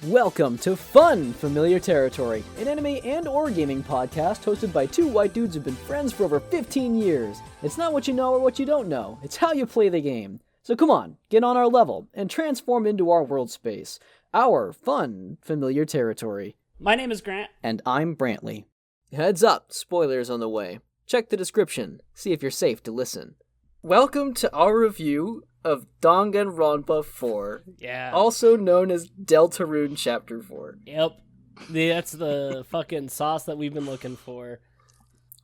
Welcome to Funfamiliar Territory, an anime and or gaming podcast hosted by two white dudes who've been friends for over 15 years. It's not what you know or what you don't know, it's how you play the game. So come on, get on our level, and transform into our world space. Our Funfamiliar Territory. My name is Grant. And I'm Brantley. Heads up, spoilers on the way. Check the description, see if you're safe to listen. Welcome to our review of Danganronpa 4, also known as Deltarune Chapter 4. Yep, that's the fucking sauce that we've been looking for.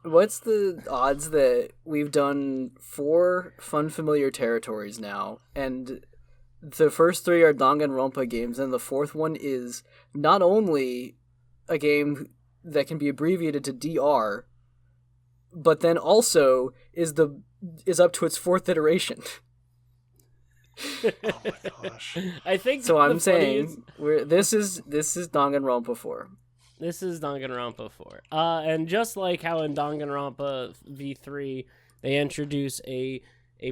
What's the odds that we've done 4 Funfamiliar Territories now, and the first 3 are Danganronpa games, and the 4th one is not only a game that can be abbreviated to DR, but then also is up to its 4th iteration. Oh my gosh! I think so. I'm saying this is Danganronpa 4. This is Danganronpa 4. And just like how in Danganronpa V3 they introduce a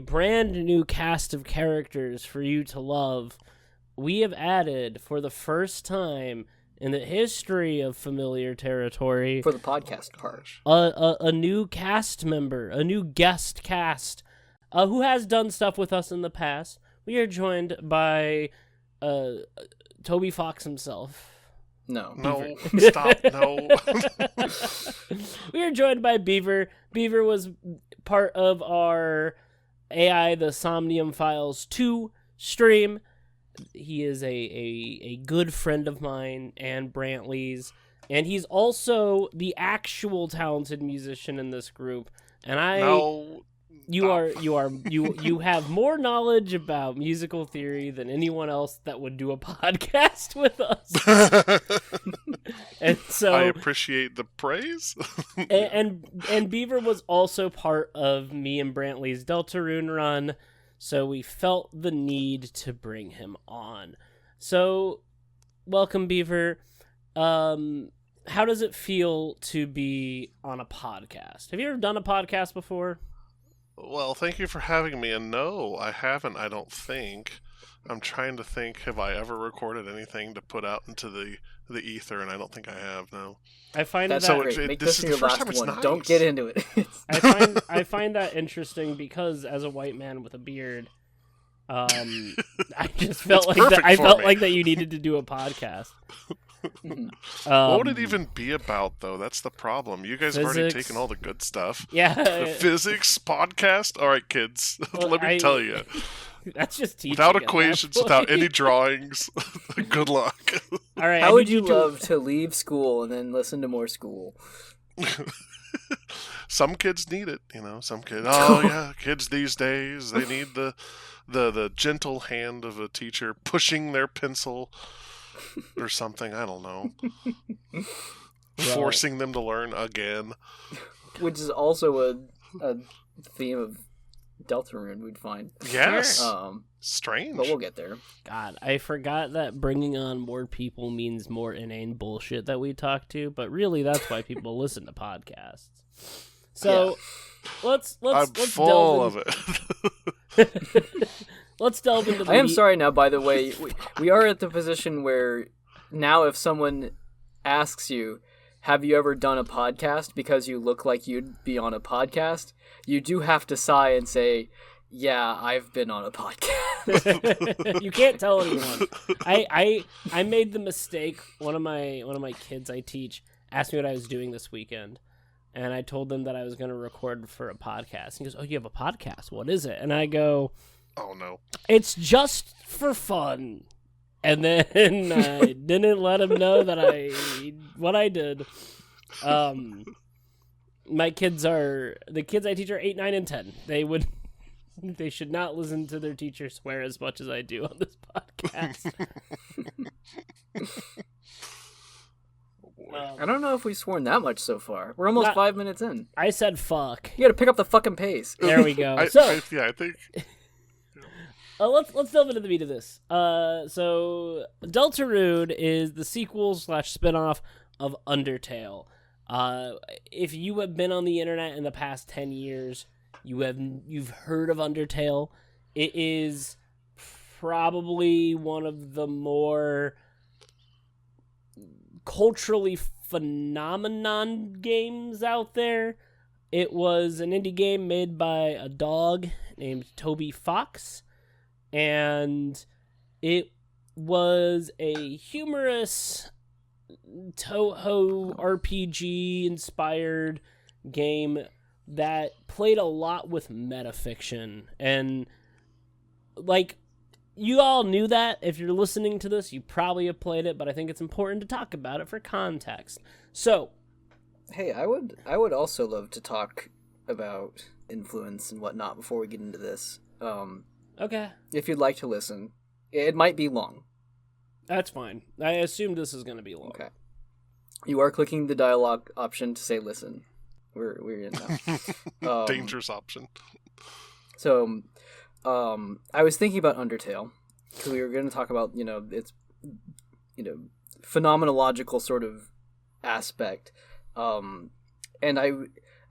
brand new cast of characters for you to love, we have added for the first time in the history of Familiar Territory, for the podcast part, a new cast member, a new guest cast, who has done stuff with us in the past. We are joined by Toby Fox himself. No, stop, no. We are joined by Beaver. Beaver was part of our AI The Somnium Files 2 stream. He is a good friend of mine and Brantley's, and he's also the actual talented musician in this group. And you have more knowledge about musical theory than anyone else that would do a podcast with us. And so I appreciate the praise. and Beaver was also part of me and Brantley's Deltarune run, so we felt the need to bring him on. So, welcome, Beaver. How does it feel to be on a podcast? Have you ever done a podcast before? Well, thank you for having me, and no, I haven't, I don't think. I'm trying to think, have I ever recorded anything to put out into the ether, and I don't think I have, no. I find that's that great. Make this your last one. Nice. Don't get into it. I find that interesting because as a white man with a beard, I just felt like that you needed to do a podcast. What would it even be about, though? That's the problem. You guys have already taken all the good stuff. Yeah. The physics podcast? All right, kids. Well, let me tell you. That's just teaching. Without equations, without any drawings. Good luck. All right. How would you love to leave school and then listen to more school? Some kids need it, some kids. Oh, yeah, kids these days, they need the gentle hand of a teacher pushing their pencil or something, I don't know. Forcing them to learn again. Which is also a theme of Deltarune, we'd find. Yes. Strange. But we'll get there. God, I forgot that bringing on more people means more inane bullshit that we talk to, but really that's why people listen to podcasts. So, let's full of it. Let's delve into the I am sorry now, by the way. We are at the position where now if someone asks you, have you ever done a podcast because you look like you'd be on a podcast, you do have to sigh and say, yeah, I've been on a podcast. You can't tell anyone. I made the mistake. One of my kids I teach asked me what I was doing this weekend. And I told them that I was going to record for a podcast. He goes, oh, you have a podcast? What is it? And I go, oh, no. It's just for fun. And then I didn't let him know what I did. My kids the kids I teach are 8, 9, and 10. They should not listen to their teacher swear as much as I do on this podcast. I don't know if we've sworn that much so far. We're almost 5 minutes in. I said fuck. You gotta pick up the fucking pace. There we go. I think... Let's delve into the meat of this. So Deltarune is the sequel / spinoff of Undertale. If you have been on the internet in the past 10 years, you've heard of Undertale. It is probably one of the more culturally phenomenon games out there. It was an indie game made by a dog named Toby Fox, and it was a humorous Toho RPG inspired game that played a lot with metafiction. And like, you all knew that. If you're listening to this, you probably have played it, but I think it's important to talk about it for context. So, hey, I would also love to talk about influence and whatnot before we get into this. Okay. If you'd like to listen. It might be long. That's fine. I assume this is going to be long. Okay. You are clicking the dialogue option to say listen. We're in now. Dangerous option. So, I was thinking about Undertale, because we were going to talk about, its, phenomenological sort of aspect. And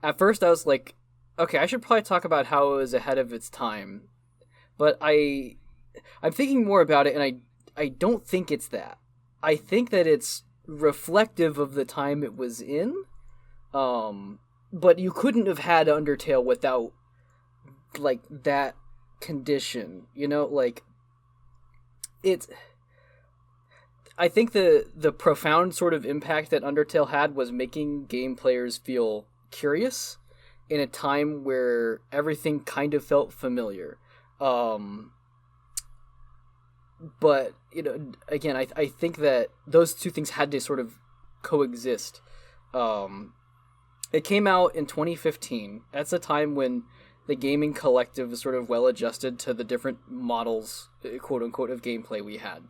at first I was like, okay, I should probably talk about how it was ahead of its time. But I'm thinking more about it, and I don't think it's that. I think that it's reflective of the time it was in. But you couldn't have had Undertale without, like, that condition, I think the profound sort of impact that Undertale had was making game players feel curious in a time where everything kind of felt familiar. But, again, I think that those two things had to sort of coexist. It came out in 2015. That's a time when the gaming collective was sort of well adjusted to the different models, quote unquote, of gameplay we had.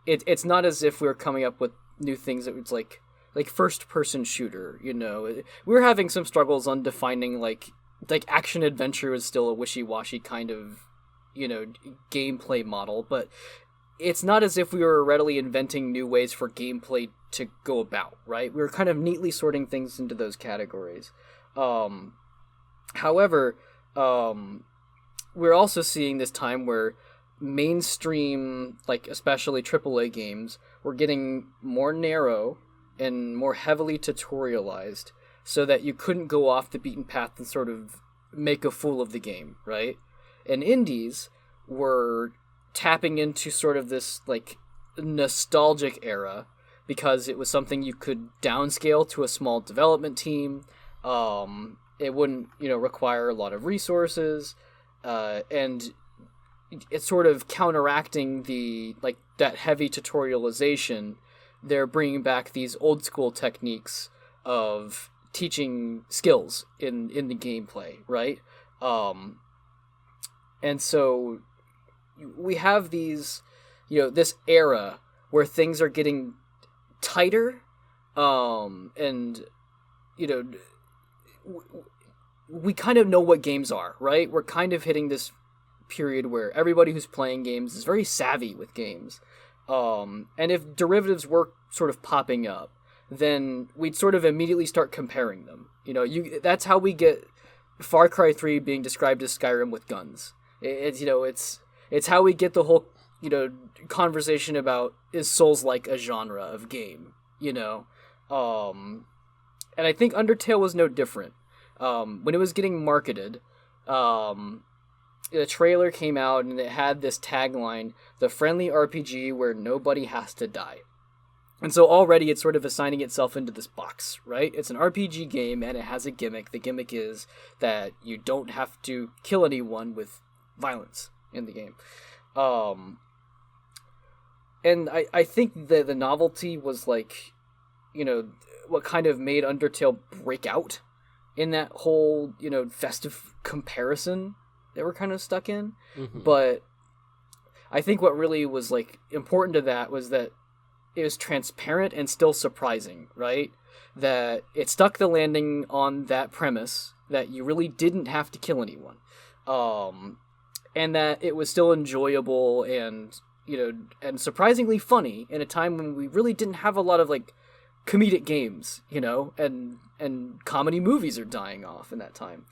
It's not as if we were coming up with new things that was like first person shooter. We were having some struggles on defining like action adventure is still a wishy-washy kind of gameplay model, but it's not as if we were readily inventing new ways for gameplay to go about, right? We were kind of neatly sorting things into those categories. However, we're also seeing this time where mainstream, like especially AAA games, were getting more narrow and more heavily tutorialized so that you couldn't go off the beaten path and sort of make a fool of the game, right? And indies were tapping into sort of this like nostalgic era because it was something you could downscale to a small development team. It wouldn't, require a lot of resources, and it's sort of counteracting that heavy tutorialization. They're bringing back these old school techniques of teaching skills in the gameplay, right? And so we have these, this era where things are getting tighter, and, we kind of know what games are, right? We're kind of hitting this period where everybody who's playing games is very savvy with games. And if derivatives were sort of popping up, then we'd sort of immediately start comparing them. That's how we get Far Cry 3 being described as Skyrim with guns. It's how we get the whole, conversation about is Souls-like a genre of game, And I think Undertale was no different. When it was getting marketed, the trailer came out and it had this tagline, the friendly RPG where nobody has to die. And so already it's sort of assigning itself into this box, right? It's an RPG game and it has a gimmick. The gimmick is that you don't have to kill anyone with violence in the game. And I think that the novelty was like, what kind of made Undertale break out in that whole, festive comparison that we're kind of stuck in. Mm-hmm. But I think what really was like important to that was that it was transparent and still surprising, right? That it stuck the landing on that premise that you really didn't have to kill anyone. And that it was still enjoyable and, and surprisingly funny in a time when we really didn't have a lot of like comedic games, and comedy movies are dying off in that time.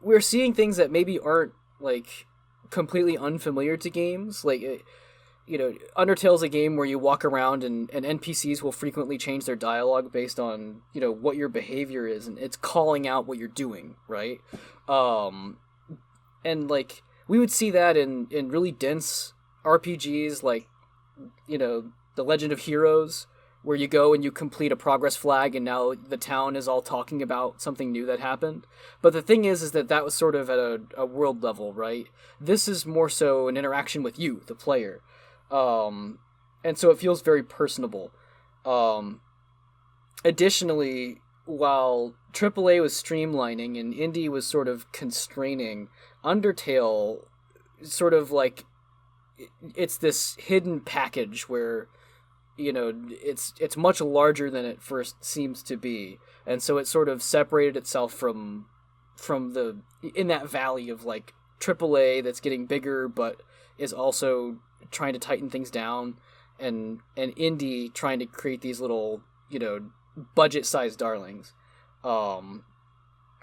We're seeing things that maybe aren't like completely unfamiliar to games. Like Undertale's a game where you walk around and NPCs will frequently change their dialogue based on, what your behavior is, and it's calling out what you're doing, right? And, like, we would see that in really dense RPGs like, The Legend of Heroes, where you go and you complete a progress flag and now the town is all talking about something new that happened. But the thing is that was sort of at a world level, right? This is more so an interaction with you, the player. And so it feels very personable. Additionally, while AAA was streamlining and indie was sort of constraining, Undertale sort of like, it's this hidden package where, it's much larger than it first seems to be. And so it sort of separated itself from in that valley of like AAA that's getting bigger, but is also trying to tighten things down, and indie trying to create these little, budget-sized darlings. And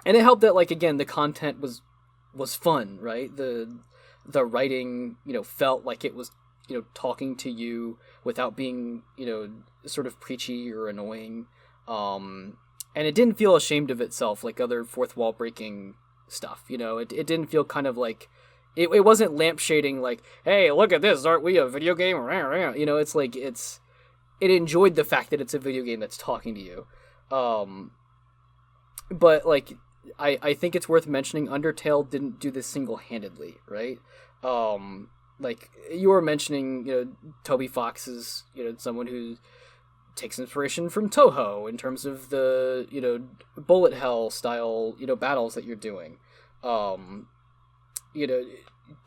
it helped that, like, again, the content was fun, right? The writing, felt like it was, talking to you without being, sort of preachy or annoying. And it didn't feel ashamed of itself like other fourth wall breaking stuff. It didn't feel kind of like, it wasn't lampshading like, hey, look at this, aren't we a video game? It's like, it enjoyed the fact that it's a video game that's talking to you. But like, I think it's worth mentioning Undertale didn't do this single-handedly, right? Like you were mentioning, Toby Fox is, someone who takes inspiration from Toho in terms of the, bullet hell style, battles that you're doing.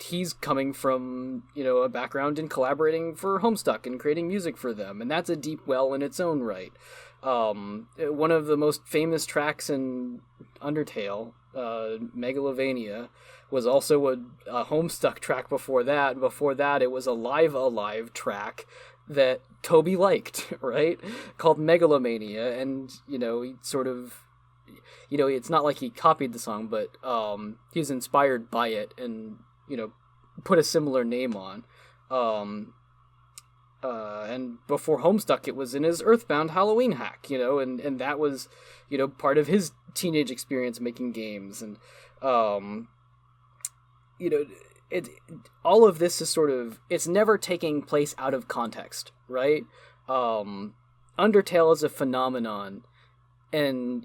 He's coming from, a background in collaborating for Homestuck and creating music for them, and that's a deep well in its own right. One of the most famous tracks in Undertale, Megalovania, was also a Homestuck track before that. And before that, it was a Live Alive track that Toby liked, right? Called Megalomania, and, he sort of, it's not like he copied the song, but he was inspired by it and, put a similar name on. And before Homestuck, it was in his Earthbound Halloween hack, and that was, part of his teenage experience making games. And, all of this is sort of, it's never taking place out of context, right? Undertale is a phenomenon, and,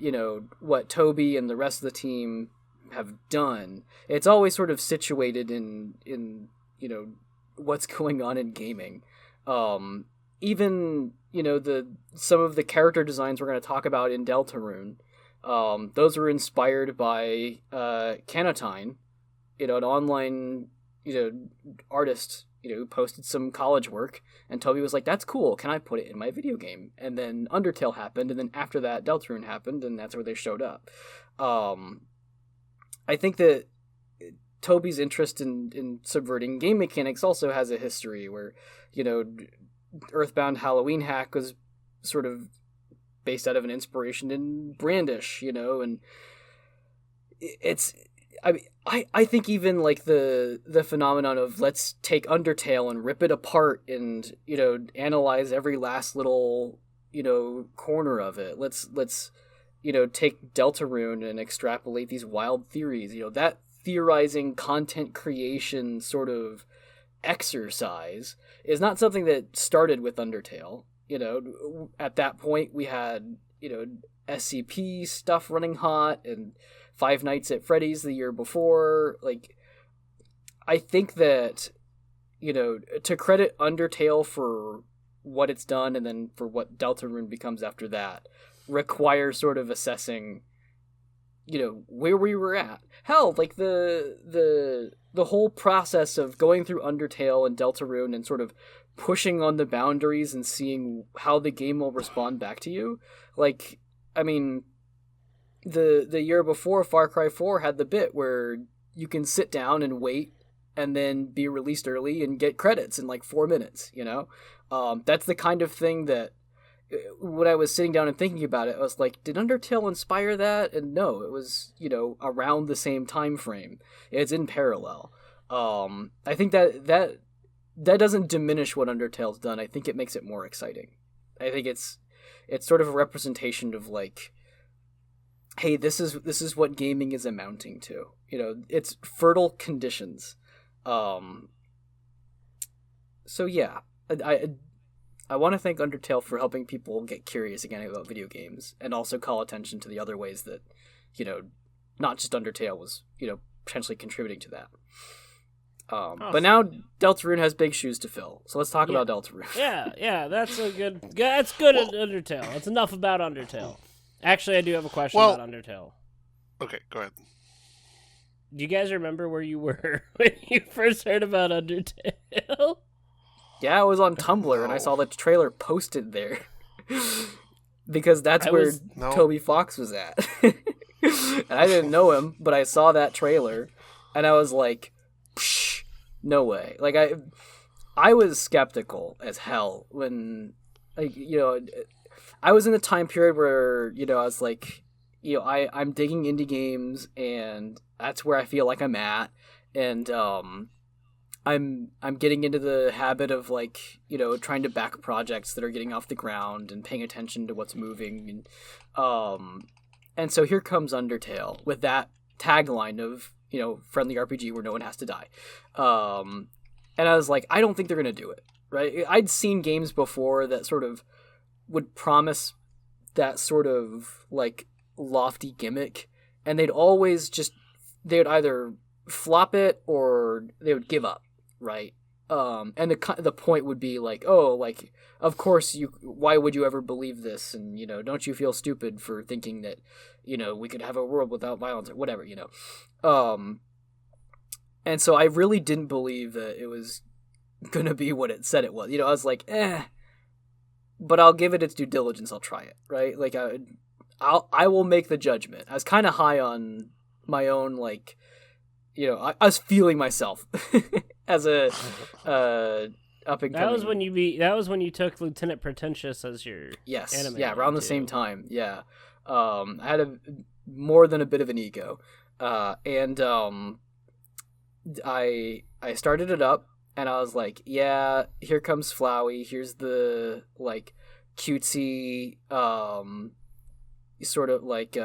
what Toby and the rest of the team have done, it's always sort of situated in what's going on in gaming. Even, some of the character designs we're going to talk about in Deltarune, those were inspired by Canatine, an online, artist, who posted some college work, and Toby was like, that's cool, can I put it in my video game? And then Undertale happened, and then after that Deltarune happened, and that's where they showed up. I think that Toby's interest in subverting game mechanics also has a history where, Earthbound Halloween hack was sort of based out of an inspiration in Brandish, and it's, I think even like the phenomenon of let's take Undertale and rip it apart and, analyze every last little, corner of it. Let's take Deltarune and extrapolate these wild theories, that theorizing content creation sort of exercise is not something that started with Undertale. At that point we had, SCP stuff running hot and Five Nights at Freddy's the year before. Like, I think that, to credit Undertale for what it's done and then for what Deltarune becomes after that requires sort of assessing, where we were at. Hell, like the whole process of going through Undertale and Deltarune and sort of pushing on the boundaries and seeing how the game will respond back to you. Like, I mean, the year before, Far Cry 4 had the bit where you can sit down and wait and then be released early and get credits in like 4 minutes, That's the kind of thing that when I was sitting down and thinking about it, I was like, did Undertale inspire that? And no, it was, around the same time frame. It's in parallel. I think that that doesn't diminish what Undertale's done. I think it makes it more exciting. I think it's sort of a representation of like, hey, this is what gaming is amounting to. You know, it's fertile conditions. So yeah, I want to thank Undertale for helping people get curious again about video games, and also call attention to the other ways that, you know, not just Undertale was, you know, potentially contributing to that. Awesome. But now Deltarune has big shoes to fill, so let's talk about Deltarune. Yeah, that's good at Undertale. That's enough about Undertale. Actually, I do have a question about Undertale. Okay, go ahead. Do you guys remember where you were when you first heard about Undertale? Yeah, I was on Tumblr and I saw the trailer posted there. Because that's where Toby Fox was at. And I didn't know him, but I saw that trailer and I was like, psh, no way. Like, I was skeptical as hell when, like, you know, I was in a time period where, you know, I was like, you know, I'm digging indie games and that's where I feel like I'm at. And, I'm getting into the habit of, like, you know, trying to back projects that are getting off the ground and paying attention to what's moving. And so here comes Undertale with that tagline of, you know, friendly RPG where no one has to die. And I was like, I don't think they're going to do it, right? I'd seen games before that sort of would promise that sort of, like, lofty gimmick, and they'd either flop it or they would give up. Right. And the point would be like, oh, like, of course why would you ever believe this? And, you know, don't you feel stupid for thinking that, you know, we could have a world without violence or whatever, you know? And so I really didn't believe that it was going to be what it said it was. You know, I was like, but I'll give it its due diligence. I'll try it. Right. Like I will make the judgment. I was kind of high on my own, like, you know, I was feeling myself as a up and coming. That was when you took Lieutenant Pretentious as your anime. Yeah, around the same time. Yeah, I had more than a bit of an ego, and I started it up, and I was like, yeah, here comes Flowey. Here's the, like, cutesy, sort of like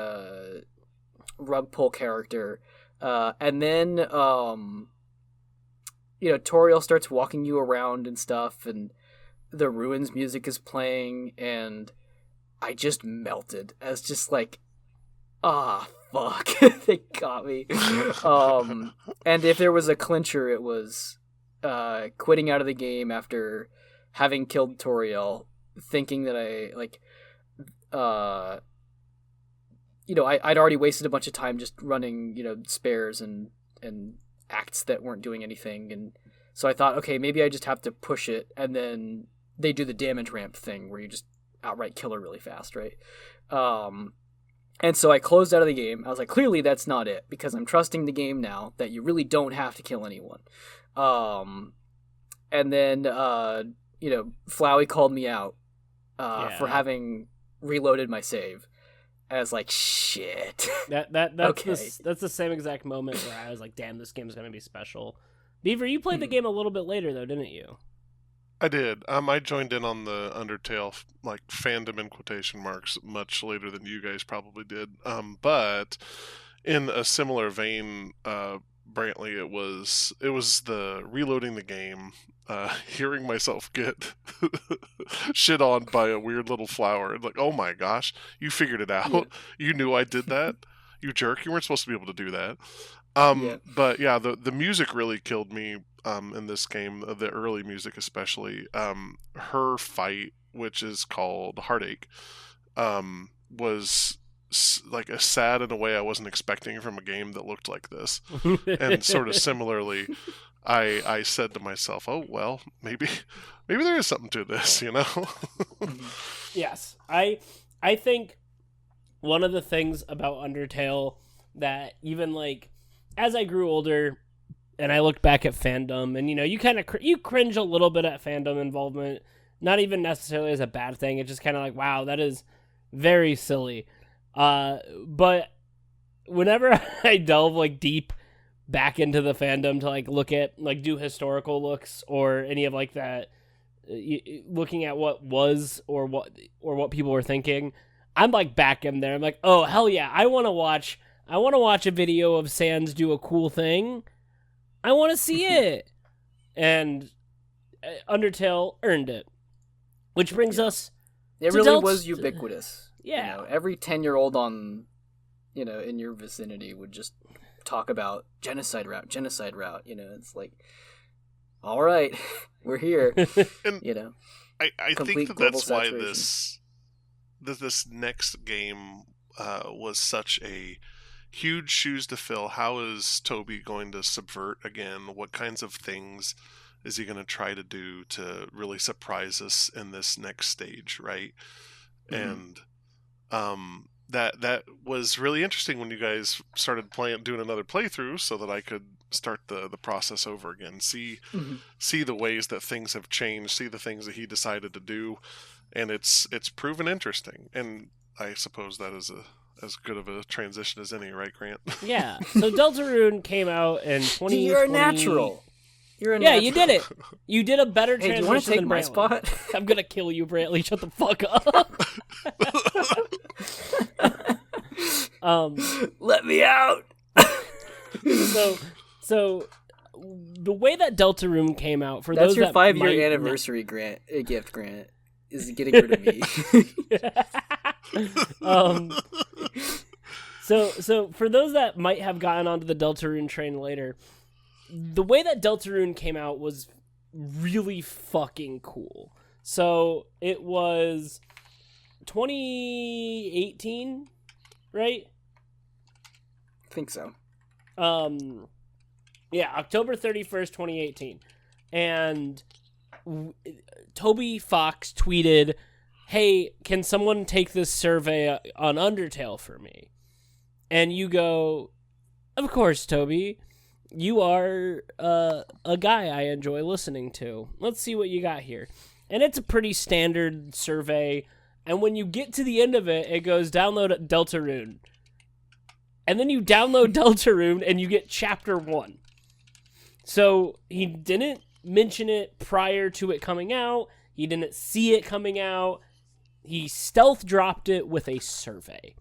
rug pull character. And then, you know, Toriel starts walking you around and stuff, and the Ruins music is playing, and I just melted. I was just like, fuck, they got me. And if there was a clincher, it was quitting out of the game after having killed Toriel, thinking that you know, I'd already wasted a bunch of time just running, you know, spares and acts that weren't doing anything. And so I thought, okay, maybe I just have to push it. And then they do the damage ramp thing where you just outright kill her really fast, right? And so I closed out of the game. I was like, clearly that's not it, because I'm trusting the game now that you really don't have to kill anyone. And then, you know, Flowey called me out for having reloaded my save. I was like, shit. That's okay. That's the same exact moment where I was like, damn, this game's gonna be special. Beaver, you played the game a little bit later though, didn't you? I did. I joined in on the Undertale, like, fandom in quotation marks much later than you guys probably did. But in a similar vein, Brantley, it was the reloading the game, hearing myself get shit on by a weird little flower, and like, oh my gosh, you figured it out. Yeah. You knew I did that. You jerk. You weren't supposed to be able to do that. But yeah, the music really killed me in this game, the early music especially. Her fight, which is called Heartache, was like a sad in a way I wasn't expecting from a game that looked like this. And sort of similarly, I said to myself, oh, well, maybe there is something to this, you know? Yes. I think one of the things about Undertale that even, like, as I grew older and I looked back at fandom, and, you know, you kind of you cringe a little bit at fandom involvement, not even necessarily as a bad thing. It's just kind of like, wow, that is very silly. But whenever I delve, like, deep back into the fandom to like look at like do historical looks or any of like that, looking at what was or what people were thinking. I'm like back in there. I'm like, oh hell yeah, I want to watch a video of Sans do a cool thing. I want to see it. And Undertale earned it. Which brings us It to really was ubiquitous. Yeah. You know, every 10-year-old on, in your vicinity would just talk about genocide route. It's like, all right, we're here. And I think that's why this next game was such a huge shoes to fill. How is Toby going to subvert again? What kinds of things is he going to try to do to really surprise us in this next stage, right? Mm-hmm. And that was really interesting when you guys started doing another playthrough, so that I could start the process over again, see the ways that things have changed, see the things that he decided to do, and it's proven interesting. And I suppose that is as good of a transition as any, right, Grant? Yeah. So Deltarune came out in 2020. You're a natural. Yeah, you did it. You did a better transition. Hey, do you want to take than my Brantley. spot? I'm gonna kill you, Brantley. Shut the fuck up. Let me out. So the way that Deltarune came out for that's those your that 5-year anniversary gift, Grant, is getting rid of me. So for those that might have gotten onto the Deltarune train later, the way that Deltarune came out was really fucking cool. So it was 2018, right? I think so. Yeah, October 31st, 2018. And Toby Fox tweeted, "Hey, can someone take this survey on Undertale for me?" And you go, "Of course, Toby. You are a guy I enjoy listening to. Let's see what you got here." And it's a pretty standard survey. And when you get to the end of it, it goes, download Deltarune. And then you download Deltarune and you get Chapter 1. So he didn't mention it prior to it coming out. He didn't see it coming out. He stealth dropped it with a survey.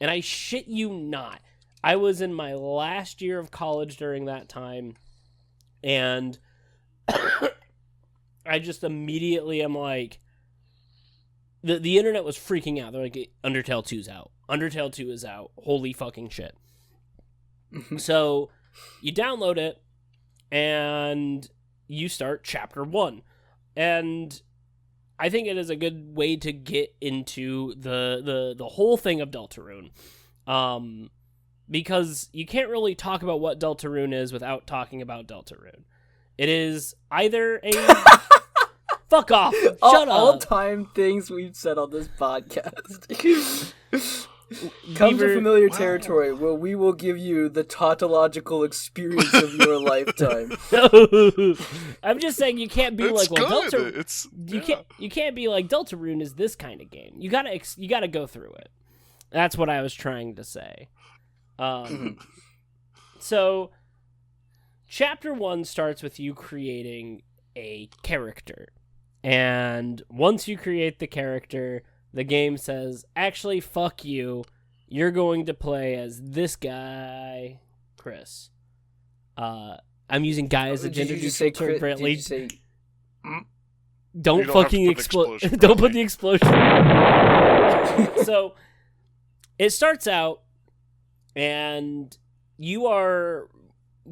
And I shit you not, I was in my last year of college during that time, and I just immediately am like, the internet was freaking out. They're like, Undertale 2's out. Undertale 2 is out. Holy fucking shit. So you download it, and you start Chapter 1. And I think it is a good way to get into the whole thing of Deltarune. Because you can't really talk about what Deltarune is without talking about Deltarune. It is either a... Fuck off. Shut up. All-time things we've said on this podcast. Come to Familiar Territory, where we will give you the tautological experience of your lifetime. I'm just saying you can't be it's like, well, good. You can't be like, Deltarune is this kind of game. You gotta go through it. That's what I was trying to say. So, Chapter 1 starts with you creating a character. And once you create the character, the game says, actually, fuck you. You're going to play as this guy, Chris. I'm using guy as a gender neutral term, Brantley. Don't fucking explode. Don't put the explosion. So, it starts out, and you are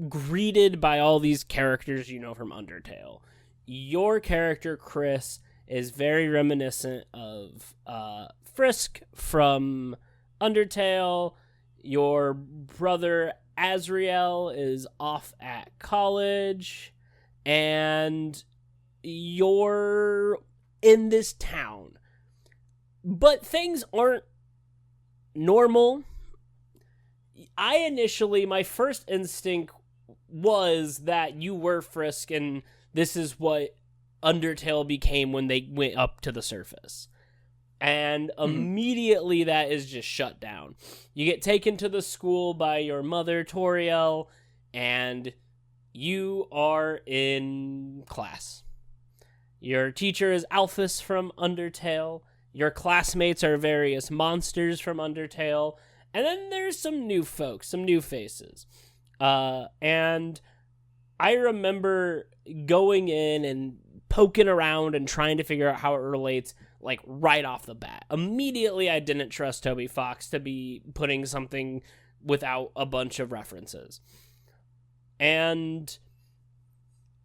greeted by all these characters you know from Undertale. Your character, Chris, is very reminiscent of Frisk from Undertale. Your brother, Azrael, is off at college. And you're in this town. But things aren't normal. My first instinct was that you were Frisk, and this is what Undertale became when they went up to the surface. And immediately that is just shut down. You get taken to the school by your mother, Toriel, and you are in class. Your teacher is Alphys from Undertale. Your classmates are various monsters from Undertale. And then there's some new folks, some new faces. And I remember going in and poking around and trying to figure out how it relates, like, right off the bat. Immediately, I didn't trust Toby Fox to be putting something without a bunch of references. And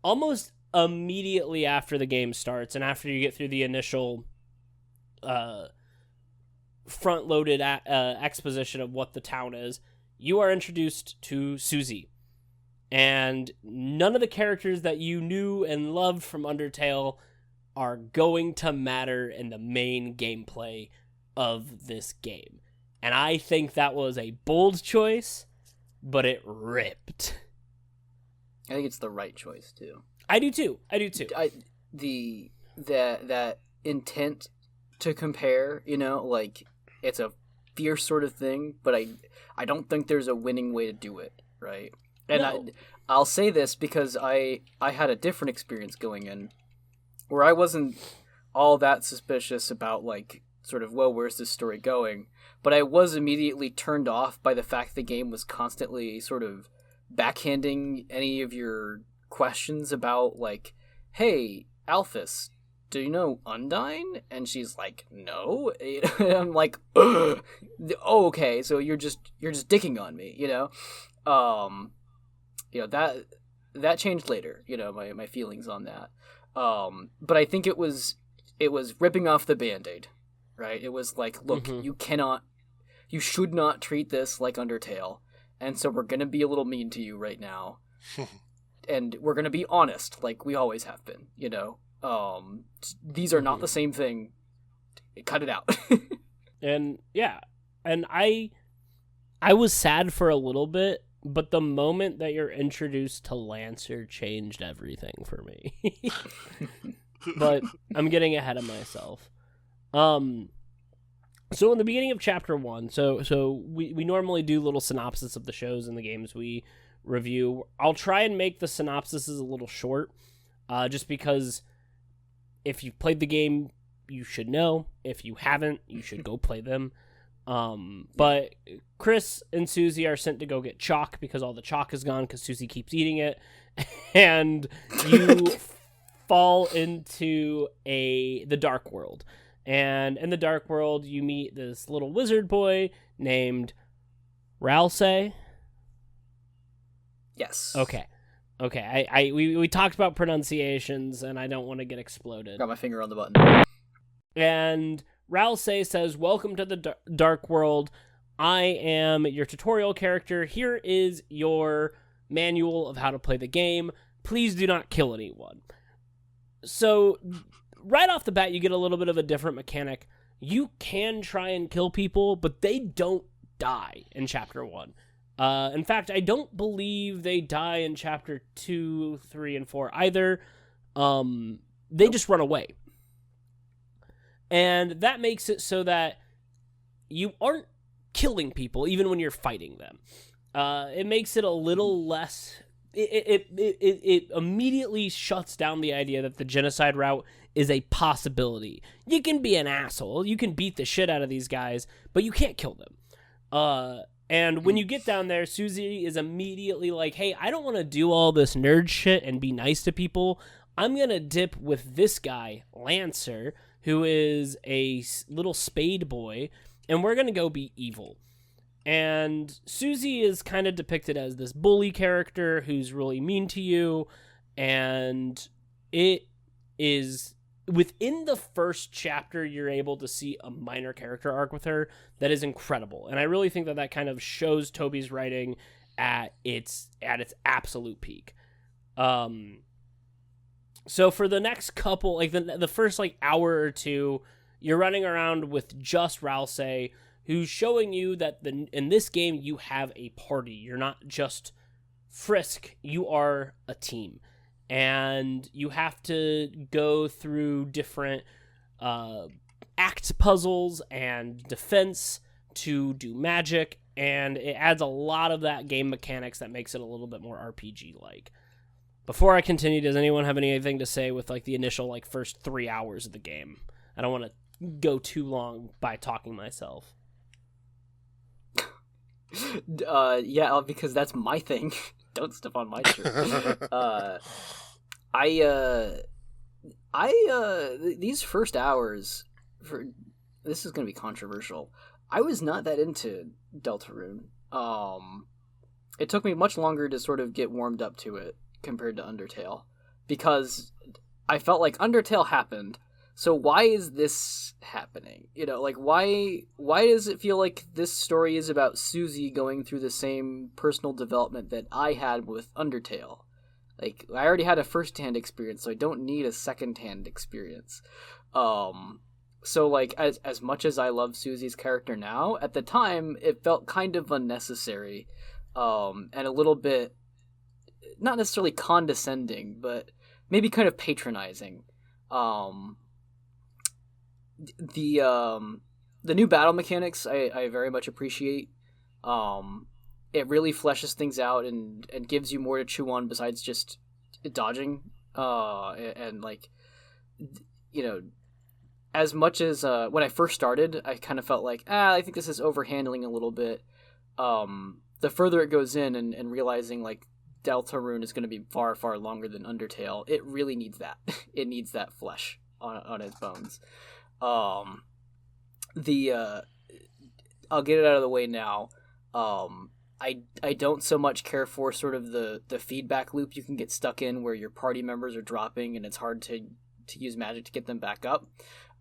almost immediately after the game starts, and after you get through the initial front-loaded exposition of what the town is, you are introduced to Susie. And none of the characters that you knew and loved from Undertale are going to matter in the main gameplay of this game. And I think that was a bold choice, but it ripped. I think it's the right choice too. I do too. That intent to compare, like, it's a fierce sort of thing, but I don't think there's a winning way to do it, right? And No. I'll say this because I had a different experience going in, where I wasn't all that suspicious about, like, sort of, well, where's this story going? But I was immediately turned off by the fact the game was constantly sort of backhanding any of your questions about, like, hey, Alphys, do you know Undyne? And she's like, no. And I'm like, oh, okay, so you're just dicking on me, that changed later, my feelings on that. But I think it was ripping off the Band-Aid, right? It was like, look, you should not treat this like Undertale, and so we're gonna be a little mean to you right now, and we're gonna be honest, like we always have been, these are not the same thing. Cut it out. And yeah, and I was sad for a little bit, but the moment that you're introduced to Lancer changed everything for me. But I'm getting ahead of myself. So in the beginning of chapter 1, so we normally do little synopsis of the shows and the games we review. I'll try and make the synopsises a little short, just because if you've played the game, you should know. If you haven't, you should go play them. But Chris and Susie are sent to go get chalk because all the chalk is gone because Susie keeps eating it. And you fall into the dark world. And in the dark world, you meet this little wizard boy named Ralsei. Yes. Okay. We talked about pronunciations, and I don't want to get exploded. Got my finger on the button. And Ralsei says, welcome to the dark world. I am your tutorial character. Here is your manual of how to play the game. Please do not kill anyone. So right off the bat, you get a little bit of a different mechanic. You can try and kill people, but they don't die in chapter 1. In fact, I don't believe they die in chapter 2, 3, and 4 either. They just run away. And that makes it so that you aren't killing people even when you're fighting them. It makes it a little less... It immediately shuts down the idea that the genocide route is a possibility. You can be an asshole. You can beat the shit out of these guys, but you can't kill them. And when you get down there, Susie is immediately like, hey, I don't want to do all this nerd shit and be nice to people. I'm going to dip with this guy, Lancer, who is a little spade boy, and we're going to go be evil. And Susie is kind of depicted as this bully character who's really mean to you, and it is... Within the first chapter, you're able to see a minor character arc with her that is incredible. And I really think that kind of shows Toby's writing at its absolute peak. So for the next couple, like the first hour or two, you're running around with just Ralsei, who's showing you that in this game you have a party. You're not just Frisk, you are a team. And you have to go through different act puzzles and defense to do magic. and it adds a lot of that game mechanics that makes it a little bit more RPG-like. Before I continue, does anyone have anything to say with like the initial like first 3 hours of the game? I don't want to go too long by talking myself. Yeah, because that's my thing. Don't step on my shirt. These first hours, this is going to be controversial. I was not that into Deltarune. It took me much longer to sort of get warmed up to it compared to Undertale, because I felt like Undertale happened. So why is this happening? You know, like why does it feel like this story is about Susie going through the same personal development that I had with Undertale? Like, I already had a first-hand experience, so I don't need a second-hand experience. So like as much as I love Susie's character now, at the time it felt kind of unnecessary, and a little bit not necessarily condescending, but maybe kind of patronizing. The new battle mechanics I very much appreciate. It really fleshes things out and gives you more to chew on besides just dodging. And like, you know, as much as when I first started, I kind of felt like, I think this is overhandling a little bit. The further it goes in and realizing like Deltarune is going to be far, far longer than Undertale, it really needs that. It needs that flesh on its bones. I'll get it out of the way now. I don't so much care for sort of the feedback loop you can get stuck in where your party members are dropping and it's hard to use magic to get them back up.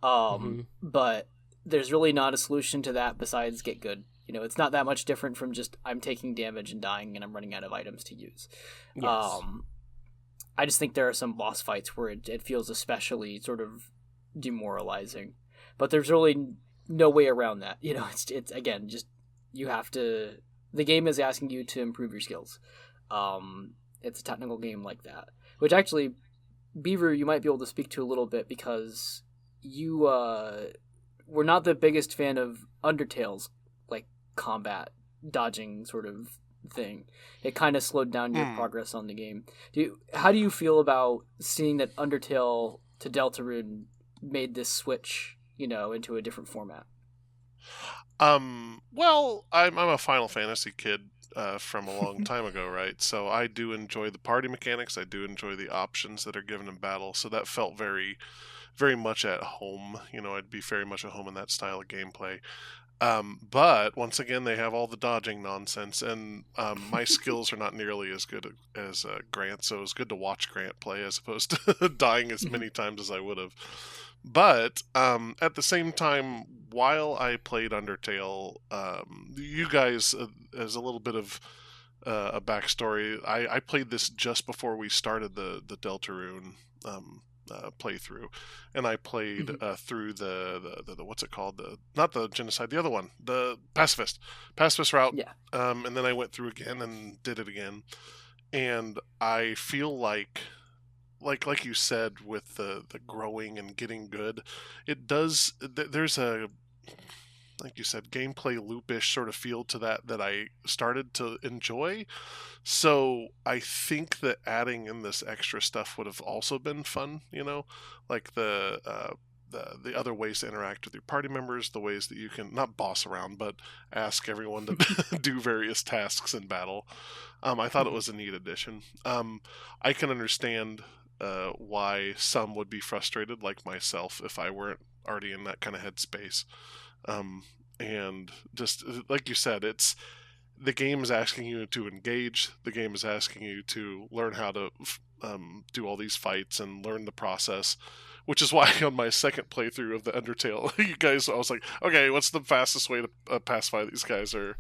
But there's really not a solution to that besides get good. You know, it's not that much different from just I'm taking damage and dying and I'm running out of items to use. Yes. I just think there are some boss fights where it feels especially sort of demoralizing, but there's really no way around that. You know, it's again, just you have to, the game is asking you to improve your skills. It's a technical game like that, which actually, Beaver, you might be able to speak to a little bit because you were not the biggest fan of Undertale's like combat dodging sort of thing. It kind of slowed down your progress on the game. How do you feel about seeing that Undertale to Deltarune made this switch, you know, into a different format? Well, I'm a Final Fantasy kid from a long time ago, right? So I do enjoy the party mechanics. I do enjoy the options that are given in battle. So that felt very, very much at home. You know, I'd be very much at home in that style of gameplay. But once again, they have all the dodging nonsense, and my skills are not nearly as good as Grant. So it was good to watch Grant play as opposed to dying as many times as I would have. But at the same time, while I played Undertale, you guys, as a little bit of a backstory, I played this just before we started the Deltarune playthrough, and I played through the what's it called, not the genocide, the other one, the pacifist route. Yeah. And then I went through again and did it again, and I feel like you said, with the growing and getting good, it does, there's a, like you said, gameplay loopish sort of feel to that I started to enjoy. So I think that adding in this extra stuff would have also been fun, you know, like the other ways to interact with your party members, the ways that you can not boss around, but ask everyone to do various tasks in battle. I thought it was a neat addition. I can understand why some would be frustrated, like myself, if I weren't already in that kind of headspace. And just like you said, it's, the game is asking you to engage. The game is asking you to learn how to do all these fights and learn the process, which is why on my second playthrough of the Undertale, you guys, I was like, okay, what's the fastest way to pacify these guys, or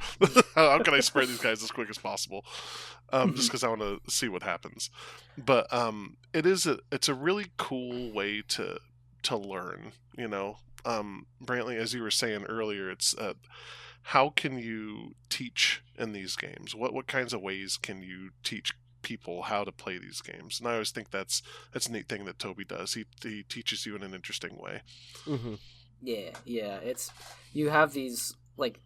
how can I spray these guys as quick as possible? Just because I want to see what happens. But it's a really cool way to learn, you know. Brantley, as you were saying earlier, it's how can you teach in these games? What kinds of ways can you teach people how to play these games? And I always think that's a neat thing that Toby does. He teaches you in an interesting way. Yeah. It's, you have these, like,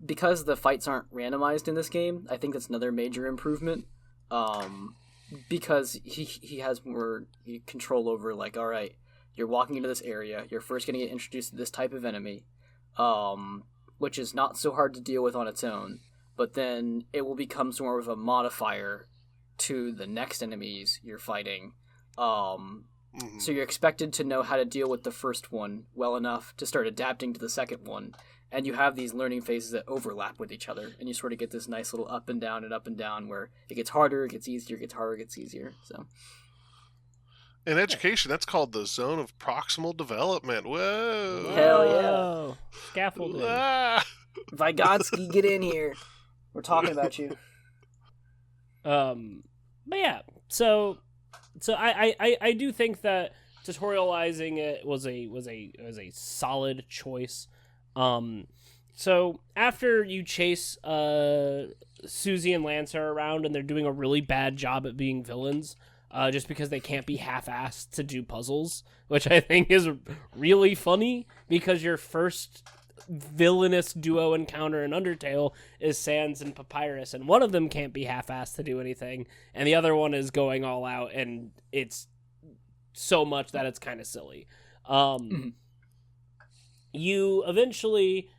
because the fights aren't randomized in this game, I think that's another major improvement. Because he has more control over, like, all right, you're walking into this area, you're first going to get introduced to this type of enemy, which is not so hard to deal with on its own, but then it will become more of a modifier to the next enemies you're fighting. So you're expected to know how to deal with the first one well enough to start adapting to the second one, and you have these learning phases that overlap with each other, and you sort of get this nice little up and down where it gets harder, it gets easier, it gets harder, it gets easier. So in education, that's called the zone of proximal development. Whoa! Hell yeah! Scaffolding. Vygotsky, get in here. We're talking about you. But yeah, so I do think that tutorializing it was a solid choice. So after you chase Susie and Lancer around and they're doing a really bad job at being villains, just because they can't be half-assed to do puzzles, which I think is really funny because your first villainous duo encounter in Undertale is Sans and Papyrus, and one of them can't be half-assed to do anything, and the other one is going all out, and it's so much that it's kind of silly. You eventually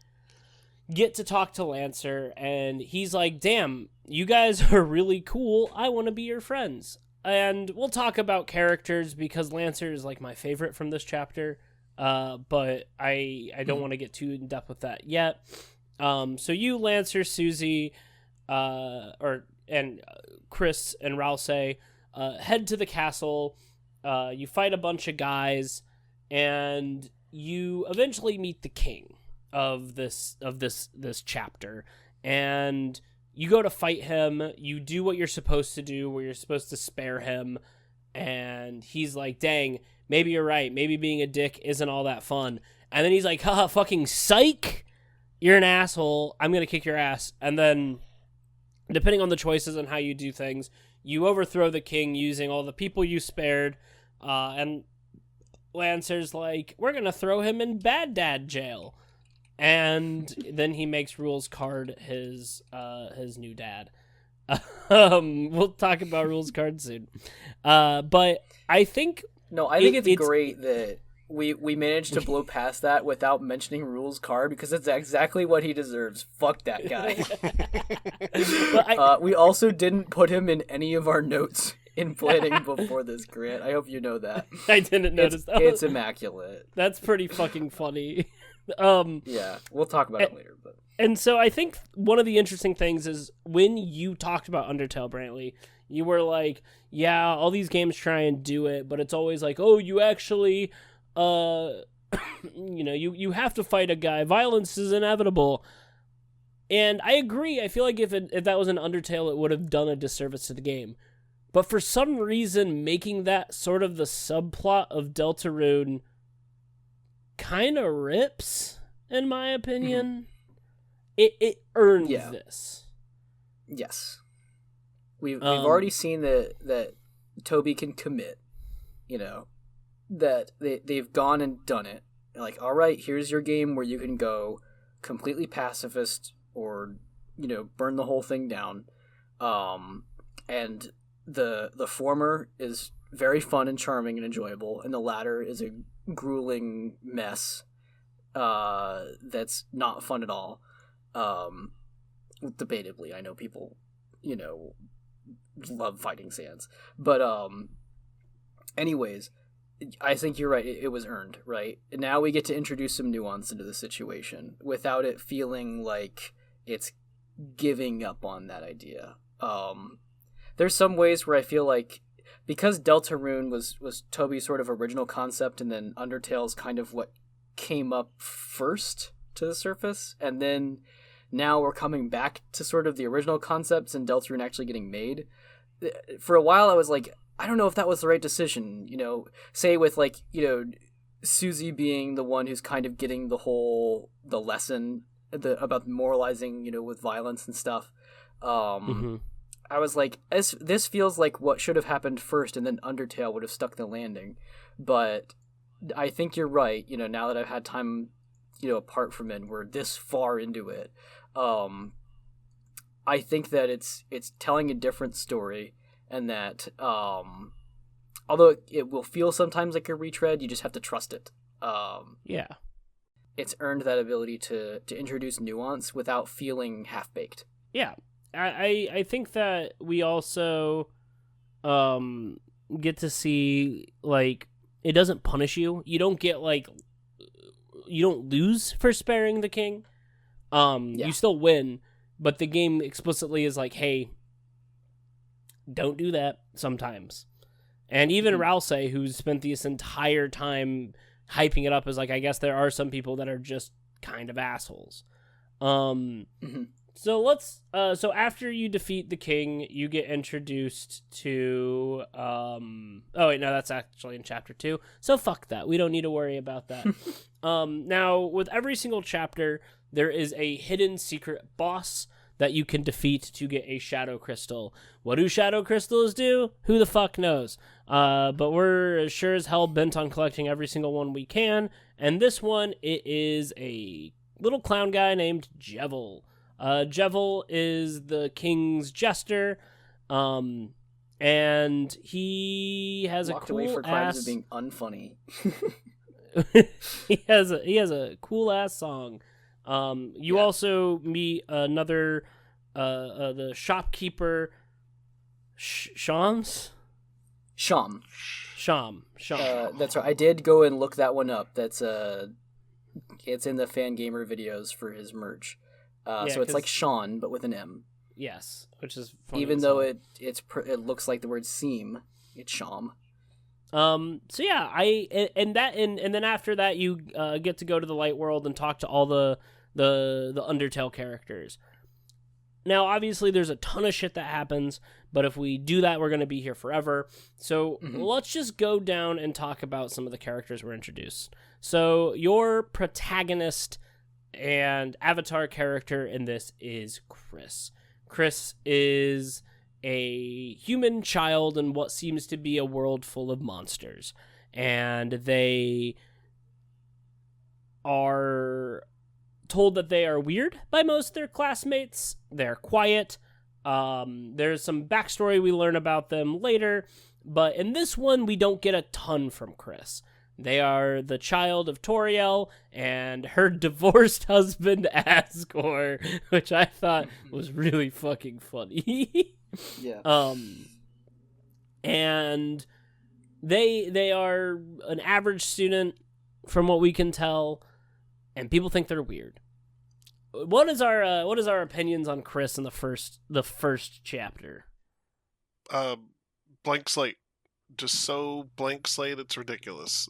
get to talk to Lancer, and he's like, damn, you guys are really cool. I want to be your friends. And we'll talk about characters because Lancer is like my favorite from this chapter, but I don't want to get too in depth with that yet. So you, Lancer, Susie, and Chris and Rouse head to the castle. You fight a bunch of guys, and you eventually meet the king of this chapter, and you go to fight him. You do what you're supposed to do, where you're supposed to spare him, and he's like, dang, maybe you're right, maybe being a dick isn't all that fun. And then he's like, haha, fucking psych, you're an asshole, I'm gonna kick your ass. And then, depending on the choices and how you do things, you overthrow the king using all the people you spared, and Lancer's like, we're gonna throw him in Bad Dad jail. And then he makes Rules Card his new dad. We'll talk about Rules Card soon. But I think... No, I think it's great that we managed to blow past that without mentioning Rules Card, because that's exactly what he deserves. Fuck that guy. We also didn't put him in any of our notes in planning before this, Grant. I hope you know that. I didn't notice that. It's immaculate. That's pretty fucking funny. Yeah, we'll talk about it later. But and so I think one of the interesting things is when you talked about Undertale, Brantley, you were like, yeah, all these games try and do it, but it's always like, oh, you actually, you have to fight a guy. Violence is inevitable. And I agree. I feel like if that was an Undertale, it would have done a disservice to the game. But for some reason, making that sort of the subplot of Deltarune kind of rips, in my opinion. It earned this. Yes. We've already seen that Toby can commit, that they've gone and done it. Like, all right, here's your game where you can go completely pacifist or, burn the whole thing down. And the former is very fun and charming and enjoyable, and the latter is a grueling mess that's not fun at all. Debatably, I know people, love fighting Sans. But anyways, I think you're right. It was earned, right? And now we get to introduce some nuance into the situation without it feeling like it's giving up on that idea. There's some ways where I feel like, because Deltarune was Toby's sort of original concept, and then Undertale's kind of what came up first to the surface, and then now we're coming back to sort of the original concepts and Deltarune actually getting made. For a while I was like, I don't know if that was the right decision, say with Susie being the one who's kind of getting the lesson about moralizing, with violence and stuff. I was like, this feels like what should have happened first, and then Undertale would have stuck the landing. But I think you're right. Now that I've had time, apart from it, we're this far into it. I think that it's telling a different story, and that although it will feel sometimes like a retread, you just have to trust it. Yeah. It's earned that ability to introduce nuance without feeling half-baked. Yeah. I think that we also get to see, like, it doesn't punish you. You don't get, like, you don't lose for sparing the king. You still win, but the game explicitly is like, hey, don't do that sometimes. And even Ralsei, who's spent this entire time hyping it up, is like, I guess there are some people that are just kind of assholes. So let's. So after you defeat the king, you get introduced to. Oh wait, no, that's actually in chapter 2. So fuck that. We don't need to worry about that. Now with every single chapter, there is a hidden secret boss that you can defeat to get a shadow crystal. What do shadow crystals do? Who the fuck knows? But we're sure as hell bent on collecting every single one we can. And this one, it is a little clown guy named Jevil. Jevil is the king's jester, and he has Locked a cool away for crimes ass. of being unfunny. he has a cool ass song. You also meet another the shopkeeper Shams. Sham. That's right. I did go and look that one up. That's it's in the fan gamer videos for his merch. So it's like Sean, but with an M. Yes, which is funny. Even though it looks like the word seam, it's Sham. So yeah, and then after that you get to go to the light world and talk to all the Undertale characters. Now, obviously, there's a ton of shit that happens, but if we do that, we're going to be here forever. So let's just go down and talk about some of the characters we're introduced. So your protagonist and avatar character in this is Chris. Chris is a human child in what seems to be a world full of monsters. And they are told that they are weird by most of their classmates. They're quiet. There's some backstory we learn about them later. But in this one, we don't get a ton from Chris. They are the child of Toriel and her divorced husband, Asgore, which I thought was really fucking funny. Yeah. And they are an average student, from what we can tell, and people think they're weird. What is our opinions on Chris in the first chapter? Blank slate. Just so blank slate, it's ridiculous.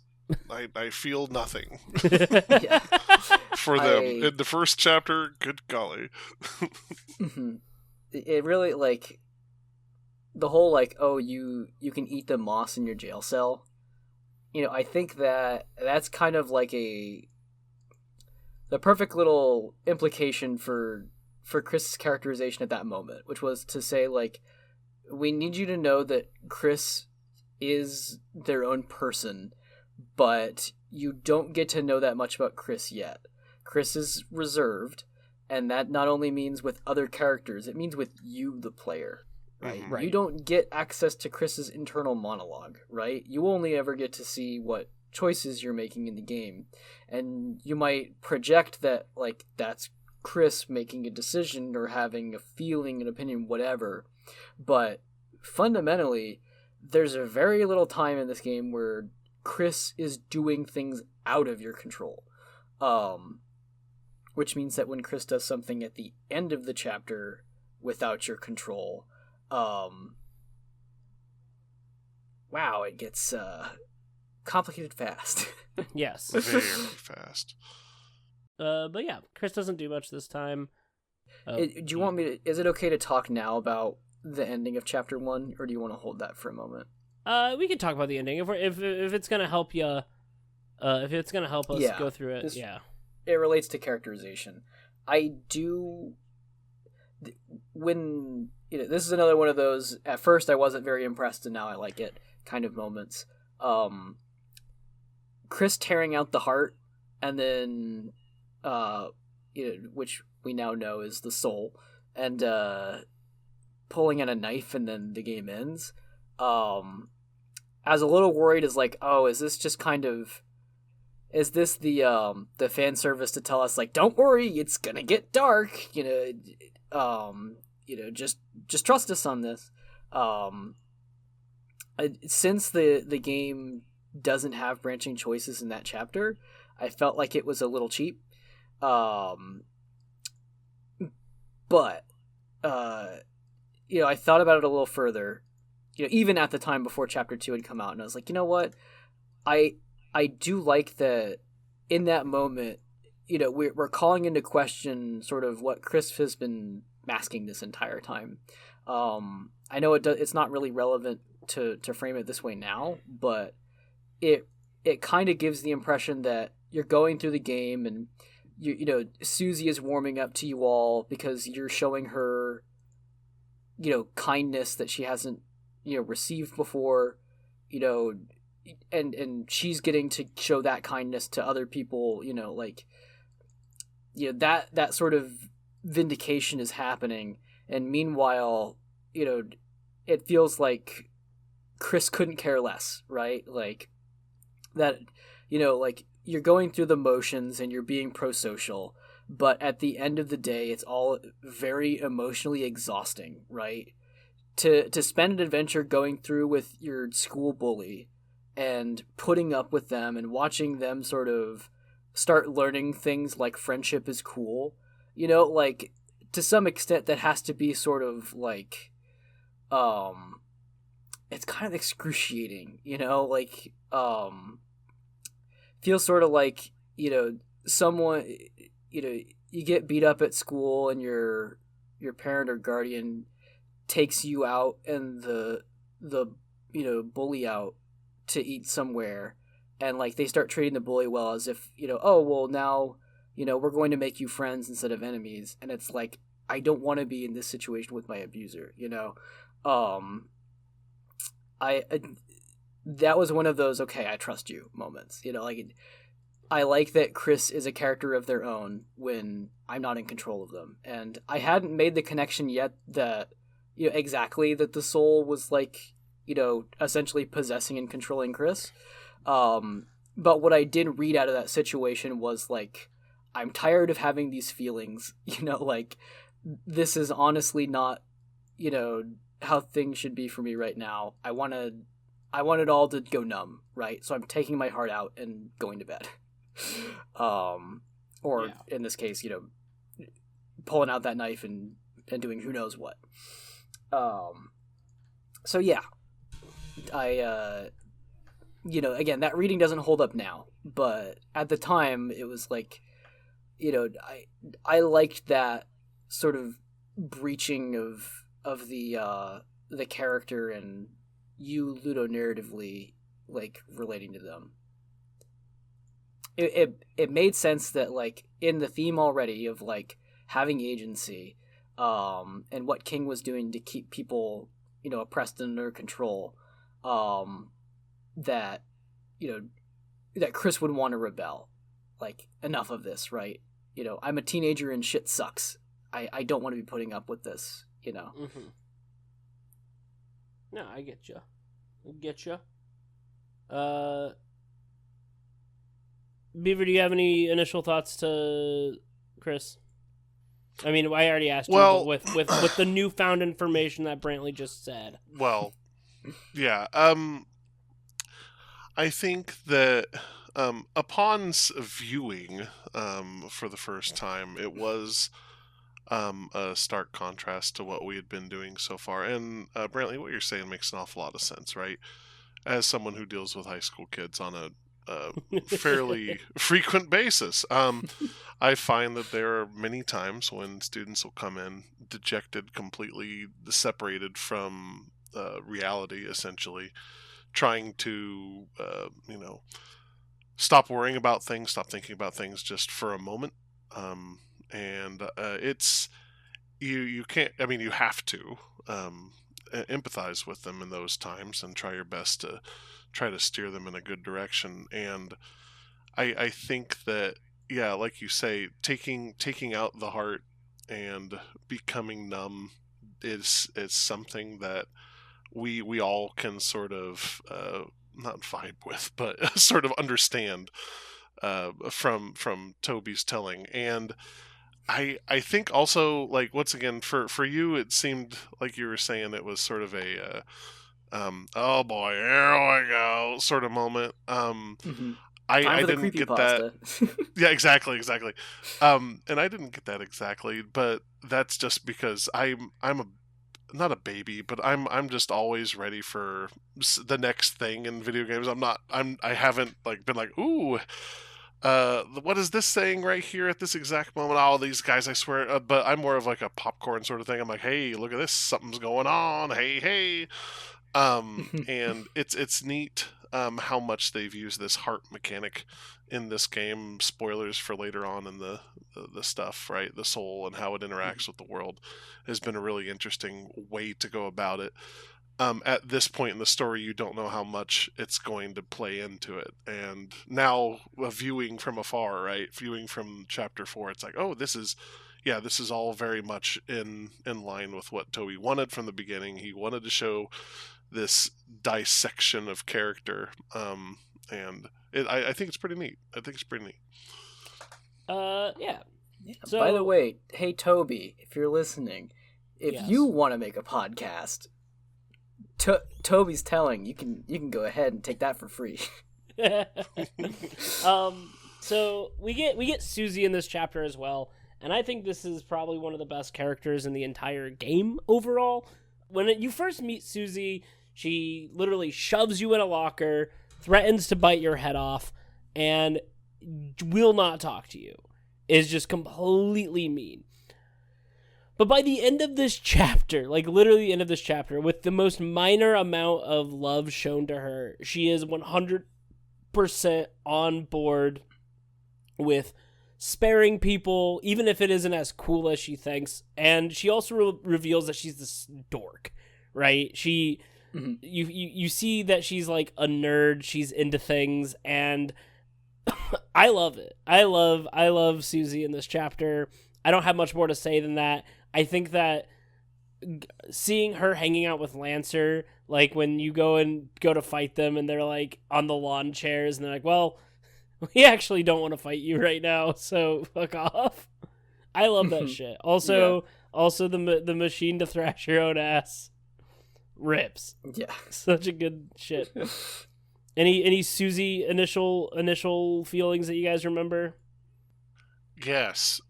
I feel nothing for them. In the first chapter, good golly. It really, like, the whole, like, oh, you can eat the moss in your jail cell. You know, I think that's kind of like the perfect little implication for Chris's characterization at that moment, which was to say, like, we need you to know that Chris is their own person, but you don't get to know that much about Chris yet. Chris is reserved, and that not only means with other characters, it means with you, the player, right? Right. You don't get access to Chris's internal monologue, right? You only ever get to see what choices you're making in the game, and you might project that, like, that's Chris making a decision or having a feeling, an opinion, whatever, but fundamentally, there's a very little time in this game where Chris is doing things out of your control. Which means that when Chris does something at the end of the chapter without your control, wow, it gets complicated fast. Yes. Very fast. But yeah, Chris doesn't do much this time. Do you want me to... Is it okay to talk now about the ending of chapter 1, or do you want to hold that for a moment? We can talk about the ending if it's gonna help you. If it's gonna help us go through it, It relates to characterization. I do. When this is another one of those. At first, I wasn't very impressed, and now I like it. Kind of moments. Chris tearing out the heart, and then, which we now know is the soul, and pulling out a knife, and then the game ends. I was a little worried, as like, oh, is this just kind of, is this the fan service to tell us like, don't worry, it's gonna get dark, just trust us on this. Since the game doesn't have branching choices in that chapter, I felt like it was a little cheap. But I thought about it a little further, even at the time before chapter 2 had come out, and I was like, you know what, I do like that in that moment, we're calling into question sort of what Chris has been masking this entire time. I know it's not really relevant to frame it this way now, but it kind of gives the impression that you're going through the game, and Susie is warming up to you all because you're showing her kindness that she hasn't received before, and she's getting to show that kindness to other people, that sort of vindication is happening. And meanwhile, it feels like Chris couldn't care less, right? Like that, you're going through the motions and you're being pro-social, but at the end of the day, it's all very emotionally exhausting, right? To spend an adventure going through with your school bully and putting up with them and watching them sort of start learning things like friendship is cool, to some extent that has to be sort of like, it's kind of excruciating, feels sort of like, someone, you get beat up at school and your parent or guardian takes you out and the bully out to eat somewhere, and like they start treating the bully well as if, oh, well, now, we're going to make you friends instead of enemies. And it's like, I don't want to be in this situation with my abuser, that was one of those, okay, I trust you moments, I like that Chris is a character of their own when I'm not in control of them. And I hadn't made the connection yet that, exactly that the soul was like, essentially possessing and controlling Chris. But what I did read out of that situation was like, I'm tired of having these feelings, like this is honestly not, how things should be for me right now. I want it all to go numb, right? So I'm taking my heart out and going to bed. In this case, pulling out that knife and doing who knows what. So yeah, I, again, that reading doesn't hold up now, but at the time it was like, I liked that sort of breaching of the character and you ludonarratively like relating to them. It made sense that like in the theme already of like having agency, and what King was doing to keep people, oppressed and under control, that that Chris would want to rebel. Like, enough of this, right? I'm a teenager and shit sucks. I don't want to be putting up with this, Mm-hmm. No, I get you. Beaver, do you have any initial thoughts to Chris? I mean, I already asked you, but with the newfound information that Brantley just said. Well, yeah. I think that upon viewing for the first time, it was a stark contrast to what we had been doing so far. And Brantley, what you're saying makes an awful lot of sense, right? As someone who deals with high school kids on a fairly frequent basis, I find that there are many times when students will come in dejected, completely separated from reality, essentially, trying to, stop worrying about things, stop thinking about things just for a moment. It's, you can't, I mean, you have to empathize with them in those times and try your best to try to steer them in a good direction. And I think that, yeah, like you say, taking out the heart and becoming numb is something that we all can sort of not vibe with, but sort of understand from Toby's telling. And I think also, like, once again, for you, it seemed like you were saying it was sort of a oh boy, here we go sort of moment. Mm-hmm. I Time I for the didn't get that. creepypasta. Yeah, exactly. And I didn't get that exactly, but that's just because I'm a not a baby, but I'm just always ready for the next thing in video games. I haven't like been like, ooh, what is this saying right here at this exact moment? Oh, these guys, I swear. But I'm more of like a popcorn sort of thing. I'm like, hey, look at this, something's going on. Hey. And it's neat how much they've used this heart mechanic in this game. Spoilers for later on in the stuff, right? The soul and how it interacts with the world has been a really interesting way to go about it. At this point in the story, you don't know how much it's going to play into it. And now, viewing from afar, right? Viewing from chapter 4, it's like, oh, this is all very much in line with what Toby wanted from the beginning. He wanted to show this dissection of character, and I think it's pretty neat. Yeah. Yeah, So, by the way, hey Toby, if you're listening, if Yes. you want to make a podcast, Toby's telling you can go ahead and take that for free. So we get Susie in this chapter as well, and I think this is probably one of the best characters in the entire game overall. When you first meet Susie, she literally shoves you in a locker, threatens to bite your head off, and will not talk to you. Is just completely mean. But by the end of this chapter, like literally the end of this chapter, with the most minor amount of love shown to her, she is 100% on board with sparing people, even if it isn't as cool as she thinks. And she also reveals that she's this dork, right? She, you see that she's like a nerd. She's into things, and I love it. I love Susie in this chapter. I don't have much more to say than that. I think that seeing her hanging out with Lancer, like when you go to fight them and they're like on the lawn chairs and they're like, well, we actually don't want to fight you right now, so fuck off. I love that shit. Also the machine to thrash your own ass rips. Yeah. Such a good shit. Any Susie initial feelings that you guys remember? Yes.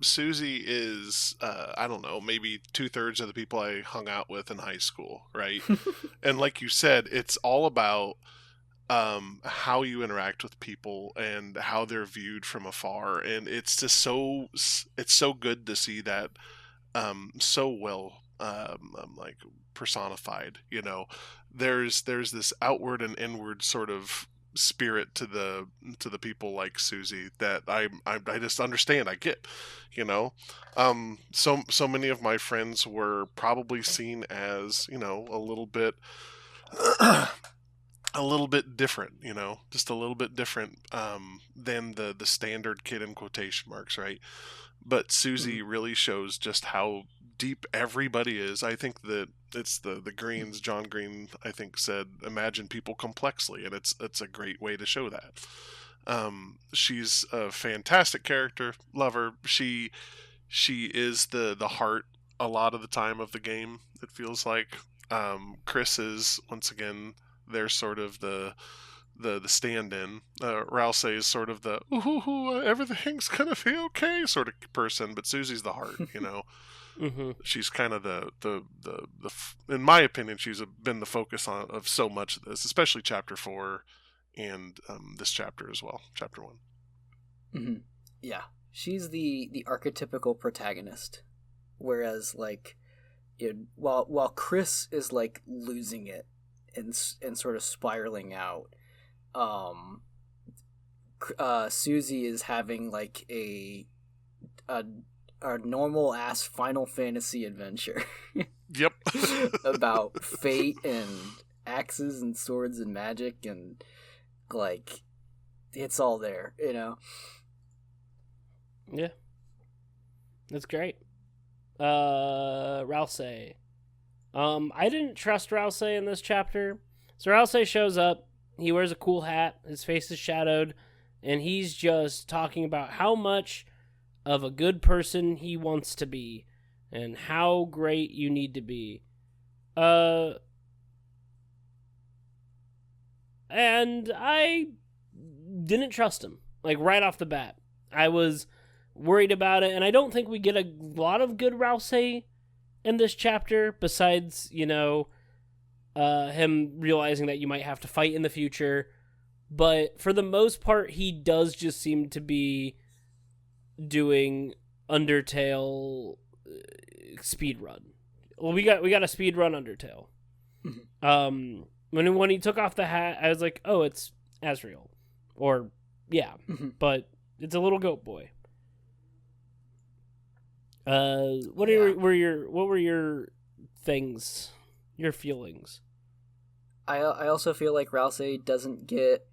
Susie is, I don't know, maybe 2/3 of the people I hung out with in high school, right? And like you said, it's all about how you interact with people and how they're viewed from afar. And it's just it's so good to see that so well like personified. There's this outward and inward sort of spirit to the people like Susie that I just understand. I get, so many of my friends were probably seen as a little bit a little bit different, just a little bit different than the standard kid in quotation marks, right? But Susie really shows just how deep everybody is. I think that it's the Greens, John Green, I think said, imagine people complexly, and it's a great way to show that. She's a fantastic character, love her. She is the heart a lot of the time of the game, it feels like. Chris is, once again, they're sort of the stand-in. Rouse is sort of the ooh, everything's gonna be okay sort of person, but Susie's the heart. She's kind of the in my opinion, she's been the focus of so much of this, especially chapter 4 and this chapter as well, chapter 1. Mm-hmm. Yeah, she's the archetypical protagonist, whereas like while Chris is like losing it and sort of spiraling out, Susie is having like a normal ass Final Fantasy adventure. Yep. About fate and axes and swords and magic, and like it's all there, Yeah. That's great. Rousey. I didn't trust Rousey in this chapter. So Rousey shows up. He wears a cool hat. His face is shadowed. And he's just talking about how much of a good person he wants to be. And how great you need to be. And I didn't trust him. Like, right off the bat. I was worried about it. And I don't think we get a lot of good Rousey in this chapter, besides, him realizing that you might have to fight in the future. But for the most part, he does just seem to be doing Undertale speedrun. Well, we got a speedrun Undertale. When he took off the hat, I was like, oh, it's Asriel. Or, yeah, but it's a little goat boy. What were your things, your feelings? I also feel like Rousey doesn't get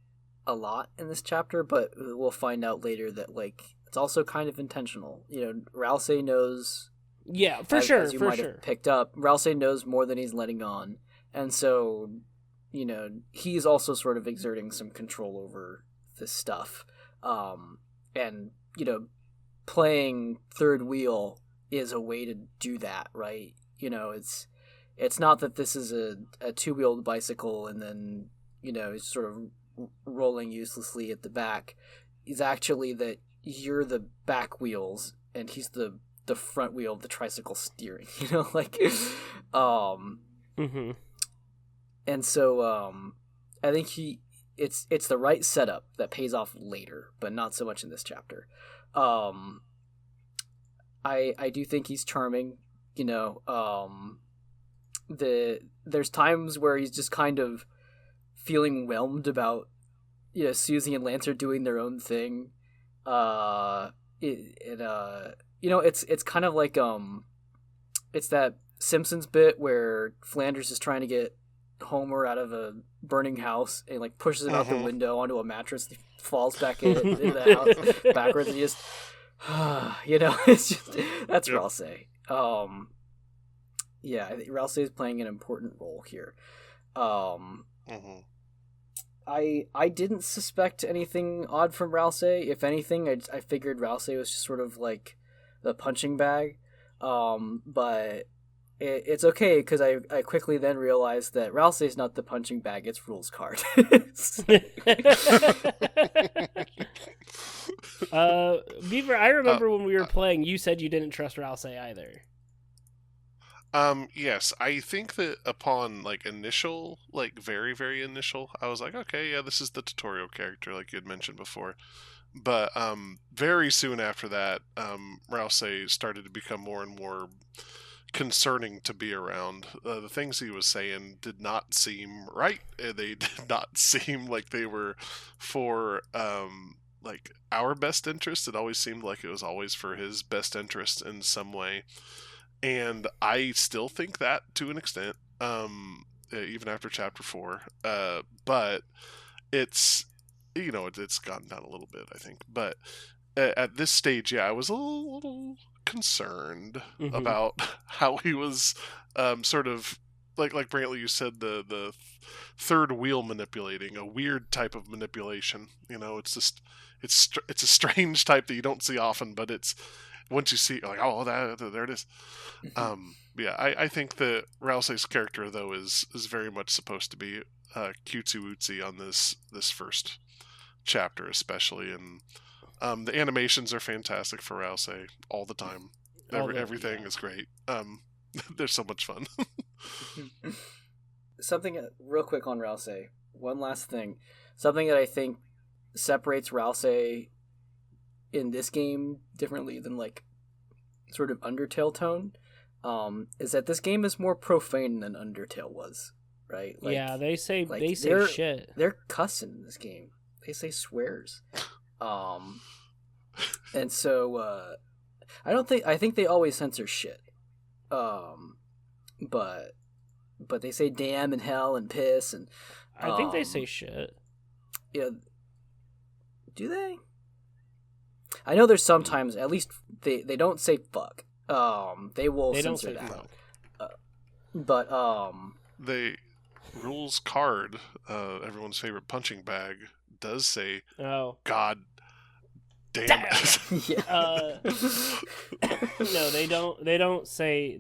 a lot in this chapter, but we'll find out later that, like, it's also kind of intentional. Rousey knows. Yeah, for sure. As you might have picked up, Rousey knows more than he's letting on, and so he's also sort of exerting some control over this stuff. And playing third wheel is a way to do that, right? It's not that this is a two-wheeled bicycle and then, it's sort of rolling uselessly at the back. It's actually that you're the back wheels and he's the front wheel of the tricycle steering, And so I think it's the right setup that pays off later, but not so much in this chapter. I do think he's charming, there's times where he's just kind of feeling whelmed about Susie and Lance are doing their own thing. It's kind of like it's that Simpsons bit where Flanders is trying to get Homer out of a burning house and like pushes him out the window onto a mattress and he falls back into the house backwards and he just it's just that's Rousey. I think Rousey is playing an important role here. I didn't suspect anything odd from Rousey. If anything, I figured Rousey was just sort of like the punching bag. But it's okay because I quickly then realized that Rousey's not the punching bag; it's Rule's card. Beaver, I remember when we were playing, you said you didn't trust Rousey either. Yes, I think that upon initial, very, very initial, I was like, okay, yeah, this is the tutorial character, like you had mentioned before. But very soon after that, Rousey started to become more and more concerning to be around. The things he was saying did not seem right. They did not seem like they were for our best interest. It always seemed like it was always for his best interest in some way. And I still think that to an extent, even after chapter 4. But it's, it's gotten down a little bit, I think. But at this stage, yeah, I was a little concerned about how he was sort of, like Brantley, you said, the third wheel manipulating, a weird type of manipulation. It's just, it's a strange type that you don't see often, but it's, once you see, oh, there it is. I think that Rousey's character, though, is very much supposed to be cutesy-wootsy on this first chapter, especially. And the animations are fantastic for Rousey all the time. Everything is great. They're so much fun. Something real quick on Rousey. One last thing. Something that I think separates Rousey in this game differently than sort of Undertale tone, is that this game is more profane than Undertale was, right? They say shit. They're cussing in this game. They say swears. And so I think they always censor shit. But they say damn and hell and piss and I think they say shit. Yeah. Do they? I know there's sometimes, at least they don't say fuck. They will They don't censor say that. fuck. But They rules card, everyone's favorite punching bag, does say Oh. God damn it. yeah. No, they don't. They don't say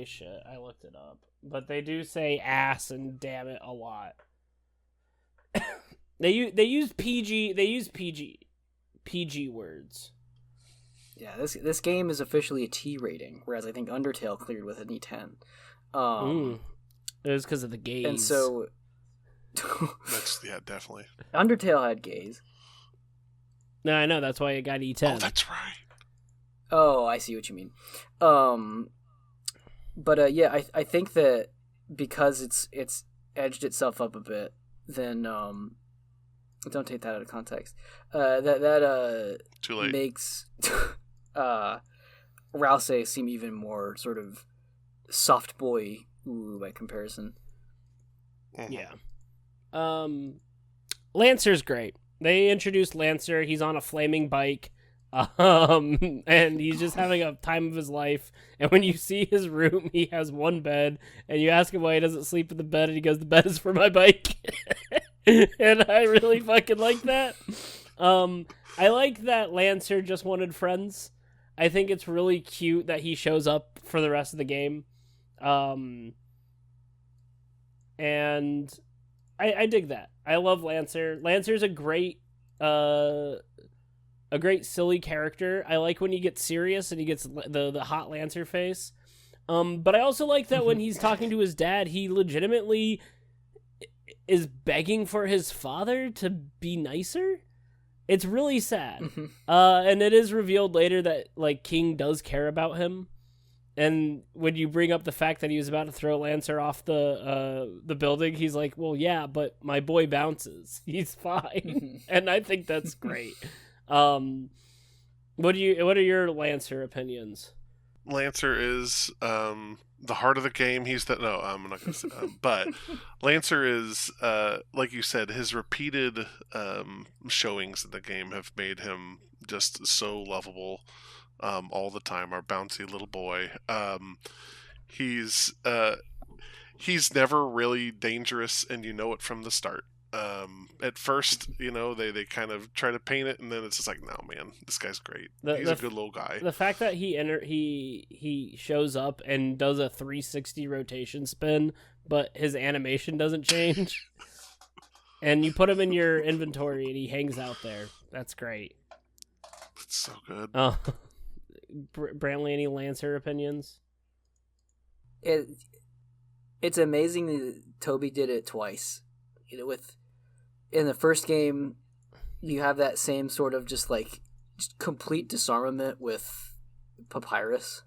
shit. I looked it up, but they do say ass and damn it a lot. They use PG. They use PG words. Yeah, this game is officially a T rating, whereas I think Undertale cleared with an E10. It was because of the gays. And so That's definitely. Undertale had gays. No, I know that's why it got E10. Oh, that's right. Oh, I see what you mean. But yeah, I think that because it's edged itself up a bit, then don't take that out of context. That Too late. makes Rousey seem even more sort of soft boy by comparison. Mhm. Yeah. Lancer's great. They introduced Lancer. He's on a flaming bike. And he's just having a time of his life. And when you see his room, he has one bed. And you ask him why he doesn't sleep in the bed, and he goes, "The bed is for my bike." And I really fucking like that. I like that Lancer just wanted friends. I think it's really cute that he shows up for the rest of the game. And I dig that. I love Lancer. Lancer's a great silly character. I like when he gets serious and he gets the hot Lancer face. But I also like that when he's talking to his dad, he legitimately is begging for his father to be nicer. It's really sad. And it is revealed later that like King does care about him. And when you bring up the fact that he was about to throw Lancer off the building, he's like, "Well, yeah, but my boy bounces. He's fine." And I think that's great. What are your Lancer opinions? Lancer is the heart of the game. He's the no. I'm not going to say. But Lancer is like you said, his repeated showings in the game have made him just so lovable. All the time, our bouncy little boy. He's never really dangerous, and you know it from the start. At first, they kind of try to paint it, and then it's just like, no, man, this guy's great. He's a good little guy. The fact that he shows up and does a 360 rotation spin, but his animation doesn't change, and you put him in your inventory, and he hangs out there. That's great. It's so good. Brantley, any Lancer opinions? It's amazing that Toby did it twice. In the first game, you have that same sort of just complete disarmament with Papyrus.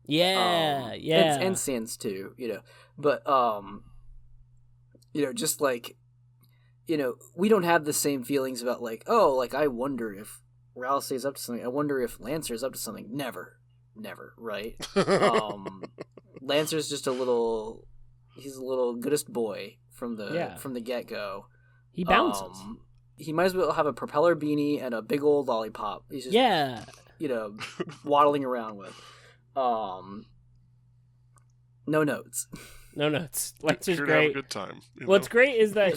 Yeah. And Sans too, But just we don't have the same feelings about I wonder if Rousey is up to something. I wonder if Lancer is up to something. Never, right? Lancer's just he's a little goodest boy from the get-go. He bounces. He might as well have a propeller beanie and a big old lollipop. He's just, waddling around with. No notes. No notes. Lancer's Here to great. have a good time. What's great is that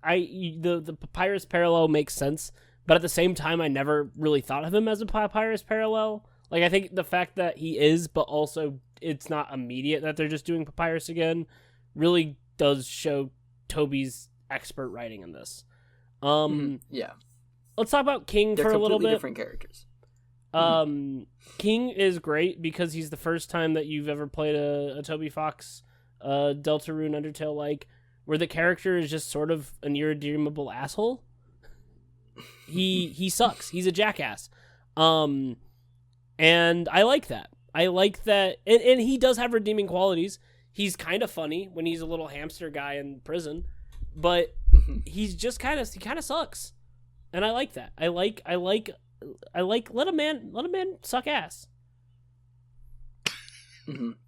the Papyrus parallel makes sense, but at the same time, I never really thought of him as a Papyrus parallel. I think the fact that he is, but also it's not immediate that they're just doing Papyrus again, really does show Toby's expert writing in this. Yeah. Let's talk about King They're for a little bit. different characters. King is great because he's the first time that you've ever played a Toby Fox Deltarune Undertale where the character is just sort of an irredeemable asshole. He sucks. He's a jackass. And I like that. And he does have redeeming qualities. He's kind of funny when he's a little hamster guy in prison, but he's just kind of sucks. And I like that. I like let a man suck ass.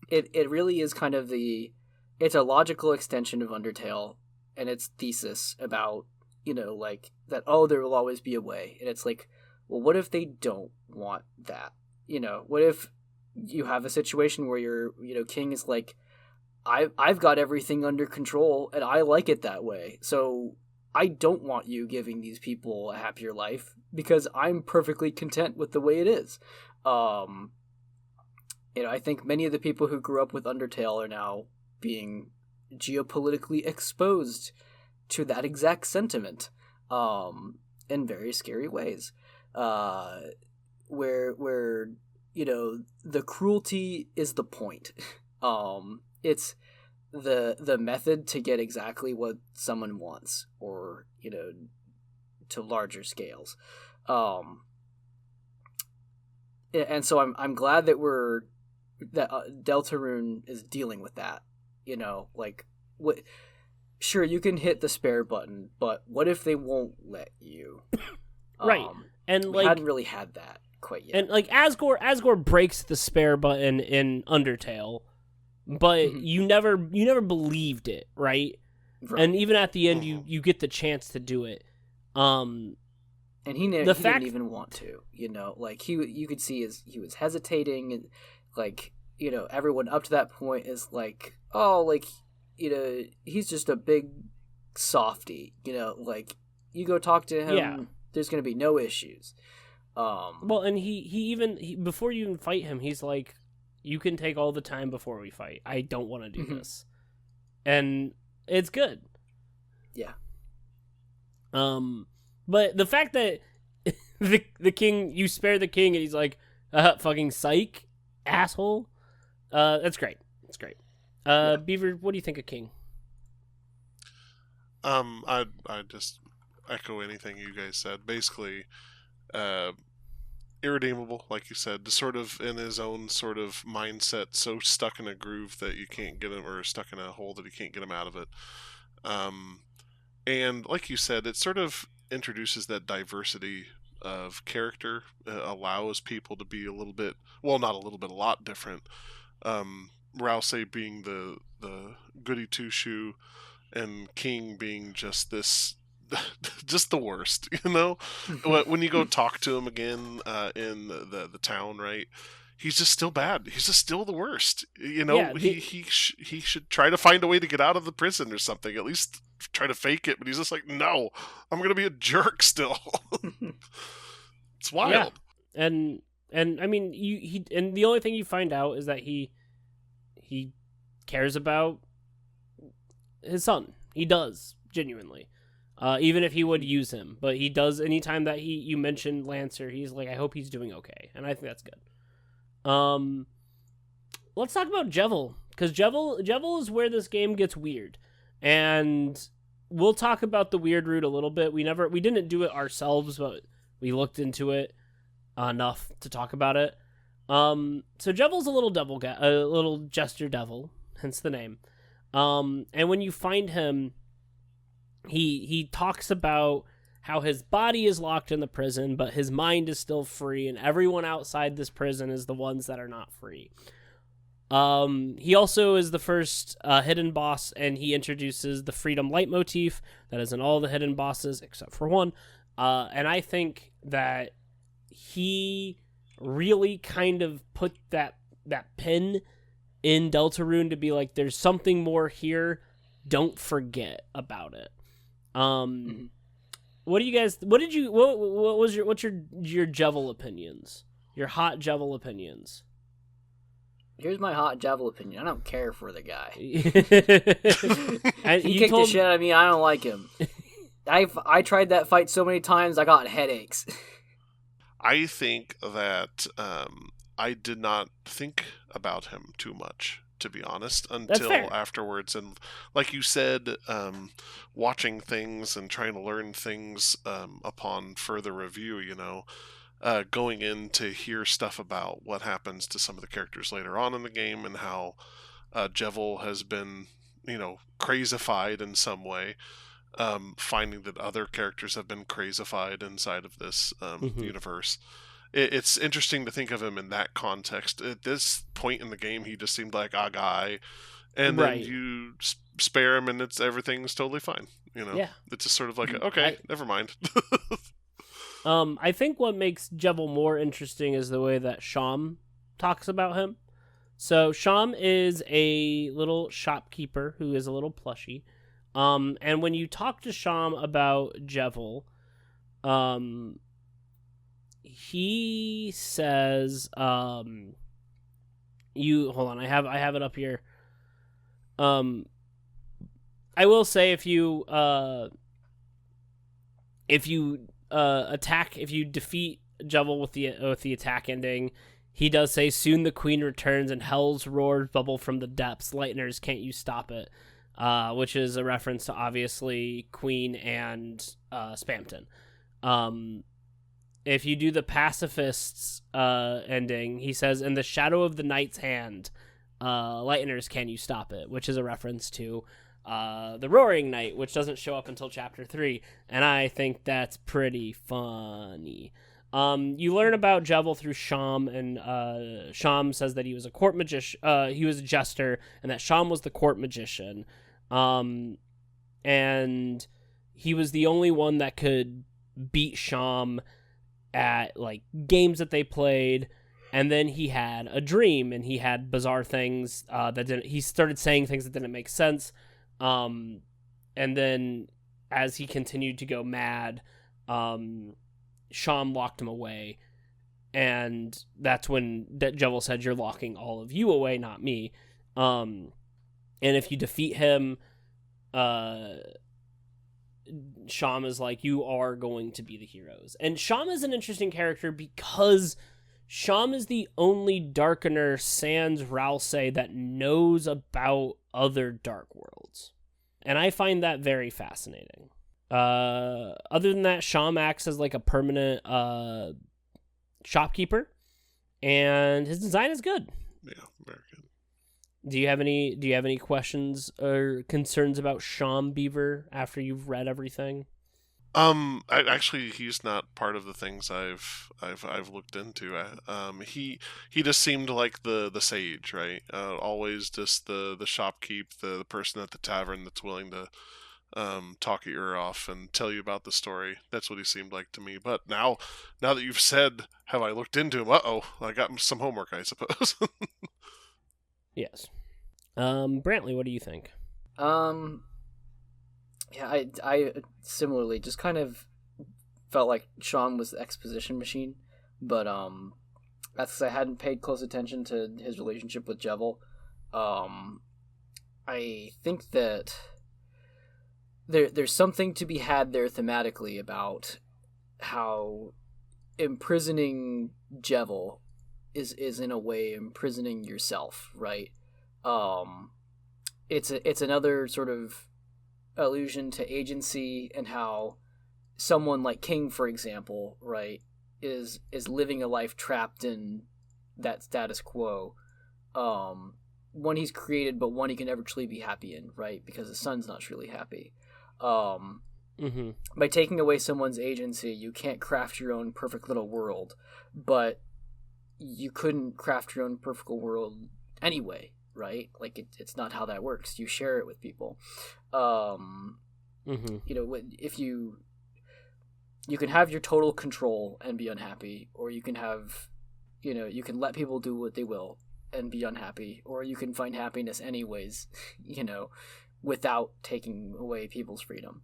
It really is kind of it's a logical extension of Undertale and its thesis about that there will always be a way, and it's well, what if they don't want that? what if you have a situation where your king is like, I've got everything under control and I like it that way, so I don't want you giving these people a happier life because I'm perfectly content with the way it is. I think many of the people who grew up with Undertale are now being geopolitically exposed to that exact sentiment, in very scary ways, where the cruelty is the point. It's the method to get exactly what someone wants, or to larger scales. And so I'm glad that Deltarune is dealing with that. What? Sure, you can hit the spare button, but what if they won't let you? Right, and we hadn't really had that quite yet. And Asgore breaks the spare button in Undertale, but you never believed it, right? And even at the end, you get the chance to do it. And he didn't even want to, you could see he was hesitating, and everyone up to that point is like, oh, he's just a big softy, you go talk to him, there's gonna be no issues. Well, and he before you even fight him, he's like, you can take all the time before we fight. I don't want to do this. And it's good. Yeah. But the fact that the king, you spare the king, and he's like, fucking psych, asshole. That's great. That's great. Beaver, what do you think of King? I just echo anything you guys said. Basically, irredeemable, like you said, sort of in his own sort of mindset, so stuck in a groove that you can't get him, or stuck in a hole that you can't get him out of it. And like you said, it sort of introduces that diversity of character, allows people to be a little bit, well, not a little bit, a lot different. Rouse being the goody two shoe, and King being just this, just the worst, When you go talk to him again in the town, right? He's just still bad. He's just still the worst. He should try to find a way to get out of the prison or something. At least try to fake it. But he's just like, no, I'm gonna be a jerk still. It's wild. Yeah. And I mean, and the only thing you find out is that he cares about his son. He does, genuinely. Even if he would use him, but he does. Anytime that you mentioned Lancer, he's like, I hope he's doing okay, and I think that's good. Let's talk about Jevil, because Jevil is where this game gets weird, and we'll talk about the weird route a little bit. We didn't do it ourselves, but we looked into it enough to talk about it. So Jevil's a little devil guy, a little jester devil, hence the name. And when you find him, he talks about how his body is locked in the prison, but his mind is still free, and everyone outside this prison is the ones that are not free. He also is the first hidden boss, and he introduces the freedom leitmotif that is in all the hidden bosses except for one. And I think that he really kind of put that pin in Deltarune to be like, there's something more here. Don't forget about it. What do you guys? What's your Jevil opinions? Your hot Jevil opinions. Here's my hot Jevil opinion. I don't care for the guy. He kicked the shit out of me. I don't like him. I tried that fight so many times. I got headaches. I think that I did not think about him too much, to be honest, until afterwards. And like you said, watching things and trying to learn things upon further review, going in to hear stuff about what happens to some of the characters later on in the game, and how Jevil has been, crazified in some way. Finding that other characters have been crazified inside of this universe. It's interesting to think of him in that context. At this point in the game, he just seemed like a guy, and then you spare him, and everything's totally fine. Yeah. It's just sort of like, okay, never mind. I think what makes Jevil more interesting is the way that Sham talks about him. So Sham is a little shopkeeper who is a little plushy. And when you talk to Sham about Jevil, he says, you hold on, I have it up here. I will say if you defeat Jevil with the attack ending, he does say, "Soon the queen returns and hell's roars bubble from the depths. Lightners, can't you stop it?" Which is a reference to obviously Queen and Spamton. If you do the pacifists ending, he says, "In the shadow of the night's hand, Lightners, can you stop it?" Which is a reference to the Roaring Knight, which doesn't show up until chapter 3, and I think that's pretty funny. You learn about Jevil through Sham, and Sham says that he was a court magician. He was a jester, and that Sham was the court magician. And he was the only one that could beat Sham at like games that they played. And then he had a dream, and he had bizarre things that didn't. He started saying things that didn't make sense. And then as he continued to go mad, Sham locked him away, and that's when Jevil said, "You're locking all of you away, not me." And if you defeat him, Sham is like, "You are going to be the heroes." And Sham is an interesting character because Sham is the only Darkener sans Ralsei that knows about other Dark Worlds. And I find that very fascinating. Other than that, Sham acts as like a permanent shopkeeper, and his design is good. Yeah, very good. Do you have any questions or concerns about Sham, Beaver, after you've read everything? Actually, he's not part of the things I've looked into. He just seemed like the sage, right? Always just the shopkeep, the person at the tavern that's willing to talk your ear off and tell you about the story. That's what he seemed like to me. But now that you've said, have I looked into him? I got some homework, I suppose. Yes. Brantley, what do you think? Yeah, I similarly just kind of felt like Sean was the exposition machine, but that's because I hadn't paid close attention to his relationship with Jevil. I think that there's something to be had there thematically about how imprisoning Jevil is in a way imprisoning yourself, right? It's another sort of allusion to agency and how someone like King, for example, right, is living a life trapped in that status quo. One he's created, but one he can never truly be happy in, right? Because the son's not truly happy. By taking away someone's agency, you can't craft your own perfect little world, but you couldn't craft your own perfect world anyway, right? Like it's not how that works. You share it with people. You know, if you can have your total control and be unhappy, or you can have, you know, you can let people do what they will and be unhappy, or you can find happiness anyways, you know, without taking away people's freedom.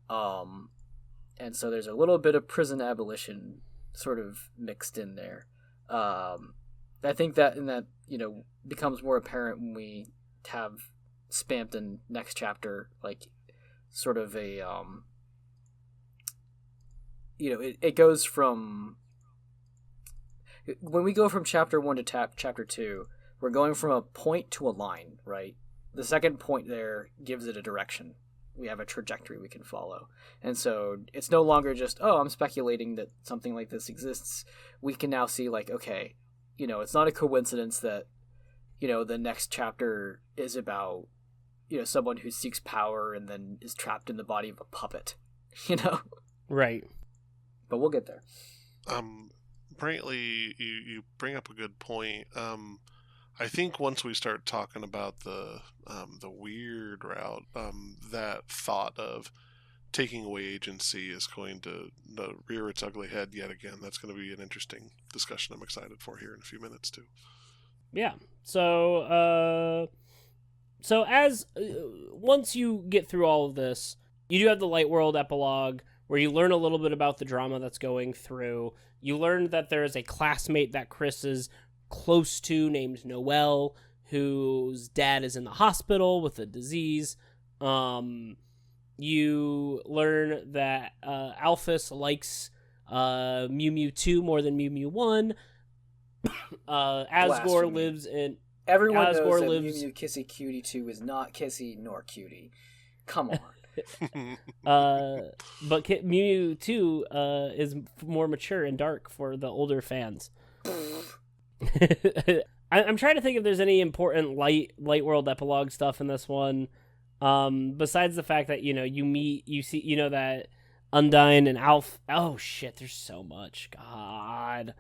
And so there's a little bit of prison abolition sort of mixed in there. I think that you know, becomes more apparent when we have Spamton next chapter, like sort of a you know, it goes from, when we go from chapter 1 to chapter 2, we're going from a point to a line, right? The second point there gives it a direction. We have a trajectory we can follow. And so it's no longer just, oh, I'm speculating that something like this exists. We can now see, like, okay, you know, it's not a coincidence that, you know, the next chapter is about, you know, someone who seeks power and then is trapped in the body of a puppet, you know? Right. But we'll get there. Brantley, you bring up a good point. I think once we start talking about the weird route, that thought of taking away agency is going to rear its ugly head yet again. That's going to be an interesting discussion I'm excited for here in a few minutes too. Yeah. So as once you get through all of this, you do have the Light World epilogue where you learn a little bit about the drama that's going through. You learn that there is a classmate that Chris is close to named Noel, whose dad is in the hospital with a disease. You learn that Alphys likes Mew Mew 2 more than Mew Mew 1. Asgore Blasphemy. lives in... Everyone Asgore knows that lives... Mew Mew Kissy Cutie 2 is not kissy nor cutie. Come on. But Mew Mew 2 is more mature and dark for the older fans. I'm trying to think if there's any important light world epilogue stuff in this one, besides the fact that you see that Undyne and Alf. Oh shit, there's so much. God.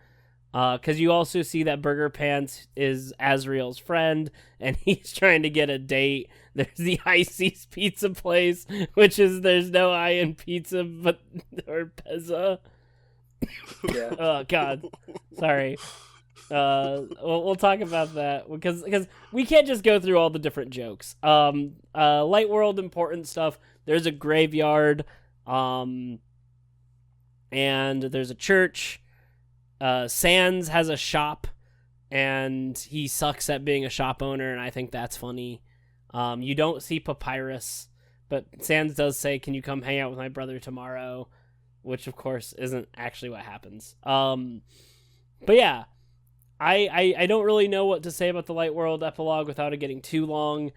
Because you also see that Burger Pants is Azrael's friend, and he's trying to get a date. There's the Icy's Pizza place, which is there's no I in pizza, or Pezza. Yeah. Oh God, sorry. We'll talk about that because we can't just go through all the different jokes. Light World important stuff. There's a graveyard, and there's a church. Sans has a shop, and he sucks at being a shop owner, and I think that's funny. You don't see Papyrus, but Sans does say, "Can you come hang out with my brother tomorrow?" Which, of course, isn't actually what happens. But yeah, I don't really know what to say about the Light World epilogue without it getting too long.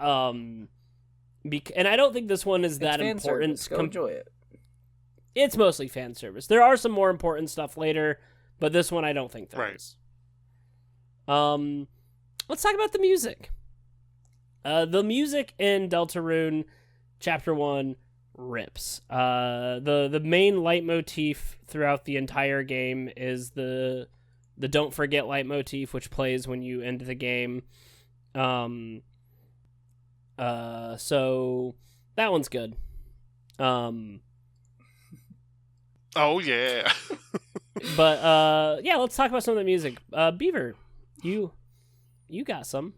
And I don't think this one is that important. Go enjoy it. It's mostly fan service. There are some more important stuff later, but this one I don't think there is. Let's talk about the music. The music in Deltarune Chapter 1 rips. The main leitmotif throughout the entire game is the Don't Forget leitmotif, which plays when you end the game. So that one's good. Oh yeah. But yeah, let's talk about some of the music. Beaver, you got some.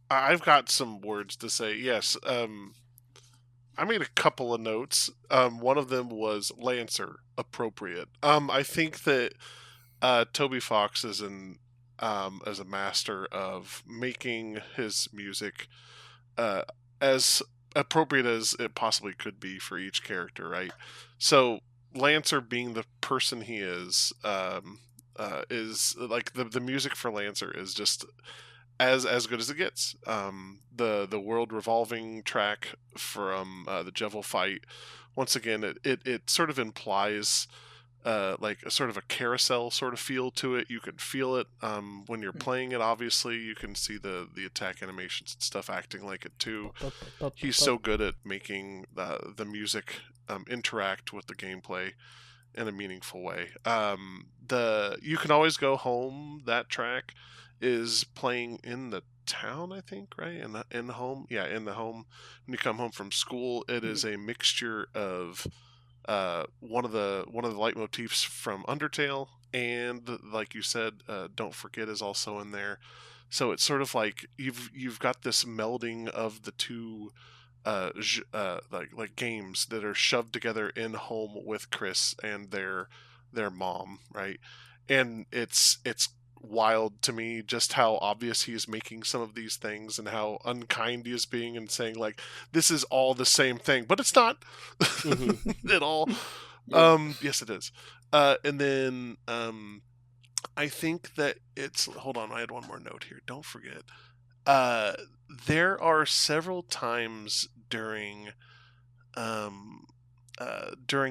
I've got some words to say. Yes. I made a couple of notes. One of them was Lancer appropriate. I think that Toby Fox is as a master of making his music as appropriate as it possibly could be for each character, right? So Lancer, being the person he is like the music for Lancer is just as good as it gets. The world revolving track from the Jevil fight, once again, it sort of implies like a sort of a carousel sort of feel to it. You can feel it when you're playing it. Obviously, you can see the attack animations and stuff acting like it too. He's so good at making the music interact with the gameplay in a meaningful way. The You Can Always Go Home, that track is playing in the town, I think, right? In the home. Yeah, in the home. When you come home from school, it is a mixture of one of the leitmotifs from Undertale, and like you said, Don't Forget is also in there. So it's sort of like you've got this melding of the two like games that are shoved together in home with Chris and their mom, right? And it's wild to me just how obvious he is making some of these things and how unkind he is being and saying like this is all the same thing, but it's not at all. Yes it is. And then I think that it's, hold on, I had one more note here. Don't forget, there are several times during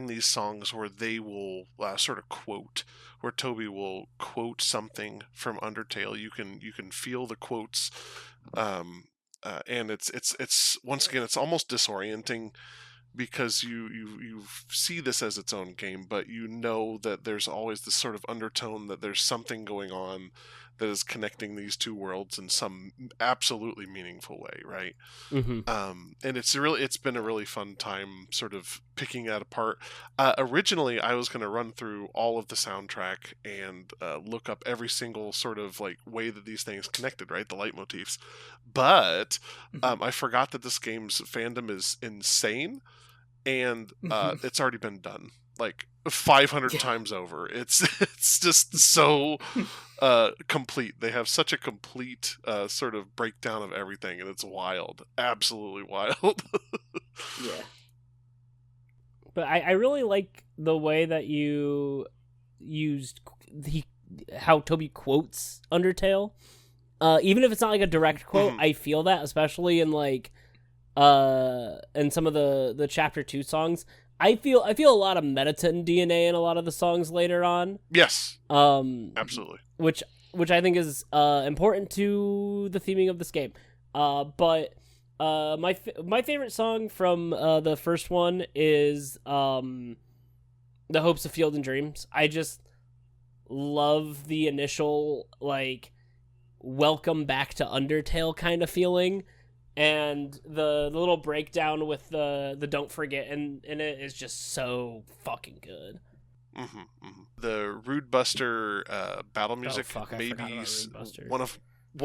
these songs where they will sort of quote, where Toby will quote something from Undertale. You can feel the quotes, and it's once again, it's almost disorienting because you see this as its own game, but you know that there's always this sort of undertone that there's something going on that is connecting these two worlds in some absolutely meaningful way, right? Mm-hmm. And it's been a really fun time sort of picking that apart. Originally, I was going to run through all of the soundtrack and look up every single sort of like way that these things connected, right? The leitmotifs. But I forgot that this game's fandom is insane, and it's already been done like 500 times over. It's just so complete. They have such a complete sort of breakdown of everything, and it's wild, absolutely wild. Yeah. But I really like the way that you used how Toby quotes Undertale. Even if it's not like a direct quote, I feel that, especially in like in some of the chapter 2 songs. I feel a lot of Mediton DNA in a lot of the songs later on. Yes. Absolutely. Which I think is important to the theming of this game. But my favorite song from the first one is The Hopes of Field and Dreams. I just love the initial like welcome back to Undertale kind of feeling. And the little breakdown with the Don't Forget and it is just so fucking good. Mm-hmm, mm-hmm. The Rude Buster battle music, maybe one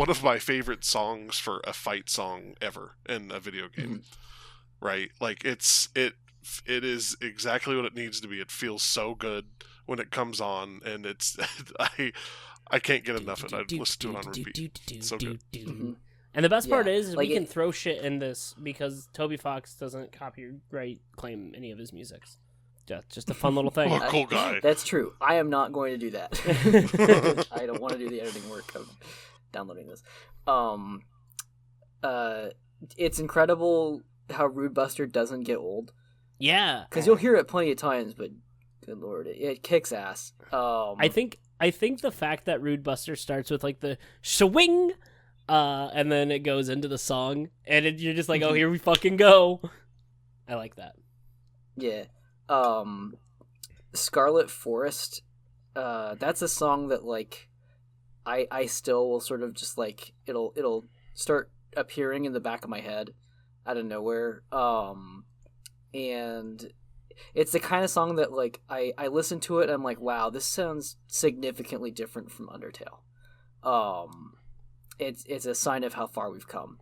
of my favorite songs for a fight song ever in a video game. Right? Like it is exactly what it needs to be. It feels so good when it comes on, and it's I can't get enough of it. I listen to it on repeat. It's so good. And the best part is like we can throw shit in this because Toby Fox doesn't copyright claim any of his musics. Just a fun little thing. Oh, cool guy. That's true. I am not going to do that. I don't want to do the editing work of downloading this. It's incredible how Rude Buster doesn't get old. Yeah. Because you'll hear it plenty of times, but good lord, it kicks ass. I think the fact that Rude Buster starts with like the swing, and then it goes into the song, and you're just like, oh, here we fucking go. I like that. Yeah. Scarlet Forest, that's a song that like I still will sort of just like it'll start appearing in the back of my head out of nowhere. And it's the kind of song that like I listen to it and I'm like, wow, this sounds significantly different from Undertale. It's a sign of how far we've come.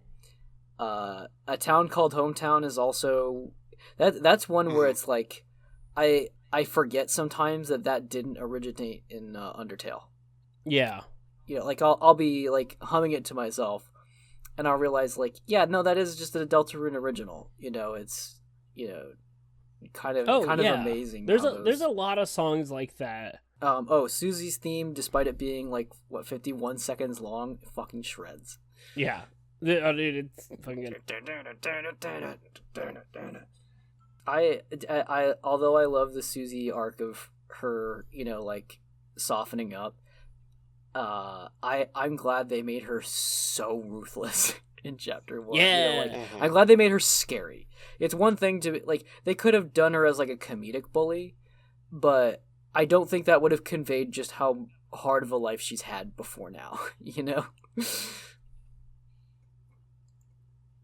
A Town Called Hometown is also that's one where it's like I forget sometimes that didn't originate in Undertale. Yeah. You know, like I'll be like humming it to myself, and I'll realize like, yeah, no, that is just a Deltarune original. You know, it's kind of amazing. There's a lot of songs like that. Susie's theme, despite it being like 51 seconds long, fucking shreds. Yeah, dude, it's fucking good. I although I love the Susie arc of her, like softening up, I'm glad they made her so ruthless in chapter 1. Yeah, I'm glad they made her scary. It's one thing to like they could have done her as like a comedic bully, but I don't think that would have conveyed just how hard of a life she's had before now.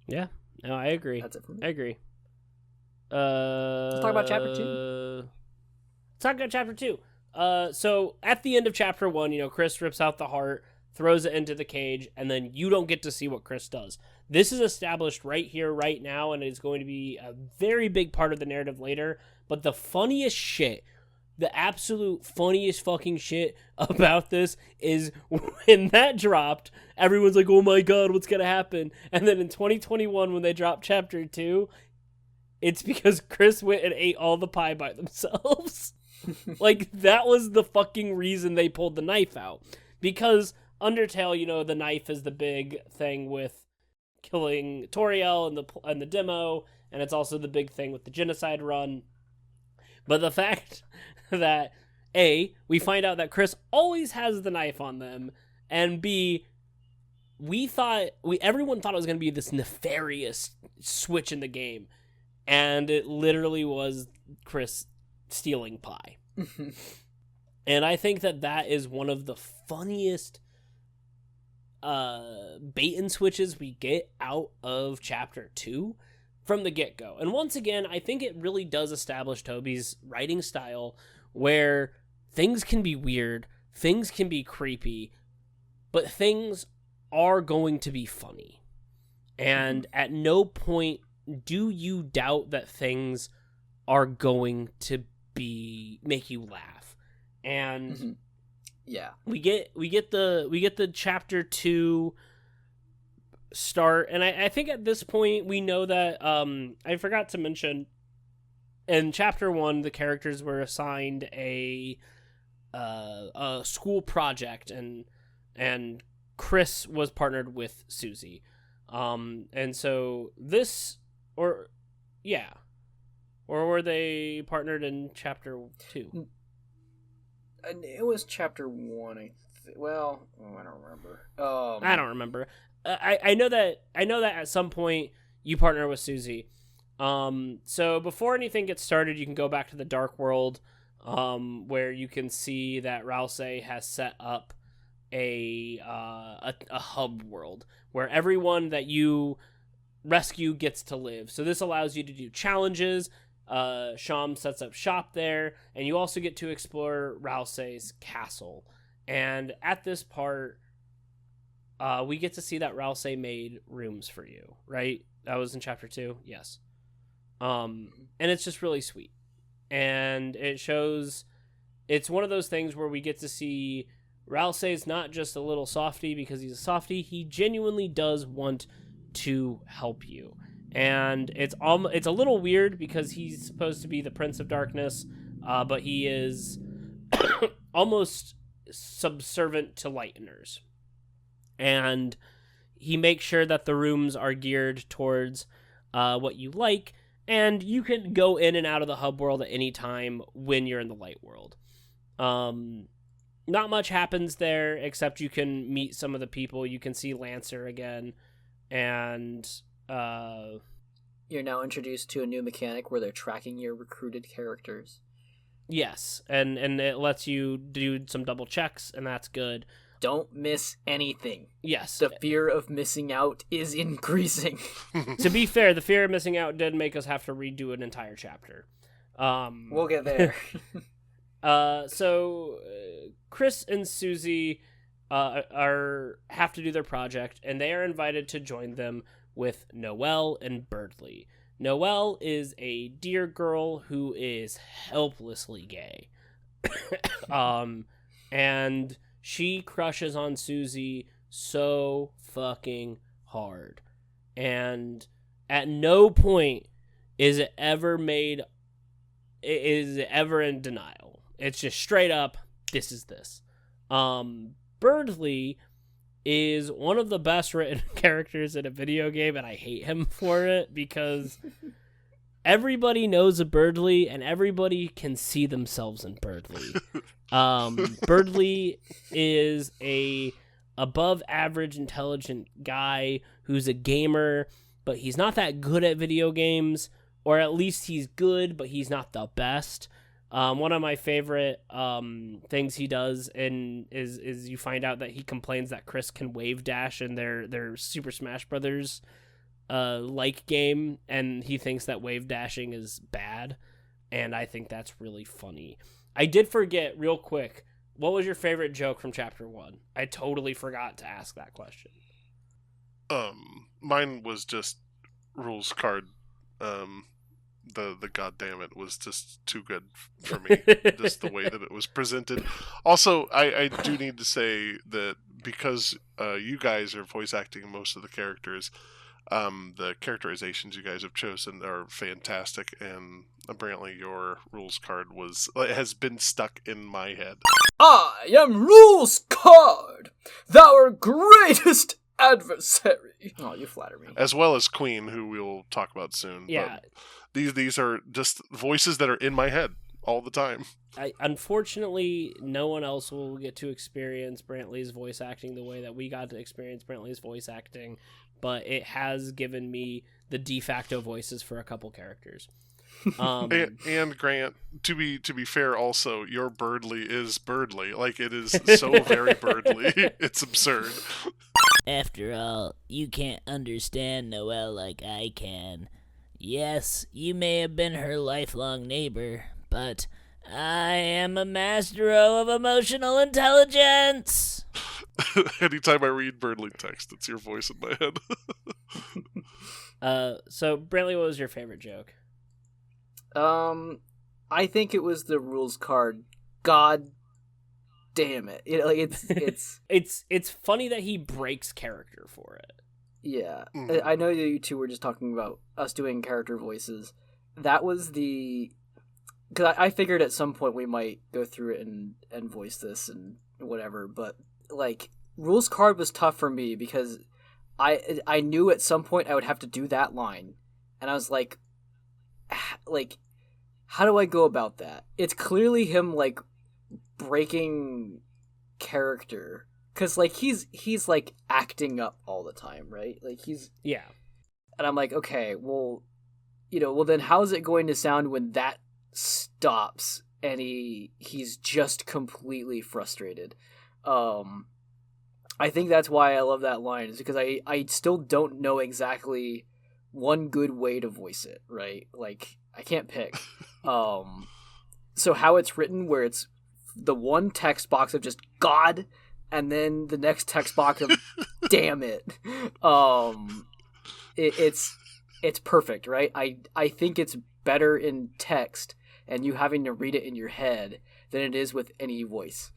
Yeah, no, I agree. That's it for me. I agree. Let's talk about chapter 2. Let's talk about chapter 2. So at the end of chapter 1, Chris rips out the heart, throws it into the cage, and then you don't get to see what Chris does. This is established right here, right now, and it's going to be a very big part of the narrative later. But the funniest shit, the absolute funniest fucking shit about this is when that dropped, everyone's like, oh my god, what's gonna happen? And then in 2021, when they dropped chapter 2, it's because Chris went and ate all the pie by themselves. Like, that was the fucking reason they pulled the knife out. Because Undertale, the knife is the big thing with killing Toriel and the demo, and it's also the big thing with the genocide run. But the fact that, A, we find out that Chris always has the knife on them, and B, everyone thought it was going to be this nefarious switch in the game. and it literally was Chris stealing pie. And I think that is one of the funniest bait and switches we get out of chapter 2 from the get-go. And once again, I think it really does establish Toby's writing style, where things can be weird, things can be creepy, but things are going to be funny. And at no point do you doubt that things are going to make you laugh. And yeah, we get the chapter 2 start, and I think at this point we know that I forgot to mention in chapter 1 the characters were assigned a school project, and Chris was partnered with Susie, and so or were they partnered in chapter 2? It was chapter 1. I don't remember. I don't remember. I know that at some point you partner with Susie. So before anything gets started, you can go back to the Dark World, where you can see that Rousey has set up a hub world where everyone that you rescue gets to live. So this allows you to do challenges. Sham sets up shop there, and you also get to explore Rousey's castle. And at this part, we get to see that Rousey made rooms for you, right? That was in chapter 2, yes. And it's just really sweet. And it shows, it's one of those things where we get to see Rousey's not just a little softy because he's a softy, he genuinely does want to help you. And it's a little weird because he's supposed to be the Prince of Darkness, but he is almost subservient to Lighteners. And he makes sure that the rooms are geared towards what you like, and you can go in and out of the hub world at any time when you're in the light world. Not much happens there, except you can meet some of the people. You can see Lancer again, and you're now introduced to a new mechanic where they're tracking your recruited characters. Yes, and it lets you do some double checks, and that's good. Don't miss anything. Yes. The fear of missing out is increasing. To be fair, the fear of missing out did make us have to redo an entire chapter. We'll get there. So Chris and Susie have to do their project, and they are invited to join them with Noelle and Birdley. Noelle is a dear girl who is helplessly gay. And she crushes on Susie so fucking hard. And at no point is it ever in denial. It's just straight up, this is this. Birdley is one of the best written characters in a video game, and I hate him for it because everybody knows a Birdley and everybody can see themselves in Birdley. Birdley is a above average intelligent guy who's a gamer, but he's not that good at video games, or at least he's good, but he's not the best. One of my favorite things he does is you find out that he complains that Chris can wave dash in their Super Smash Brothers like game, and he thinks that wave dashing is bad, and I think that's really funny. I did forget real quick, what was your favorite joke from chapter 1? I totally forgot to ask that question. Mine was just rules card. The goddamn it was just too good for me. Just the way that it was presented. Also, I do need to say that because you guys are voice acting most of the characters, the characterizations you guys have chosen are fantastic, and apparently your rules card has been stuck in my head. I am Rules Card, our greatest adversary. Oh, you flatter me. As well as Queen, who we'll talk about soon. Yeah. But these are just voices that are in my head all the time. Unfortunately, no one else will get to experience Brantley's voice acting the way that we got to experience Brantley's voice acting, but it has given me the de facto voices for a couple characters. And Grant, to be fair, also your Birdly is Birdly. Like, it is so very Birdly, it's absurd. After all, you can't understand Noelle like I can. Yes, you may have been her lifelong neighbor, but I am a master of emotional intelligence. Anytime I read Birdly text, it's your voice in my head. So Brantley, what was your favorite joke? I think it was the rules card. God damn it! It's funny that he breaks character for it. Yeah, I know you two were just talking about us doing character voices. That was because I figured at some point we might go through it and voice this and whatever. But like, rules card was tough for me because I knew at some point I would have to do that line, and I was like, how do I go about that? It's clearly him like breaking character because like he's like acting up all the time, right? Like yeah. And I'm like, okay, well then how's it going to sound when that stops and he's just completely frustrated? I think that's why I love that line, is because I still don't know exactly one good way to voice it, right? Like, I can't pick. So how it's written, where it's the one text box of just God, and then the next text box of damn it. It's perfect, right? I think it's better in text and you having to read it in your head than it is with any voice.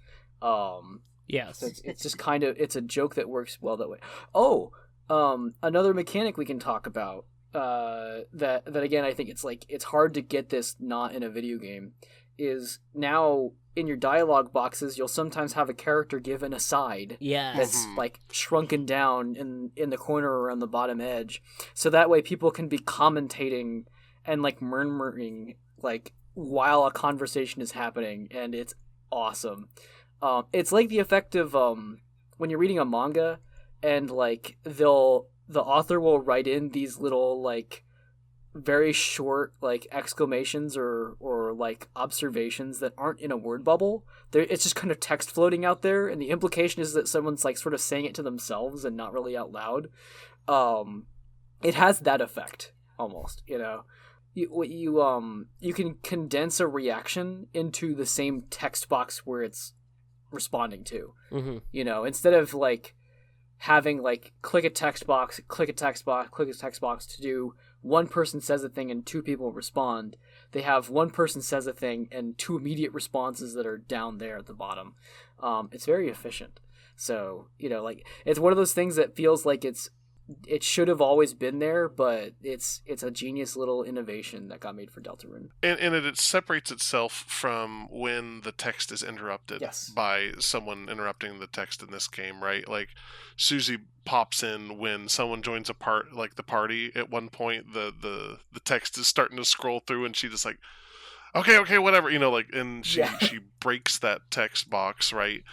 Yes. It's just kind of, it's a joke that works well that way. Oh, another mechanic we can talk about, that again, I think it's hard to get this not in a video game, is now in your dialogue boxes, you'll sometimes have a character give an aside. Yes. That's like shrunken down in the corner or on the bottom edge. So that way people can be commentating and like murmuring like while a conversation is happening, and it's awesome. It's like the effect of when you're reading a manga and like the author will write in these little like very short like exclamations or like observations that aren't in a word bubble. It's just kind of text floating out there, and the implication is that someone's like sort of saying it to themselves and not really out loud. It has that effect almost, you know. You can condense a reaction into the same text box where it's responding to. Mm-hmm. You know, instead of like having like click a text box to do one person says a thing and two people respond, they have one person says a thing and two immediate responses that are down there at the bottom. It's very efficient. So, you know, like, it's one of those things that feels like it should have always been there, but it's a genius little innovation that got made for Deltarune. And it separates itself from when the text is interrupted by someone interrupting the text in this game, right? Like, Susie pops in when someone joins the party. At one point, the text is starting to scroll through, and she just like, okay, whatever, you know, like, and she breaks that text box, right?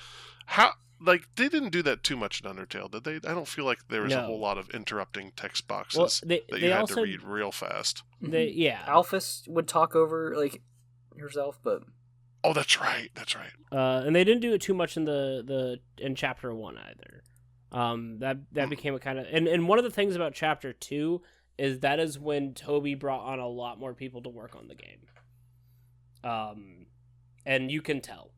How? Like, they didn't do that too much in Undertale, did they? I don't feel like there was a whole lot of interrupting text boxes that you had to read real fast. Alphys would talk over, like, herself, but... Oh, that's right. And they didn't do it too much in in Chapter 1 either. That became a kind of... And one of the things about Chapter 2 is that is when Toby brought on a lot more people to work on the game. And you can tell.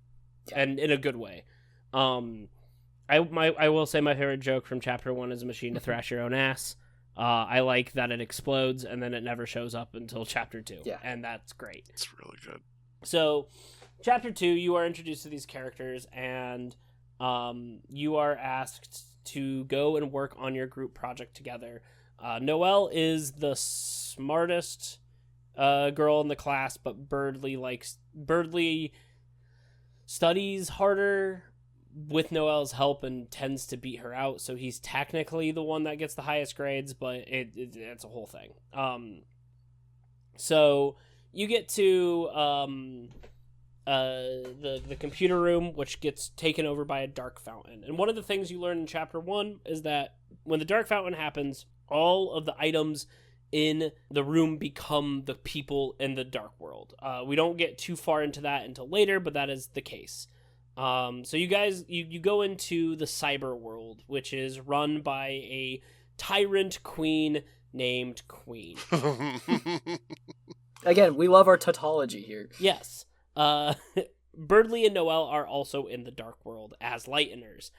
Yeah. And in a good way. I will say my favorite joke from Chapter 1 is a machine to thrash your own ass. I like that it explodes and then it never shows up until Chapter 2. Yeah. And that's great. It's really good. So, Chapter 2, you are introduced to these characters, and you are asked to go and work on your group project together. Noelle is the smartest girl in the class, but Birdly studies harder with Noelle's help and tends to beat her out, so he's technically the one that gets the highest grades, but it's a whole thing. So you get to the computer room, which gets taken over by a dark fountain. And one of the things you learn in Chapter 1 is that when the dark fountain happens, all of the items in the room become the people in the dark world. We don't get too far into that until later, but that is the case. So you guys, you go into the cyber world, which is run by a tyrant queen named Queen. Again, we love our tautology here. Yes. Birdley and Noelle are also in the dark world as lighteners.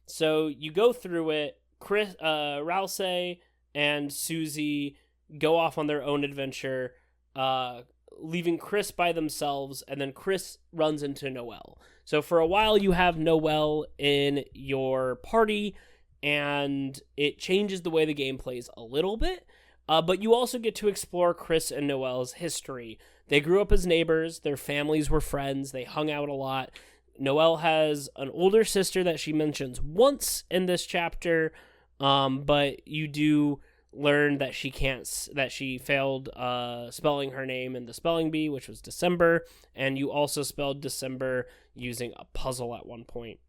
So you go through it. Chris, Rousey and Susie go off on their own adventure, leaving Chris by themselves, and then Chris runs into Noelle. So for a while you have Noelle in your party, and it changes the way the game plays a little bit, but you also get to explore Chris and Noelle's history. They grew up as neighbors, their families were friends, they hung out a lot. Noelle has an older sister that she mentions once in this chapter, but you do learn that she failed spelling her name in the spelling bee, which was December, and you also spelled December using a puzzle at one point.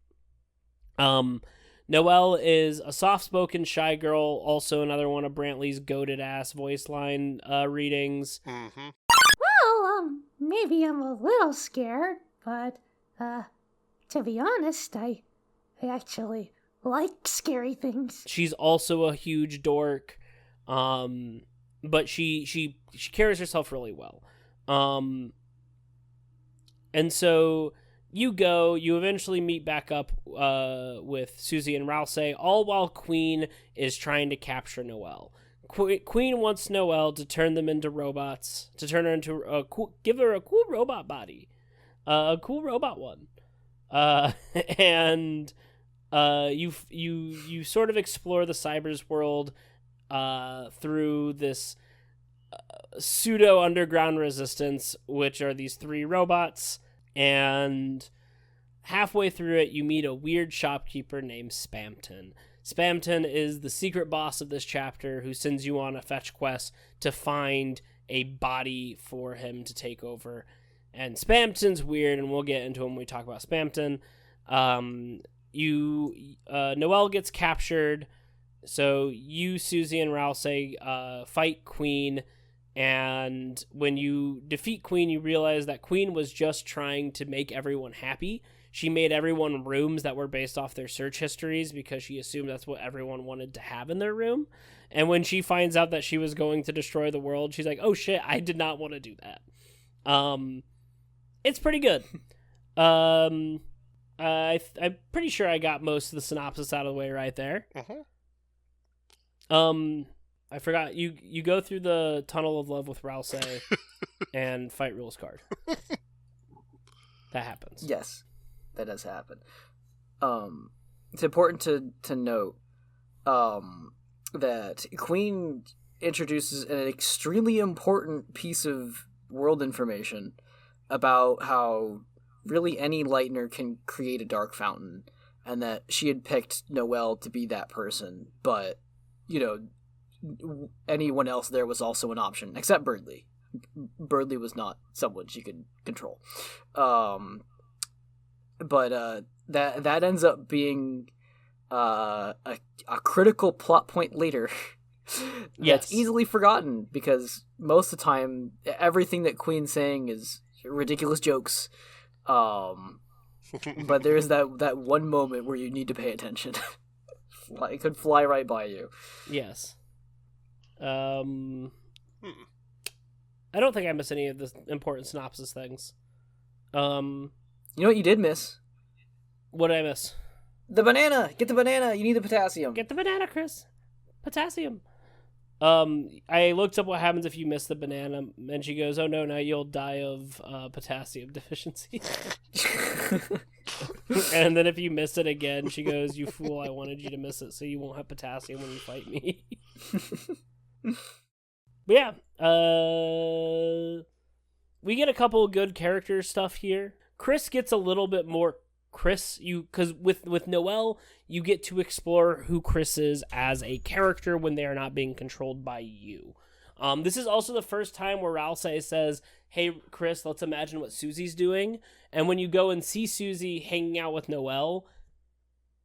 Noelle is a soft-spoken, shy girl, also another one of Brantley's goated-ass voice line readings. Mm-hmm. Well, maybe I'm a little scared, but, to be honest, I actually like scary things. She's also a huge dork, but she carries herself really well. And so you eventually meet back up with Susie and Rousey, all while Queen is trying to capture Noelle. Queen wants Noelle to turn them into robots, to turn her into give her a cool robot body, a cool robot one, and you sort of explore the cyber's world through this pseudo underground resistance, which are these 3 robots, and halfway through it you meet a weird shopkeeper named Spamton. Spamton is the secret boss of this chapter who sends you on a fetch quest to find a body for him to take over. And Spamton's weird, and we'll get into him when we talk about Spamton. Noelle gets captured, so you, Susie, and Rousey fight Queen, and when you defeat Queen, you realize that Queen was just trying to make everyone happy. She made everyone rooms that were based off their search histories because she assumed that's what everyone wanted to have in their room. And when she finds out that she was going to destroy the world, she's like, oh shit, I did not want to do that. It's pretty good. I'm pretty sure I got most of the synopsis out of the way right there. I forgot, you go through the tunnel of love with Rousey and fight Rules Card. That happens. Yes, that does happen. It's important to note that Queen introduces an extremely important piece of world information about how really any Lightener can create a dark fountain, and that she had picked Noelle to be that person, but, anyone else there was also an option, except Birdley. Birdley was not someone she could control. But that ends up being a critical plot point later. That's easily forgotten, because most of the time everything that Queen's saying is ridiculous jokes. But there's that one moment where you need to pay attention. It could fly right by you. Yes. I don't think I missed any of the important synopsis things. You know what you did miss? What did I miss? The banana! Get the banana! You need the potassium. Get the banana, Chris. Potassium. I looked up what happens if you miss the banana, and she goes, oh no, now you'll die of potassium deficiency. And then if you miss it again, she goes, you fool, I wanted you to miss it so you won't have potassium when you fight me. But yeah, we get a couple of good character stuff here. Chris gets a little bit more because with Noelle, you get to explore who Chris is as a character when they are not being controlled by you. This is also the first time where Rousey says, hey, Chris, let's imagine what Susie's doing. And when you go and see Susie hanging out with Noelle,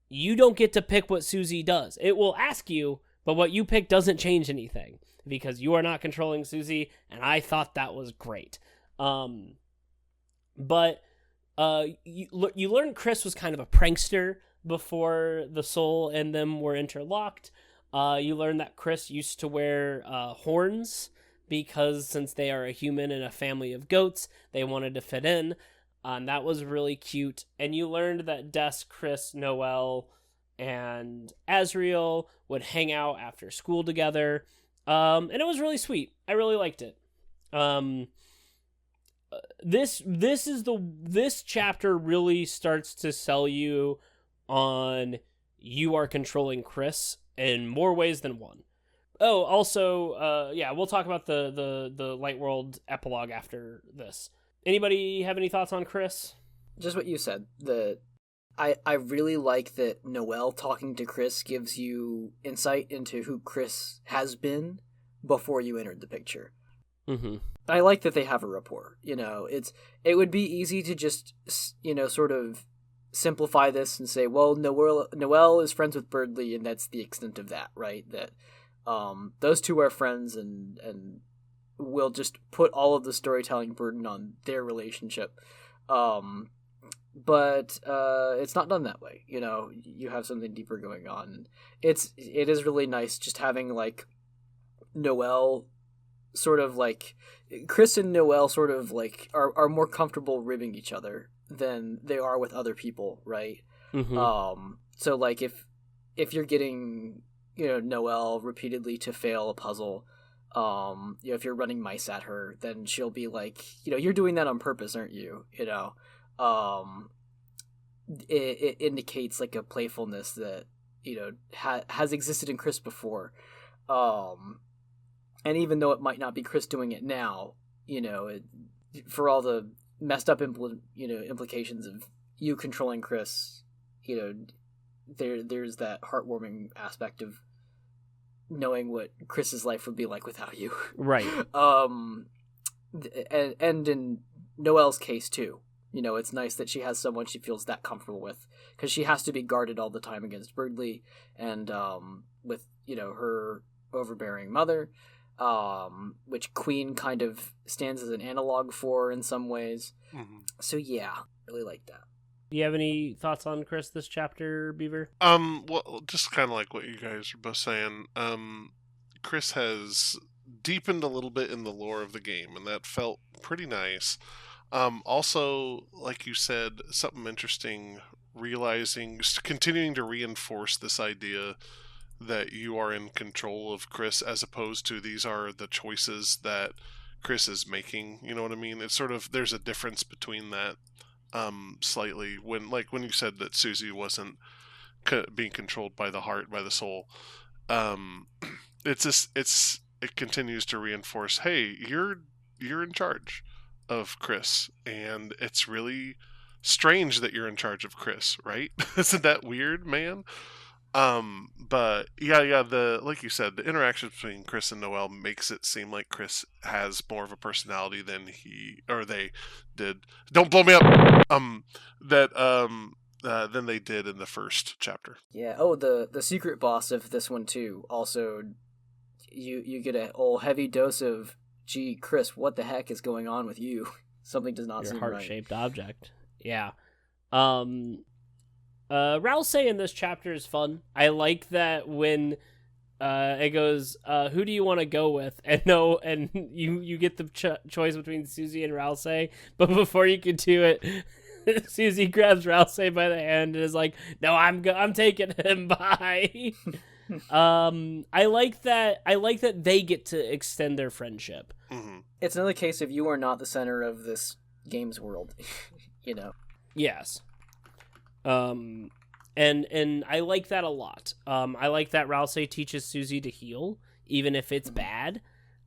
you don't get to pick what Susie does. It will ask you, But what you pick doesn't change anything because you are not controlling Susie, and I thought that was great. But you learn Chris was kind of a prankster before the soul and them were interlocked. You learn that Chris used to wear horns because since they are a human and a family of goats, they wanted to fit in. And that was really cute. And you learned that Des, Chris, Noelle, and Azriel would hang out after school together. And it was really sweet. I really liked it. This chapter really starts to sell you on you are controlling Chris in more ways than one. Oh, also, we'll talk about the Light World epilogue after this. Anybody have any thoughts on Chris? Just what you said. I really like that Noelle talking to Chris gives you insight into who Chris has been before you entered the picture. Mm-hmm. I like that they have a rapport. It would be easy to just, sort of simplify this and say, well, Noelle is friends with Birdley, and that's the extent of that, right? That those two are friends, and we'll just put all of the storytelling burden on their relationship. But it's not done that way. You have something deeper going on. It is really nice just having like Noelle sort of like Chris and Noelle sort of like are more comfortable ribbing each other than they are with other people, right? Mm-hmm. So like if you're getting Noelle repeatedly to fail a puzzle, if you're running mice at her, then she'll be like, you're doing that on purpose, aren't you? It indicates like a playfulness that has existed in Chris before, and even though it might not be Chris doing it now, for all the messed up implications of you controlling Chris, there's that heartwarming aspect of knowing what Chris's life would be like without you, right? And in Noelle's case too. It's nice that she has someone she feels that comfortable with, because she has to be guarded all the time against Birdley and with her overbearing mother, which Queen kind of stands as an analog for in some ways. Mm-hmm. So yeah, really like that. Do you have any thoughts on Chris this chapter, Beaver? Well, just kind of like what you guys are both saying. Chris has deepened a little bit in the lore of the game, and that felt pretty nice. Also, like you said, something interesting, continuing to reinforce this idea that you are in control of Chris, as opposed to these are the choices that Chris is making. You know what I mean? It's sort of, there's a difference between that, slightly, when you said that Susie wasn't being controlled by the heart, by the soul. It continues to reinforce, hey, you're in charge of Chris, and it's really strange that you're in charge of Chris, right? Isn't that weird, man? But yeah, like you said, the interaction between Chris and Noelle makes it seem like Chris has more of a personality than they did. Don't blow me up. Than they did in the first chapter. Yeah. Oh, the secret boss of this one too. Also, you get a whole heavy dose of, gee, Chris, what the heck is going on with you? Something does not seem right. Your heart-shaped object. Yeah. Rousey in this chapter is fun. I like that when it goes, who do you want to go with? And you get the choice between Susie and Rousey, but before you can do it, Susie grabs Rousey by the hand and is like, no, I'm taking him. Bye. I like that they get to extend their friendship. Mm-hmm. It's another case of you are not the center of this game's world. Yes. And I like that a lot. I like that Rousey teaches Susie to heal, even if it's bad.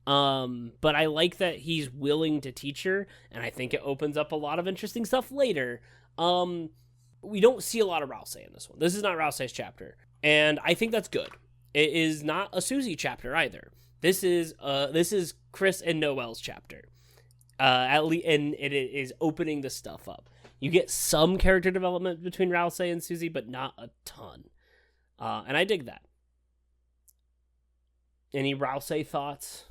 But I like that he's willing to teach her, and I think it opens up a lot of interesting stuff later. We don't see a lot of Rousey in this one. This is not Rousey's chapter, and I think that's good. It is not a Susie chapter either. This is Chris and Noelle's chapter. And it is opening the stuff up. You get some character development between Rousey and Susie, but not a ton. And I dig that. Any Rouse thoughts?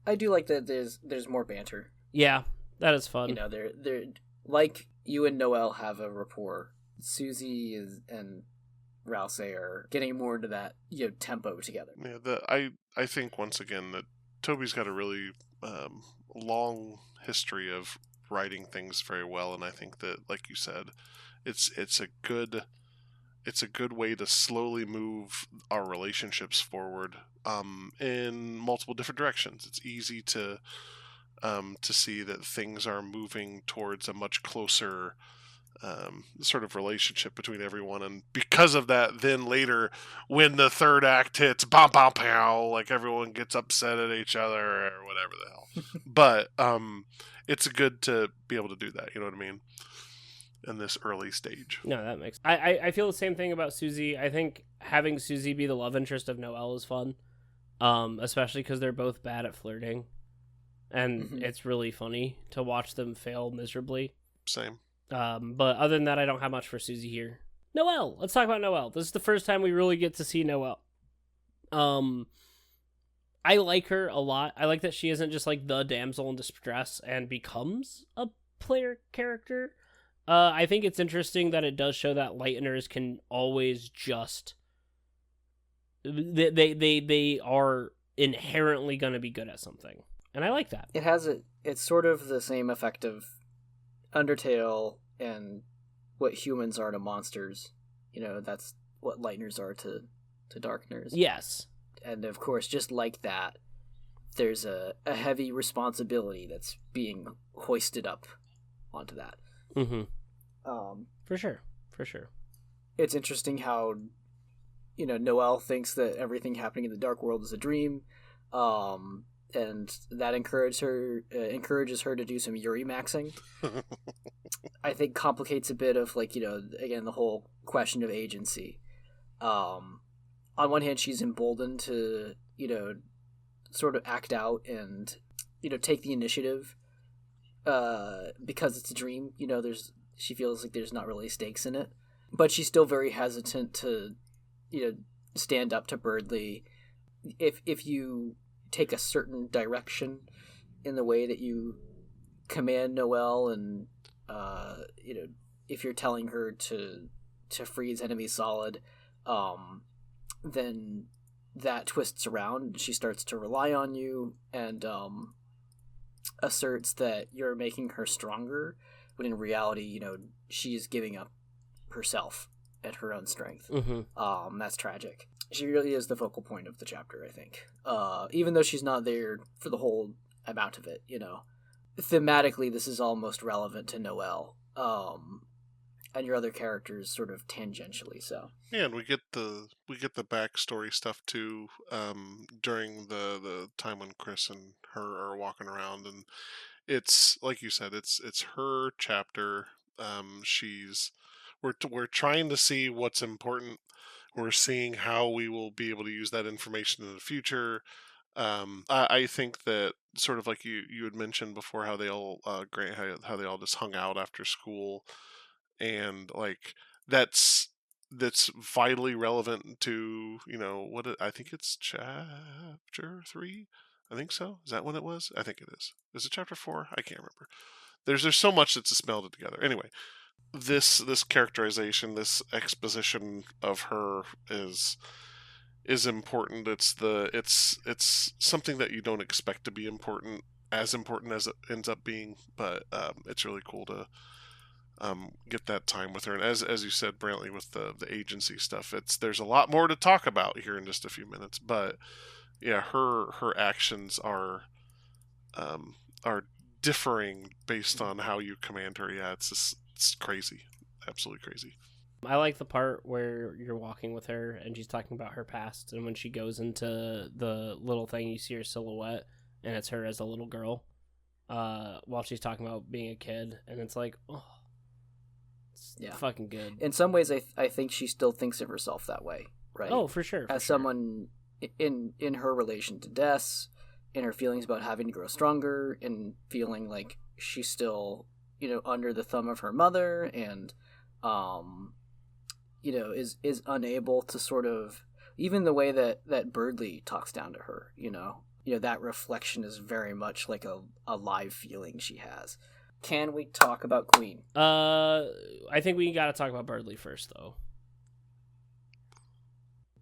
I do like that there's more banter. Yeah, that is fun. You know, they're like you and Noelle have a rapport. Susie and Rouse are getting more into that, you know, tempo together. Yeah, I think once again that Toby's got a really long history of writing things very well, and I think that, like you said, it's a good way to slowly move our relationships forward in multiple different directions. It's easy to see that things are moving towards a much closer sort of relationship between everyone, and because of that, then later when the third act hits, bam, bam, pow, like everyone gets upset at each other or whatever the hell. But it's good to be able to do that. You know what I mean? In this early stage. No, that makes. I feel the same thing about Susie. I think having Susie be the love interest of Noelle is fun, especially because they're both bad at flirting, and it's really funny to watch them fail miserably. Same. But other than that, I don't have much for Susie here. Noelle, let's talk about Noelle. This is the first time we really get to see Noelle. I like her a lot. I like that she isn't just like the damsel in distress and becomes a player character. I think it's interesting that it does show that lighteners can always just they are inherently going to be good at something, and I like that. It's sort of the same effect of Undertale and what humans are to monsters. You know, that's what lighteners are to darkeners. Yes. And of course, just like that, there's a heavy responsibility that's being hoisted up onto that. Mm-hmm. For sure. It's interesting how, you know, Noelle thinks that everything happening in the dark world is a dream, and that encourages her to do some Yuri maxing. I think complicates a bit of, like, you know, again, the whole question of agency. On one hand, she's emboldened to, you know, sort of act out and, you know, take the initiative because it's a dream. You know, she feels like there's not really stakes in it. But she's still very hesitant to, you know, stand up to Birdley. If you take a certain direction in the way that you command Noelle, and, you know, if you're telling her to freeze enemy solid, then that twists around and she starts to rely on you and asserts that you're making her stronger, when in reality, you know, she's giving up herself at her own strength. Mm-hmm. That's tragic. She really is the focal point of the chapter, I think. Even though she's not there for the whole amount of it, you know. Thematically, this is all most relevant to Noelle. And your other characters sort of tangentially so. Yeah, and we get the backstory stuff too, during the time when Chris and her are walking around, and it's like you said, it's her chapter. We're trying to see what's important. We're seeing how we will be able to use that information in the future. I think that sort of like you had mentioned before, how they all how they all just hung out after school, and like that's vitally relevant to, you know, I think it's chapter 3. I think so. Is that what it was? I think it is. Is it chapter 4? I can't remember. There's so much that's just melded together. Anyway, this characterization, this exposition of her is important. It's something that you don't expect to be important as it ends up being, but it's really cool to get that time with her. And as you said, Brantley, with the agency stuff, there's a lot more to talk about here in just a few minutes. But yeah, her actions are differing based on how you command her. Yeah, it's crazy, absolutely crazy. I like the part where you're walking with her and she's talking about her past, and when she goes into the little thing, you see her silhouette, and it's her as a little girl, while she's talking about being a kid, and it's like, oh, it's fucking good. In some ways, I think she still thinks of herself that way, right? Oh, for sure. As someone in her relation to Des, in her feelings about having to grow stronger, and feeling like she's still, you know, under the thumb of her mother, and is unable to sort of, even the way that Birdley talks down to her, that reflection is very much like a live feeling she has. Can we talk about Queen? I think we got to talk about Birdley first, though.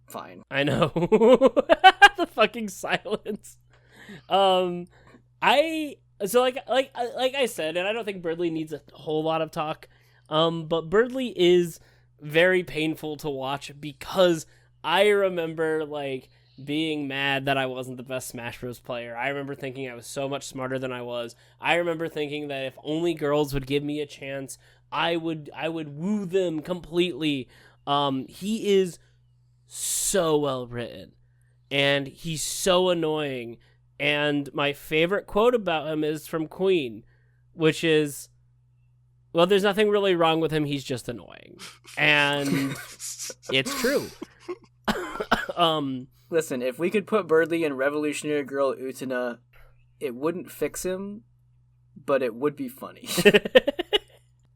Fine. I know. The fucking silence. Like I said, and I don't think Birdley needs a whole lot of talk. But Birdley is very painful to watch because I remember like being mad that I wasn't the best Smash Bros. Player. I remember thinking I was so much smarter than I was. I remember thinking that if only girls would give me a chance, I would woo them completely. He is so well written, and he's so annoying. And my favorite quote about him is from Queen, which is, well, there's nothing really wrong with him, he's just annoying. And it's true. Listen, if we could put Birdley in Revolutionary Girl Utena, it wouldn't fix him, but it would be funny.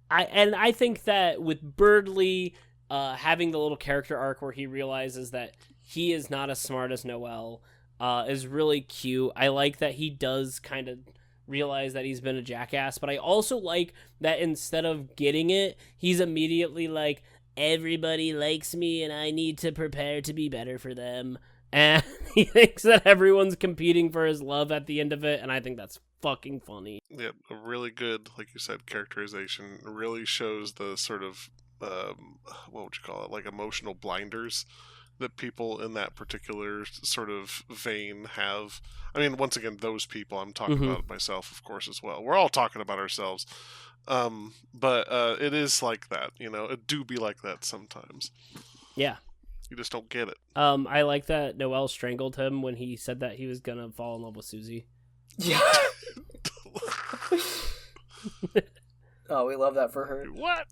I think that with Birdley having the little character arc where he realizes that he is not as smart as Noelle is really cute. I like that he does kind of realize that he's been a jackass, but I also like that instead of getting it, he's immediately like, everybody likes me and I need to prepare to be better for them. And he thinks that everyone's competing for his love at the end of it, and I think that's fucking funny. Yeah, a really good, like you said, characterization. It really shows the sort of, what would you call it, like emotional blinders that people in that particular sort of vein have. I mean, once again, those people, I'm talking about myself, of course, as well. We're all talking about ourselves. But it is like that, it do be like that sometimes. Yeah. You just don't get it. I like that Noelle strangled him when he said that he was gonna fall in love with Susie. Yeah. Oh, we love that for her. What?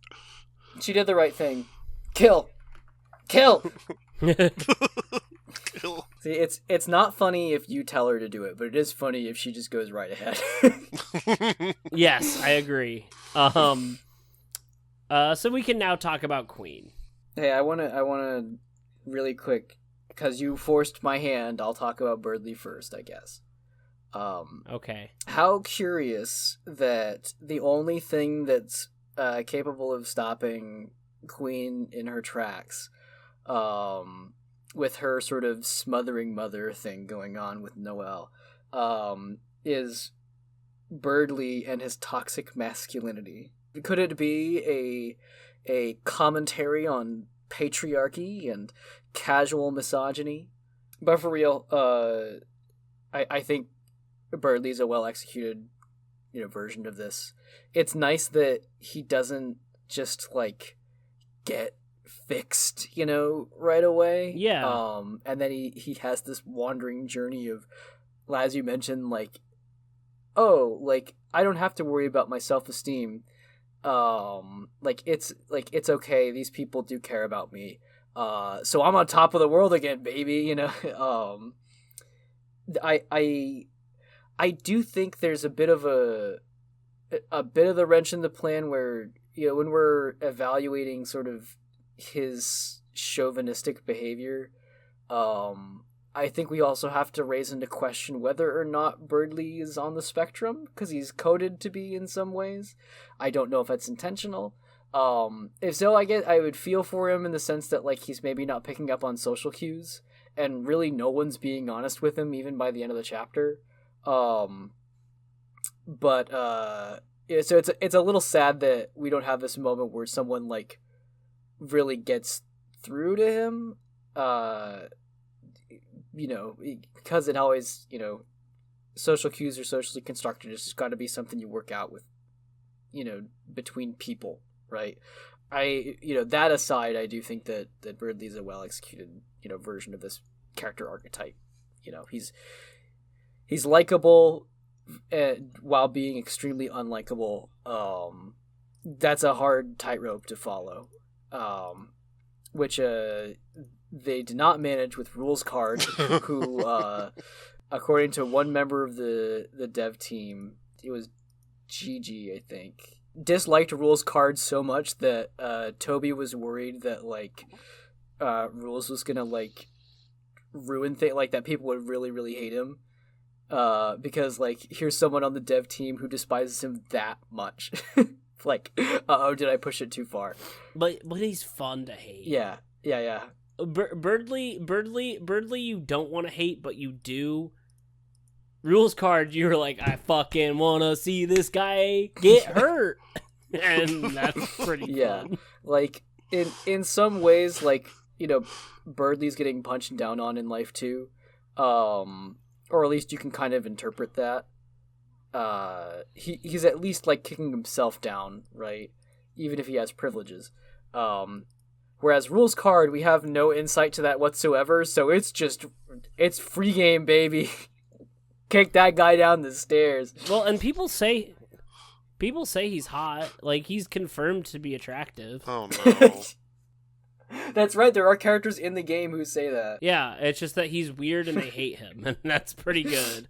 She did the right thing. Kill. Kill. Kill. See, it's not funny if you tell her to do it, but it is funny if she just goes right ahead. Yes, I agree. So we can now talk about Queen. Hey, I wanna really quick, because you forced my hand, I'll talk about Birdley first, I guess. Okay. How curious that the only thing that's capable of stopping Queen in her tracks, with her sort of smothering mother thing going on with Noelle, is Birdley and his toxic masculinity. Could it be a commentary on patriarchy and casual misogyny? But for real, I think Birdley's a well executed, version of this. It's nice that he doesn't just like get fixed, right away. Yeah. And then he has this wandering journey of, as you mentioned, like, oh, like I don't have to worry about my self-esteem. It's okay. These people do care about me. So I'm on top of the world again, baby. I do think there's a bit of the wrench in the plan where, when we're evaluating sort of his chauvinistic behavior, I think we also have to raise into question whether or not Birdley is on the spectrum, because he's coded to be in some ways. I don't know if that's intentional. If so, I would feel for him in the sense that like he's maybe not picking up on social cues, and really no one's being honest with him even by the end of the chapter. So it's a little sad that we don't have this moment where someone like really gets through to him. Because it always, social cues are socially constructed. It's just got to be something you work out with, between people, right? That aside, I do think that Birdley's a well executed, version of this character archetype. He's likable while being extremely unlikable. That's a hard tightrope to follow, which they did not manage with Rules Card, who, according to one member of the dev team, it was Gigi, I think. disliked Rules Card so much that Toby was worried that like Rules was gonna like ruin things, like that people would really really hate him. Because like here's someone on the dev team who despises him that much. Like, did I push it too far? But he's fun to hate. Yeah. Birdley, you don't want to hate, but you do. Rules Card, you're like, I fucking want to see this guy get hurt. And that's pretty fun. Like, in some ways, like, you know, Birdley's getting punched down on in life too. Or at least you can kind of interpret that. He's at least, like, kicking himself down, right? Even if he has privileges. Whereas Rules Card, we have no insight to that whatsoever, so it's free game, baby. Kick that guy down the stairs. Well, and people say he's hot. Like, he's confirmed to be attractive. Oh, no. That's right, there are characters in the game who say that. Yeah, it's just that he's weird and they hate him, and that's pretty good.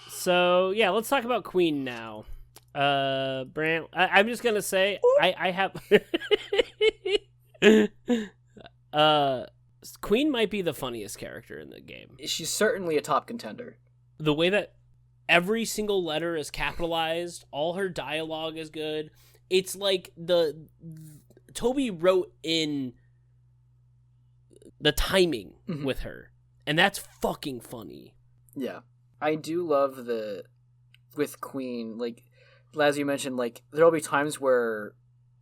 So, yeah, let's talk about Queen now. Brant, I'm just gonna say, I have... Queen might be the funniest character in the game. She's certainly a top contender. The way that every single letter is capitalized, all her dialogue is good. It's like Toby wrote in the timing with her, and that's fucking funny. Yeah. I do love with Queen, like, as you mentioned, like, there'll be times where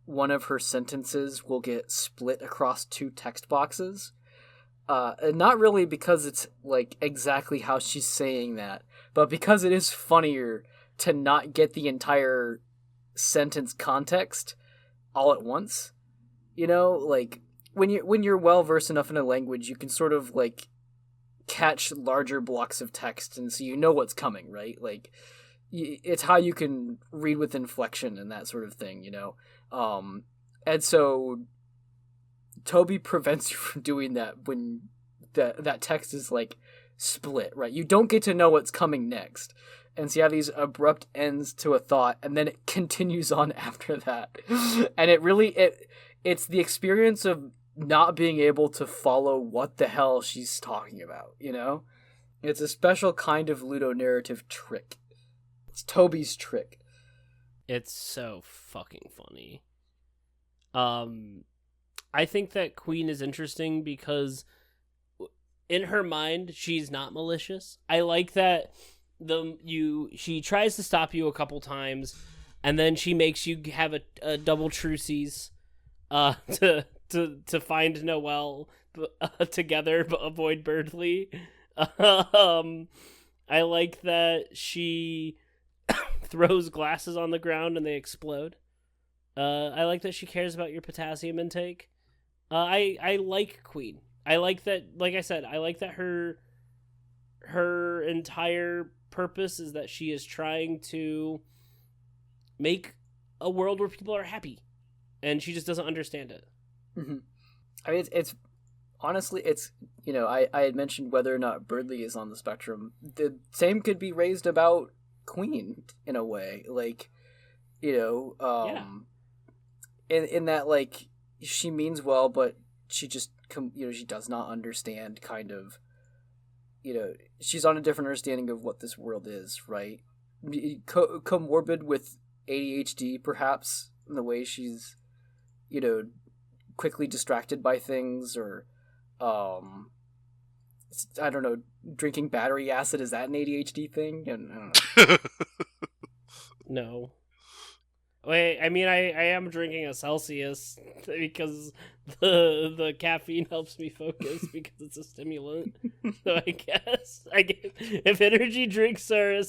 one of her sentences will get split across two text boxes. And not really because it's, like, exactly how she's saying that, but because it is funnier to not get the entire sentence context all at once. You know, like, when you're well-versed enough in a language, you can sort of, like, catch larger blocks of text, and so you know what's coming, right? Like, it's how you can read with inflection and that sort of thing, you know? And so Toby prevents you from doing that when that text is, like, split, right? You don't get to know what's coming next. And so you have these abrupt ends to a thought, and then it continues on after that. And it's the experience of not being able to follow what the hell she's talking about, you know? It's a special kind of ludonarrative trick. It's Toby's trick. It's so fucking funny. I think that Queen is interesting because in her mind, she's not malicious. I like that she tries to stop you a couple times, and then she makes you have a double truces to find Noelle together but avoid Birdley. I like that she throws glasses on the ground and they explode. I like that she cares about your potassium intake. I like Queen. I like that, like I said, I like that her entire purpose is that she is trying to make a world where people are happy, and she just doesn't understand it. Mm-hmm. I mean, it's honestly, it's, you know, I had mentioned whether or not Birdley is on the spectrum. The same could be raised about Queen in a way, like, you know, in that, like, she means well, but she just, you know, she does not understand, kind of, you know, she's on a different understanding of what this world is, right? Comorbid with ADHD, perhaps, in the way she's, you know, quickly distracted by things, or, I don't know, drinking battery acid, is that an ADHD thing? I don't know. No. Wait, I mean, I am drinking a Celsius because the caffeine helps me focus because it's a stimulant. So I guess if energy drinks are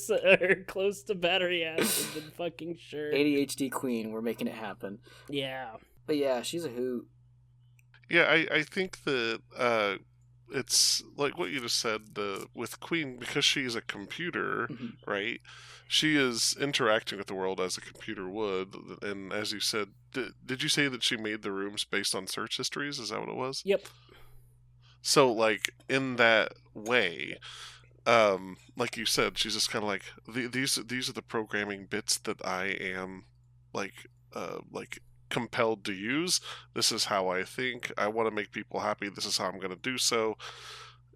close to battery acid, then fucking sure. ADHD Queen, we're making it happen. Yeah. But yeah, she's a hoot. Yeah, I think that it's like what you just said, with Queen, because she's a computer, right? She is interacting with the world as a computer would, and as you said, did you say that she made the rooms based on search histories? Is that what it was? Yep. So, like, in that way, like you said, she's just kind of like, these are the programming bits that I am like compelled to use. This is how I think. I want to make people happy. This is how I'm going to do so.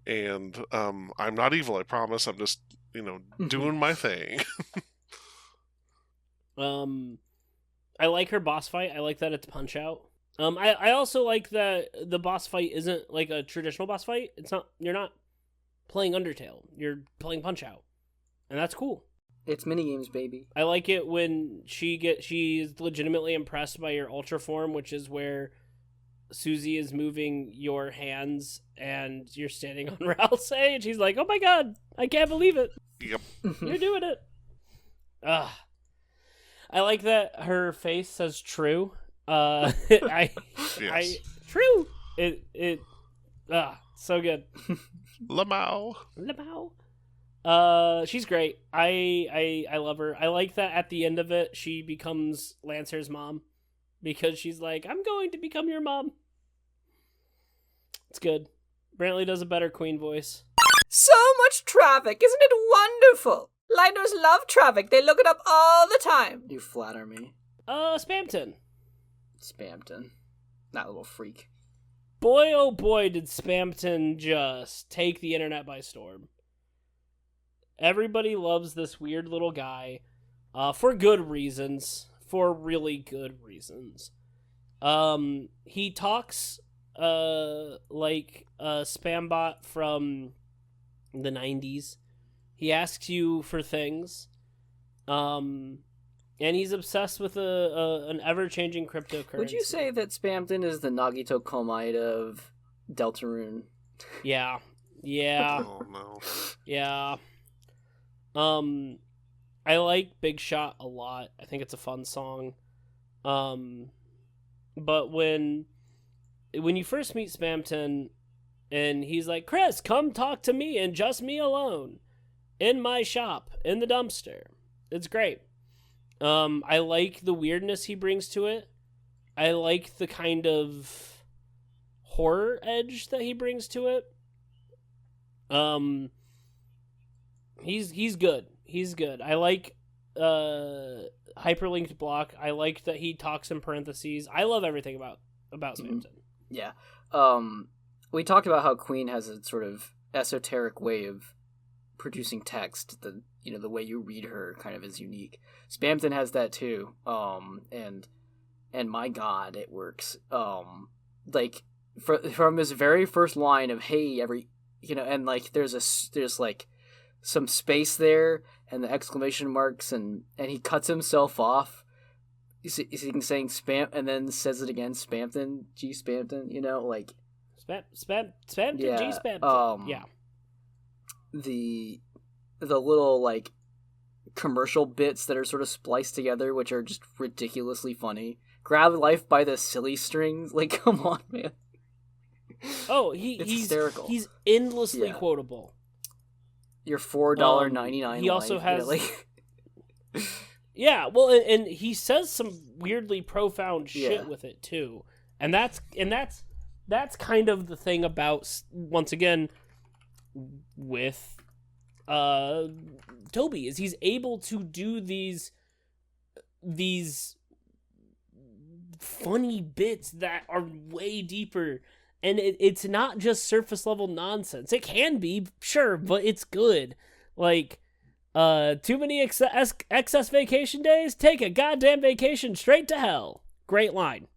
And I'm not evil, I promise. I'm just, doing my thing. I like her boss fight. I like that it's Punch Out. I also like that the boss fight isn't like a traditional boss fight. It's not. You're not playing Undertale. You're playing Punch Out, and that's cool. It's minigames, baby. I like it when she's legitimately impressed by your Ultra Form, which is where Susie is moving your hands and you're standing on Ralph's, and she's like, "Oh my god, I can't believe it! Yep, You're doing it." I like that her face says "true." yes. True. So good. Lamau. She's great. I love her. I like that at the end of it, she becomes Lancer's mom because she's like, "I'm going to become your mom." It's good. Brantley does a better Queen voice. So much traffic, isn't it wonderful? Liners love traffic. They look it up all the time. You flatter me. Spamton. Spamton. That little freak. Boy, oh boy, did Spamton just take the internet by storm. Everybody loves this weird little guy, for good reasons. For really good reasons. He talks, like a spam bot from the 90s. He asks you for things. And he's obsessed with an ever-changing cryptocurrency. Would you say that Spamton is the Nagito Komide of Deltarune? Yeah. Yeah. Oh no. Yeah. I like Big Shot a lot. I think it's a fun song. But when you first meet Spamton and he's like, "Chris, come talk to me and just me alone in my shop in the dumpster." It's great. I like the weirdness he brings to it. I like the kind of horror edge that he brings to it. He's good. He's good. I like hyperlinked block. I like that he talks in parentheses. I love everything about Spamton. Yeah. We talked about how Queen has a sort of esoteric way of producing text. The way you read her kind of is unique. Spamton has that too. And my god, it works. Like from his very first line of "Hey, and like there's like some space there and the exclamation marks and he cuts himself off. He's saying spam and then says it again, Spamton, G Spamton, like Spamton, yeah, G Spamton. Yeah. The little like commercial bits that are sort of spliced together, which are just ridiculously funny. Grab life by the silly strings, like come on, man. Oh, it's hysterical. He's endlessly quotable. Your $4.99. He also has like. Yeah, well, and he says some weirdly profound shit with it too, and that's kind of the thing about, once again, with Toby, is he's able to do these funny bits that are way deeper. And it's not just surface level nonsense. It can be, sure, but it's good. Like, too many excess vacation days? Take a goddamn vacation straight to hell. Great line.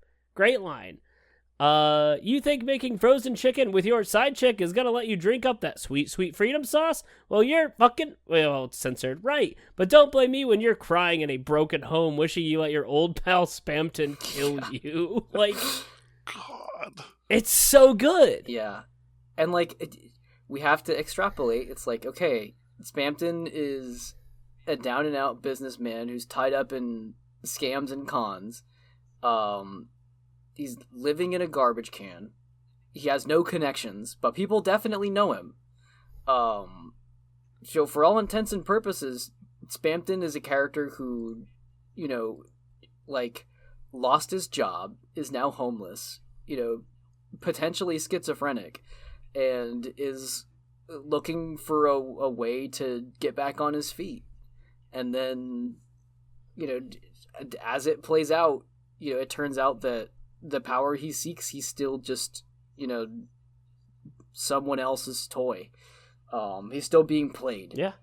You think making frozen chicken with your side chick is gonna let you drink up that sweet, sweet freedom sauce? Well, you're it's censored, right. But don't blame me when you're crying in a broken home wishing you let your old pal Spamton kill you. Like, God. It's so good. Yeah. And, we have to extrapolate. It's like, okay, Spamton is a down-and-out businessman who's tied up in scams and cons. He's living in a garbage can. He has no connections, but people definitely know him. So for all intents and purposes, Spamton is a character who, lost his job, is now homeless, potentially schizophrenic, and is looking for a way to get back on his feet. And then, as it plays out, it turns out that the power he seeks, he's still just, someone else's toy. He's still being played. Yeah.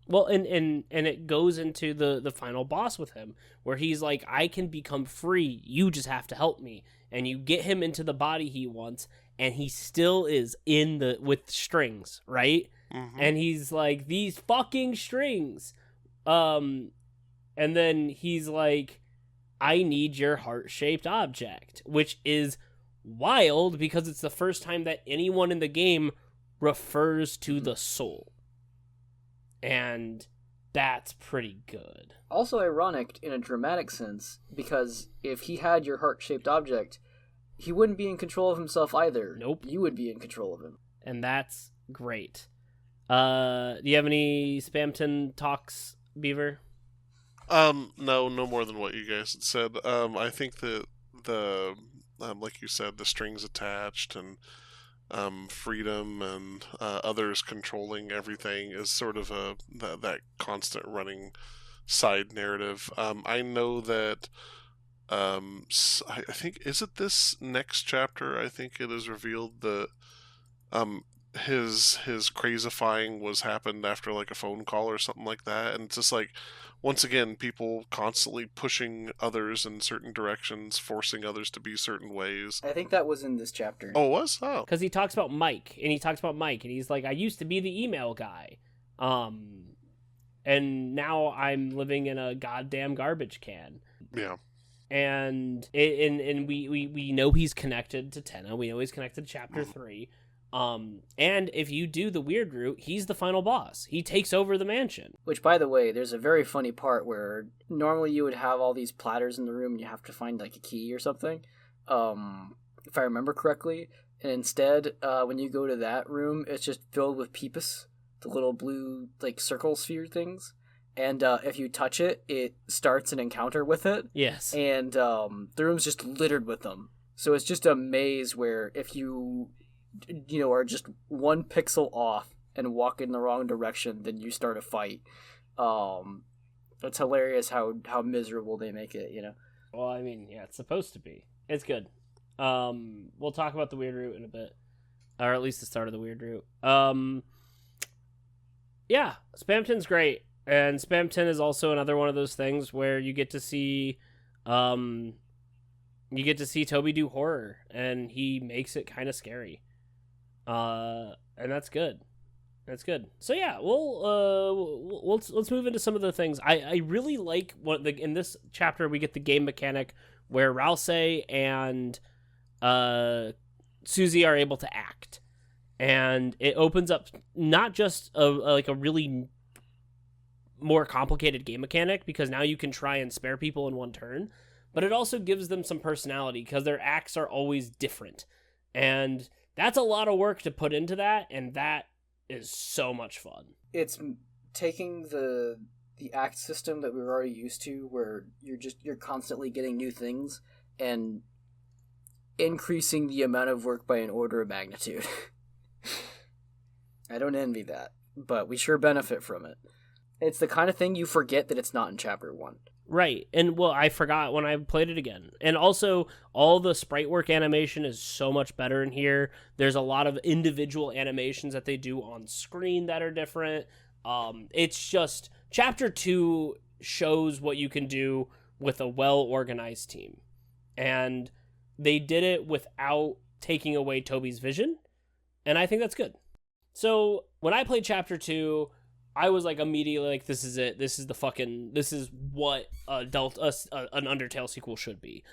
Well, and it goes into the final boss with him, where he's like, I can become free, you just have to help me. And you get him into the body he wants, and he still is with strings, right? Mm-hmm. And he's like, these fucking strings. And then he's like, I need your heart-shaped object, which is wild because it's the first time that anyone in the game refers to the soul. And that's pretty good. Also ironic in a dramatic sense, because if he had your heart-shaped object, he wouldn't be in control of himself either. Nope. You would be in control of him. And that's great. Do you have any Spamton talks, Beaver? No more than what you guys had said. I think that the like you said, the strings attached and freedom and others controlling everything is sort of that constant running side narrative. I know that I think, is it this next chapter? I think it is revealed that his crazifying was happened after like a phone call or something like that, and it's just like, once again, people constantly pushing others in certain directions, forcing others to be certain ways. I think that was in this chapter. Oh, it was? Oh. Because he talks about Mike, and he's like, I used to be the email guy. And now I'm living in a goddamn garbage can. Yeah. And we know he's connected to Tenna. We know he's connected to Chapter 3. And if you do the weird route, he's the final boss. He takes over the mansion. Which, by the way, there's a very funny part where normally you would have all these platters in the room and you have to find like a key or something, if I remember correctly. And instead, when you go to that room, it's just filled with peepus, the little blue like circle sphere things. And if you touch it, it starts an encounter with it. Yes. And the room's just littered with them. So it's just a maze where if you are just one pixel off and walk in the wrong direction, then you start a fight. It's hilarious how miserable they make it, Well, I mean, yeah, it's supposed to be. It's good. We'll talk about the weird route in a bit. Or at least the start of the weird route. Yeah, Spamton's great. And Spamton is also another one of those things where you get to see Toby do horror, and he makes it kind of scary. And that's good. That's good. So yeah, let's move into some of the things. I really like in this chapter we get the game mechanic where Ralsei and Susie are able to act, and it opens up not just a really more complicated game mechanic, because now you can try and spare people in one turn, but it also gives them some personality because their acts are always different, and that's a lot of work to put into that, and that is so much fun. It's taking the act system that we were already used to, where you're constantly getting new things, and increasing the amount of work by an order of magnitude. I don't envy that, but we sure benefit from it. It's the kind of thing you forget that it's not in Chapter 1. Right, and well, I forgot when I played it again. And also, all the sprite work animation is so much better in here. There's a lot of individual animations that they do on screen that are different. It's just, Chapter 2 shows what you can do with a well-organized team. And they did it without taking away Toby's vision, and I think that's good. So, when I played Chapter 2... I was like immediately like, this is it. This is what an Undertale sequel should be.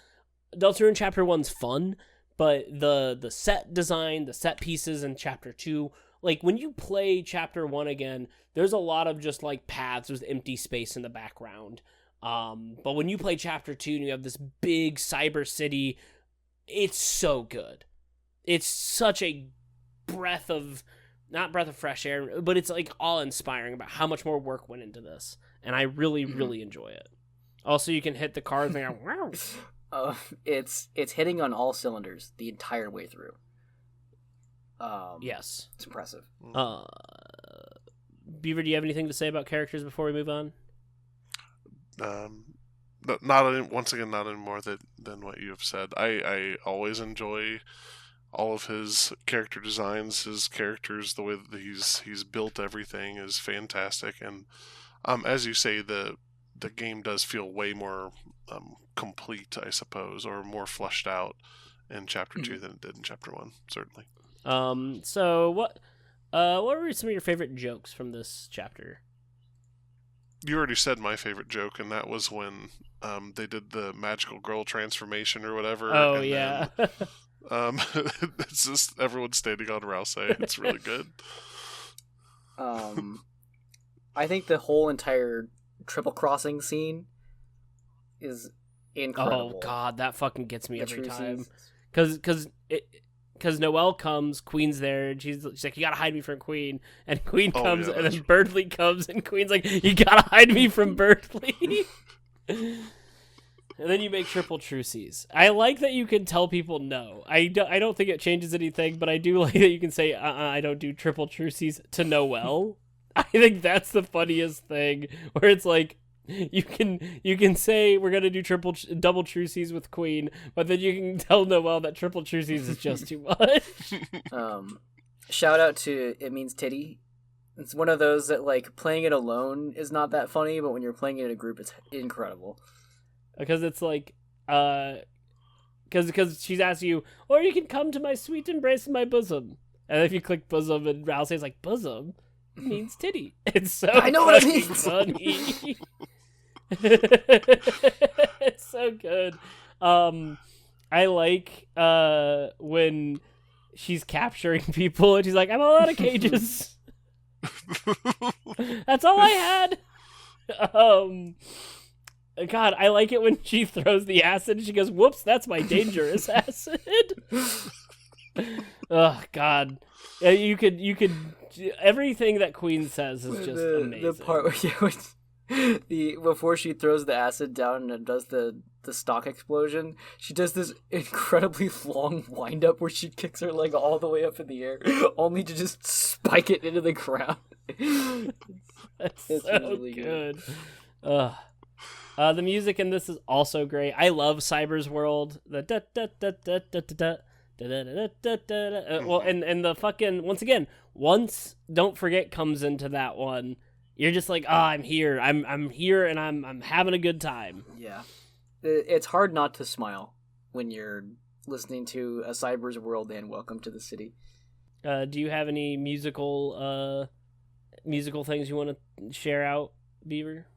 Deltarune Chapter 1's fun, but the set design, the set pieces in Chapter 2, like when you play Chapter 1 again, there's a lot of just like paths with empty space in the background. But when you play Chapter 2 and you have this big cyber city, it's so good. It's such a not breath of fresh air, but it's like awe-inspiring about how much more work went into this, and I really, really enjoy it. Also, you can hit the cars and go, wow. It's hitting on all cylinders the entire way through. Yes. It's impressive. Beaver, do you have anything to say about characters before we move on? Once again, not any more than what you have said. I always enjoy all of his character designs. His characters, the way that he's built everything is fantastic. And as you say, the game does feel way more complete, I suppose, or more fleshed out in Chapter 2 than it did in Chapter 1, certainly. So what were some of your favorite jokes from this chapter? You already said my favorite joke, and that was when they did the magical girl transformation or whatever. Oh, and yeah. Then, it's just everyone standing on Rousey. It's really good. I think the whole entire triple crossing scene is incredible. Oh god, that fucking gets me every time. Truces. Because Noelle comes, Queen's there, and she's like, you gotta hide me from Queen. And Queen comes, yeah, and then Birdley comes, and Queen's like, you gotta hide me from Birdley. And then you make triple truces. I like that you can tell people no. I don't think it changes anything, but I do like that you can say, I don't do triple truces to Noelle. I think that's the funniest thing, where it's like, you can say we're gonna do double truces with Queen, but then you can tell Noelle that triple truces is just too much. Shout out to It Means Titty. It's one of those that, like, playing it alone is not that funny, but when you're playing it in a group, it's incredible. Because it's like, because she's asking you, or you can come to my sweet embrace in my bosom, and if you click bosom, and Rousey's like, bosom means titty. It's so I know what it means. Funny. It's so good. I like when she's capturing people and she's like, I'm all out of cages. That's all I had. God, I like it when she throws the acid and she goes, whoops, that's my dangerous acid. Oh God. You could everything that Queen says is just amazing. The part where before she throws the acid down and does the stock explosion, she does this incredibly long wind up where she kicks her leg all the way up in the air, only to just spike it into the ground. That's it's so really good. The music in this is also great. I love Cyber's World. The da da da da da da da. Well, and the fucking once Don't Forget comes into that one, you're just like, oh, I'm here, I'm here, and I'm having a good time. Yeah, it's hard not to smile when you're listening to A Cyber's World and Welcome to the City. Do you have any musical things you want to share out, Beaver?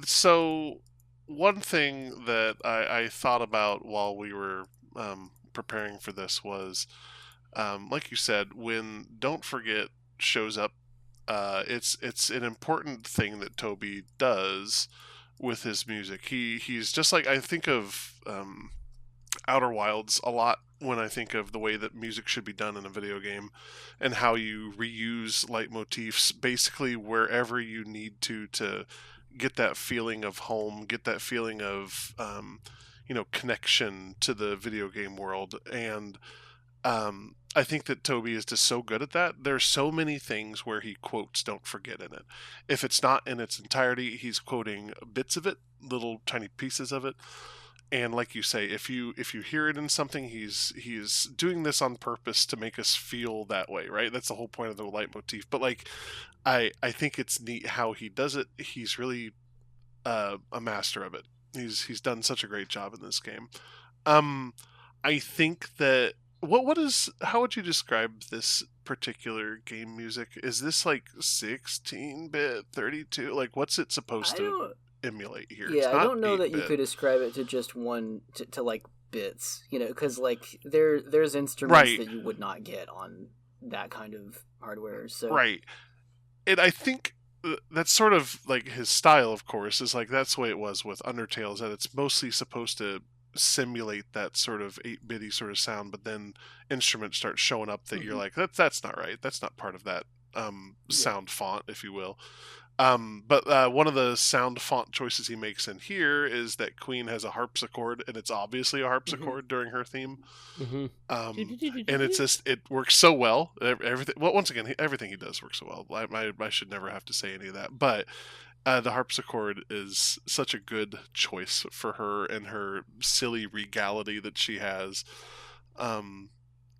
So one thing that I thought about while we were preparing for this was, like you said, when Don't Forget shows up, it's an important thing that Toby does with his music. He's just like, I think of Outer Wilds a lot when I think of the way that music should be done in a video game and how you reuse leitmotifs basically wherever you need to get that feeling of home, get that feeling of connection to the video game world. And I think that Toby is just so good at that. There's so many things where he quotes Don't Forget in it. If it's not in its entirety, he's quoting bits of it, little tiny pieces of it. And like you say, if you hear it in something, he's doing this on purpose to make us feel that way, right? That's the whole point of the leitmotif. But like, I think it's neat how he does it. He's really a master of it. He's done such a great job in this game. I think that how would you describe this particular game music? Is this like 16-bit, 32? Like, what's it supposed to emulate here? Yeah, I don't know that you could describe it to just one to like bits, because like there's instruments that you would not get on that kind of hardware. So right, and I think that's sort of like his style. Of course, is like that's the way it was with Undertale. Is that it's mostly supposed to simulate that sort of 8-bitty sort of sound, but then instruments start showing up that you're like, that's not right. That's not part of that sound font, if you will. But one of the sound font choices he makes in here is that Queen has a harpsichord, and it's obviously a harpsichord during her theme. Mm-hmm. And it's just, it works so well. Everything. Well, once again, everything he does works so well. I should never have to say any of that. But the harpsichord is such a good choice for her and her silly regality that she has.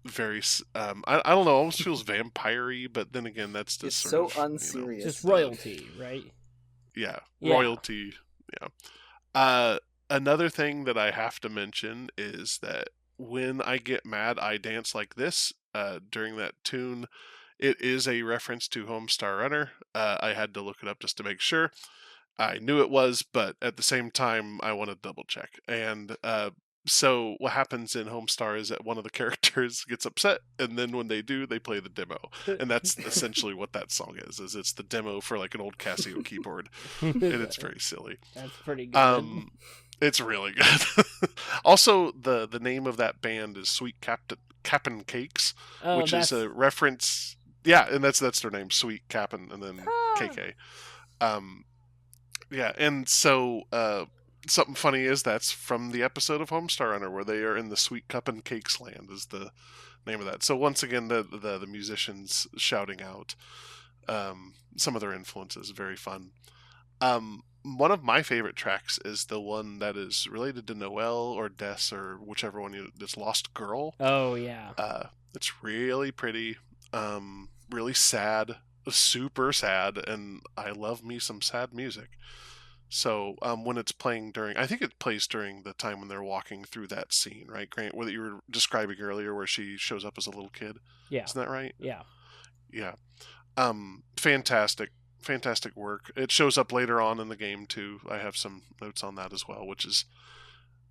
Very, I don't know, almost feels vampire-y, but then again, that's just It's sort so of, unserious. Just royalty, right? Yeah, Yeah. royalty. Yeah. Another thing that I have to mention is that when I get mad, I dance like this. During that tune, it is a reference to Homestar Runner. I had to look it up just to make sure. I knew it was, but at the same time, I want to double check. And so what happens in Homestar is that one of the characters gets upset, and then when they do, they play the demo. And that's essentially what that song is it's the demo for like an old Casio keyboard. And it's very silly. That's pretty good. It's really good. Also, the name of that band is Sweet Cap'n Cakes, which is a reference. Yeah, and that's their name, Sweet Cap'n, and then KK. Yeah, and so something funny is that's from the episode of Homestar Runner where they are in the Sweet Cup and Cakes land is the name of that. So once again, the musicians shouting out some of their influences, very fun. One of my favorite tracks is the one that is related to Noelle or Des or whichever one it's Lost Girl. Oh yeah. It's really pretty, really sad, super sad, and I love me some sad music. So when it's playing I think it plays during the time when they're walking through that scene, right, Grant? What you were describing earlier, where she shows up as a little kid. Yeah. Isn't that right? Yeah. Yeah. Fantastic work. It shows up later on in the game too. I have some notes on that as well, which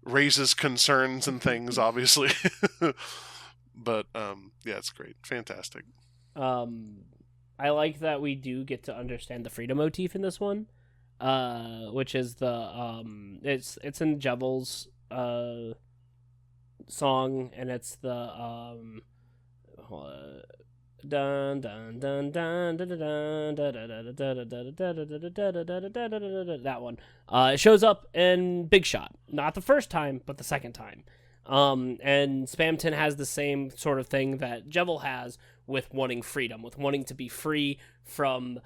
raises concerns and things, obviously. But yeah, it's great. Fantastic. I like that we do get to understand the freedom motif in this one. Which is the it's in Jevel's song, and it's the dun dun dun dun dun dun that one. It shows up in Big Shot, not the first time, but the second time. And Spamton has the same sort of thing that Jevel has with wanting freedom, with wanting to be free from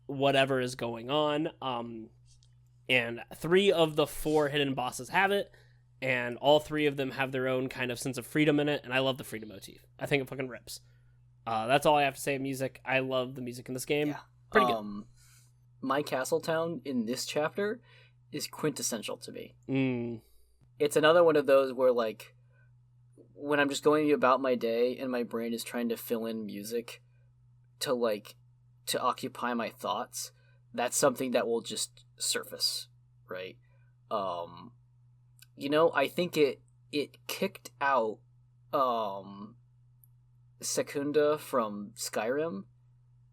whatever is going on. And 3 of the 4 hidden bosses have it, and all 3 of them have their own kind of sense of freedom in it, and I love the freedom motif. I think it fucking rips. That's all I have to say of music. I love the music in this game. Yeah. Pretty good. My Castletown in this chapter is quintessential to me. It's another one of those where, like, when I'm just going about my day and my brain is trying to fill in music to occupy my thoughts, that's something that will just surface, right? I think it kicked out Secunda from Skyrim,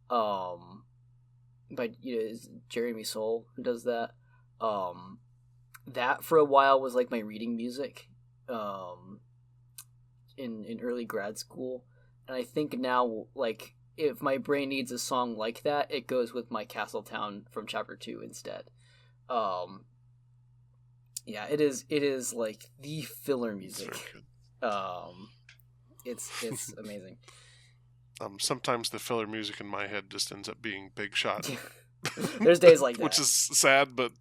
by Jeremy Soule who does that. That for a while was like my reading music, in early grad school, and I think now, like, if my brain needs a song like that, it goes with my Castletown from Chapter 2 instead. Yeah, it is like the filler music. It's amazing. Sometimes the filler music in my head just ends up being Big Shot. There's days like that. Which is sad, but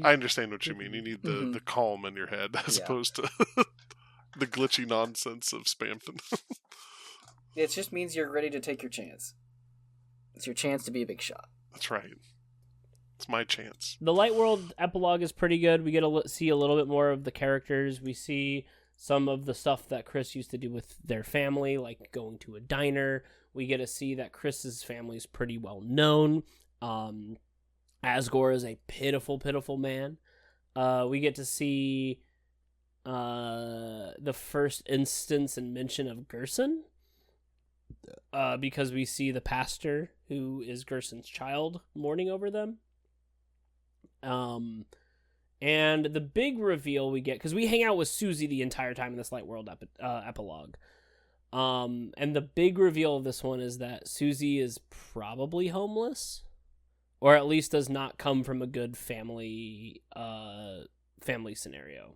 I understand what you mean. You need the calm in your head as opposed to the glitchy nonsense of Spamton. It just means you're ready to take your chance. It's your chance to be a big shot. That's right. It's my chance. The Light World epilogue is pretty good. We get to see a little bit more of the characters. We see some of the stuff that Chris used to do with their family, like going to a diner. We get to see that Chris's family is pretty well known. Asgore is a pitiful, pitiful man. We get to see the first instance and mention of Gerson, because we see the pastor, who is Gerson's child, mourning over them. And the big reveal we get, because we hang out with Susie the entire time in this Light World epilogue. And the big reveal of this one is that Susie is probably homeless, or at least does not come from a good family scenario.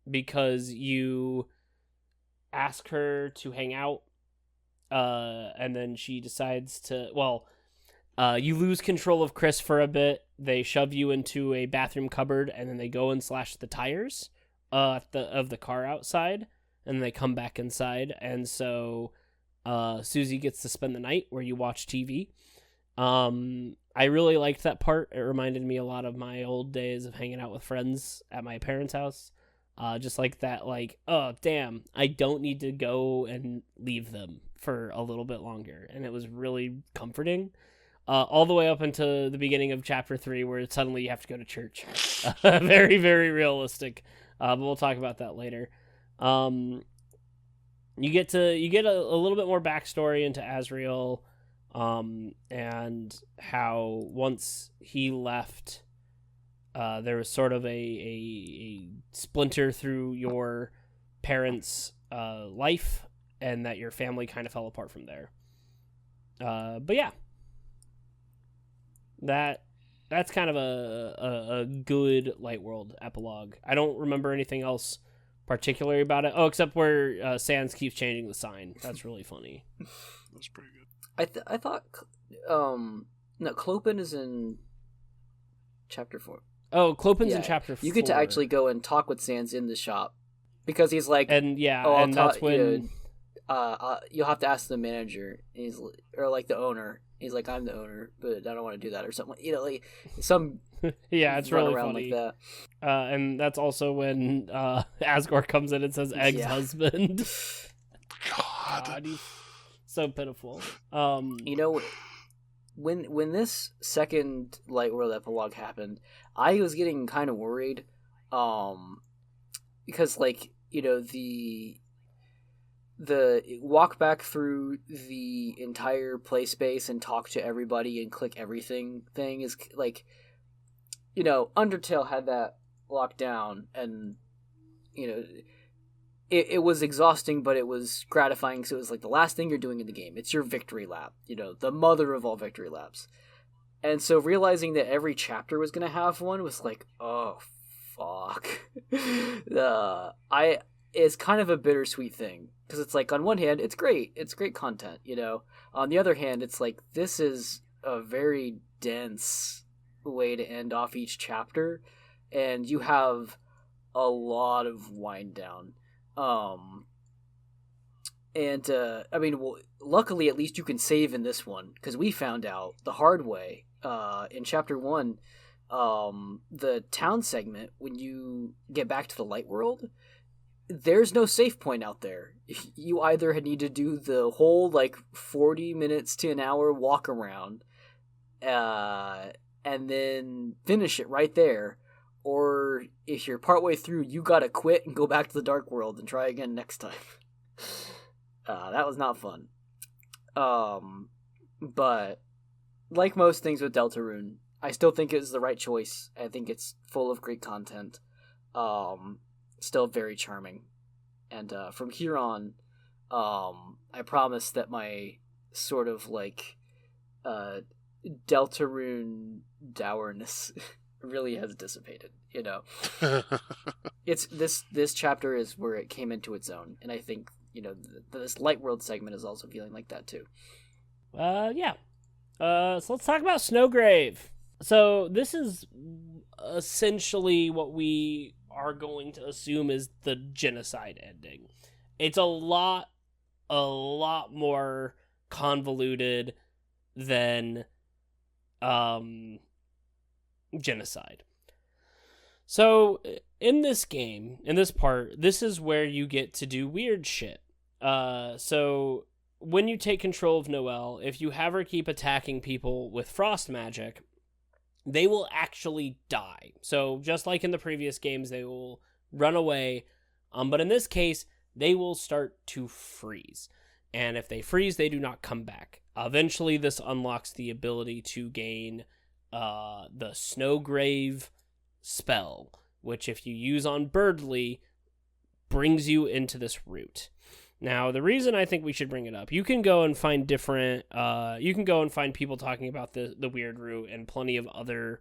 Because you ask her to hang out, and then she decides to, you lose control of Chris for a bit. They shove you into a bathroom cupboard, and then they go and slash the tires of the car outside, and they come back inside. And so Susie gets to spend the night where you watch TV. I really liked that part. It reminded me a lot of my old days of hanging out with friends at my parents' house. Just like that, like, oh, damn, I don't need to go and leave them for a little bit longer. And it was really comforting. All the way up into the beginning of chapter 3, where suddenly you have to go to church. Very, very realistic. But we'll talk about that later. You get a little bit more backstory into Azrael, and how once he left, there was sort of a splinter through your parents' life, and that your family kind of fell apart from there. But yeah. That's kind of a good Light World epilogue. I don't remember anything else particularly about it. Oh, except where Sans keeps changing the sign. That's really funny. That's pretty good. I thought no, Clopin is in chapter 4. Oh, Clopin's in chapter 4. You get to actually go and talk with Sans in the shop, because he's like, and that's when you'll have to ask the manager. Or like the owner. He's like, I'm the owner, but I don't want to do that, or something. Like some. Yeah, it's really funny. Like that. And that's also when Asgore comes in and says Egg's husband. God, he's so pitiful. When this second Light World epilogue happened, I was getting kind of worried, because the walk back through the entire play space and talk to everybody and click everything thing is like, Undertale had that locked down, and it was exhausting, but it was gratifying, because it was like the last thing you're doing in the game. It's your victory lap, the mother of all victory laps. And so realizing that every chapter was going to have one was like, oh fuck. It's kind of a bittersweet thing, because it's like, on one hand, it's great content, On the other hand, it's like, this is a very dense way to end off each chapter, and you have a lot of wind down. Luckily, at least you can save in this one, because we found out the hard way in chapter 1, the town segment, when you get back to the Light World, there's no save point out there. You either need to do the whole 40 minutes to an hour walk around, and then finish it right there, or if you're partway through, you gotta quit and go back to the Dark World and try again next time. That was not fun. But like most things with Deltarune, I still think it was the right choice. I think it's full of great content. Still very charming. And from here on, I promise that my sort of Deltarune dourness really has dissipated, It's this chapter is where it came into its own, and I think, this Light World segment is also feeling like that too. Yeah. So let's talk about Snowgrave. So this is essentially what we are going to assume is the genocide ending. It's a lot more convoluted than genocide. So in this game, in this part, this is where you get to do weird shit. So when you take control of Noelle, if you have her keep attacking people with frost magic, they will actually die. So just like in the previous games, they will run away. But in this case, they will start to freeze. And if they freeze, they do not come back. Eventually, this unlocks the ability to gain the Snowgrave spell, which if you use on Birdly, brings you into this route. Now, the reason I think we should bring it up, you can go and find different, you can go and find people talking about the weird root and plenty of other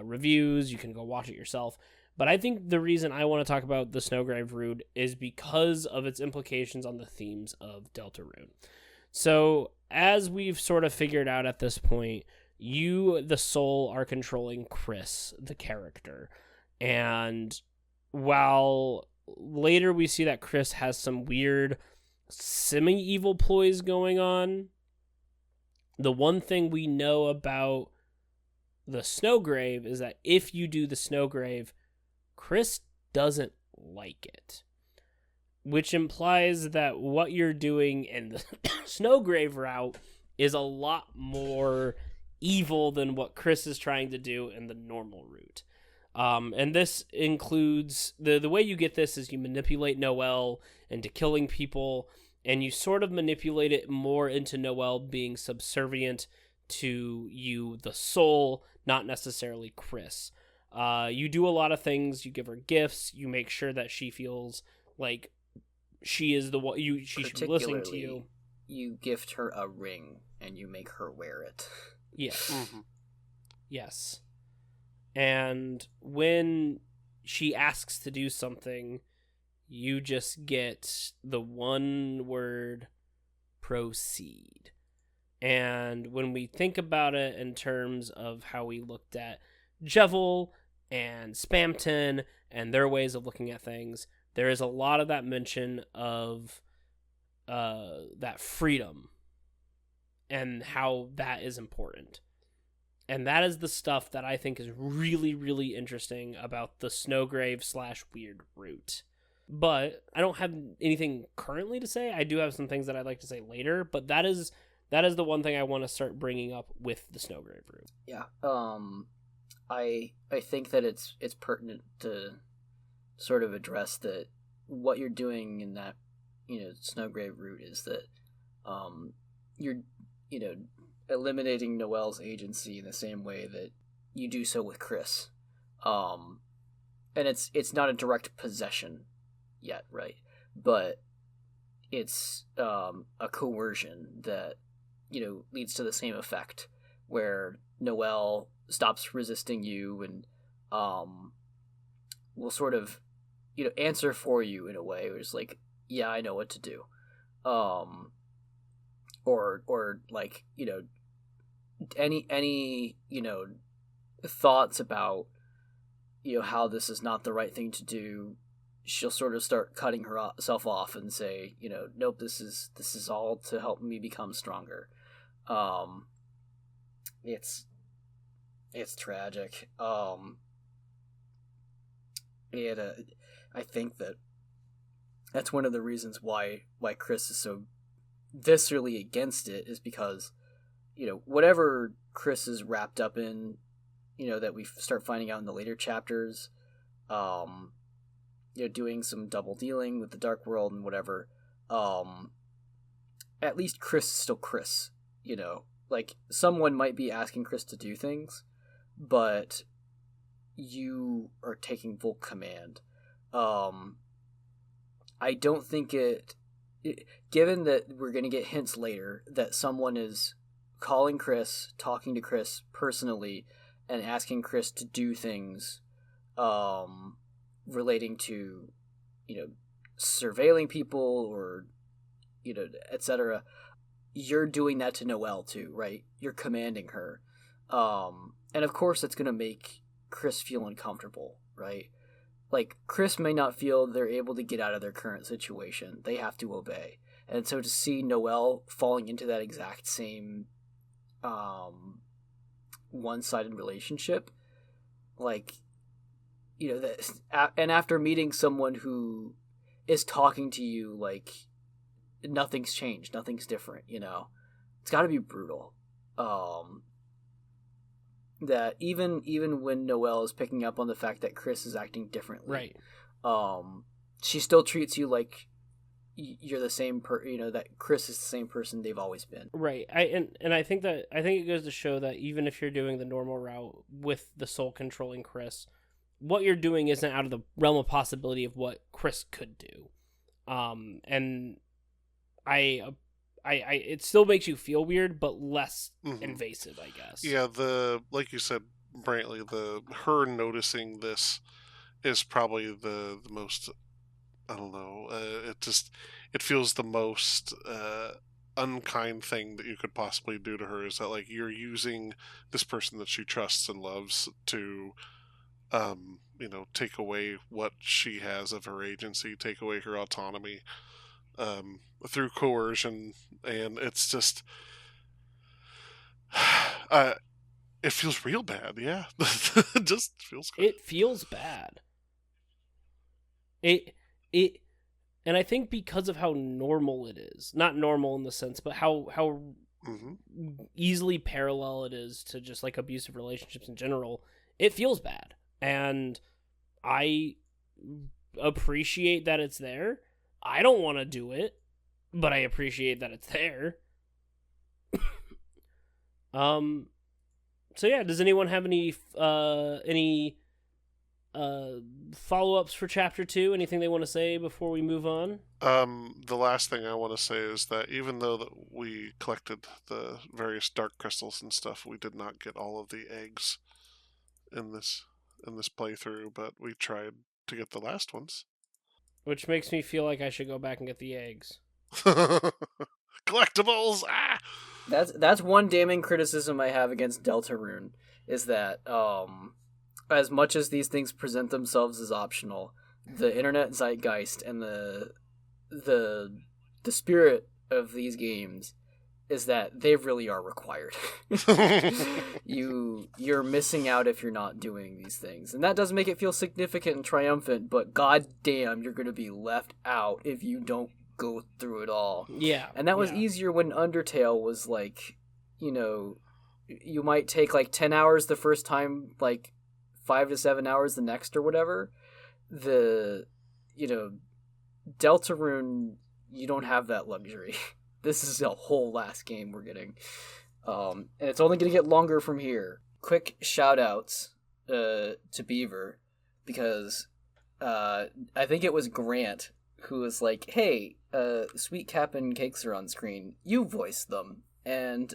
reviews. You can go watch it yourself. But I think the reason I want to talk about the Snowgrave root is because of its implications on the themes of Deltarune. So, as we've sort of figured out at this point, you, the soul, are controlling Chris, the character. And while later we see that Chris has some weird semi-evil ploys going on, the one thing we know about the Snowgrave is that if you do the Snowgrave, Chris doesn't like it. Which implies that what you're doing in the Snowgrave route is a lot more evil than what Chris is trying to do in the normal route. And this includes, the way you get this is you manipulate Noelle into killing people, and you sort of manipulate it more into Noelle being subservient to you, the soul, not necessarily Chris. You do a lot of things. You give her gifts. You make sure that she feels like she is the one. She should be listening to you. You gift her a ring, and you make her wear it. Yes. Mm-hmm. Yes. And when she asks to do something, you just get the one word, proceed. And when we think about it in terms of how we looked at Jevil and Spamton and their ways of looking at things, there is a lot of that mention of that freedom and how that is important. And that is the stuff that I think is really, really interesting about the Snowgrave / weird root. But I don't have anything currently to say. I do have some things that I'd like to say later, but that is the one thing I want to start bringing up with the Snowgrave root. Yeah. I think that it's pertinent to sort of address that what you're doing in that, Snowgrave root is that you're, eliminating Noelle's agency in the same way that you do so with Chris. And it's not a direct possession yet, right? But it's a coercion that, leads to the same effect, where Noelle stops resisting you and will sort of, answer for you in a way where it's like, yeah, I know what to do. Or like, any thoughts about, how this is not the right thing to do, she'll sort of start cutting herself off and say, nope, this is all to help me become stronger. It's tragic. I think that's one of the reasons why Chris is so viscerally against it, is because, whatever Chris is wrapped up in, that we start finding out in the later chapters, doing some double dealing with the dark world and whatever, at least Chris is still Chris, like someone might be asking Chris to do things, but you are taking full command. I don't think given that we're going to get hints later that someone is calling Chris, talking to Chris personally, and asking Chris to do things relating to, surveilling people or, etc. You're doing that to Noelle too, right? You're commanding her. And of course it's going to make Chris feel uncomfortable, right? Like, Chris may not feel they're able to get out of their current situation. They have to obey. And so to see Noelle falling into that exact same one-sided relationship, like, and after meeting someone who is talking to you like nothing's changed, nothing's different, it's got to be brutal. That even when Noelle is picking up on the fact that Chris is acting differently, right? She still treats you like you're the same that Chris is the same person they've always been, right? I think it goes to show that even if you're doing the normal route with the soul controlling Chris, what you're doing isn't out of the realm of possibility of what Chris could do. And it still makes you feel weird, but less invasive, I guess. Yeah, like you said, Brantley, her noticing this is probably the most, I don't know, it feels the most unkind thing that you could possibly do to her, is that, like, you're using this person that she trusts and loves to, take away what she has of her agency, take away her autonomy, through coercion, and it's just, it feels real bad, yeah. It just feels good. It feels bad. It and I think because of how normal it is, not normal in the sense, but how easily parallel it is to just like abusive relationships in general, it feels bad. And I appreciate that it's there. I don't want to do it, but I appreciate that it's there. So yeah, does anyone have any follow-ups for chapter 2? Anything they want to say before we move on? The last thing I want to say is that even though that we collected the various dark crystals and stuff, we did not get all of the eggs in this playthrough, but we tried to get the last ones. Which makes me feel like I should go back and get the eggs. Collectibles! Ah! That's one damning criticism I have against Deltarune, is that as much as these things present themselves as optional, the internet zeitgeist and the spirit of these games is that they really are required. You're missing out if you're not doing these things. And that does make it feel significant and triumphant, but goddamn, you're going to be left out if you don't go through it all. Yeah. And that was easier when Undertale was like, you might take like 10 hours the first time, like 5 to 7 hours the next or whatever. Deltarune, you don't have that luxury. This is a whole last game we're getting. And it's only going to get longer from here. Quick shout-outs to Beaver, because I think it was Grant who was like, hey, Sweet Cap and Cakes are on screen. You voiced them. And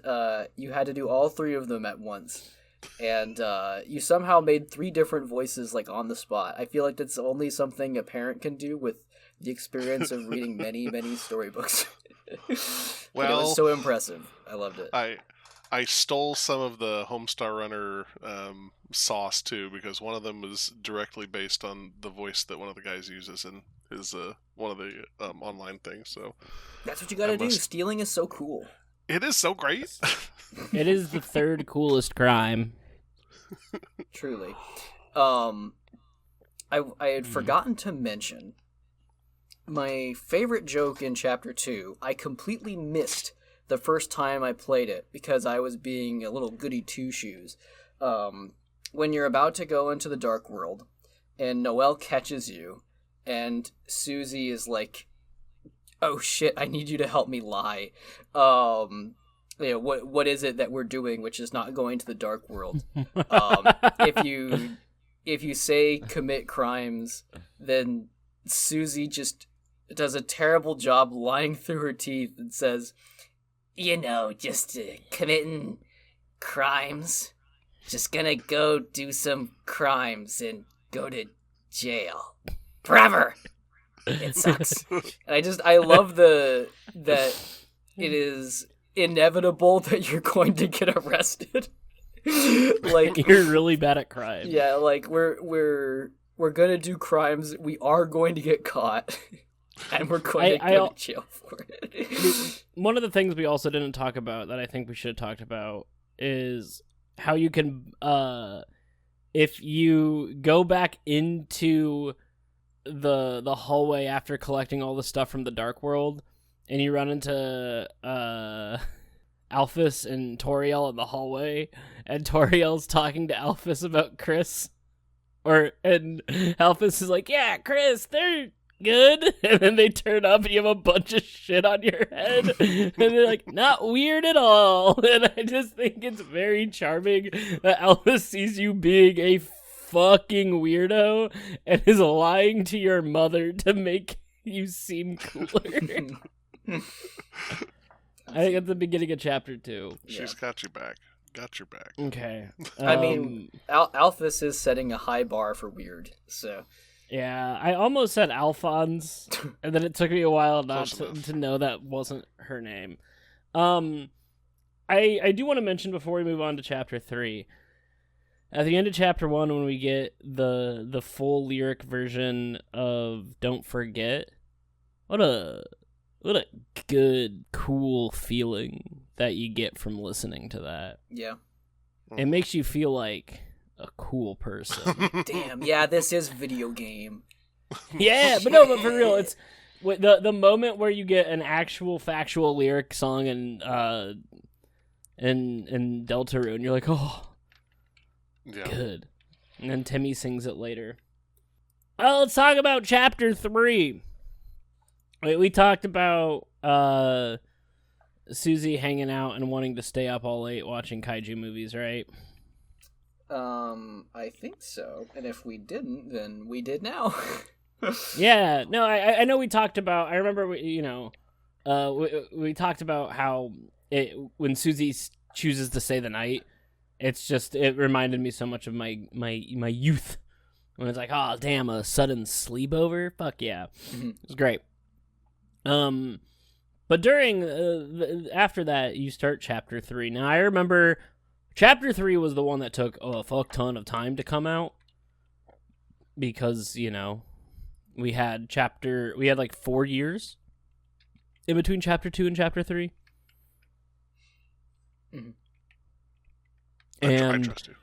you had to do all 3 of them at once. And you somehow made 3 different voices, like, on the spot. I feel like that's only something a parent can do with the experience of reading many, many storybooks. Well, it was so impressive. I loved it. I stole some of the Homestar Runner sauce too, because one of them was directly based on the voice that one of the guys uses in his one of the online things. So that's what you gotta do. Stealing is so cool. It is so great. It is the 3rd coolest crime. Truly. I had forgotten to mention my favorite joke in Chapter 2. I completely missed the first time I played it because I was being a little goody two-shoes. When you're about to go into the dark world and Noelle catches you and Susie is like, oh shit, I need you to help me lie. What is it that we're doing which is not going to the dark world? If you say commit crimes, then Susie just does a terrible job lying through her teeth and says, just committing crimes. Just gonna go do some crimes and go to jail. Forever! It sucks. And I love that it is inevitable that you're going to get arrested. Like, you're really bad at crime. Yeah, like we're gonna do crimes. We are going to get caught. And we're going to go to jail for it. One of the things we also didn't talk about that I think we should have talked about is how you can, if you go back into the hallway after collecting all the stuff from the Dark World, and you run into Alphys and Toriel in the hallway, and Toriel's talking to Alphys about Chris, and Alphys is like, yeah, Chris, they're good, and then they turn up and you have a bunch of shit on your head and they're like, not weird at all. And I just think it's very charming that Alphys sees you being a fucking weirdo and is lying to your mother to make you seem cooler. I think at the beginning of chapter 2. She's got you back. Got your back. Okay. I mean, Alphys is setting a high bar for weird, so... Yeah, I almost said Alphonse, and then it took me a while not to know that wasn't her name. I do want to mention before we move on to chapter 3, at the end of chapter 1, when we get the full lyric version of Don't Forget, what a good, cool feeling that you get from listening to that. Yeah. It makes you feel like a cool person. Damn, yeah, this is video game. Yeah, but for real, it's the moment where you get an actual factual lyric song in Deltarune, you're like, oh, yeah. Good. And then Timmy sings it later. Well, let's talk about chapter 3. We talked about Susie hanging out and wanting to stay up all late watching kaiju movies, right? I think so. And if we didn't, then we did now. Yeah, no, I know we talked about, I remember, we talked about how when Susie chooses to stay the night, it reminded me so much of my youth. When it's like, oh, damn, a sudden sleepover? Fuck yeah. Mm-hmm. It was great. But during, after that, you start chapter 3. Now, I remember chapter 3 was the one that took a fuck ton of time to come out. Because, we had like 4 years in between chapter 2 and chapter 3. Mm-hmm. I trust you.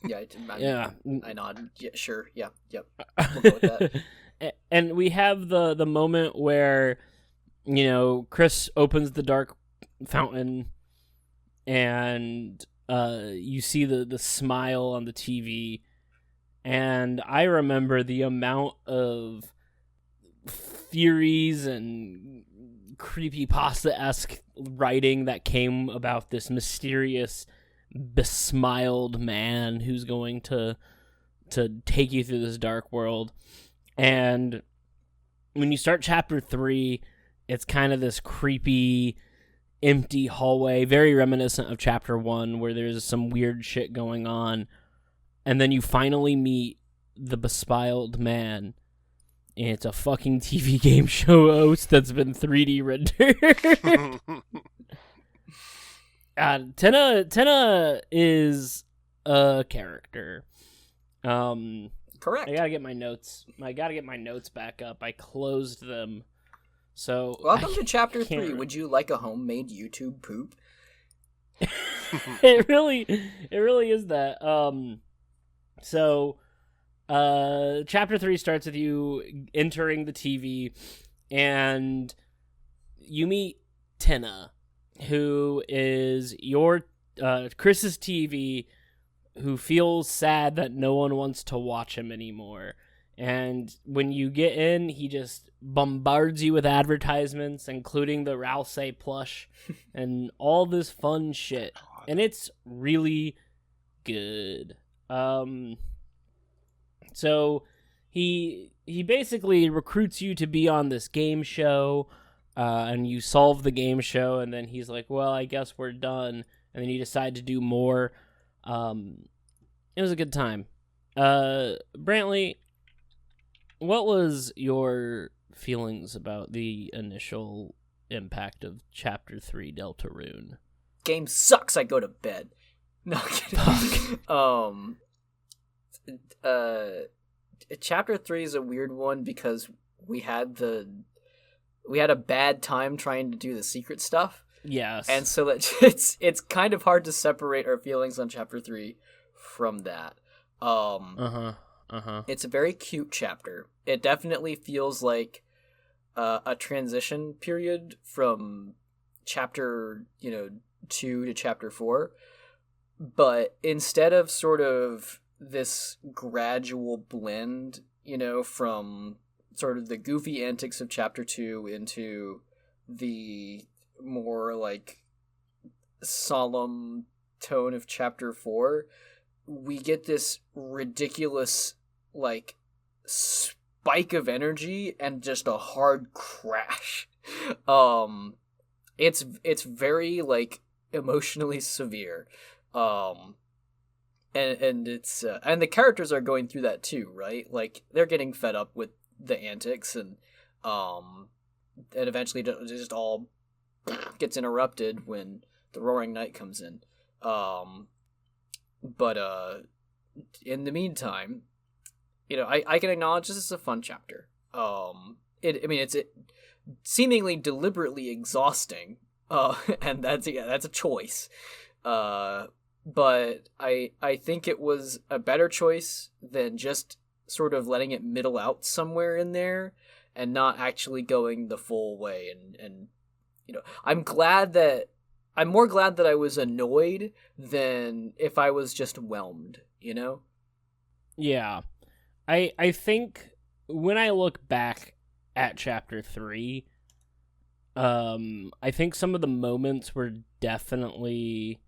Yeah, I nod. Yeah, sure. Yeah, yep. We'll go with that. And we have the moment where, Chris opens the dark fountain, and you see the smile on the TV, and I remember the amount of theories and creepypasta-esque writing that came about this mysterious, besmiled man who's going to take you through this dark world. And when you start chapter 3, it's kind of this creepy, empty hallway, very reminiscent of chapter 1, where there's some weird shit going on. And then you finally meet the besmiled man, and it's a fucking TV game show host that's been 3D rendered. Tenna is a character. Correct. I gotta get my notes back up. I closed them. So welcome to chapter 3. Would you like a homemade YouTube poop? It really is that. So chapter 3 starts with you entering the TV, and you meet Tenna, who is your Chris's TV, who feels sad that no one wants to watch him anymore. And when you get in, he just bombards you with advertisements, including the Rousey plush and all this fun shit. And it's really good. So he basically recruits you to be on this game show, and you solve the game show, and then he's like, well, I guess we're done. And then you decide to do more. It was a good time. Brantley, what was your feelings about the initial impact of chapter 3 Deltarune? Game sucks, I go to bed. No, I'm kidding. Chapter 3 is a weird one because we had a bad time trying to do the secret stuff. Yes. And so it's kind of hard to separate our feelings on chapter 3 from that. It's a very cute chapter. It definitely feels like a transition period from chapter, 2 to chapter 4. But instead of sort of this gradual blend, from sort of the goofy antics of chapter 2 into the more like solemn tone of chapter 4, we get this ridiculous like spike of energy and just a hard crash It's very like emotionally severe. And it's and the characters are going through that too, right? Like they're getting fed up with the antics, and eventually it just all gets interrupted when the Roaring Night comes in. But in the meantime, I can acknowledge this is a fun chapter. It's seemingly deliberately exhausting, and that's a choice. But I think it was a better choice than just sort of letting it middle out somewhere in there and not actually going the full way. And I'm more glad that I was annoyed than if I was just whelmed, Yeah. I think when I look back at chapter 3, I think some of the moments were definitely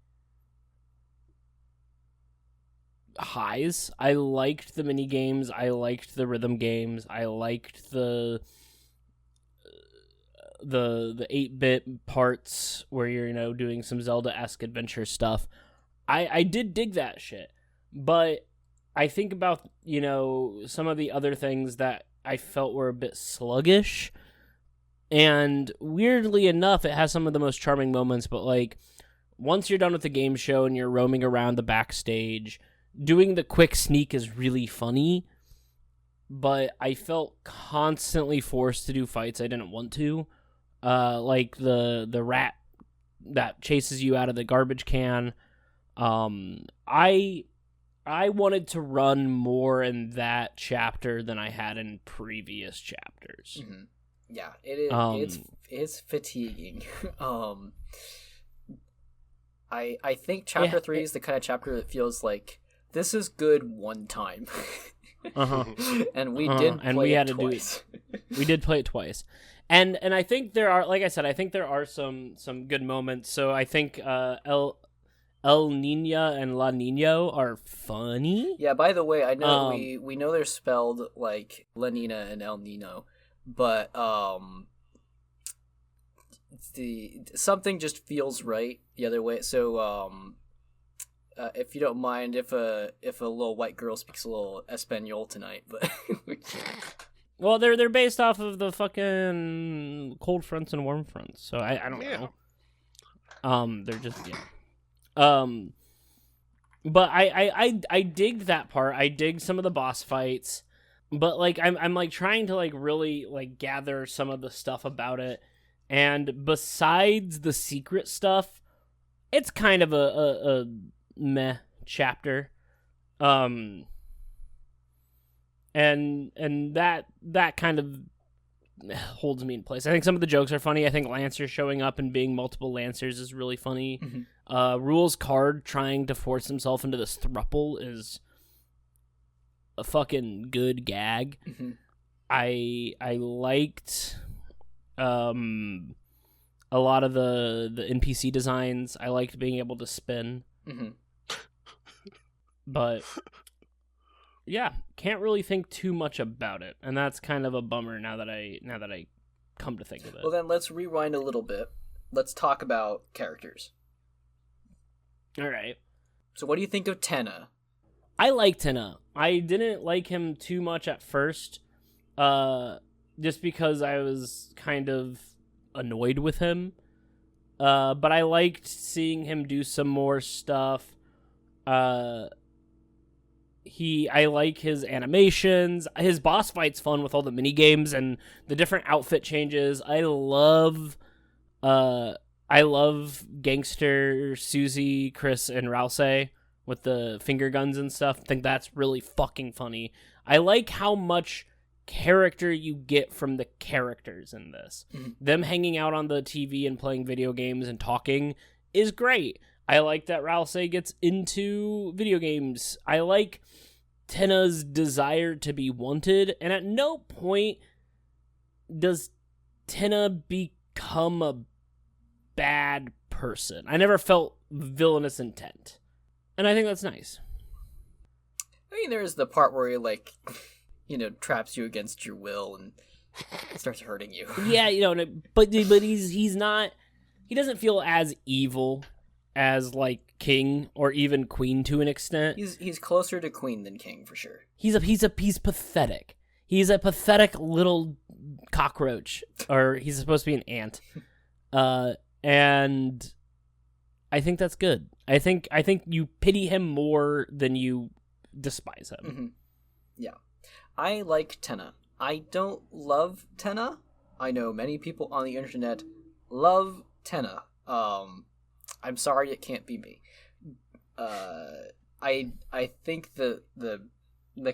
highs. I liked the mini games. I liked the rhythm games. I liked the 8-bit parts where you're doing some Zelda-esque adventure stuff. I did dig that shit, but I think about some of the other things that I felt were a bit sluggish, and weirdly enough, it has some of the most charming moments. But like once you're done with the game show and you're roaming around the backstage, doing the quick sneak is really funny, but I felt constantly forced to do fights I didn't want to. Like the rat that chases you out of the garbage can. I wanted to run more in that chapter than I had in previous chapters. Mm-hmm. Yeah, it is. It's fatiguing. I think chapter 3 is the kind of chapter that feels like this is good one time. And we did play it twice. We did play it twice. And I think there are, like I said, I think there are some good moments. So I think El Nina and La Nino are funny. Yeah, by the way, I know we know they're spelled like La Nina and El Nino, but something just feels right the other way. So if you don't mind, if a little white girl speaks a little Espanol tonight, but well, they're based off of the fucking cold fronts and warm fronts, so I don't know. They're just but I digged that part. I dig some of the boss fights, but like I'm like trying to like really like gather some of the stuff about it. And besides the secret stuff, it's kind of a meh chapter. And that kind of holds me in place. I think some of the jokes are funny. I think Lancer showing up and being multiple Lancers is really funny. Mm-hmm. Rule's card trying to force himself into this thruple is a fucking good gag. Mm-hmm. I liked a lot of the NPC designs. I liked being able to spin. Mm-hmm. But yeah, can't really think too much about it, and that's kind of a bummer now that I come to think of it. Well, then let's rewind a little bit. Let's talk about characters. All right. So what do you think of Tenna? I like Tenna. I didn't like him too much at first, just because I was kind of annoyed with him. But I liked seeing him do some more stuff. I like his animations. His boss fight's fun with all the mini games and the different outfit changes. I love Gangster, Susie, Chris, and Rousey with the finger guns and stuff. I think that's really fucking funny. I like how much character you get from the characters in this. Mm-hmm. Them hanging out on the TV and playing video games and talking is great. I like that Rousey gets into video games. I like Tenna's desire to be wanted, and at no point does Tenna become a bad person. I never felt villainous intent, and I think that's nice. I mean, there's the part where he, like, traps you against your will, and it starts hurting you. Yeah, but he's not. He doesn't feel as evil as like King or even Queen to an extent. He's closer to Queen than King for sure. He's pathetic. He's a pathetic little cockroach, or he's supposed to be an ant. And I think that's good. I think you pity him more than you despise him. Mm-hmm. Yeah. I like Tenna. I don't love Tenna. I know many people on the internet love Tenna. I'm sorry it can't be me. I think the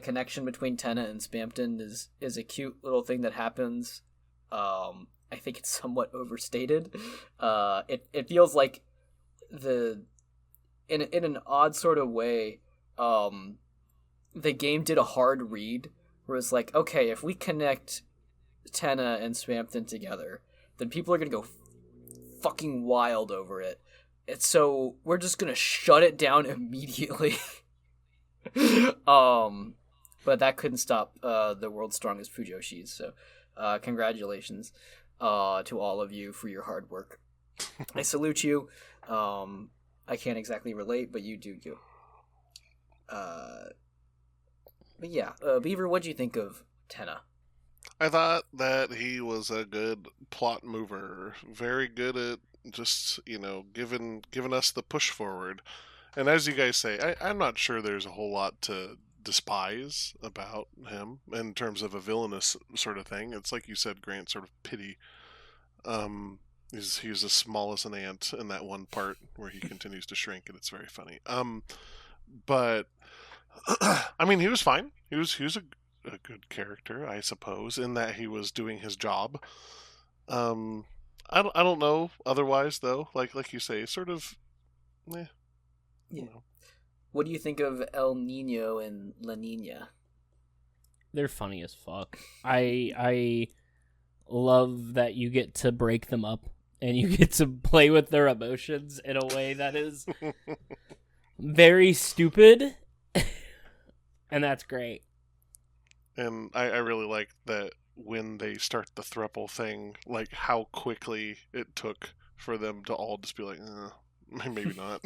connection between Tenna and Spamton is a cute little thing that happens. I think it's somewhat overstated. It feels like in an odd sort of way, the game did a hard read where it's like, okay, if we connect Tenna and Spamton together, then people are gonna go fucking wild over it. And so we're just gonna shut it down immediately. But that couldn't stop the world's strongest Fujoshis. So congratulations to all of you for your hard work. I salute you. I can't exactly relate, but you do you. But yeah, Beaver, what'd you think of Tenna? I thought that he was a good plot mover, very good at just, giving us the push forward. And as you guys say, I'm not sure there's a whole lot to despise about him in terms of a villainous sort of thing. It's like you said, Grant, sort of pity. He's as small as an ant in that one part where he continues to shrink, and it's very funny. But I mean, he was fine. He was a good character, I suppose, in that he was doing his job. I don't know otherwise though. Like you say, sort of. Yeah. What do you think of El Nino and La Nina? They're funny as fuck. I love that you get to break them up and you get to play with their emotions in a way that is very stupid. And that's great. And I really like that when they start the throuple thing, like how quickly it took for them to all just be like, maybe not.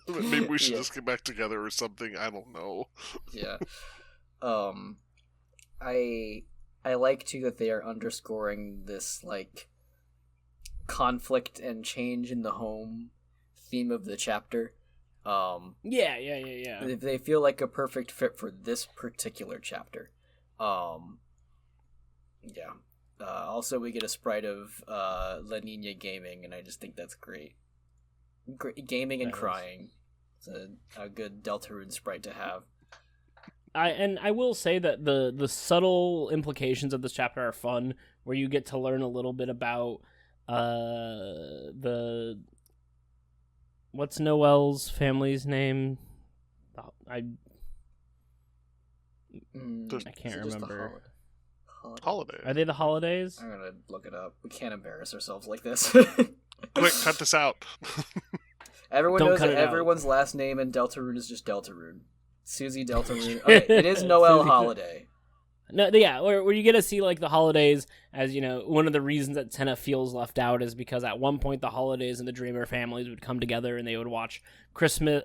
Maybe we should just get back together or something. I don't know. Yeah. I like too that they are underscoring this like conflict and change in the home theme of the chapter. Yeah. They feel like a perfect fit for this particular chapter. Yeah. Also, we get a sprite of La Nina gaming, and I just think that's great. Gaming and crying. It's a good Deltarune sprite to have. I will say that the subtle implications of this chapter are fun, where you get to learn a little bit about what's Noelle's family's name? I can't remember. Holiday. Are they the Holidays? I'm gonna look it up. We can't embarrass ourselves like this. Quick, cut this out. Everyone Don't knows cut that it out. everyone's last name in Deltarune is just Deltarune. Susie Deltarune. Okay, it is Noelle Susie Holiday. No, yeah, where you get to see like the holidays as, one of the reasons that Tenna feels left out is because at one point the Holidays and the Dreamer families would come together and they would watch Christmas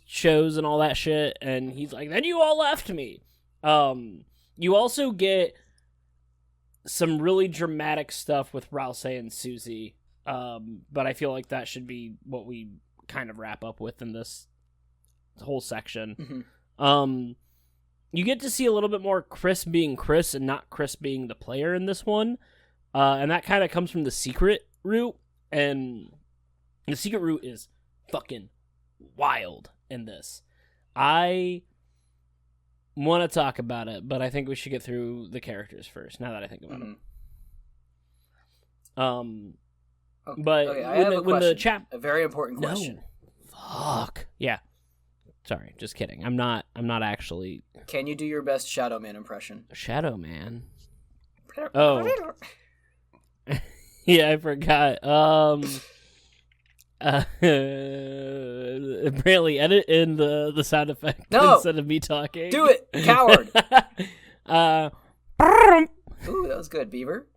shows and all that shit, and he's like, then you all left me. You also get some really dramatic stuff with Rouse and Susie, but I feel like that should be what we kind of wrap up with in this whole section. Mm-hmm. You get to see a little bit more Chris being Chris and not Chris being the player in this one. And that kind of comes from the secret route. And the secret route is fucking wild in this. I want to talk about it, but I think we should get through the characters first, now that I think about it. But okay, I have when the a very important question. No. Fuck. Yeah. Sorry, just kidding. I'm not actually Can you do your best Shadow Man impression? Shadow Man. Oh. Yeah, I forgot. Brantley, edit in the sound effect No! instead of me talking. Do it, coward. Ooh, that was good, Beaver.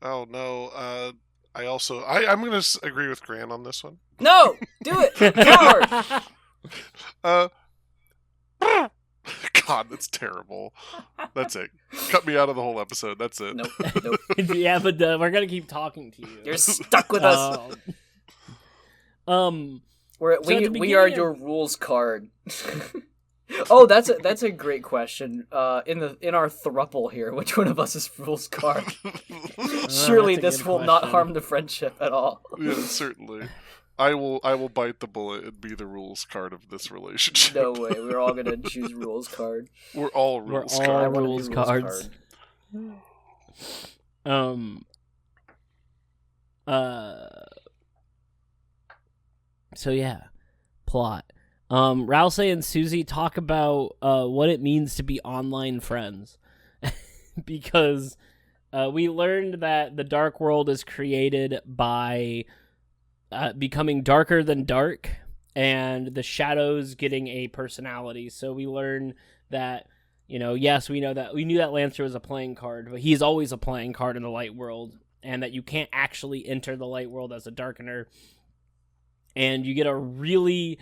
Oh no. I'm gonna agree with Grant on this one. No, do it, coward. God, that's terrible. That's it. Cut me out of the whole episode. That's it. Nope. Yeah, but we're gonna keep talking to you. You're stuck with us. We are your rules card. Oh, that's a great question. In our thruple here, which one of us is rules card? Surely this will not harm the friendship at all. Yeah, certainly. I will bite the bullet and be the rules card of this relationship. No way. We're all gonna choose rules card. We're all rules We're card. all rules cards. So yeah, plot. Rouse and Susie talk about what it means to be online friends. Because we learned that the dark world is created by becoming darker than dark and the shadows getting a personality. So we learn that, yes, we knew that Lancer was a playing card, but he's always a playing card in the light world, and that you can't actually enter the light world as a darkener. And you get a really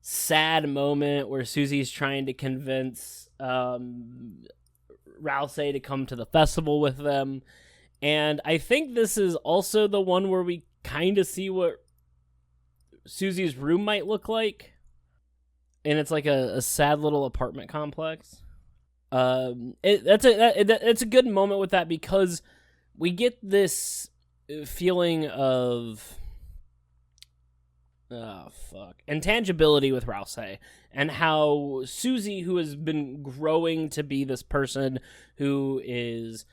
sad moment where Susie's trying to convince Rouse to come to the festival with them. And I think this is also the one where we kind of see what Susie's room might look like. And it's like a sad little apartment complex. It's a good moment with that because we get this feeling of intangibility with Rouse, and how Susie, who has been growing to be this person who is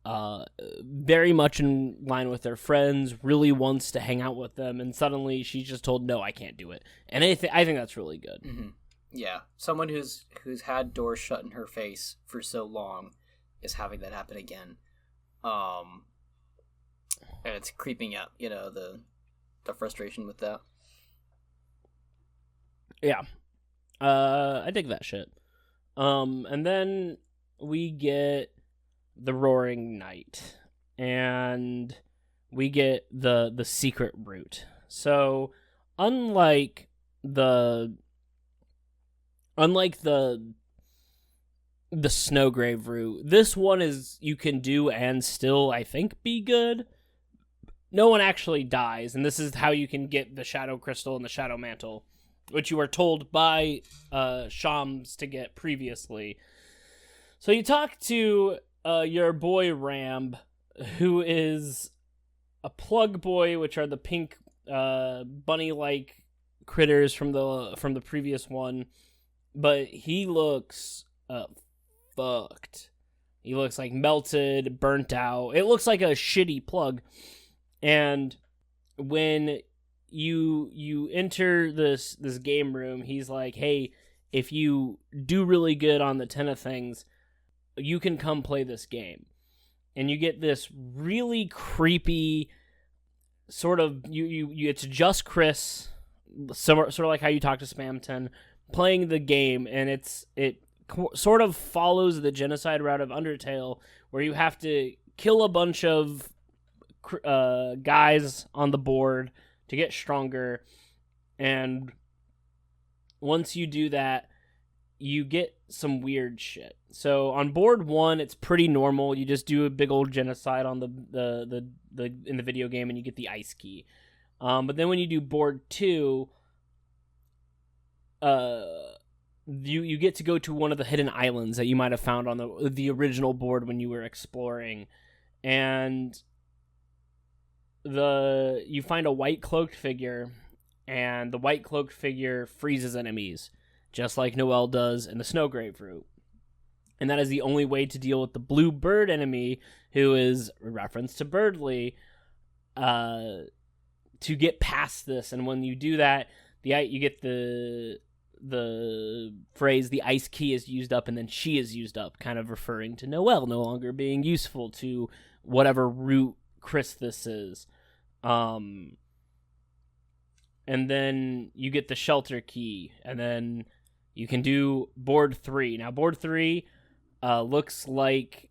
very much in line with their friends, really wants to hang out with them, and suddenly she's just told, no, I can't do it. And I think that's really good. Mm-hmm. Yeah, someone who's had doors shut in her face for so long is having that happen again. And it's creeping out, the frustration with that. Yeah. I dig that shit. And then we get the Roaring Night, and we get the secret route. So unlike the Snowgrave route, this one is you can do and still, I think, be good. No one actually dies, and this is how you can get the Shadow Crystal and the Shadow Mantle, which you were told by Shams to get previously. So you talk to your boy Ramb, who is a plug boy, which are the pink bunny-like critters from the previous one, but he looks fucked. He looks like melted, burnt out. It looks like a shitty plug. And when you enter this game room, he's like, hey, if you do really good on the 10 of things, you can come play this game. And you get this really creepy sort of it's just Chris, sort of like how you talk to Spamton, playing the game, and it sort of follows the genocide route of Undertale, where you have to kill a bunch of guys on the board to get stronger, and once you do that, you get some weird shit. So on board 1, it's pretty normal. You just do a big old genocide on the in the video game, and you get the ice key. But then when you do board 2, you get to go to one of the hidden islands that you might have found on the original board when you were exploring, and you find a white cloaked figure, and the white cloaked figure freezes enemies, just like Noelle does in the Snowgrave route. And that is the only way to deal with the blue bird enemy, who is a reference to Birdly, to get past this. And when you do that, you get the phrase, the ice key is used up, and then she is used up, kind of referring to Noelle no longer being useful to whatever route Chris this is. And then you get the shelter key, and then you can do board 3. Now, board 3 looks like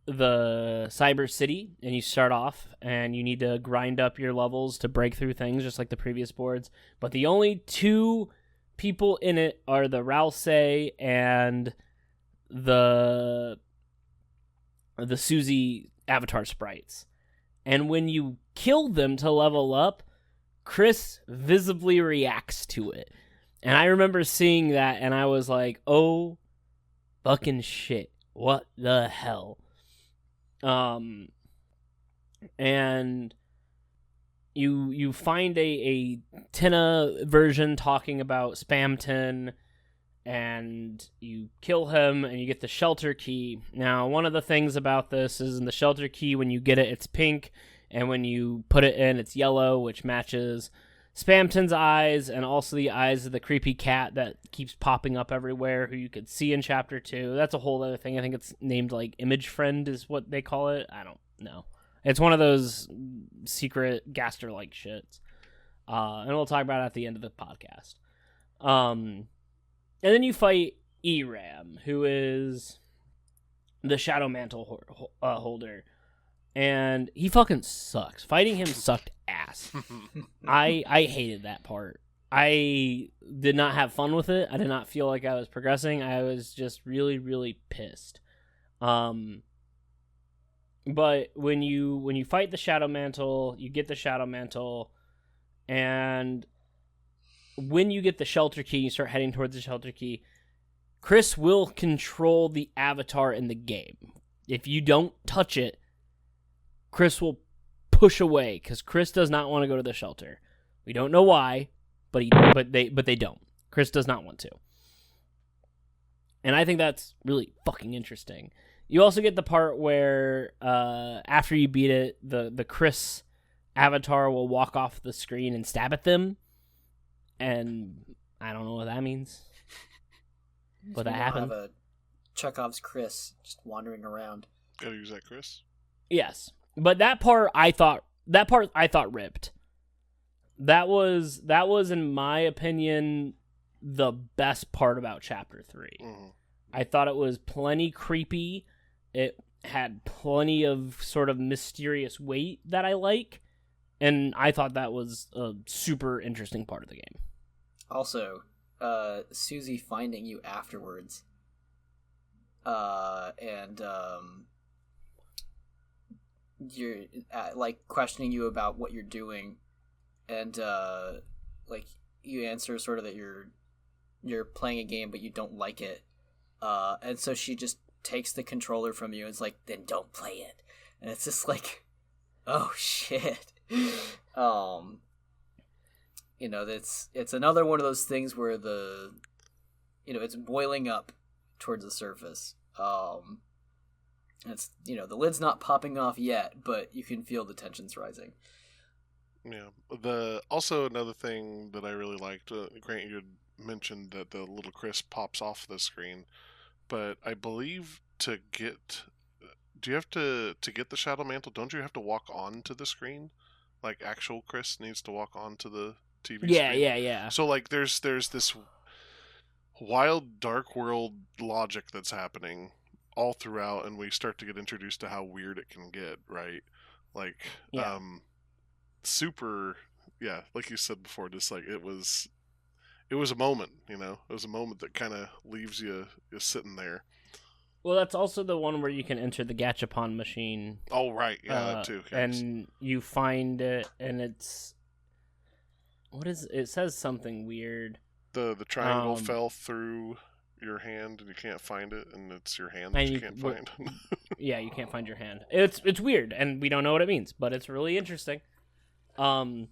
the Cyber City, and you start off, and you need to grind up your levels to break through things, just like the previous boards. But the only two people in it are the Ralsei and the Susie avatar sprites. And when you kill them to level up, Chris visibly reacts to it. And I remember seeing that, and I was like, oh, fucking shit. What the hell? And you find a Tina version talking about Spamton, and you kill him, and you get the shelter key. Now, one of the things about this is in the shelter key, when you get it, it's pink, and when you put it in, it's yellow, which matches Spamton's eyes, and also the eyes of the creepy cat that keeps popping up everywhere, who you could see in Chapter 2. That's a whole other thing. I think it's named, like, Image Friend is what they call it. I don't know. It's one of those secret Gaster-like shits. And we'll talk about it at the end of the podcast. And then you fight Eram, who is the Shadow Mantle holder. And he fucking sucks. Fighting him sucked ass. I hated that part. I did not have fun with it. I did not feel like I was progressing. I was just really, really pissed. But when you fight the Shadow Mantle, you get the Shadow Mantle, and when you get the shelter key, you start heading towards the shelter key, Chris will control the avatar in the game. If you don't touch it, Chris will push away, because Chris does not want to go to the shelter. We don't know why, but they don't. Chris does not want to. And I think that's really fucking interesting. You also get the part where after you beat it, the Chris avatar will walk off the screen and stab at them. And I don't know what that means. But that happened. Have a Chekhov's Chris just wandering around. Gotta use that, Chris. Yes. But that part I thought ripped. That was in my opinion the best part about Chapter 3. Mm-hmm. I thought it was plenty creepy. It had plenty of sort of mysterious weight that I like, and I thought that was a super interesting part of the game. Also, Susie finding you afterwards, and you're like questioning you about what you're doing, and like you answer sort of that you're playing a game but you don't like it, and so she just takes the controller from you and is like, then don't play it. And it's just like, oh shit. It's another one of those things where it's boiling up towards the surface. It's, the lid's not popping off yet, but you can feel the tensions rising. Yeah. Also another thing that I really liked, Grant, you had mentioned that the little Chris pops off the screen, but I believe do you have to get the Shadow Mantle, don't you have to walk onto the screen? Like, actual Chris needs to walk onto the TV screen? Yeah. So, like, there's this wild, dark world logic that's happening all throughout, and we start to get introduced to how weird it can get, right? Like, super, like you said before, just like it was a moment, it was a moment that kind of leaves you sitting there. Well, that's also the one where you can enter the Gachapon machine. Oh, right. Yeah, that too. Yes. And you find it, and it's... it says something weird. The triangle fell through your hand, and you can't find it, and it's your hand that you can't find. Yeah, you can't find your hand. It's weird, and we don't know what it means, but it's really interesting. And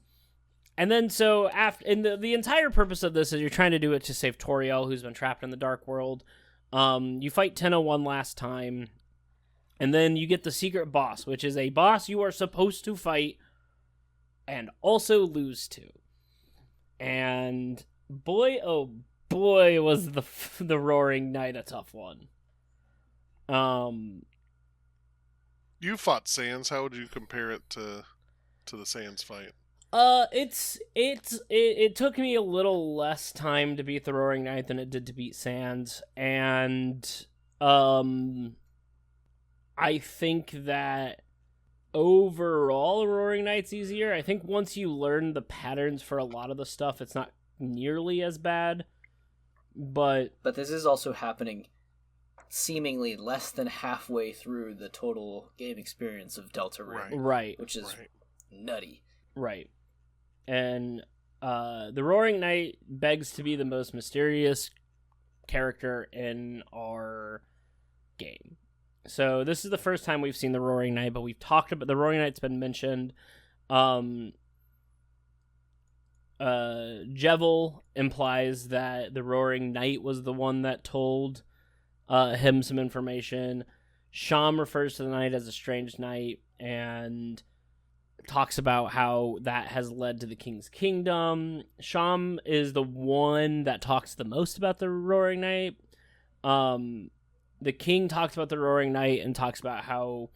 then so the entire purpose of this is you're trying to do it to save Toriel, who's been trapped in the dark world. You fight Tenno one last time, and then you get the secret boss, which is a boss you are supposed to fight and also lose to. And boy, oh boy, was the Roaring Knight a tough one. You fought Sans. How would you compare it to the Sans fight? It took me a little less time to beat the Roaring Knight than it did to beat Sans, and I think that overall Roaring Knight's easier. I think once you learn the patterns for a lot of the stuff, it's not nearly as bad. But this is also happening seemingly less than halfway through the total game experience of Deltarune. Right. Which is nutty. Right. And the Roaring Knight begs to be the most mysterious character in our game. So this is the first time we've seen the Roaring Knight, but we've talked about the Roaring Knight's been mentioned. Jevil implies that the Roaring Knight was the one that told him some information. Sham refers to the knight as a strange knight and talks about how that has led to the king's kingdom. Sham is the one that talks the most about the Roaring Knight. The king talks about the Roaring Knight and talks about how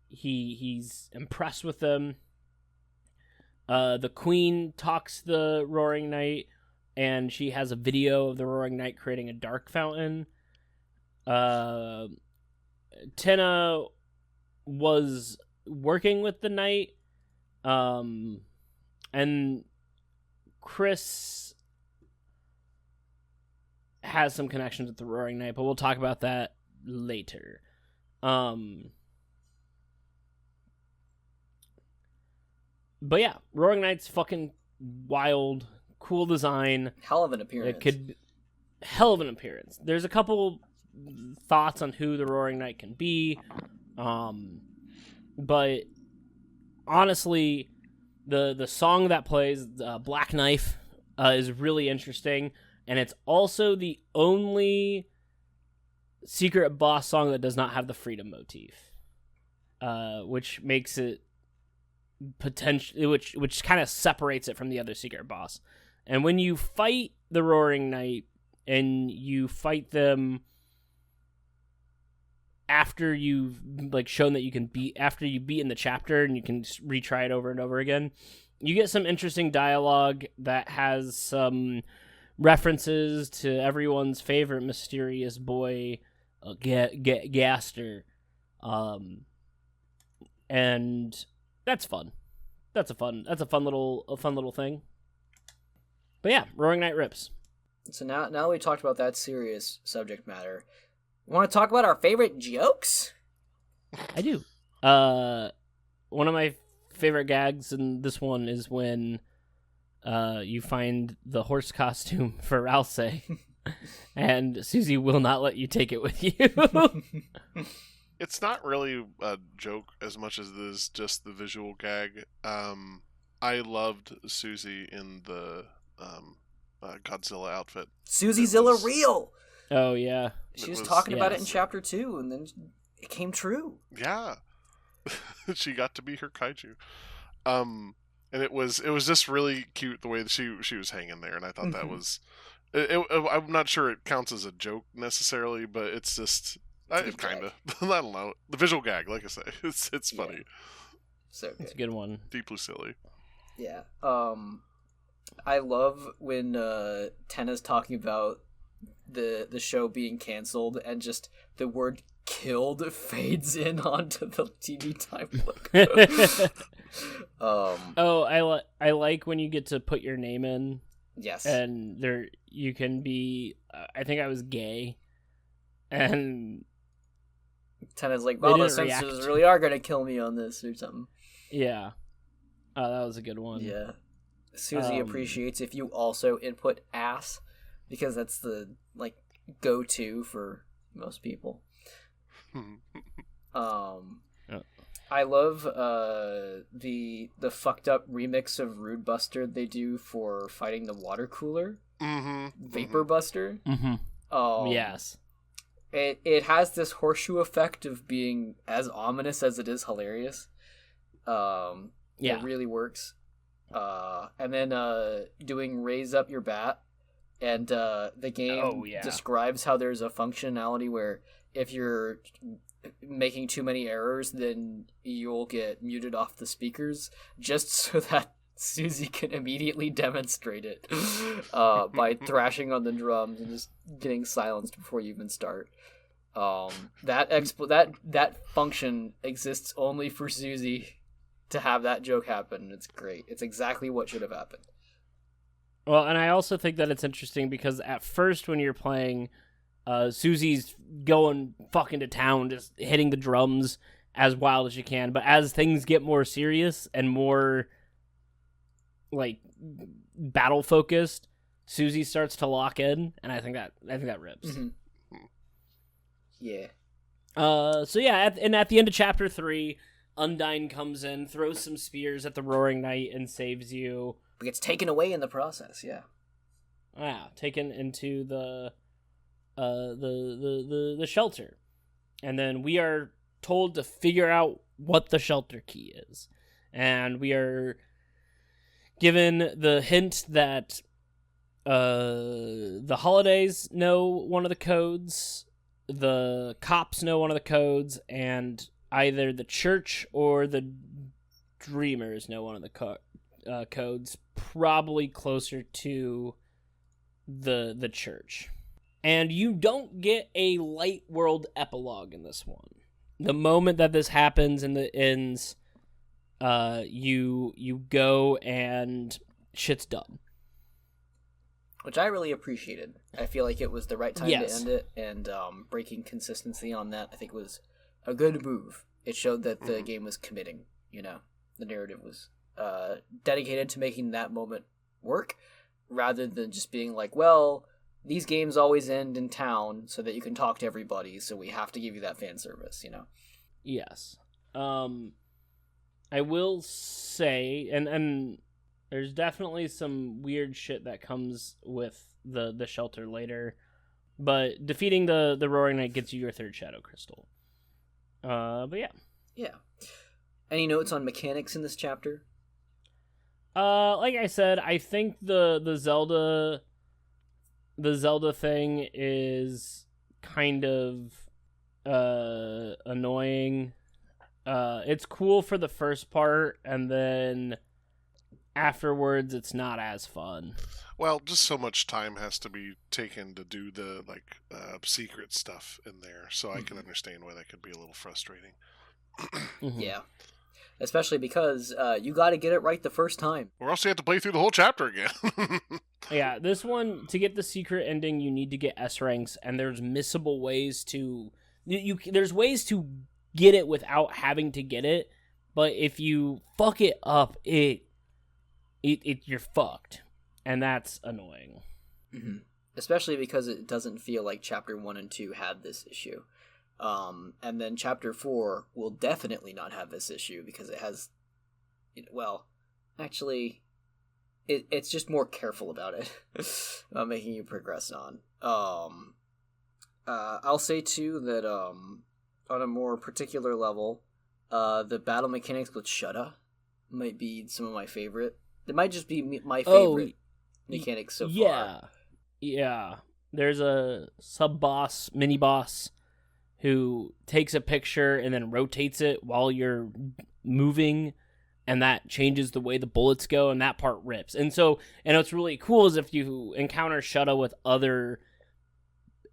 he's impressed with them. The queen talks the Roaring Knight, and she has a video of the Roaring Knight creating a dark fountain. Tenna was working with the knight, and Chris has some connections with the Roaring Knight, but we'll talk about that later. But yeah, Roaring Knight's fucking wild, cool design. Hell of an appearance. Hell of an appearance. There's a couple thoughts on who the Roaring Knight can be, but honestly, the song that plays, Black Knife, is really interesting, and it's also the only secret boss song that does not have the freedom motif, which makes it which kind of separates it from the other secret boss. And when you fight the Roaring Knight, and you fight them after you've shown that you can beat, after you've beaten the chapter and you can retry it over and over again, you get some interesting dialogue that has some references to everyone's favorite mysterious boy, Gaster, and that's fun. That's a fun little thing. But yeah, Roaring Knight rips. So now we talked about that serious subject matter. Want to talk about our favorite jokes? I do. One of my favorite gags in this one is when you find the horse costume for Ralsei, and Susie will not let you take it with you. It's not really a joke as much as it is just the visual gag. I loved Susie in the Godzilla outfit. Susie Zilla real! Oh, yeah. She was talking about it in Chapter 2, and then it came true. Yeah. She got to be her kaiju. And it was just really cute the way that she was hanging there, and I thought that was... I'm not sure it counts as a joke necessarily, but it's just... kind of. I don't know. The visual gag, like I say, it's funny. Yeah. So good. It's a good one. Deeply silly. Yeah. I love when Tenna's talking about the show being canceled and just the word "killed" fades in onto the TV time logo. I like when you get to put your name in. Yes. And there you can be. I think I was gay, and Tenna's like, "Well, the censors really are gonna kill me on this or something." Yeah. That was a good one. Yeah. Susie appreciates if you also input ass, because that's the go-to for most people. I love the fucked up remix of Rude Buster they do for fighting the water cooler. Vapor Buster. Yes. It has this horseshoe effect of being as ominous as it is hilarious. It really works. And then doing Raise Up Your Bat, and the game describes how there's a functionality where if you're making too many errors, then you'll get muted off the speakers, just so that Susie can immediately demonstrate it by thrashing on the drums and just getting silenced before you even start. That function exists only for Susie to have that joke happen. It's great. It's exactly what should have happened. Well, and I also think that it's interesting because at first when you're playing, Susie's going fucking to town, just hitting the drums as wild as she can. But as things get more serious and more like battle focused, Susie starts to lock in, and I think that rips. Mm-hmm. Yeah. So yeah, at the end of chapter 3, Undyne comes in, throws some spears at the Roaring Knight, and saves you. But gets taken away in the process. Yeah. Yeah, taken into the shelter, and then we are told to figure out what the shelter key is, and we are given the hint that the holidays know one of the codes, the cops know one of the codes, and either the church or the dreamers know one of the codes, probably closer to the church. And you don't get a light world epilogue in this one. The moment that this happens and it ends, you go and shit's done. Which I really appreciated. I feel like it was the right time to Yes. end it, and breaking consistency on that, I think, was a good move. It showed that the game was committing, the narrative was dedicated to making that moment work, rather than just being like, well, these games always end in town so that you can talk to everybody, so we have to give you that fan service, Yes. I will say, and there's definitely some weird shit that comes with the shelter later, but defeating the Roaring Knight gets you your 3rd Shadow Crystal. But yeah. Yeah. Any notes on mechanics in this chapter? Like I said, I think the Zelda thing is kind of annoying. It's cool for the first part, and then afterwards it's not as fun. Well, just so much time has to be taken to do the secret stuff in there, so I can understand why that could be a little frustrating. Mm-hmm. Yeah. Especially because you got to get it right the first time. Or else you have to play through the whole chapter again. Yeah, this one, to get the secret ending, you need to get S ranks, and there's missable ways to... there's ways to get it without having to get it, but if you fuck it up, you're fucked, and that's annoying. Mm-hmm. Especially because it doesn't feel like Chapter 1 and 2 had this issue. And then Chapter 4 will definitely not have this issue because it has... Well, actually... It's just more careful about it, about making you progress on. I'll say too that on a more particular level, the battle mechanics with Shudda might be some of my favorite. It might just be my favorite mechanics so far. Yeah. There's a sub-boss, mini-boss, who takes a picture and then rotates it while you're moving, and that changes the way the bullets go, and that part rips. And what's really cool is if you encounter Shudda with other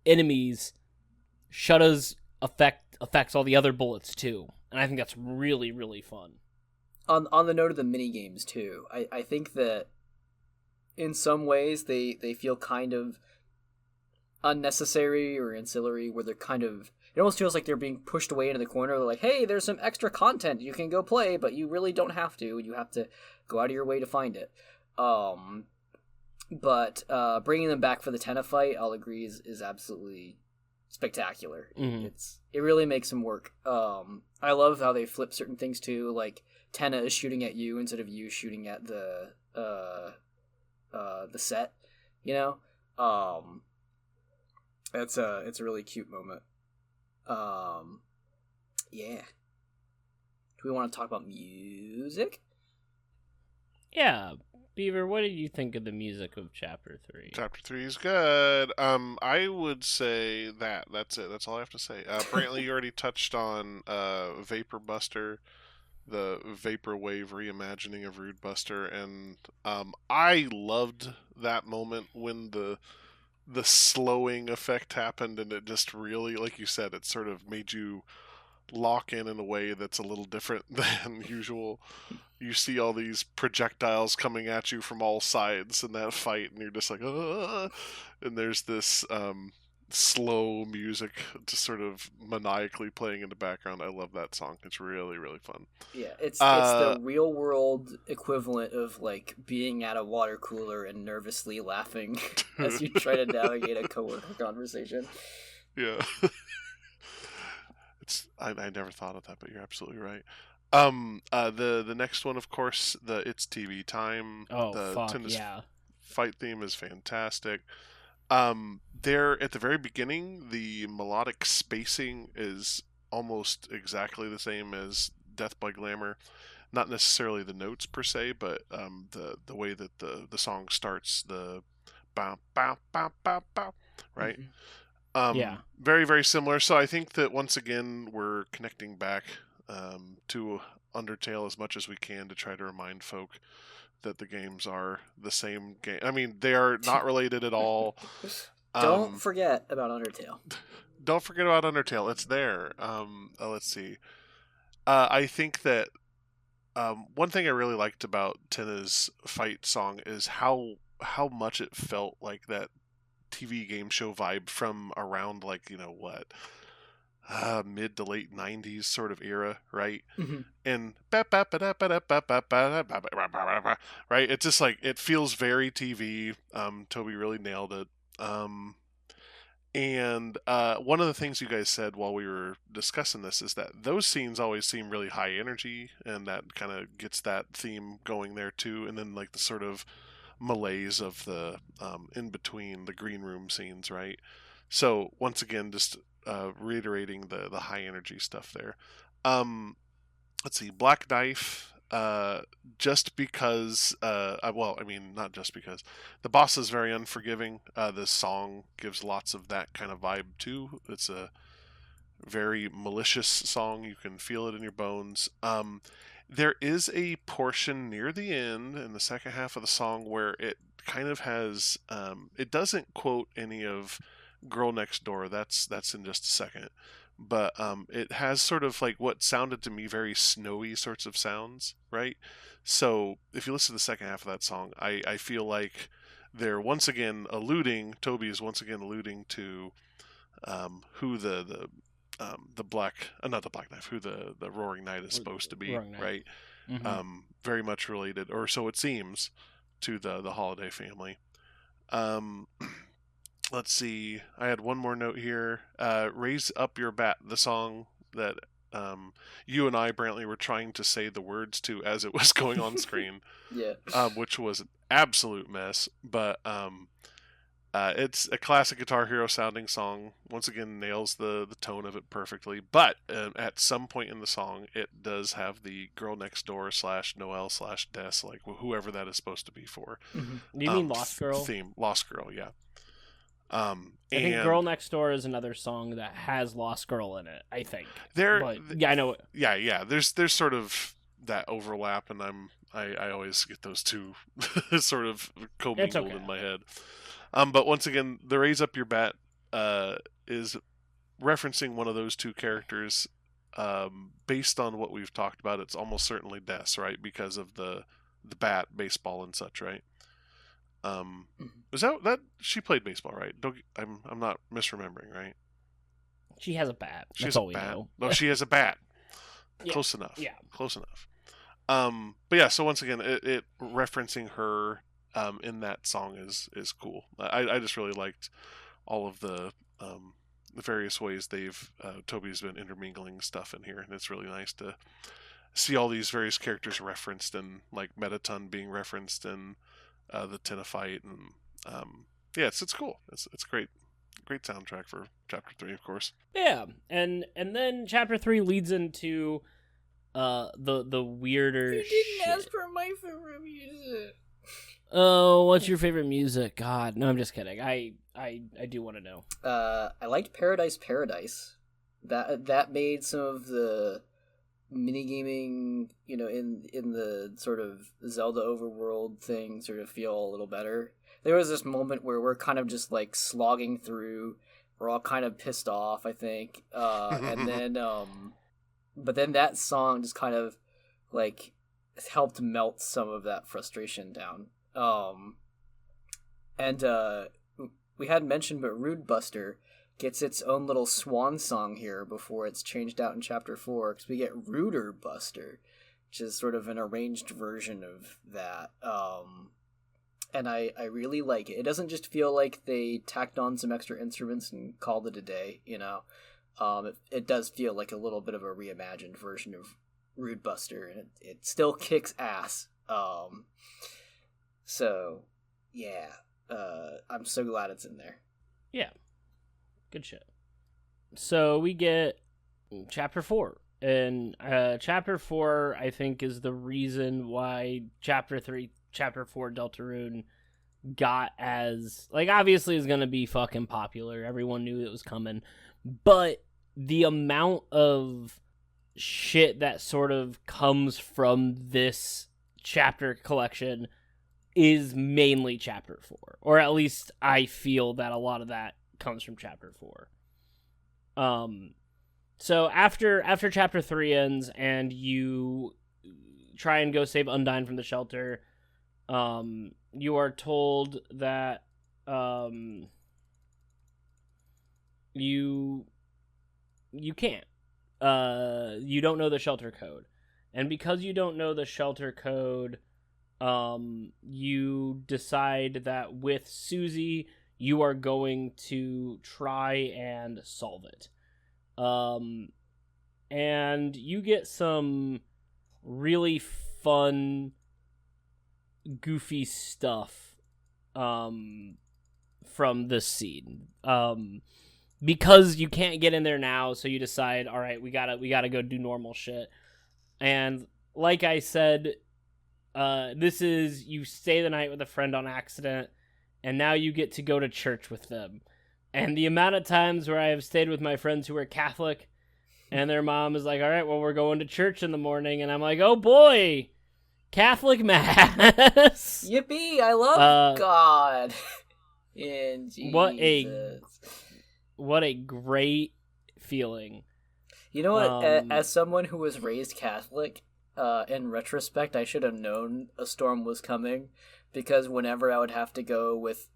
enemies, Shudda's affects all the other bullets too. And I think that's really, really fun. On the note of the mini games too, I think that in some ways they feel kind of unnecessary or ancillary, where they're kind of... It almost feels like they're being pushed away into the corner. They're like, hey, there's some extra content you can go play, but you really don't have to. You have to go out of your way to find it. But bringing them back for the Tenna fight, I'll agree, is absolutely spectacular. Mm-hmm. It really makes them work. I love how they flip certain things too, like Tenna is shooting at you instead of you shooting at the set, It's a really cute moment. Yeah. Do we want to talk about music? Yeah. Beaver, what did you think of the music of Chapter 3? Chapter 3 is good. I would say that's it. That's all I have to say. Brantley, you already touched on Vapor Buster, the Vaporwave reimagining of Rude Buster, and I loved that moment when the the slowing effect happened, and it just really, like you said, it sort of made you lock in a way that's a little different than usual. You see all these projectiles coming at you from all sides in that fight, and you're just like, "Ugh!" And there's this slow music just sort of maniacally playing in the background. I love that song. It's really, really fun. Yeah, it's the real world equivalent of like being at a water cooler and nervously laughing as you try to navigate a coworker conversation. Yeah. I never thought of that, but you're absolutely right. The next one, of course, the It's TV Time. Oh, the fuck, tennis yeah. fight theme is fantastic. There at the very beginning, the melodic spacing is almost exactly the same as Death by Glamour. Not necessarily the notes per se, but the way that the song starts, the bow bow bow bow bow, right? Yeah. Very, very similar. So I think that once again we're connecting back to Undertale as much as we can to try to remind folk that the games are the same game. I mean, they are not related at all. Don't forget about Undertale. Don't forget about Undertale. It's there. Let's see. I think that one thing I really liked about Tina's fight song is how much it felt like that TV game show vibe from around, like, mid to late 90s sort of era, right? Mm-hmm. And right, it's just like, it feels very TV. Toby really nailed it. And one of the things you guys said while we were discussing this is that those scenes always seem really high energy, and that kind of gets that theme going there too. And then like the sort of malaise of the in between the green room scenes, right? So once again, just reiterating the high energy stuff there. Let's see, Black Knife. Just because, well, I mean, not just because the boss is very unforgiving. This song gives lots of that kind of vibe too. It's a very malicious song. You can feel it in your bones. There is a portion near the end in the second half of the song where it kind of has, it doesn't quote any of Girl Next Door. That's in just a second. But it has sort of like what sounded to me very snowy sorts of sounds, right? So if you listen to the second half of that song, I feel like they're once again Toby is once again alluding to who the black, not the Black Knife, who the Roaring Knight is supposed to be, right? Mm-hmm. Very much related, or so it seems, to the Holiday family. Let's see. I had one more note here. Raise Up Your Bat, the song that you and I, Brantley, were trying to say the words to as it was going on screen. Yeah. Which was an absolute mess. But it's a classic Guitar Hero sounding song. Once again, nails the tone of it perfectly. But at some point in the song, it does have the Girl Next Door / Noel / Des, like whoever that is supposed to be for. Mm-hmm. Do you mean Lost Girl? Theme. Lost Girl, yeah. I think Girl Next Door is another song that has Lost Girl in it, I think. Yeah, I know. Yeah. There's sort of that overlap, and I always get those two sort of commingled in my head. But once again, the Raise Up Your Bat is referencing one of those two characters. Based on what we've talked about, it's almost certainly Des, right? Because of the bat, baseball, and such, right? Was that she played baseball, right? I'm not misremembering, right? She has a bat. That's all we know. No, she has a bat. Yeah. Close enough. Yeah. Close enough. But yeah, so once again, it referencing her in that song is cool. I just really liked all of the various ways Toby's been intermingling stuff in here, and it's really nice to see all these various characters referenced, and like Metaton being referenced in the Tina fight, and yeah, it's cool. It's great soundtrack for Chapter 3, of course. Yeah, and then Chapter 3 leads into the weirder. You didn't ask for my favorite music. Oh, what's your favorite music? God, no, I'm just kidding. I do want to know. I liked Paradise. That made some of the minigaming, in the sort of Zelda overworld thing sort of feel a little better. there was this moment where we're kind of just like slogging through. We're all kind of pissed off, I think, and then but then that song just kind of like helped melt some of that frustration down. And we hadn't mentioned, but Rude Buster gets its own little swan song here before it's changed out in Chapter 4, because we get Ruder Buster, which is sort of an arranged version of that. And I really like it. It doesn't just feel like they tacked on some extra instruments and called it a day, you know. It does feel like a little bit of a reimagined version of Rude Buster, and it still kicks ass. So, yeah. I'm so glad it's in there. Yeah. Good shit. So we get Chapter 4. And Chapter 4, I think, is the reason why Chapter 4 Deltarune got as... Like, obviously it's going to be fucking popular. Everyone knew it was coming. But the amount of shit that sort of comes from this chapter collection is mainly Chapter 4. Or at least I feel that a lot of that comes from Chapter 4. So after Chapter 3 ends and you try and go save Undyne from the shelter, you are told that you can't. You don't know the shelter code. And because you don't know the shelter code, you decide that with Susie, you are going to try and solve it. And you get some really fun, goofy stuff, from this scene. Because you can't get in there now, so you decide, all right, we gotta go do normal shit. And like I said, this is, you stay the night with a friend on accident, and now you get to go to church with them. And the amount of times where I have stayed with my friends who are Catholic, and their mom is like, all right, well, we're going to church in the morning. And I'm like, oh boy, Catholic Mass. Yippee, I love God. And Jesus. What a great feeling. You know what? As someone who was raised Catholic, in retrospect, I should have known a storm was coming, because whenever I would have to go with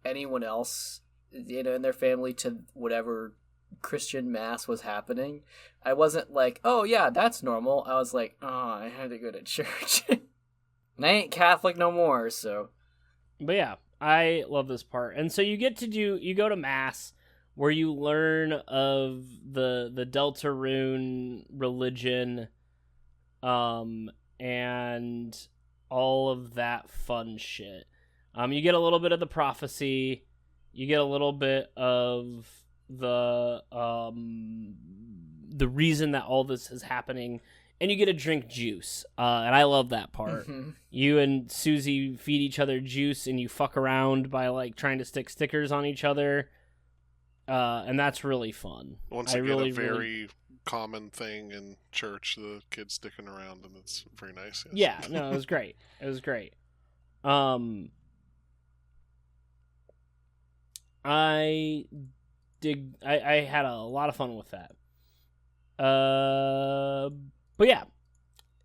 anyone else, you know, in their family to whatever Christian mass was happening, I wasn't like, oh yeah, that's normal. I was like, oh, I had to go to church. And I ain't Catholic no more, so. But yeah, I love this part. And so you go to mass, where you learn of the Deltarune religion, and all of that fun shit. You get a little bit of the prophecy, you get a little bit of the reason that all this is happening, and you get to drink juice. And I love that part. Mm-hmm. You and Susie feed each other juice, and you fuck around by like trying to stick stickers on each other. And that's really fun. Once again, a very common thing in church, the kids sticking around, and it's very nice. Yes. Yeah, no, it was great. It was great. I had a lot of fun with that. But yeah,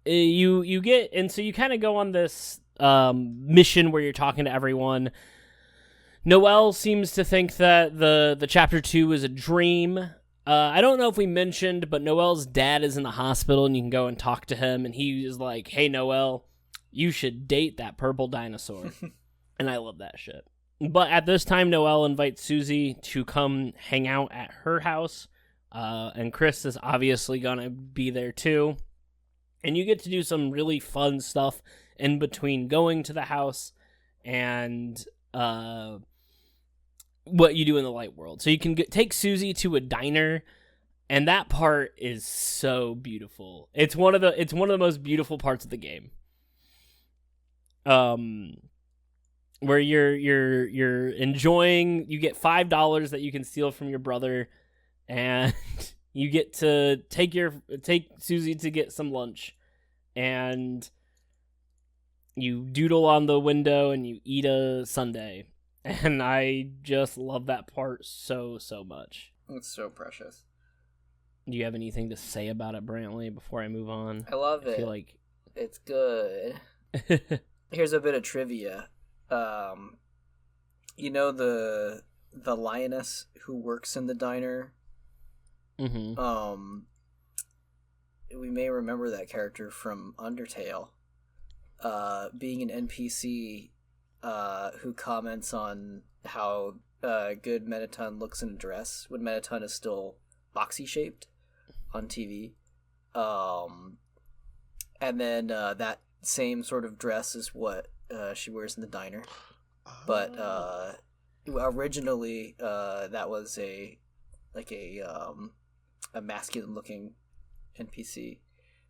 you get, and so you kind of go on this mission where you're talking to everyone. Noelle seems to think that the Chapter 2 is a dream. I don't know if we mentioned, but Noelle's dad is in the hospital, and you can go and talk to him, and he is like, hey, Noelle, you should date that purple dinosaur. And I love that shit. But at this time, Noelle invites Susie to come hang out at her house, and Chris is obviously going to be there too. And you get to do some really fun stuff in between going to the house and what you do in the light world. So you can take Susie to a diner, and that part is so beautiful. It's one of the most beautiful parts of the game. Where you're enjoying, you get $5 that you can steal from your brother, and you get to take Susie to get some lunch, and you doodle on the window and you eat a sundae. And I just love that part so much. It's so precious. Do you have anything to say about it, Brantley, before I move on? I love it. I feel like it's good. Here's a bit of trivia. You know the lioness who works in the diner? Mm-hmm. We may remember that character from Undertale. Being an NPC who comments on how good Mettaton looks in a dress when Mettaton is still boxy shaped on TV. And then that same sort of dress is what she wears in the diner. But originally that was a masculine looking NPC.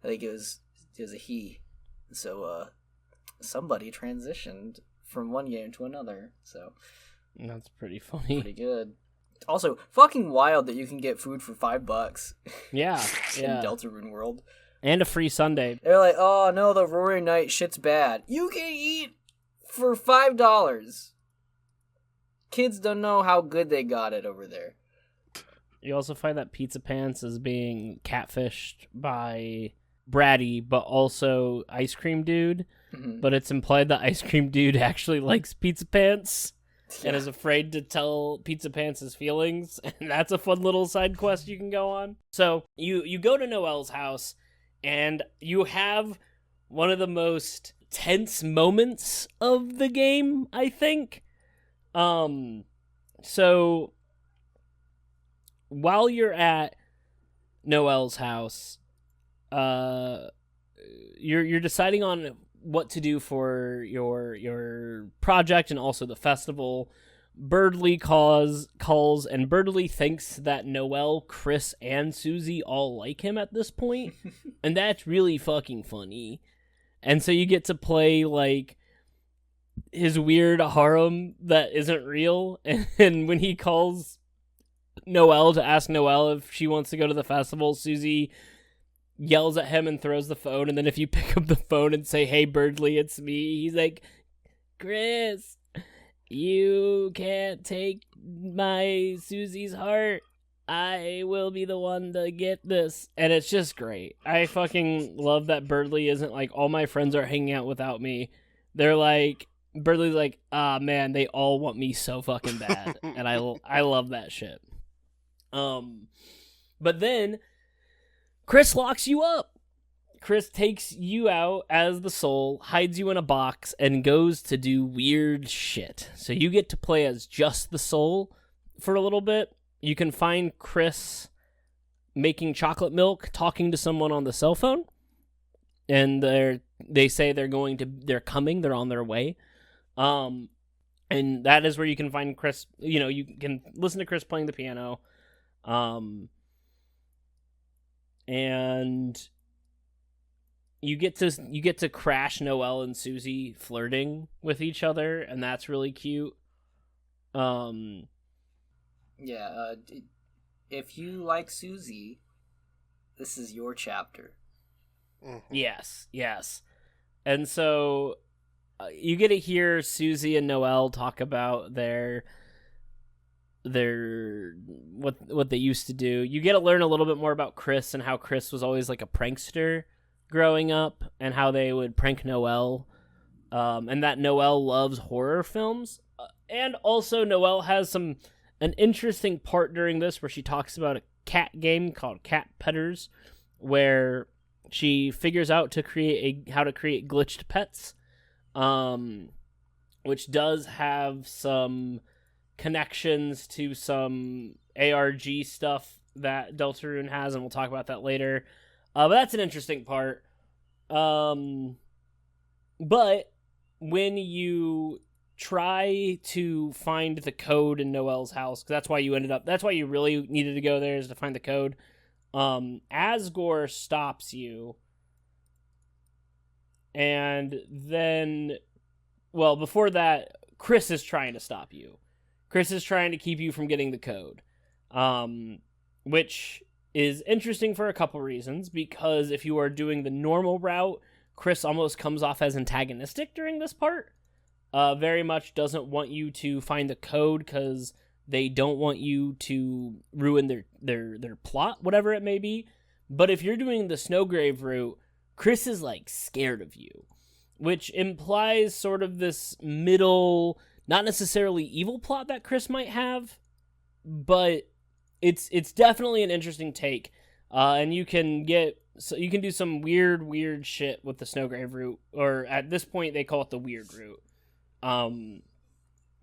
I think it was a he. So somebody transitioned from one game to another. So that's pretty funny. Pretty good. Also, fucking wild that you can get food for $5. Yeah, in Deltarune World. And a free sundae. They're like, oh no, the Roaring Night shit's bad. You can eat for $5. Kids don't know how good they got it over there. You also find that Pizza Pants is being catfished by Bratty, but also Ice Cream Dude. Mm-hmm. But it's implied that Ice Cream Dude actually likes Pizza Pants and is afraid to tell Pizza Pants his feelings. And that's a fun little side quest you can go on. So you go to Noelle's house, and you have one of the most tense moments of the game, I think. So while you're at Noelle's house, you're deciding on what to do for your project and also the festival. Birdley calls, and Birdley thinks that Noelle, Chris, and Susie all like him at this point, and that's really fucking funny. And so you get to play, like, his weird harem that isn't real, and when he calls Noelle to ask Noelle if she wants to go to the festival, Susie yells at him and throws the phone, and then if you pick up the phone and say, "Hey, Birdley, it's me," he's like, "Chris, you can't take my Susie's heart. I will be the one to get this." And it's just great. I fucking love that Birdley isn't like, all my friends are hanging out without me. They're like, Birdley's like, ah, man, they all want me so fucking bad. And I love that shit. But then Chris locks you up. Chris takes you out as the soul, hides you in a box, and goes to do weird shit. So you get to play as just the soul for a little bit. You can find Chris making chocolate milk, talking to someone on the cell phone, and they say they're coming, they're on their way. And that is where you can find Chris. You know, you can listen to Chris playing the piano. And you get to crash Noelle and Susie flirting with each other, and that's really cute. If you like Susie, this is your chapter. Mm-hmm. Yes. And so you get to hear Susie and Noelle talk about their what they used to do. You get to learn a little bit more about Chris and how Chris was always like a prankster growing up, and how they would prank Noelle, and that Noelle loves horror films. And also Noelle has an interesting part during this where she talks about a cat game called Cat Petters, where she figures out how to create glitched pets, which does have some connections to some ARG stuff that Deltarune has, and we'll talk about that later. But that's an interesting part. But when you try to find the code in Noelle's house, because that's why you really needed to go there, is to find the code. Asgore stops you. And then, well, before that, Chris is trying to stop you. Chris is trying to keep you from getting the code. Which is interesting for a couple reasons, because if you are doing the normal route, Chris almost comes off as antagonistic during this part. Very much doesn't want you to find the code because they don't want you to ruin their plot, whatever it may be. But if you're doing the Snowgrave route, Chris is like scared of you, which implies sort of this middle, not necessarily evil plot that Chris might have, but it's definitely an interesting take. And you can do some weird shit with the Snowgrave route, or at this point they call it the weird route.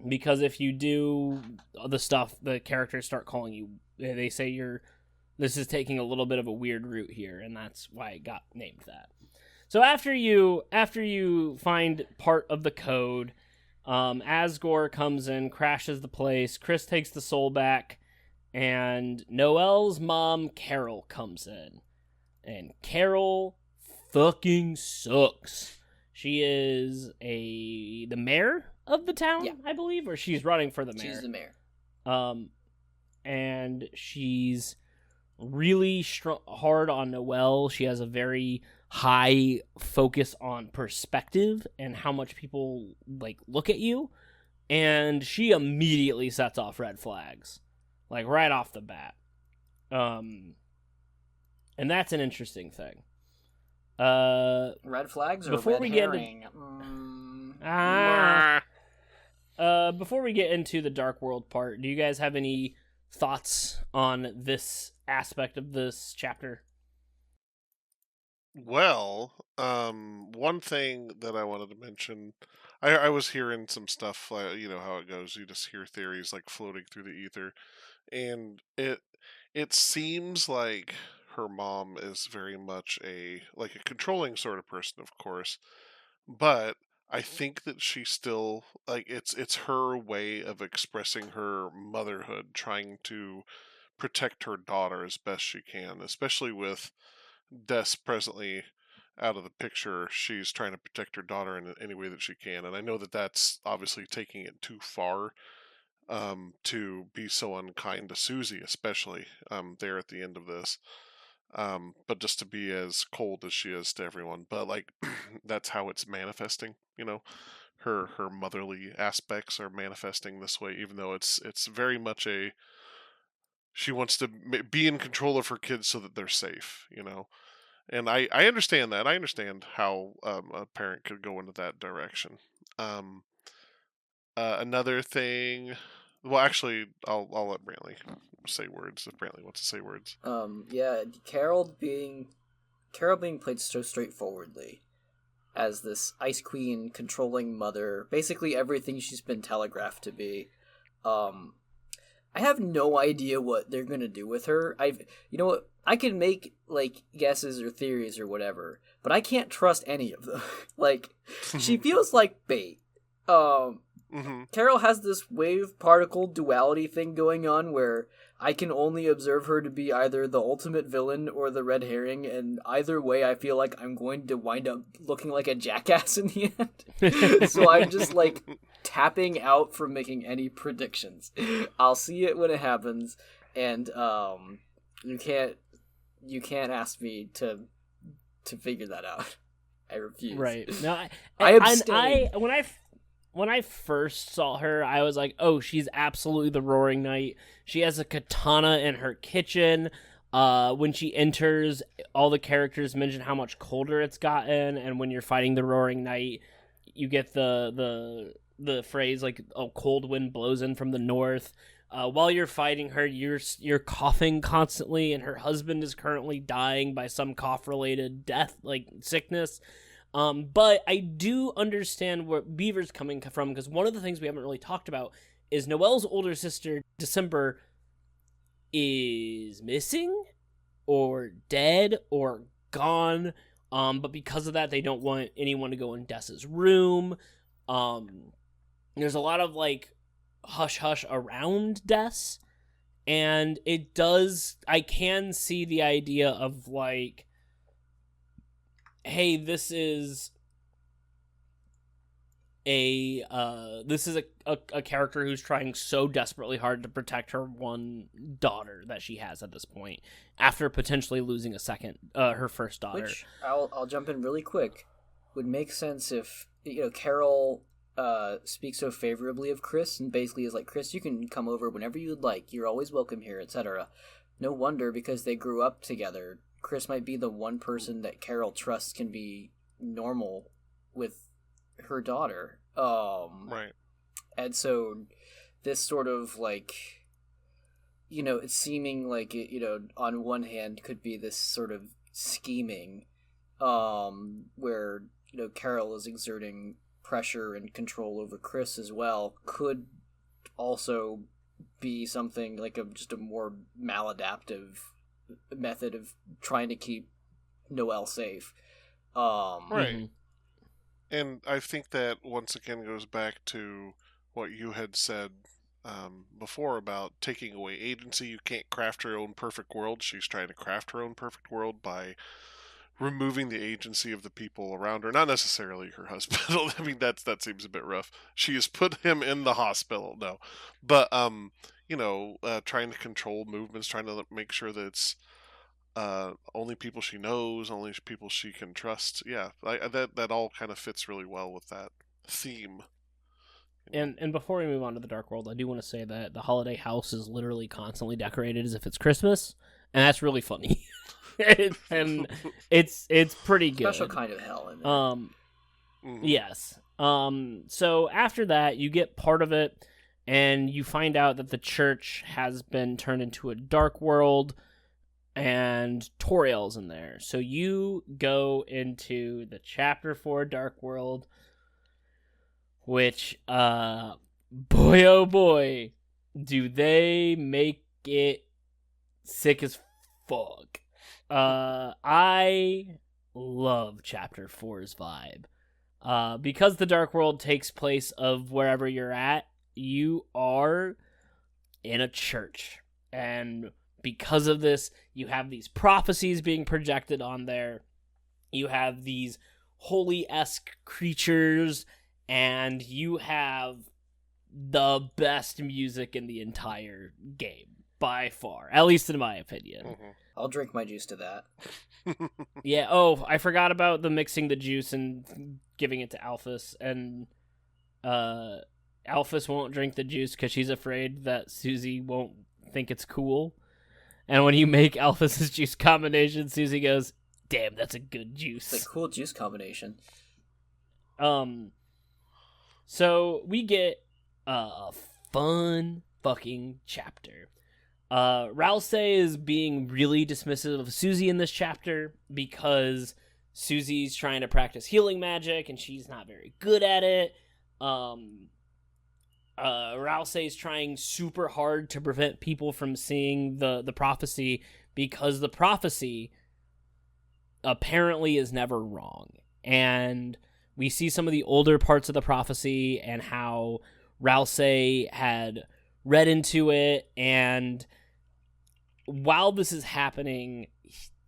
Because if you do the stuff, the characters start calling you, they say this is taking a little bit of a weird route here, and that's why it got named that. So after you find part of the code, Asgore comes in, crashes the place, Chris takes the soul back, and Noelle's mom, Carol, comes in. And Carol fucking sucks. She is the mayor of the town, yeah. I believe, or she's running for the mayor. She's the mayor. And she's really hard on Noelle. She has a very high focus on perspective and how much people like look at you, and she immediately sets off red flags, like right off the bat. And that's an interesting thing. Red flags or before red we herring? Before we get into the Dark World part, do you guys have any thoughts on this aspect of this chapter? Well, one thing that I wanted to mention, I was hearing some stuff, you know how it goes, you just hear theories like floating through the ether, and it seems like her mom is very much a controlling sort of person, of course, but I think that she still, like, it's her way of expressing her motherhood, trying to protect her daughter as best she can, especially with Des presently out of the picture. She's trying to protect her daughter in any way that she can, and I know that that's obviously taking it too far to be so unkind to Susie, especially there at the end of this, but just to be as cold as she is to everyone. But like that's how it's manifesting, you know. Her motherly aspects are manifesting this way, even though it's very much she wants to be in control of her kids so that they're safe, you know. And I understand that. I understand how a parent could go into that direction. Another thing, well, actually, I'll let Brantley say words if Brantley wants to say words. Yeah, Carol being played so straightforwardly as this Ice Queen controlling mother, basically everything she's been telegraphed to be. I have no idea what they're gonna do with her. You know what? I can make like guesses or theories or whatever, but I can't trust any of them. Like, she feels like bait. Carol has this wave particle duality thing going on where I can only observe her to be either the ultimate villain or the red herring, and either way I feel like I'm going to wind up looking like a jackass in the end. So I'm just like tapping out from making any predictions. I'll see it when it happens, and you can't ask me to figure that out. I refuse. Right. No, I abstain. When I first saw her, I was like, oh, she's absolutely the Roaring Knight. She has a katana in her kitchen. When she enters, all the characters mention how much colder it's gotten, and when you're fighting the Roaring Knight, you get the phrase like, "Oh, cold wind blows in from the north." While you're fighting her, you're coughing constantly, and her husband is currently dying by some cough-related death, like sickness. But I do understand where Beaver's coming from, because one of the things we haven't really talked about is Noelle's older sister, December, is missing, or dead, or gone. But because of that, they don't want anyone to go in Dessa's room. There's a lot of, like, hush-hush around Des, and I can see the idea of, like, hey, this is a character who's trying so desperately hard to protect her one daughter that she has at this point, after potentially losing her first daughter. Which I'll jump in really quick. would make sense if, Carol speaks so favorably of Chris and basically is like, Chris, you can come over whenever you'd like. You're always welcome here, etc. No wonder, because they grew up together. Chris might be the one person that Carol trusts can be normal with her daughter. Right. And so this sort of like, it's seeming like it, on one hand could be this sort of scheming, where, Carol is exerting pressure and control over Chris as well, could also be something like just a more maladaptive method of trying to keep Noelle safe. Right. And I think that once again goes back to what you had said before about taking away agency. You can't craft her own perfect world. She's trying to craft her own perfect world by removing the agency of the people around her. Not necessarily her husband. I mean, that seems a bit rough. She has put him in the hospital. No, but trying to control movements, trying to make sure that it's only people she knows, only people she can trust. Yeah, that all kind of fits really well with that theme. And before we move on to the Dark World, I do want to say that the holiday house is literally constantly decorated as if it's Christmas, and that's really funny. And it's pretty good. Special kind of hell in there. Yes. So after that, you get part of it, and you find out that the church has been turned into a dark world, and Toriel's in there. So you go into the Chapter 4 Dark World, which, boy oh boy, do they make it sick as fuck. I love Chapter 4's vibe. Because the Dark World takes place of wherever you're at, you are in a church. And because of this, you have these prophecies being projected on there. You have these holy-esque creatures, and you have the best music in the entire game, by far. At least in my opinion. Mm-hmm. I'll drink my juice to that. Yeah, oh, I forgot about the mixing the juice and giving it to Alphys, and Alphys won't drink the juice because she's afraid that Susie won't think it's cool. And when you make Alphys's juice combination, Susie goes, "Damn, that's a good juice." It's a cool juice combination. So we get a fun fucking chapter. Rousey is being really dismissive of Susie in this chapter because Susie's trying to practice healing magic and she's not very good at it. Rousey's trying super hard to prevent people from seeing the prophecy because the prophecy apparently is never wrong. And we see some of the older parts of the prophecy and how Rousey had read into it, and while this is happening,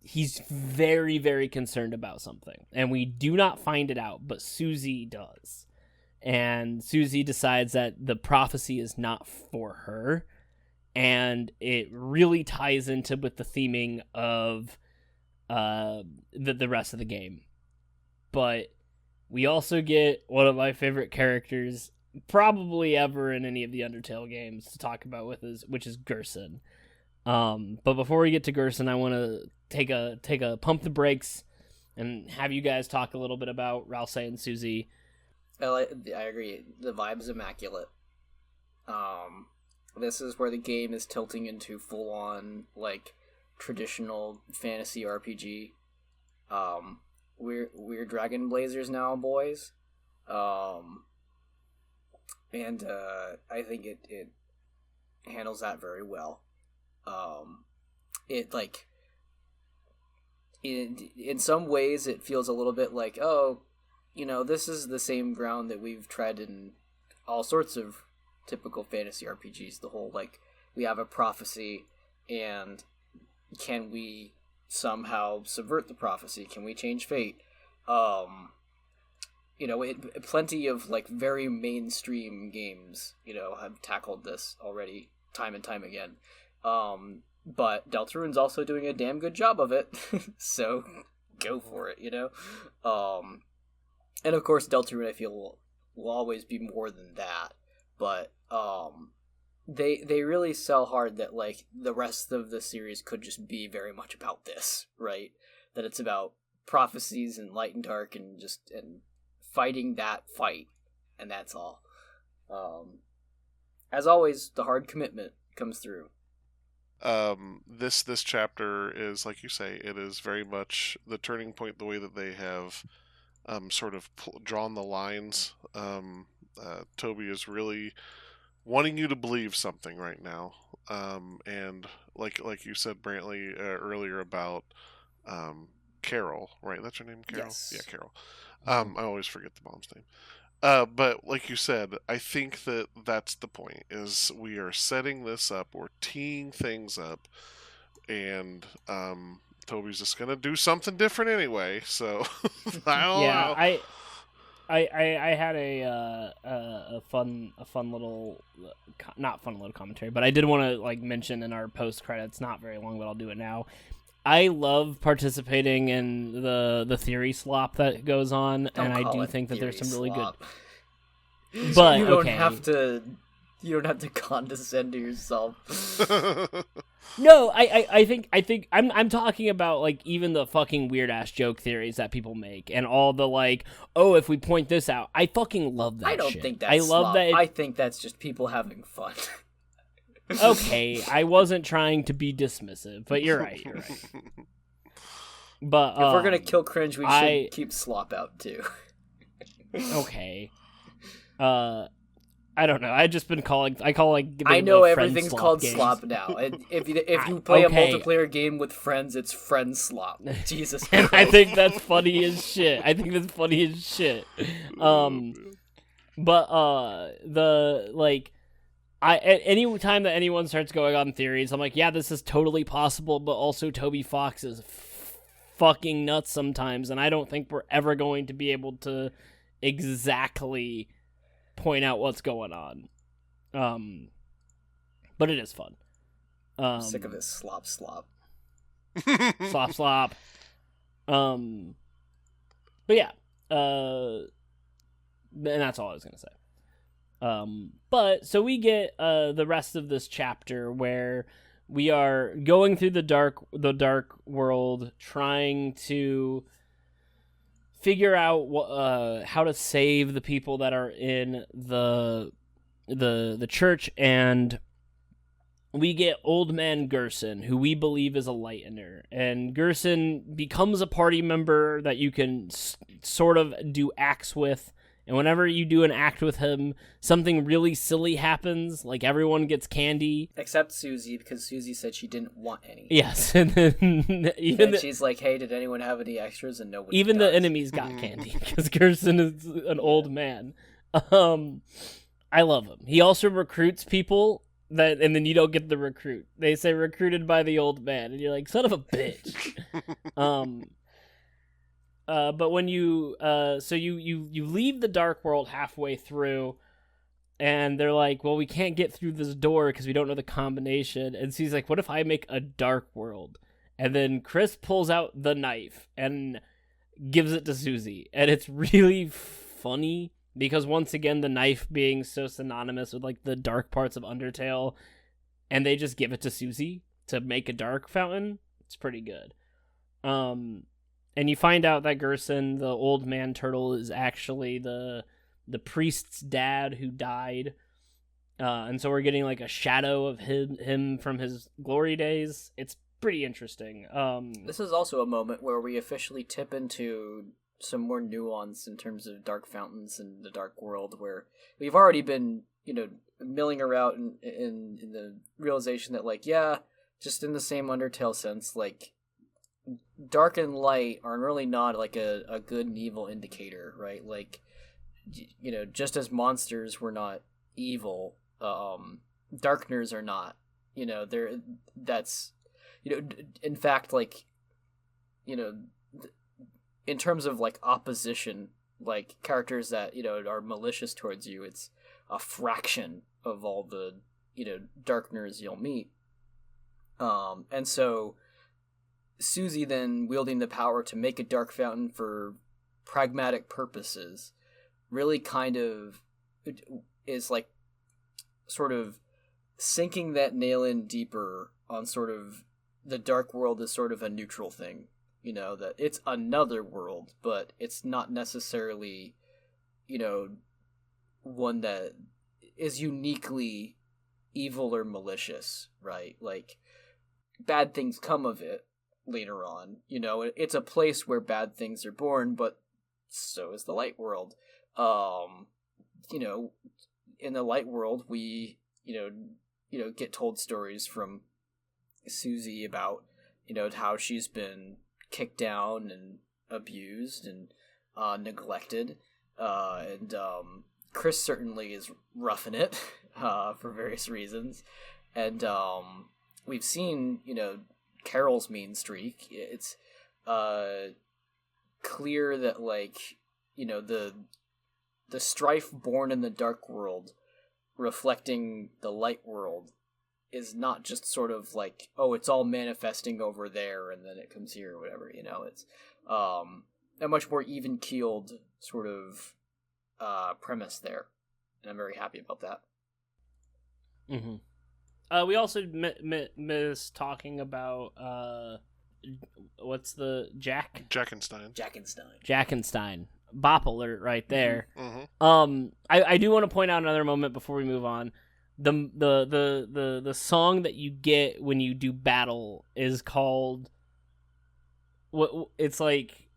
he's very, very concerned about something. And we do not find it out, but Susie does. And Susie decides that the prophecy is not for her. And it really ties into with the theming of the rest of the game. But we also get one of my favorite characters probably ever in any of the Undertale games to talk about with us, which is Gerson. But before we get to Gerson, I want to take a pump the brakes and have you guys talk a little bit about Rousey and Susie. I agree. The vibe is immaculate. This is where the game is tilting into full-on, like, traditional fantasy RPG. We're Dragon Blazers now, boys. And I think it handles that very well. It, like, in some ways it feels a little bit like, oh, this is the same ground that we've tread in all sorts of typical fantasy RPGs. The whole, like, we have a prophecy, and can we somehow subvert the prophecy? Can we change fate? Plenty of, like, very mainstream games, have tackled this already time and time again. But Deltarune's also doing a damn good job of it, so go for it, And of course, Deltarune, I feel, will always be more than that. But they really sell hard that like the rest of the series could just be very much about this, right? That it's about prophecies and light and dark and fighting that fight, and that's all. As always, the hard commitment comes through. This chapter is, like you say, it is very much the turning point. The way that they have sort of drawn the lines. Toby is really wanting you to believe something right now, and like you said, Brantley, earlier about Carol, right? That's her name, Carol. Yes. Yeah, Carol. I always forget the mom's name. But like you said, I think that that's the point, is we are setting this up, we're teeing things up, and Toby's just going to do something different anyway, so I don't know. I had a fun little, not fun little commentary, but I did want to like mention in our post credits, not very long, but I'll do it now. I love participating in the theory slop that goes on, and I do think that there's some really good. But you don't have to. You don't have to condescend to yourself. No, I think I'm talking about like even the fucking weird ass joke theories that people make, and all the like, oh, if we point this out, I fucking love that. I don't shit. think that's I love slop. that. I think that's just people having fun. Okay, I wasn't trying to be dismissive, but you're right. But if we're gonna kill cringe, we should keep slop out too. Okay. I don't know. I just been calling. I call like. I know the everything's slop called games. slop now. If you play a multiplayer game with friends, it's friend slop. Jesus Christ. I think that's funny as shit. But the like. Any time that anyone starts going on theories, I'm like, yeah, this is totally possible, but also Toby Fox is fucking nuts sometimes, and I don't think we're ever going to be able to exactly point out what's going on. But it is fun. I'm sick of this slop. Slop. But yeah, and that's all I was gonna say. But so we get the rest of this chapter where we are going through the dark world, trying to figure out how to save the people that are in the church, and we get Old Man Gerson, who we believe is a lightener, and Gerson becomes a party member that you can sort of do acts with. And whenever you do an act with him, something really silly happens, like everyone gets candy. Except Susie, because Susie said she didn't want any. Yes, and then she's like, hey, did anyone have any extras? And nobody even does. the enemies got candy, because Gerson is an old man. I love him. He also recruits people, and then you don't get the recruit. They say recruited by the old man, and you're like, son of a bitch. But when you you leave the dark world halfway through, and they're like, well, we can't get through this door because we don't know the combination. And so he's like, what if I make a dark world? And then Chris pulls out the knife and gives it to Susie. And it's really funny because, once again, the knife being so synonymous with like the dark parts of Undertale, and they just give it to Susie to make a dark fountain. It's pretty good. And you find out that Gerson, the old man turtle, is actually the priest's dad who died. And so we're getting like a shadow of him from his glory days. It's pretty interesting. This is also a moment where we officially tip into some more nuance in terms of dark fountains and the dark world, where we've already been, milling around in the realization that, like, yeah, just in the same Undertale sense, like, dark and light are really not like a good and evil indicator, right? Like, just as monsters were not evil, darkners are not. In fact, like, in terms of like opposition, like characters that are malicious towards you, it's a fraction of all the darkners you'll meet. And so Susie then wielding the power to make a dark fountain for pragmatic purposes really kind of is like sort of sinking that nail in deeper on sort of the dark world as sort of a neutral thing, that it's another world, but it's not necessarily, one that is uniquely evil or malicious, right? Like, bad things come of it later on, it's a place where bad things are born, but so is the light world. In the light world, we, get told stories from Susie about, how she's been kicked down and abused and neglected, and Chris certainly is roughing it for various reasons, and we've seen Carol's mean streak. It's clear that the strife born in the dark world reflecting the light world is not just sort of like, oh, it's all manifesting over there and then it comes here or whatever, it's a much more even-keeled sort of premise there, and I'm very happy about that. Mm-hmm. We also missed talking about what's the Jackenstein. Bop alert right there. Mm-hmm. I do want to point out another moment before we move on. The song that you get when you do battle is called it's like,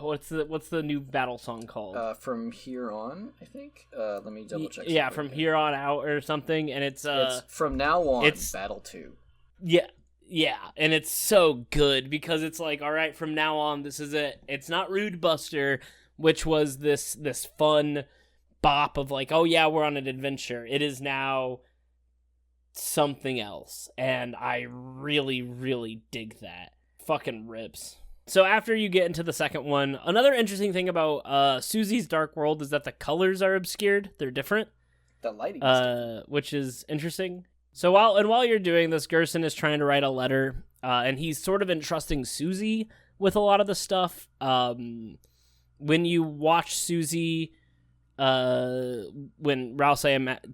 what's the new battle song called? From Here On, I think. Let me double check. Yeah, From Here On Out or something, and it's From Now On. It's Battle 2. Yeah, and it's so good because it's like, all right, from now on, this is it. It's not Rude Buster, which was this fun bop of like, oh yeah, we're on an adventure. It is now something else, and I really, really dig that. Fucking rips. So after you get into the second one, another interesting thing about Susie's Dark World is that the colors are obscured. They're different. The lighting is different. Which is interesting. So while you're doing this, Gerson is trying to write a letter, and he's sort of entrusting Susie with a lot of the stuff. When you watch Susie, when Rouse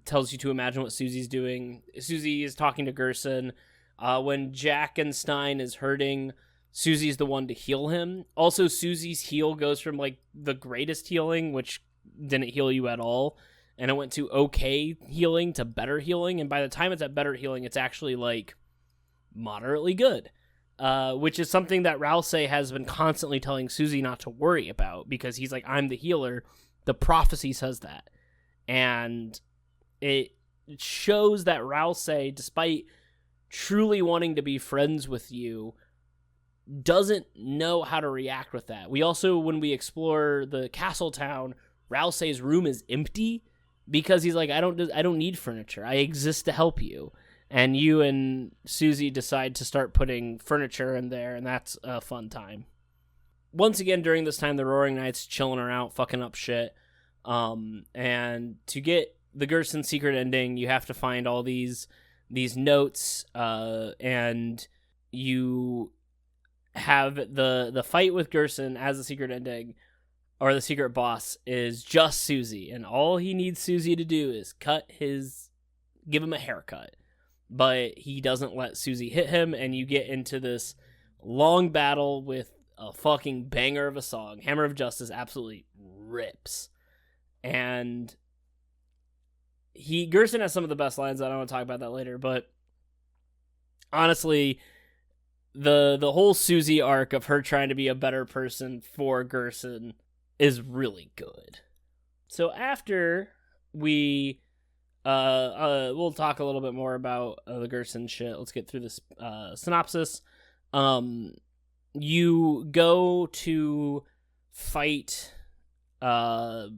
tells you to imagine what Susie's doing, Susie is talking to Gerson. When Jackenstein is hurting, Susie's the one to heal him. Also, Susie's heal goes from like the greatest healing, which didn't heal you at all, and it went to okay healing to better healing, and by the time it's at better healing, it's actually like moderately good, which is something that Rouse has been constantly telling Susie not to worry about, because he's like, I'm the healer. The prophecy says that, and it shows that Rouse, despite truly wanting to be friends with you, doesn't know how to react with that. We also, when we explore the castle town, Rousey's room is empty because he's like, I don't need furniture. I exist to help you. And you and Susie decide to start putting furniture in there, and that's a fun time. Once again, during this time, the Roaring Knights chilling around, fucking up shit. And to get the Gerson secret ending, you have to find all these notes, and you have the fight with Gerson as the secret ending, or the secret boss, is just Susie, and all he needs Susie to do is give him a haircut. But he doesn't let Susie hit him, and you get into this long battle with a fucking banger of a song. Hammer of Justice absolutely rips. And Gerson has some of the best lines. I don't want to talk about that later, but honestly, the whole Susie arc of her trying to be a better person for Gerson is really good. So after we we'll talk a little bit more about the Gerson shit. Let's get through this synopsis. You go to fight the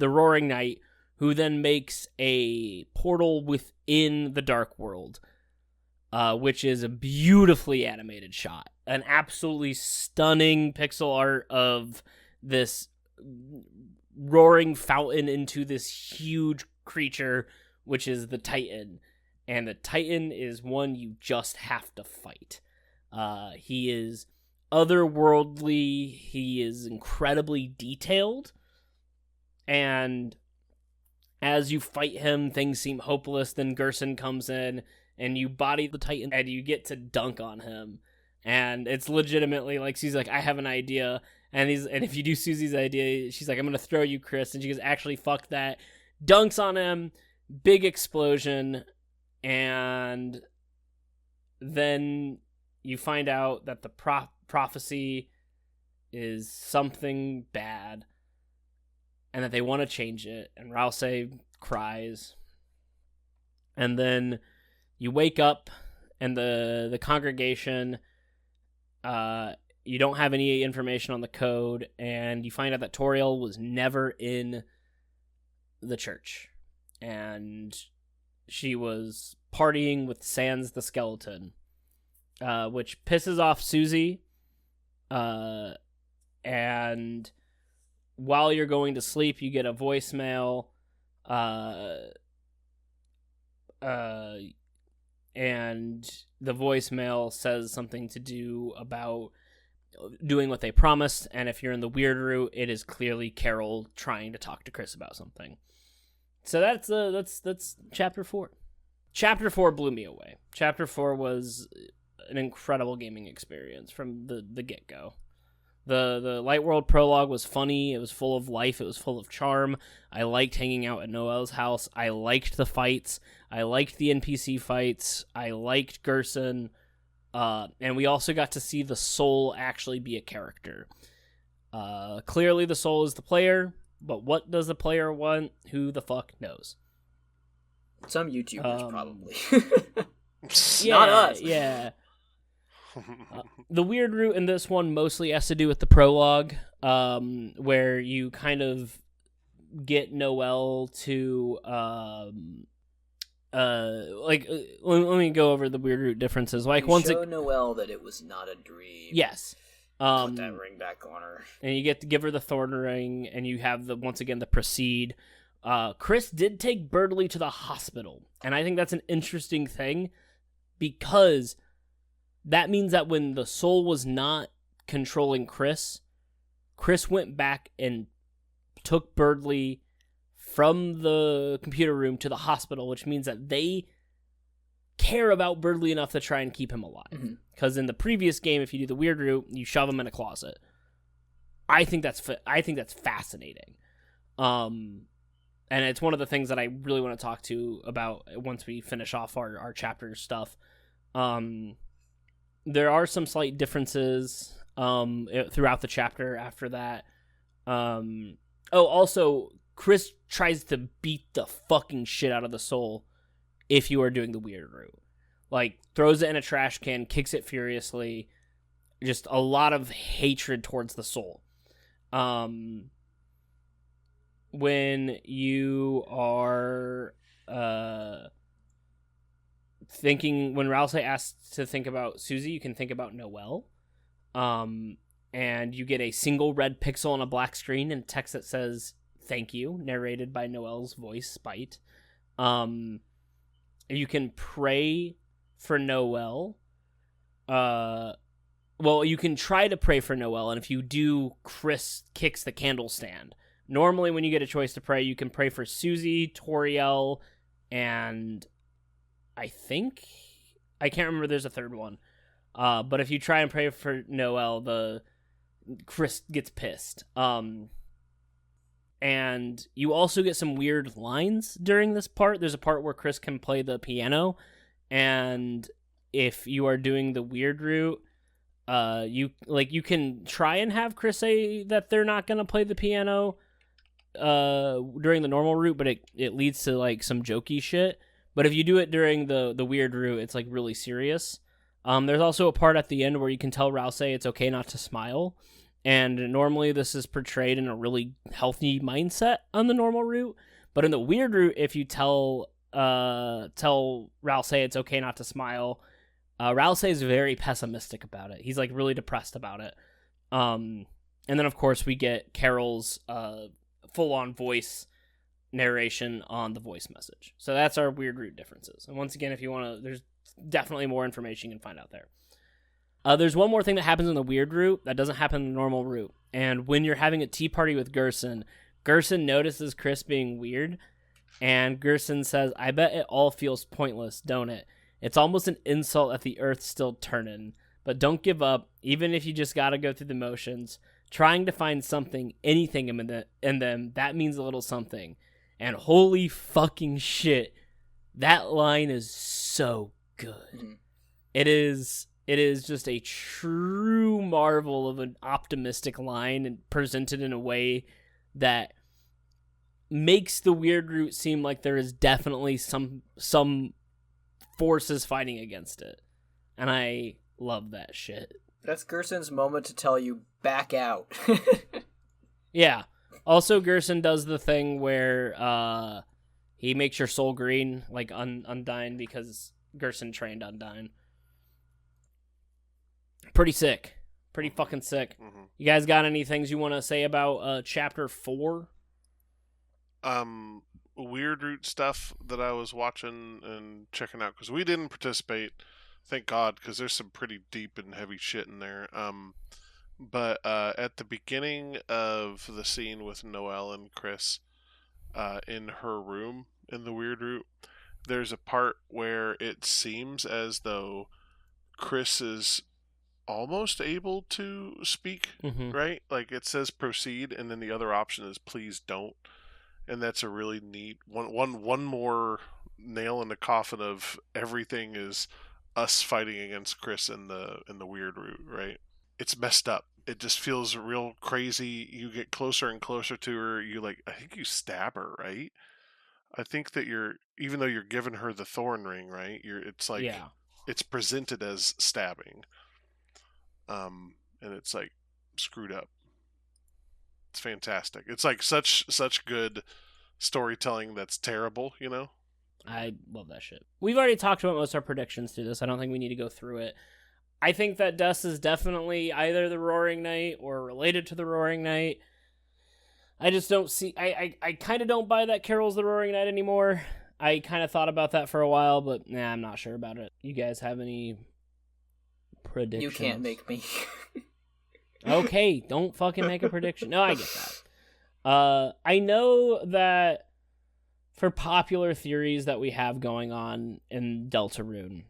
Roaring Knight, who then makes a portal within the Dark World, which is a beautifully animated shot. An absolutely stunning pixel art of this roaring fountain into this huge creature, which is the Titan. And the Titan is one you just have to fight. He is otherworldly. He is incredibly detailed. And as you fight him, things seem hopeless. Then Gerson comes in, and you body the Titan, and you get to dunk on him. And it's legitimately like, she's like, I have an idea. And if you do Susie's idea, she's like, I'm going to throw you, Chris. And she goes, actually, fuck that. Dunks on him. Big explosion. And then you find out that the prophecy is something bad. And that they want to change it. And Rouse cries. And then you wake up, and the congregation, you don't have any information on the code, and you find out that Toriel was never in the church. And she was partying with Sans the skeleton, which pisses off Susie. And while you're going to sleep, you get a voicemail, and the voicemail says something to do about doing what they promised, and if you're in the weird route, it is clearly Carol trying to talk to Chris about something. So that's chapter 4. Chapter 4 blew me away. Chapter 4 was an incredible gaming experience from the get-go. The Light World prologue was funny. It was full of life. It was full of charm. I liked hanging out at Noelle's house. I liked the fights. I liked the NPC fights. I liked Gerson. And we also got to see the soul actually be a character. Clearly the soul is the player, but what does the player want? Who the fuck knows? Some YouTubers, probably. Yeah, Not us. Yeah. The weird route in this one mostly has to do with the prologue, where you kind of get Noelle to, let me go over the weird route differences. Like, you show Noelle that it was not a dream. Yes. Put that ring back on her. And you get to give her the thorn ring, and you have once again the proceed. Chris did take Birdley to the hospital, and I think that's an interesting thing, because that means that when the soul was not controlling Chris went back and took Birdley from the computer room to the hospital, which means that they care about Birdley enough to try and keep him alive. Because in the previous game, if you do the weird route, you shove him in a closet. I think that's fascinating. And it's one of the things that I really want to talk to about once we finish off our chapter stuff. There are some slight differences throughout the chapter after that. Also, Chris tries to beat the fucking shit out of the soul if you are doing the weird route. Like, throws it in a trash can, kicks it furiously. Just a lot of hatred towards the soul. When you are when Rouse asks to think about Susie, you can think about Noelle. And you get a single red pixel on a black screen and text that says, "Thank you," narrated by Noelle's voice, Spite. You can pray for Noelle. You can try to pray for Noelle, and if you do, Chris kicks the candle stand. Normally, when you get a choice to pray, you can pray for Susie, Toriel, and I can't remember, there's a third one. But if you try and pray for Noelle, Chris gets pissed. And you also get some weird lines during this part. There's a part where Chris can play the piano, and if you are doing the weird route, you can try and have Chris say that they're not going to play the piano during the normal route, but it leads to like some jokey shit. But if you do it during the weird route, it's like really serious. There's also a part at the end where you can tell Rouse it's okay not to smile. And normally this is portrayed in a really healthy mindset on the normal route. But in the weird route, if you tell Rouse it's okay not to smile, Rouse is very pessimistic about it. He's like really depressed about it. And then of course we get Carol's full-on voice narration on the voice message. So that's our weird route differences. And once again, if you want to, there's definitely more information you can find out there. There's one more thing that happens in the weird route that doesn't happen in the normal route. And when you're having a tea party with Gerson, Gerson notices Chris being weird, and Gerson says, "I bet it all feels pointless, don't it? It's almost an insult that the earth's still turning. But don't give up, even if you just gotta go through the motions. Trying to find something, anything in them, that means a little something." And holy fucking shit, that line is so good. Mm-hmm. It is just a true marvel of an optimistic line and presented in a way that makes the weird route seem like there is definitely some forces fighting against it. And I love that shit. That's Gerson's moment to tell you, back out. Yeah. Also, Gerson does the thing where he makes your soul green, like Undyne, because Gerson trained Undyne. Pretty sick. Pretty fucking sick. Mm-hmm. You guys got any things you want to say about Chapter 4? Weird root stuff that I was watching and checking out, because we didn't participate, thank God, because there's some pretty deep and heavy shit in there. But at the beginning of the scene with Noelle and Chris in her room in the weird root, there's a part where it seems as though Chris is almost able to speak, right? Like it says proceed, and then the other option is please don't. And that's a really neat one more nail in the coffin of everything is us fighting against Chris in the weird route, right? It's messed up. It just feels real crazy. You get closer and closer to her. You like, I think you stab her, right? I think that even though you're giving her the thorn ring, right? It's like, Yeah. It's presented as stabbing. And it's like screwed up. It's fantastic. It's like such good storytelling that's terrible, you know? I love that shit. We've already talked about most of our predictions to this. I don't think we need to go through it. I think that Dust is definitely either the Roaring Knight or related to the Roaring Knight. I just don't see... I kind of don't buy that Carol's the Roaring Knight anymore. I kind of thought about that for a while, but I'm not sure about it. You guys have any predictions? You can't make me. Okay, don't fucking make a prediction. No, I get that. I know that for popular theories that we have going on in Deltarune,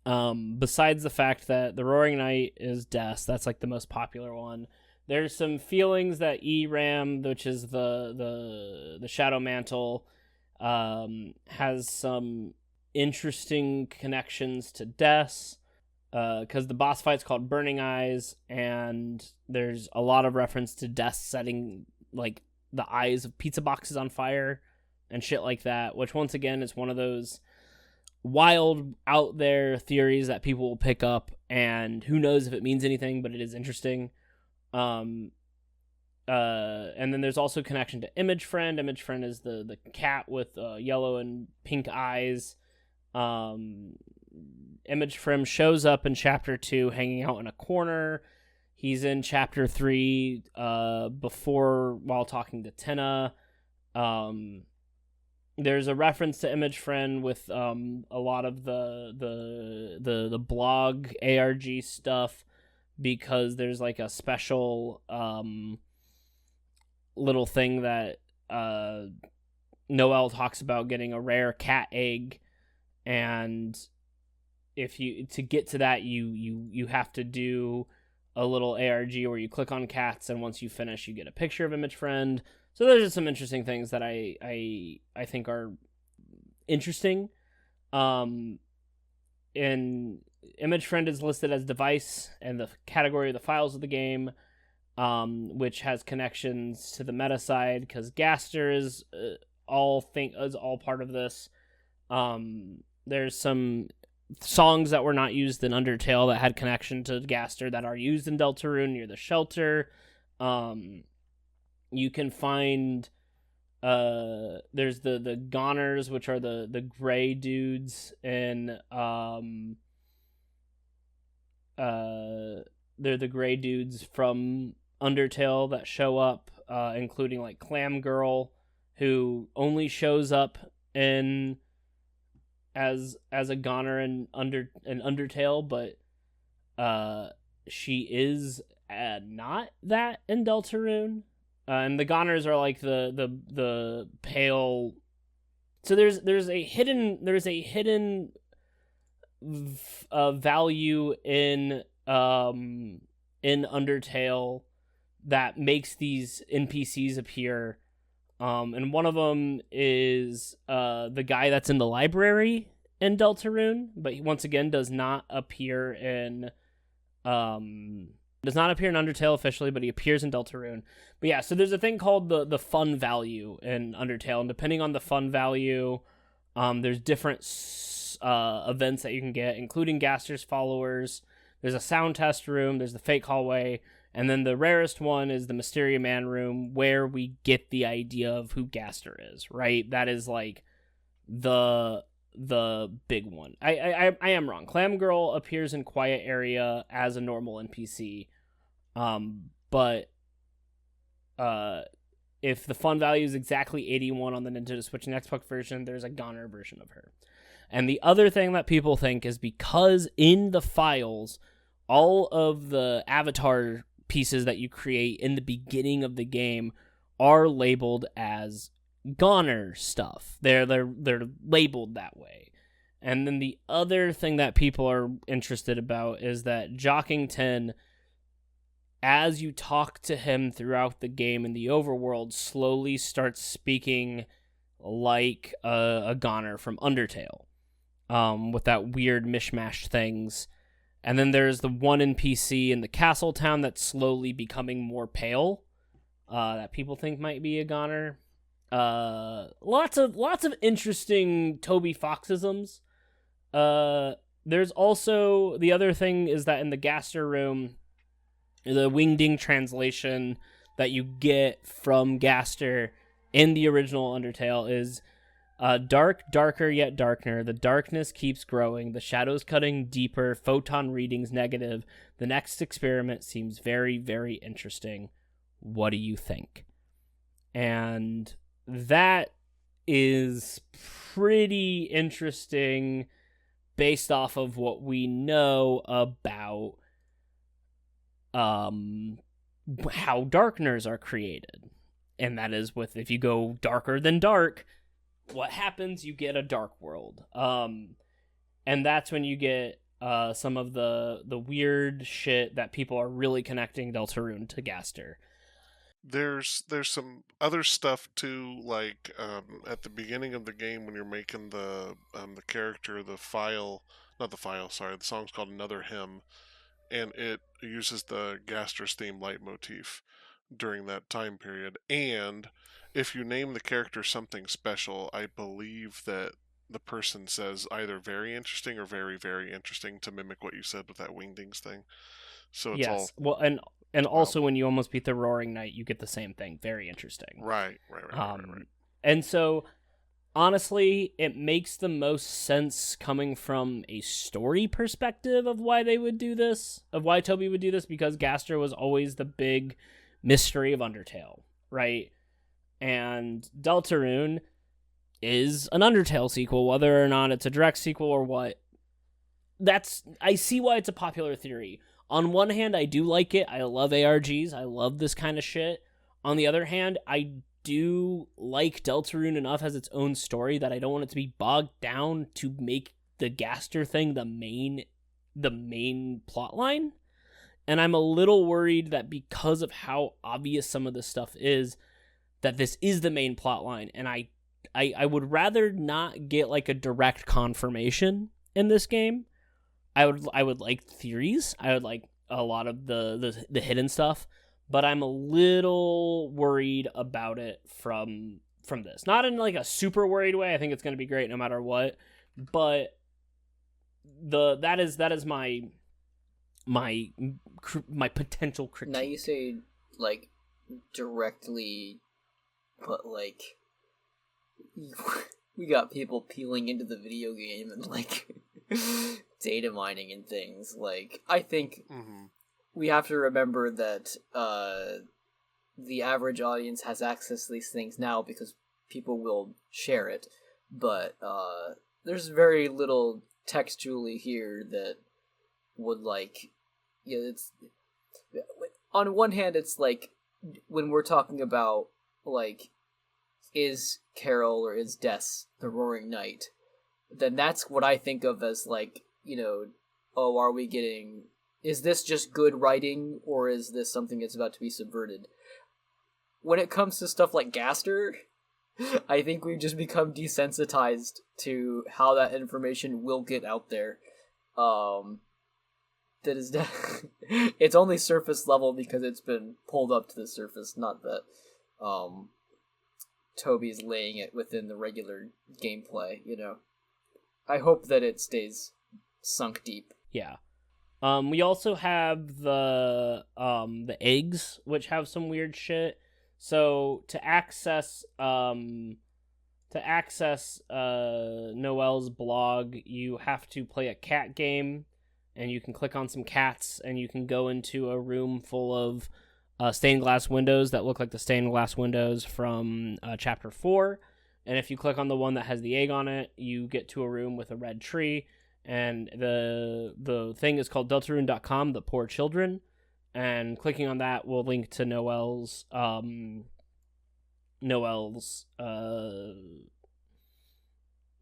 besides the fact that the Roaring Knight is Death, that's like the most popular one. There's some feelings that ERAM, which is the Shadow Mantle, has some interesting connections to Death. Because the boss fight's called Burning Eyes, and there's a lot of reference to Death setting like the eyes of pizza boxes on fire and shit like that, which once again is one of those wild out there theories that people will pick up, and who knows if it means anything, but it is interesting. And then there's also connection to Image Friend. Image Friend is the cat with yellow and pink eyes. Image Friend shows up in Chapter 2 hanging out in a corner. He's in Chapter 3 while talking to Tenna. There's a reference to Image Friend with a lot of the blog ARG stuff, because there's like a special little thing that Noelle talks about getting a rare cat egg, and if you to get to that you have to do a little ARG where you click on cats, and once you finish you get a picture of Image Friend. So there's just some interesting things that I think are interesting. And Image Friend is listed as device in the category of the files of the game, which has connections to the meta side, because Gaster is all part of this. There's some songs that were not used in Undertale that had connection to Gaster that are used in Deltarune near the shelter. You can find there's the Goners, which are the gray dudes, and they're the gray dudes from Undertale that show up, including like Clam Girl, who only shows up as a Goner in Undertale, but she is not that in Deltarune. And the Goners are like the pale. So there's a hidden value in Undertale that makes these NPCs appear. And one of them is the guy that's in the library in Deltarune, but he once again does not appear in Undertale officially, but he appears in Deltarune. But yeah, so there's a thing called the fun value in Undertale, and depending on the fun value, there's different events that you can get, including Gaster's followers. There's a sound test room, there's the fake hallway, and then the rarest one is the Mysteria Man room, where we get the idea of who Gaster is, right? That is like the big one. I am wrong. Clam Girl appears in Quiet Area as a normal NPC, but if the fun value is exactly 81 on the Nintendo Switch and Xbox version, there's a Goner version of her. And the other thing that people think is because in the files, all of the avatar pieces that you create in the beginning of the game are labeled as Goner stuff. They're labeled that way. And then the other thing that people are interested about is that Jockington, as you talk to him throughout the game in the overworld, slowly starts speaking like a Goner from Undertale, with that weird mishmash things. And then there's the one NPC in the castle town that's slowly becoming more pale, that people think might be a Goner. Lots of interesting Toby Foxisms. There's also the other thing is that in the Gaster room, the Wingding translation that you get from Gaster in the original Undertale is dark, darker, yet darker. The darkness keeps growing. The shadows cutting deeper. Photon readings negative. The next experiment seems very, very interesting. What do you think? And that is pretty interesting based off of what we know about how darkners are created. And that is with, if you go darker than dark, what happens? You get a dark world. And that's when you get some of the weird shit that people are really connecting Deltarune to Gaster. There's some other stuff too, like at the beginning of the game when you're making the character, the song's called Another Hymn, and it uses the Gaster's theme leitmotif during that time period. And if you name the character something special, I believe that the person says either very interesting or very, very interesting to mimic what you said with that Wingdings thing. So it's all... Well, and also when you almost beat the Roaring Knight, you get the same thing. Very interesting. Right. And so, honestly, it makes the most sense coming from a story perspective of why they would do this, of why Toby would do this, because Gaster was always the big mystery of Undertale, right? And Deltarune is an Undertale sequel, whether or not it's a direct sequel or what. I see why it's a popular theory. On one hand, I do like it. I love ARGs. I love this kind of shit. On the other hand, I do like Deltarune enough as its own story that I don't want it to be bogged down to make the Gaster thing the main plot line. And I'm a little worried that because of how obvious some of this stuff is, that this is the main plot line. And I would rather not get like a direct confirmation in this game. I would like theories. I would like a lot of the hidden stuff, but I'm a little worried about it from this. Not in like a super worried way. I think it's going to be great no matter what. But that is my potential critique. Now you say like directly, but like we got people peeling into the video game and like data mining and things. Like I think we have to remember that the average audience has access to these things now because people will share it, but there's very little textually here that would like yeah, it's on one hand, it's like when we're talking about like is Carol or is Des the Roaring Knight, then that's what I think of as like, oh, are we getting, is this just good writing or is this something that's about to be subverted? When it comes to stuff like Gaster, I think we've just become desensitized to how that information will get out there. That is, it's only surface level because it's been pulled up to the surface, not that Toby's laying it within the regular gameplay. I hope that it stays sunk deep. Yeah. We also have the eggs, which have some weird shit. So to access Noelle's blog, you have to play a cat game, and you can click on some cats, and you can go into a room full of stained glass windows that look like the stained glass windows from Chapter 4. And if you click on the one that has the egg on it, you get to a room with a red tree. And the thing is called DELTARUNE.com, the poor children. And clicking on that will link to Noelle's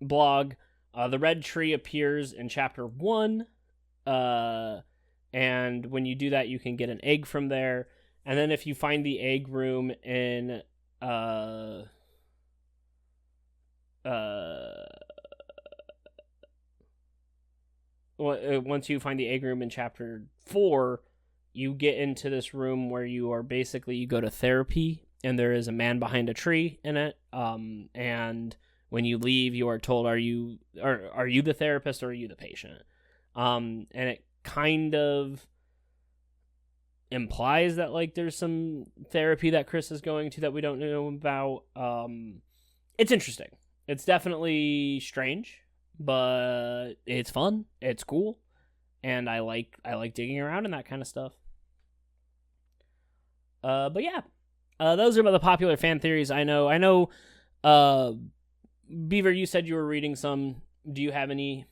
blog. The red tree appears in Chapter 1. And when you do that, you can get an egg from there. And then if you find the egg room in once you find the egg room in Chapter 4, you get into this room where you go to therapy, and there is a man behind a tree in it. And when you leave, you are told, are you the therapist or are you the patient? And it kind of implies that like there's some therapy that Chris is going to that we don't know about. It's interesting. It's definitely strange, but it's fun. It's cool, and I like digging around in that kind of stuff. But yeah, those are the popular fan theories. I know. Beaver, you said you were reading some. Do you have any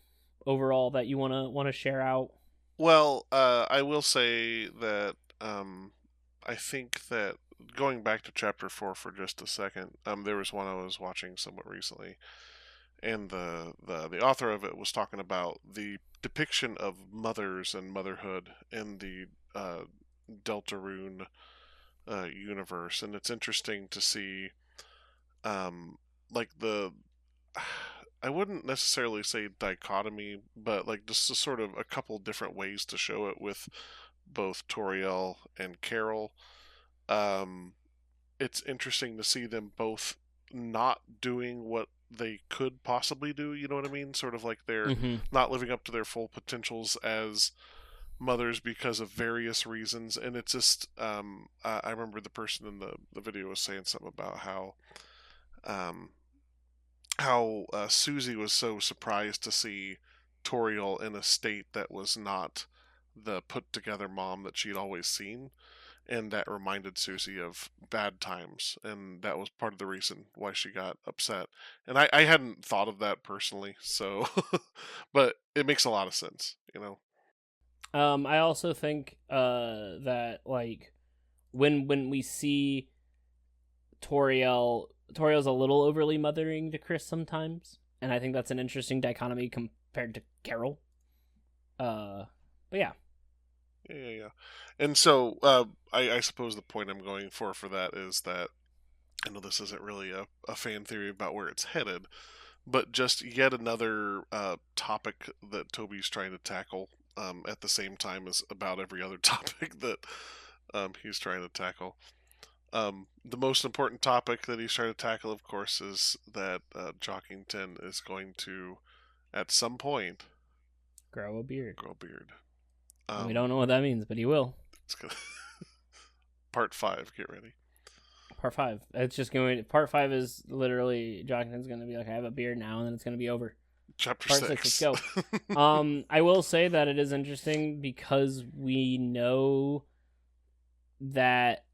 overall that you wanna share out? Well, I will say that I think that going back to Chapter 4 for just a second, there was one I was watching somewhat recently, and the author of it was talking about the depiction of mothers and motherhood in the Deltarune universe, and it's interesting to see, like I wouldn't necessarily say dichotomy, but like just a sort of a couple different ways to show it with both Toriel and Carol. It's interesting to see them both not doing what they could possibly do, you know what I mean? Sort of like they're not living up to their full potentials as mothers because of various reasons. And it's just, I remember the person in the video was saying something about how Susie was so surprised to see Toriel in a state that was not the put-together mom that she'd always seen, and that reminded Susie of bad times, and that was part of the reason why she got upset. And I hadn't thought of that personally, so but it makes a lot of sense, I also think that like when we see Toriel's a little overly mothering to Chris sometimes, and I think that's an interesting dichotomy compared to Carol. But yeah. Yeah. And so I suppose the point I'm going for that is that I know this isn't really a fan theory about where it's headed, but just yet another topic that Toby's trying to tackle at the same time as about every other topic that he's trying to tackle. The most important topic that he's trying to tackle, of course, is that Jockington is going to, at some point, grow a beard. We don't know what that means, but he will. It's gonna Part 5, get ready. Part 5. It's just going. Part 5 is literally Jockington's going to be like, I have a beard now, and then it's going to be over. Chapter Part 6. Let's go. I will say that it is interesting because we know that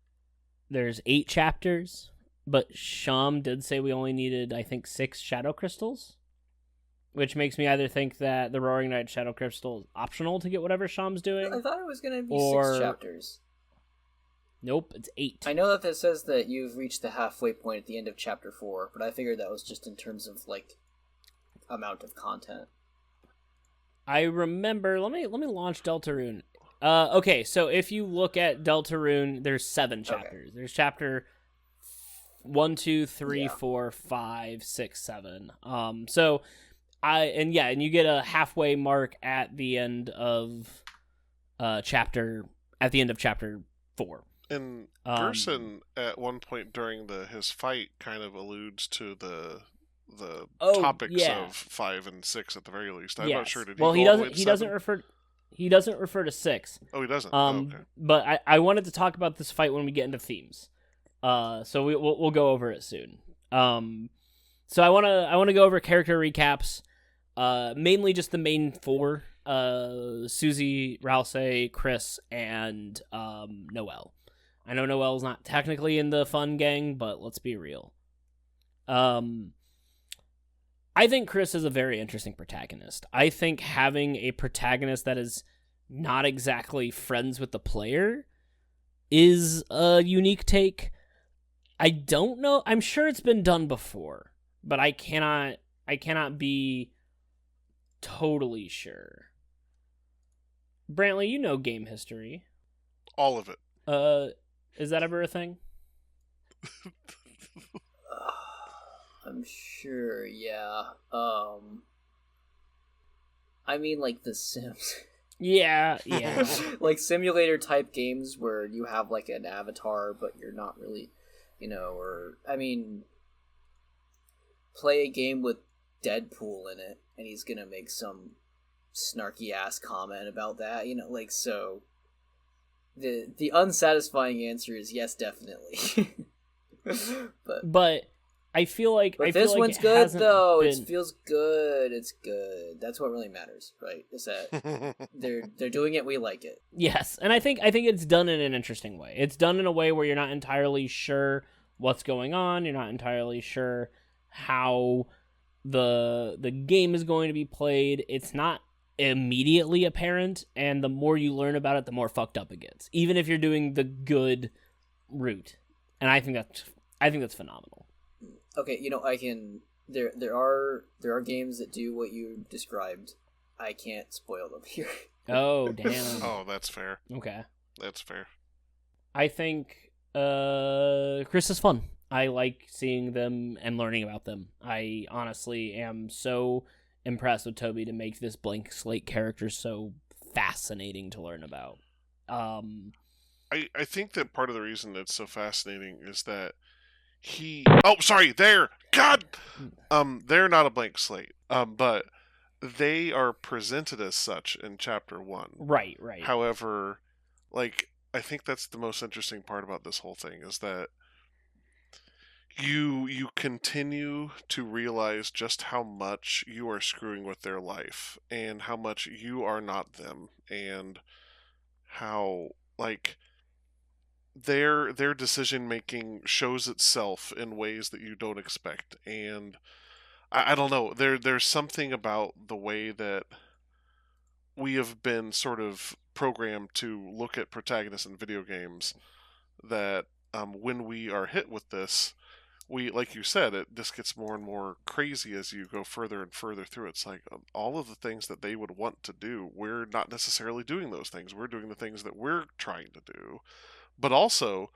there's 8 chapters, but Sham did say we only needed, I think, 6 shadow crystals. which makes me either think that the Roaring Night Shadow Crystal is optional to get whatever Sham's doing. I thought it was going to be Or- 6 chapters. Nope, it's 8. I know that it says that you've reached the halfway point at the end of chapter 4, but I figured that was just in terms of, like, amount of content. I remember. Let me launch Deltarune. Okay, so if you look at Deltarune, there's 7 chapters. There's chapter 1, 2, 3, Yeah. 4, 5, 6, 7. So and you get a halfway mark at the end of chapter 4. And Gerson, at one point during his fight, kind of alludes to the topics of 5 and 6 at the very least. I'm not sure. Did he well, go he all the way doesn't. to He 7? doesn't refer to 6. Oh, he doesn't. Okay. But I wanted to talk about this fight when we get into themes. So we'll go over it soon. So I wanna go over character recaps. Mainly just the main 4. Susie, Ralsei, Chris, and Noelle. I know Noelle's not technically in the fun gang, but let's be real. I think Chris is a very interesting protagonist. I think having a protagonist that is not exactly friends with the player is a unique take. I don't know. I'm sure it's been done before, but I cannot be totally sure. Brantley, you know game history. All of it. Is that ever a thing? I'm sure, yeah. I mean, like The Sims. Yeah. Like simulator type games where you have like an avatar, but you're not really, or, I mean, play a game with Deadpool in it, and he's gonna make some snarky ass comment about that, so the unsatisfying answer is yes, definitely. but I feel like this like one's it good hasn't though. been- It feels good. It's good. That's what really matters, right? Is that they're doing it. We like it. Yes, and I think it's done in an interesting way. It's done in a way where you're not entirely sure what's going on. You're not entirely sure how the game is going to be played. It's not immediately apparent, and the more you learn about it, the more fucked up it gets. Even if you're doing the good route, and I think that's phenomenal. Okay, I can. There are games that do what you described. I can't spoil them here. Oh damn. Oh, that's fair. Okay. That's fair. I think Chris is fun. I like seeing them and learning about them. I honestly am so impressed with Toby to make this blank slate character so fascinating to learn about. I think that part of the reason it's so fascinating is that they're not a blank slate. But they are presented as such in chapter 1. Right. However, I think that's the most interesting part about this whole thing is that you continue to realize just how much you are screwing with their life and how much you are not them, and how their decision making shows itself in ways that you don't expect. And I don't know, there's something about the way that we have been sort of programmed to look at protagonists in video games that when we are hit with this, we, like you said, it just gets more and more crazy as you go further and further through. It's like all of the things that they would want to do, we're not necessarily doing those things. We're doing the things that we're trying to do. But also,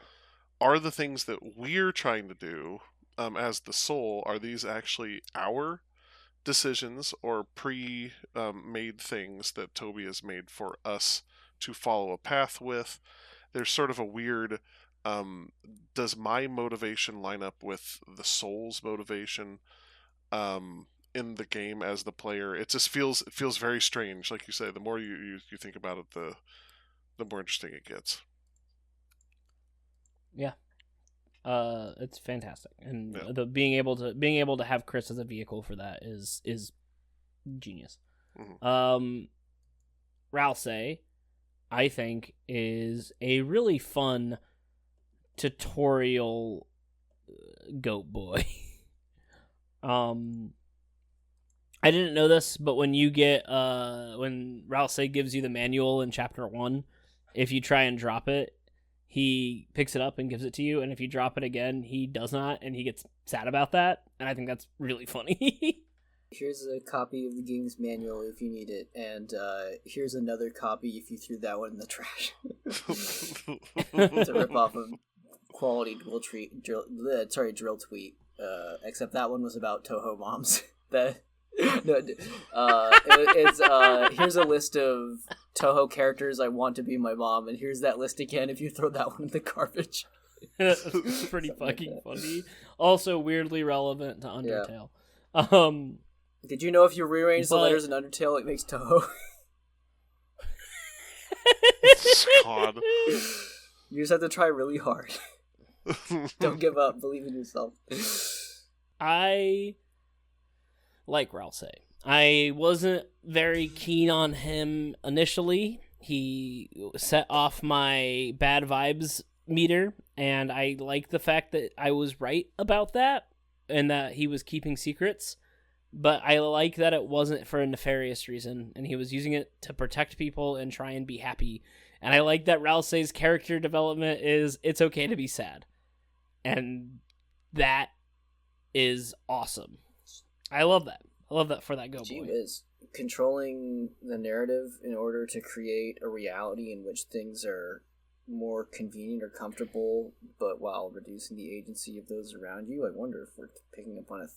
are the things that we're trying to do as the soul, are these actually our decisions or pre-made things that Toby has made for us to follow a path with? There's sort of a weird, does my motivation line up with the soul's motivation in the game as the player? It just feels very strange. Like you say, the more you think about it, the more interesting it gets. Yeah. It's fantastic, and the being able to have Chris as a vehicle for that is genius. Mm-hmm. Ralsei, I think, is a really fun tutorial goat boy. I didn't know this, but when you get when Ralsei gives you the manual in chapter 1, if you try and drop it, he picks it up and gives it to you, and if you drop it again, he does not, and he gets sad about that, and I think that's really funny. Here's a copy of the game's manual if you need it, and here's another copy if you threw that one in the trash. It's a ripoff of Quality Drill Tweet, except that one was about Toho moms. Here's a list of Toho characters I want to be my mom, and here's that list again if you throw that one in the garbage. It's pretty fucking funny. Also weirdly relevant to Undertale. Yeah. Did you know if you rearrange the letters in Undertale, it makes Toho? God. You just have to try really hard. Don't give up. Believe in yourself. I like Ralsei. I wasn't very keen on him initially. He set off my bad vibes meter, and I like the fact that I was right about that, and that he was keeping secrets. But I like that it wasn't for a nefarious reason, and he was using it to protect people and try and be happy. And I like that Ralsei's character development is it's okay to be sad. And that is awesome. I love that. I love that for that go Gee boy. whiz. Controlling the narrative in order to create a reality in which things are more convenient or comfortable, but while reducing the agency of those around you. I wonder if we're picking up on a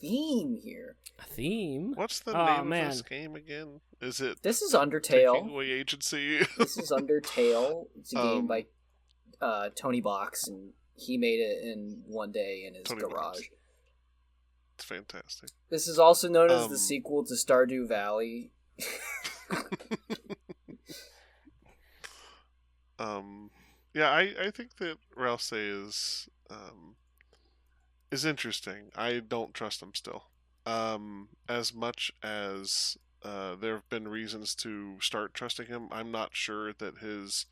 theme here. A theme? What's the name of this game again? Is it? This is Taking Undertale. Away Agency. This is Undertale. It's a game by Tony Box, and he made it in one day in his Tony garage. Box. It's fantastic. This is also known as the sequel to Stardew Valley. Yeah, I think that Ralsei is interesting. I don't trust him still. As much as there have been reasons to start trusting him, I'm not sure that his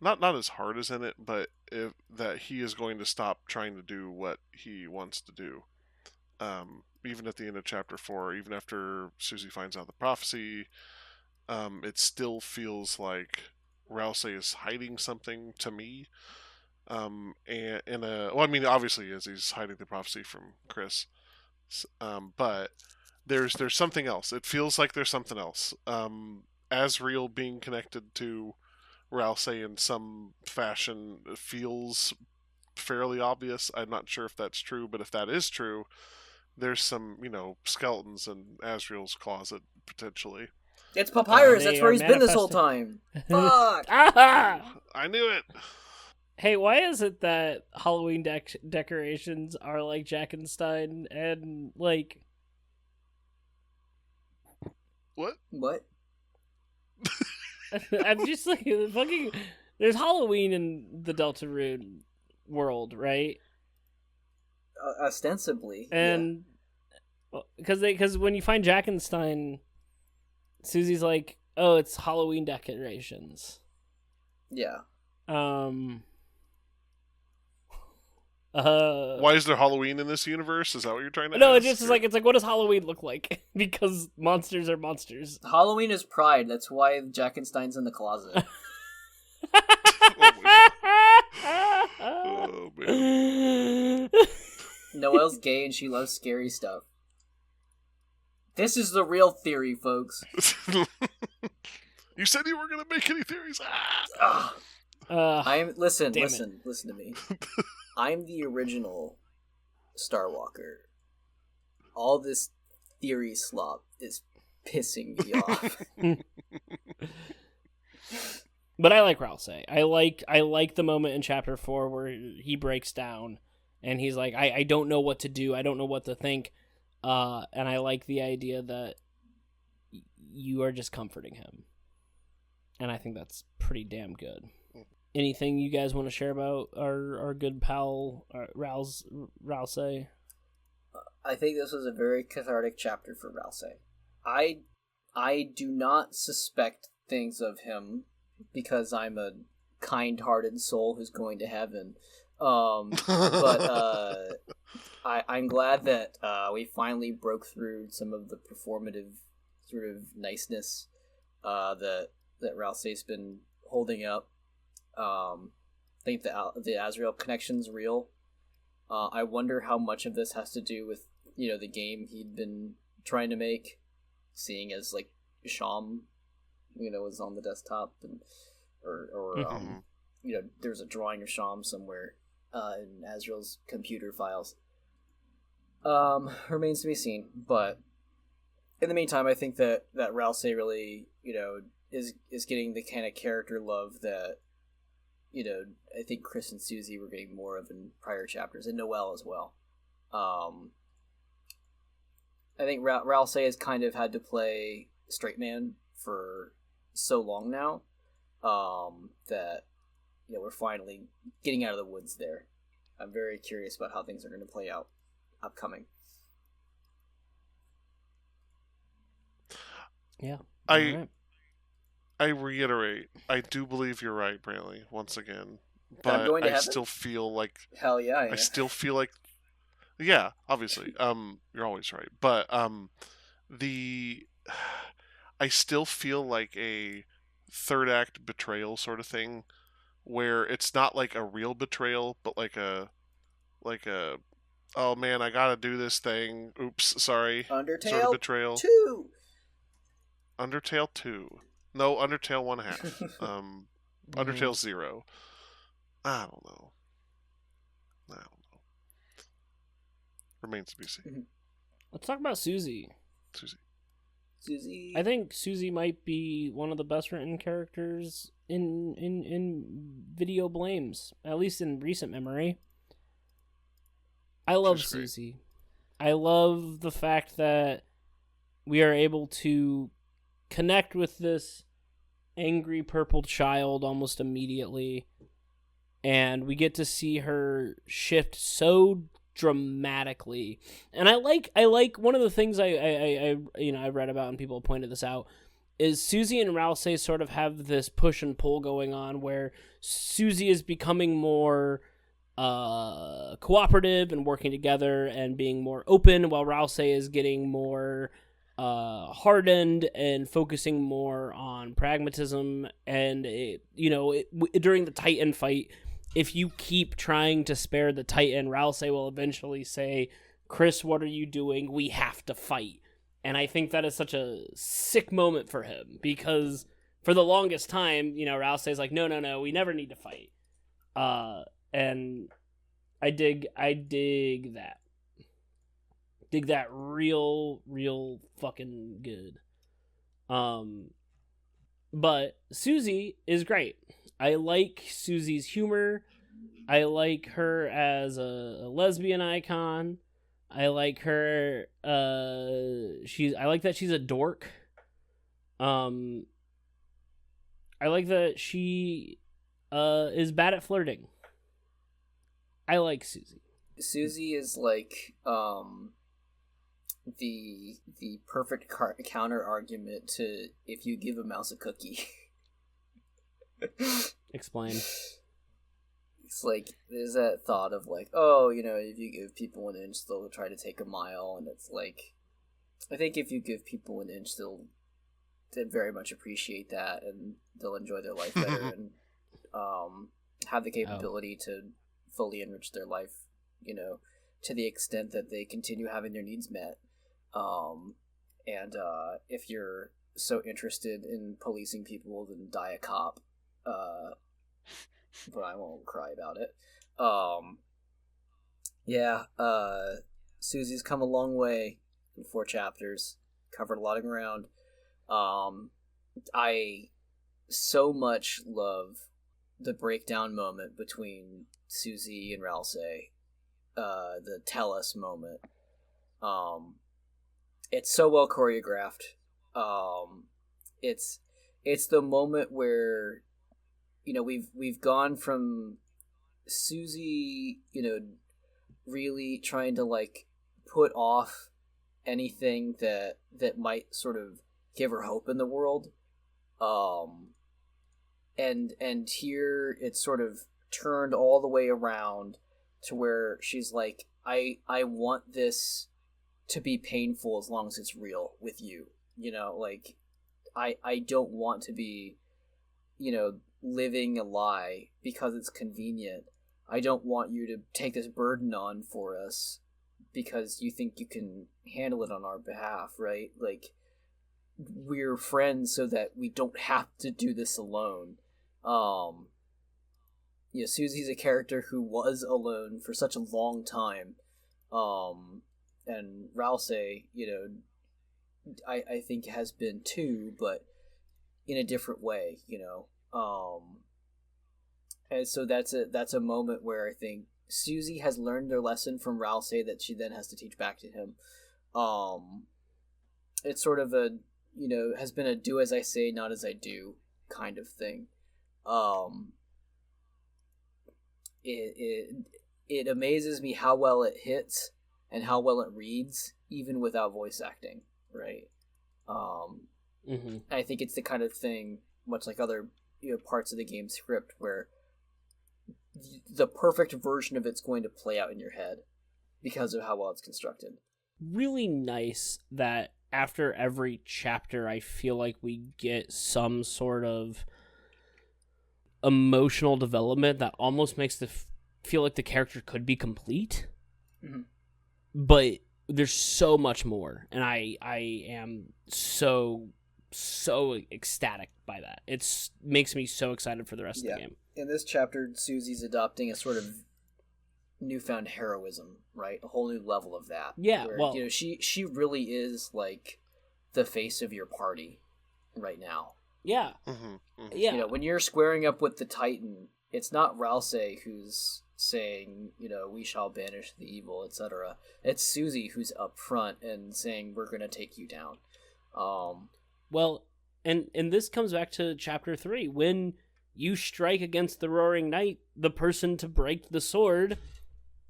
not his heart is in it, but that he is going to stop trying to do what he wants to do. Even at the end of chapter 4, even after Susie finds out the prophecy, it still feels like Ralsei is hiding something to me. Obviously, as he's hiding the prophecy from Chris, but there's something else. It feels like there's something else. Asriel being connected to Ralsei in some fashion feels fairly obvious. I'm not sure if that's true, but if that is true, there's some, skeletons in Asriel's closet, potentially. It's Papyrus! They That's where are he's been this whole time! Fuck! I knew it! Hey, why is it that Halloween decorations are like Jackenstein and, like... What? I'm just like, fucking... There's Halloween in the Deltarune world, right? Ostensibly. And... Because when you find Jackenstein, Susie's like, oh, it's Halloween decorations. Yeah. Why is there Halloween in this universe? Is that what you're trying to No, ask? it's like what does Halloween look like? Because monsters are monsters. Halloween is Pride. That's why Jackenstein's in the closet. Oh, man. Noelle's gay and she loves scary stuff. This is the real theory, folks. You said you weren't going to make any theories. Listen to me. I'm the original Starwalker. All this theory slop is pissing me off. But I like Ralsei. I like the moment in chapter 4 where he breaks down and he's like, I don't know what to do. I don't know what to think. And I like the idea that you are just comforting him. And I think that's pretty damn good. Anything you guys want to share about our good pal Ralsei? I think this was a very cathartic chapter for Ralsei. I do not suspect things of him because I'm a kind-hearted soul who's going to heaven. But I'm glad that we finally broke through some of the performative sort of niceness that Rousey's been holding up. I think the Azrael connection's real. I wonder how much of this has to do with the game he'd been trying to make, seeing as like Sham, was on the desktop or there's a drawing of Sham somewhere in Azrael's computer files. Remains to be seen, but in the meantime, I think that Rousey really, is getting the kind of character love that, I think Chris and Susie were getting more of in prior chapters, and Noelle as well. I think Rousey has kind of had to play straight man for so long now, that, we're finally getting out of the woods there. I'm very curious about how things are going to play out upcoming. Yeah. I reiterate, I do believe you're right, Brantley, once again. I'm But going to I heaven? still feel like Hell yeah, I am. I still feel like yeah, obviously. You're always right. But I still feel like a third act betrayal sort of thing where it's not like a real betrayal, but like a oh man, I gotta do this thing. Oops, sorry. Undertale sort of betrayal. 2. Undertale 2. No, Undertale 1/2. Undertale 0. I don't know. Remains to be seen. Let's talk about Susie. Susie. I think Susie might be one of the best written characters in video blames, at least in recent memory. I love Susie. I love the fact that we are able to connect with this angry purple child almost immediately, and we get to see her shift so dramatically. And I like one of the things I read about and people pointed this out is Susie and Rousey sort of have this push and pull going on where Susie is becoming more cooperative and working together and being more open, while Rousey is getting more hardened and focusing more on pragmatism. And during the Titan fight, if you keep trying to spare the Titan, Rousey will eventually say, "Chris, what are you doing? We have to fight." And I think that is such a sick moment for him, because for the longest time, Rousey's like, no, we never need to fight. And I dig that. Dig that real fucking good. But Susie is great. I like Susie's humor. I like her as a lesbian icon. I like her. I like that she's a dork. I like that she is bad at flirting. I like Susie. Susie is like the perfect counter argument to if you give a mouse a cookie. Explain. It's like there's that thought of like, oh, if you give people an inch, they'll try to take a mile, and it's like, I think if you give people an inch, they'll very much appreciate that, and they'll enjoy their life better, and have the capability to fully enrich their life, to the extent that they continue having their needs met. And if you're so interested in policing people, then die a cop. But I won't cry about it. Susie's come a long way in 4 chapters, covered a lot of ground. I so much love the breakdown moment between Susie and Rousey, the tell us moment. It's so well choreographed. It's the moment where we've gone from Susie, really trying to like put off anything that might sort of give her hope in the world. And here it's sort of turned all the way around to where she's like, I want this to be painful as long as it's real with you. You know, like, I don't want to be, you know, living a lie because it's convenient. I don't want you to take this burden on for us because you think you can handle it on our behalf, right? Like, we're friends so that we don't have to do this alone. You know, Susie's a character who was alone for such a long time. And Ralsei, you know, I think has been too, but in a different way, you know. And so that's a moment where I think Susie has learned their lesson from Ralsei that she then has to teach back to him. It's sort of a, you know, has been a do as I say, not as I do kind of thing. It amazes me how well it hits and how well it reads, even without voice acting, right? I think it's the kind of thing, much like other, you know, parts of the game script, where the perfect version of it's going to play out in your head because of how well it's constructed. Really nice that after every chapter, I feel like we get some sort of emotional development that almost makes feel like the character could be complete. Mm-hmm. But there's so much more, and I am so ecstatic by that. It makes me so excited for the rest of the game. In this chapter, Susie's adopting a sort of newfound heroism, right? A whole new level of that. Yeah, where, well, you know, she really is like the face of your party right now. Yeah. Mm-hmm, mm-hmm. Yeah. You know, when you're squaring up with the Titan, it's not Ralsei who's saying, you know, we shall banish the evil, etc. It's Susie who's up front and saying, we're going to take you down. Well, and this comes back to chapter 3. When you strike against the Roaring Knight, the person to break the sword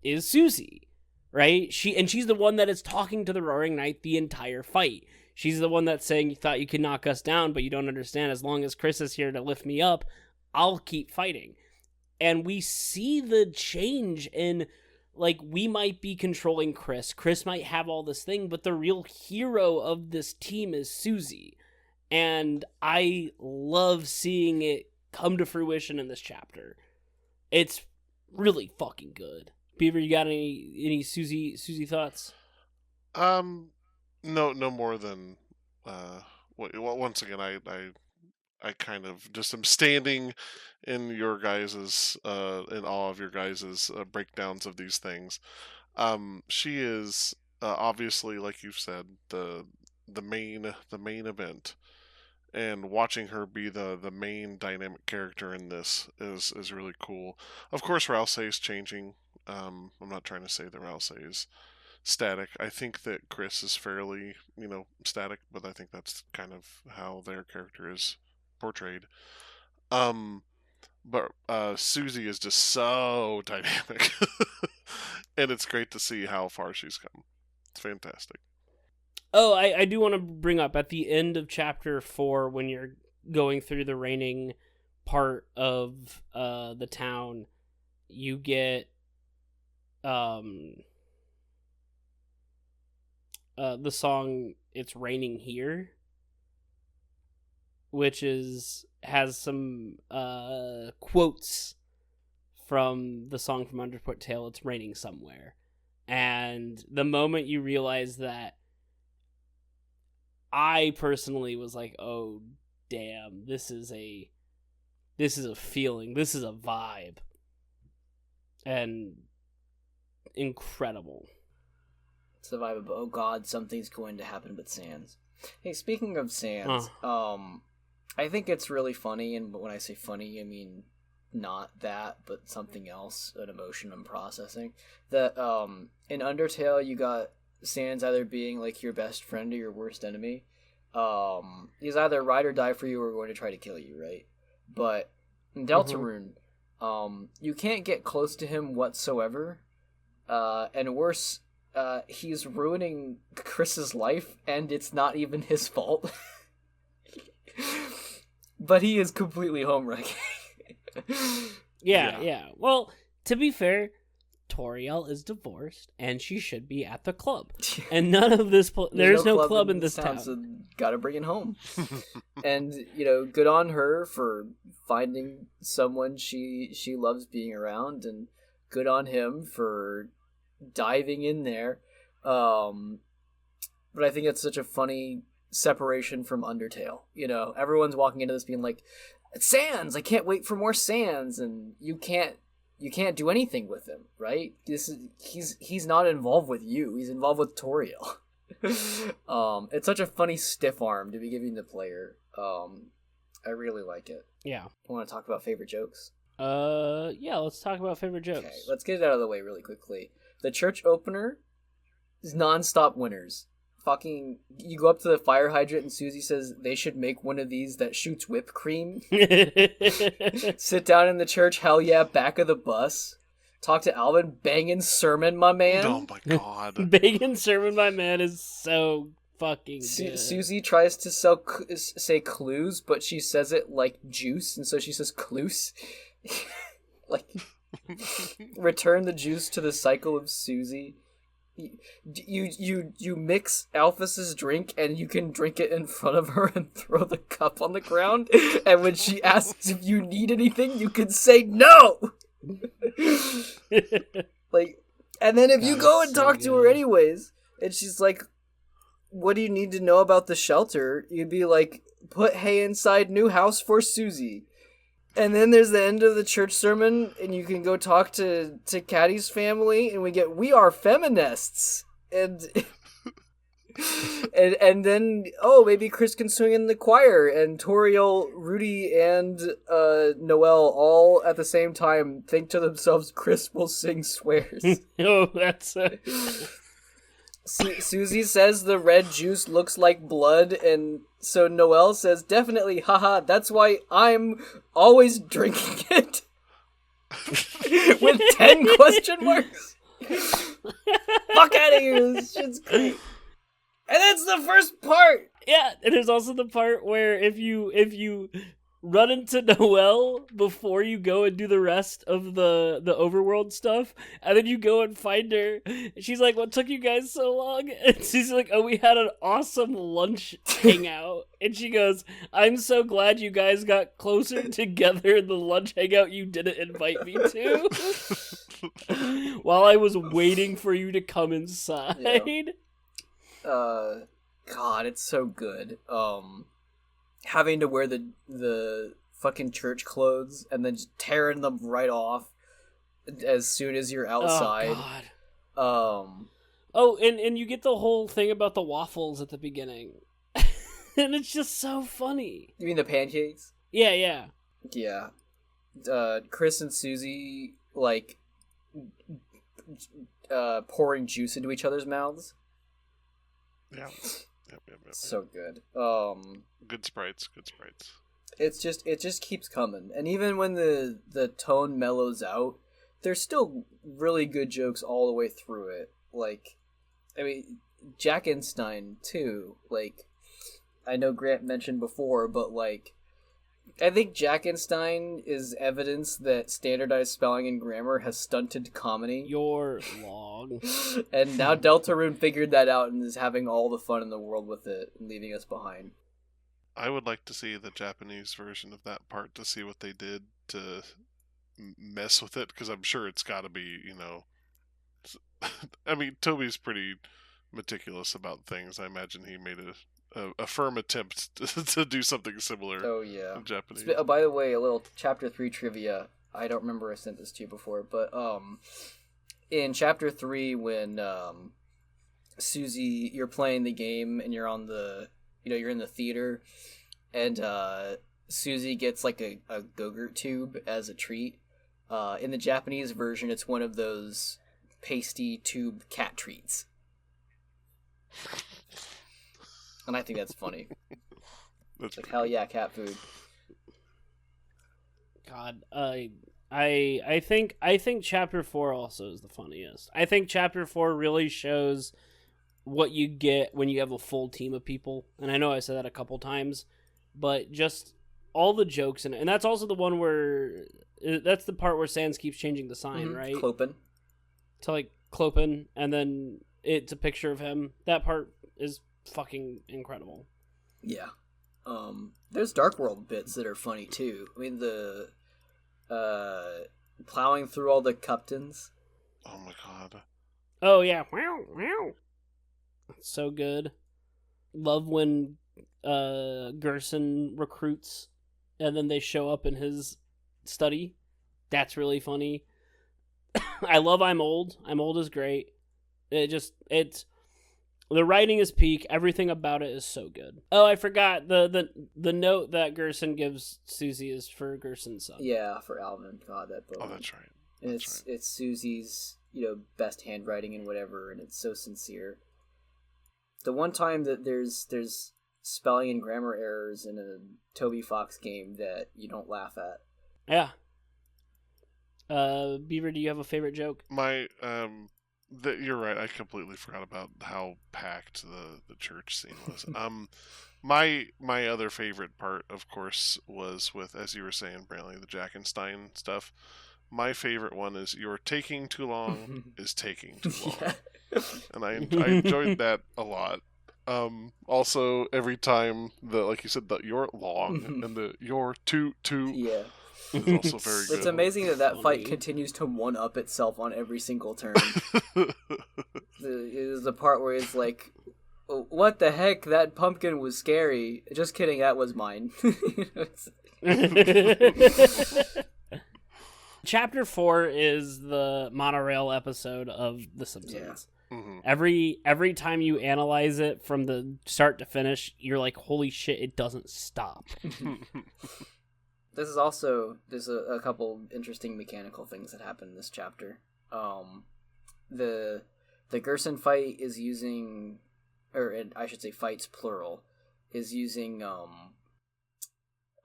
is Susie, right? She's the one that is talking to the Roaring Knight the entire fight. She's the one that's saying, you thought you could knock us down, but you don't understand. As long as Chris is here to lift me up, I'll keep fighting. And we see the change in, like, we might be controlling Chris. Chris might have all this thing, but the real hero of this team is Susie. And I love seeing it come to fruition in this chapter. It's really fucking good. Beaver, you got any Susie thoughts? No more than once again I kind of just am standing in your guys's in awe of your guys's breakdowns of these things. She is obviously, like you've said, the main event, and watching her be the main dynamic character in this is really cool. Of course, Ralsei is changing. I'm not trying to say that Ralsei is static. I think that Chris is fairly, you know, static, but I think that's kind of how their character is portrayed. But Susie is just so dynamic. And it's great to see how far she's come. It's fantastic. Oh, I do want to bring up at the end of chapter 4, when you're going through the raining part of the town, you get the song "It's Raining Here," which has some quotes from the song from Undertale, "It's Raining Somewhere." And the moment you realize that, I personally was like, oh damn, this is a feeling, this is a vibe. And incredible. It's the vibe of, oh god, something's going to happen with Sans. Hey, speaking of Sans, I think it's really funny, and when I say funny, I mean not that, but something else, an emotion I'm processing. That in Undertale, you got Sans either being like your best friend or your worst enemy. He's either ride or die for you or going to try to kill you, right? But in Deltarune, you can't get close to him whatsoever. And worse, he's ruining Chris's life, and it's not even his fault. But he is completely home wrecking. Yeah. Well, to be fair, Toriel is divorced and she should be at the club. And none of this there's no club in this town. So gotta bring it home. And, good on her for finding someone she loves being around, and good on him for diving in there. But I think it's such a funny separation from Undertale. Everyone's walking into this being like, Sans, I can't wait for more Sans, and you can't do anything with him, right? He's not involved with you. He's involved with Toriel. It's such a funny stiff arm to be giving the player. I really like it. Yeah. Want to talk about favorite jokes? Yeah, let's talk about favorite jokes. Okay, let's get it out of the way really quickly. The church opener is non-stop winners. Fucking, you go up to the fire hydrant and Susie says they should make one of these that shoots whipped cream. Sit down in the church, hell yeah, back of the bus. Talk to Alvin, banging sermon, my man. Oh my god. Banging sermon, my man is so fucking good. Susie tries to say clues, but she says it like juice, and so she says clues. Like, return the juice to the cycle of Susie. You mix Alphys's drink and you can drink it in front of her and throw the cup on the ground, and when she asks if you need anything you can say no. Like, and then if you go and talk to her anyways and she's like, what do you need to know about the shelter, you'd be like, put hay inside new house for Susie. And then there's the end of the church sermon, and you can go talk to Caddy's family, and we are feminists. And and then, maybe Chris can swing in the choir, and Toriel, Rudy, and Noelle all at the same time think to themselves, Chris will sing swears. Oh, that's... Susie says the red juice looks like blood, and so Noelle says, definitely, haha, that's why I'm always drinking it. With 10 question marks. Fuck out of here, this shit's great. And that's the first part! Yeah, and there's also the part where if you run into Noelle before you go and do the rest of the overworld stuff, and then you go and find her, she's like, what took you guys so long? And she's like, oh, we had an awesome lunch hangout. And she goes, I'm so glad you guys got closer together in the lunch hangout you didn't invite me to. While I was waiting for you to come inside. Yeah. God, it's so good. Having to wear the fucking church clothes and then just tearing them right off as soon as you're outside. Oh, God. And you get the whole thing about the waffles at the beginning. And it's just so funny. You mean the pancakes? Yeah. Yeah. Chris and Susie, like, pouring juice into each other's mouths. Yeah. Yep. So good. Good sprites. It just keeps coming, and even when the tone mellows out, there's still really good jokes all the way through it. Like, I mean, Jack Einstein too. Like, I know Grant mentioned before, but like, I think Jack Einstein is evidence that standardized spelling and grammar has stunted comedy. You're long. And now Deltarune figured that out and is having all the fun in the world with it and leaving us behind. I would like to see the Japanese version of that part to see what they did to mess with it, because I'm sure it's got to be, I mean, Toby's pretty meticulous about things. I imagine he made a firm attempt to do something similar. Oh yeah, in Japanese. By the way, a little Chapter 3 trivia. I don't remember I sent this to you before, but in Chapter 3, when Susie, you're playing the game and you're on the, you're in the theater, and Susie gets like a Go-Gurt tube as a treat. In the Japanese version, it's one of those pasty tube cat treats. And I think that's funny. That's like, hell yeah, cat food. God, I think Chapter 4 also is the funniest. I think Chapter 4 really shows what you get when you have a full team of people. And I know I said that a couple times, but just all the jokes in it. And that's also the one where, that's the part where Sans keeps changing the sign, right? Clopen. to like Clopen, and then it's a picture of him. That part is fucking incredible. Yeah. There's Dark World bits that are funny too. I mean, the plowing through all the Cuptons. Oh my god. Oh yeah, wow. It's so good. Love when Gerson recruits, and then they show up in his study. That's really funny. I love I'm Old. I'm Old is great. It's the writing is peak. Everything about it is so good. Oh, I forgot the note that Gerson gives Susie is for Gerson's son. Yeah, for Alvin. God, that book. Oh, that's right. And it's Susie's, best handwriting and whatever, and it's so sincere. The one time that there's spelling and grammar errors in a Toby Fox game that you don't laugh at. Yeah. Beaver, do you have a favorite joke? You're right. I completely forgot about how packed the church scene was. My other favorite part, of course, was with, as you were saying, Brantley, the Jackenstein stuff. My favorite one is "You're taking too long" is taking too long, Yeah. and I enjoyed that a lot. Also, every time like you said, the "you're long" and the "you're too" Yeah. is also very good. It's amazing that fight continues to one-up itself on every single turn. It is the part where it's like, what the heck? That pumpkin was scary. Just kidding, that was mine. Chapter 4 is the monorail episode of The Simpsons. Yeah. Mm-hmm. Every time you analyze it from the start to finish, you're like, holy shit, it doesn't stop. There's a couple interesting mechanical things that happen in this chapter. The Gerson fight is using, or I should say fights plural, is using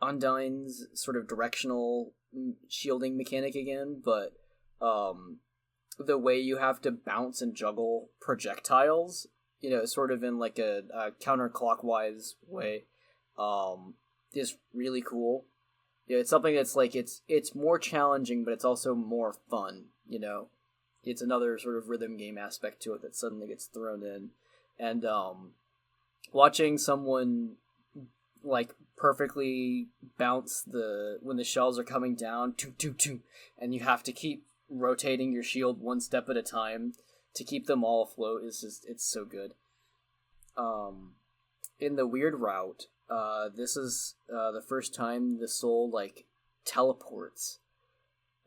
Undyne's sort of directional shielding mechanic again, but the way you have to bounce and juggle projectiles, sort of in like a counterclockwise way, is really cool. It's something that's like it's more challenging, but it's also more fun. It's another sort of rhythm game aspect to it that suddenly gets thrown in, and watching someone like perfectly bounce when the shells are coming down, and you have to keep rotating your shield one step at a time to keep them all afloat it's so good. In the weird route, this is the first time the soul like teleports.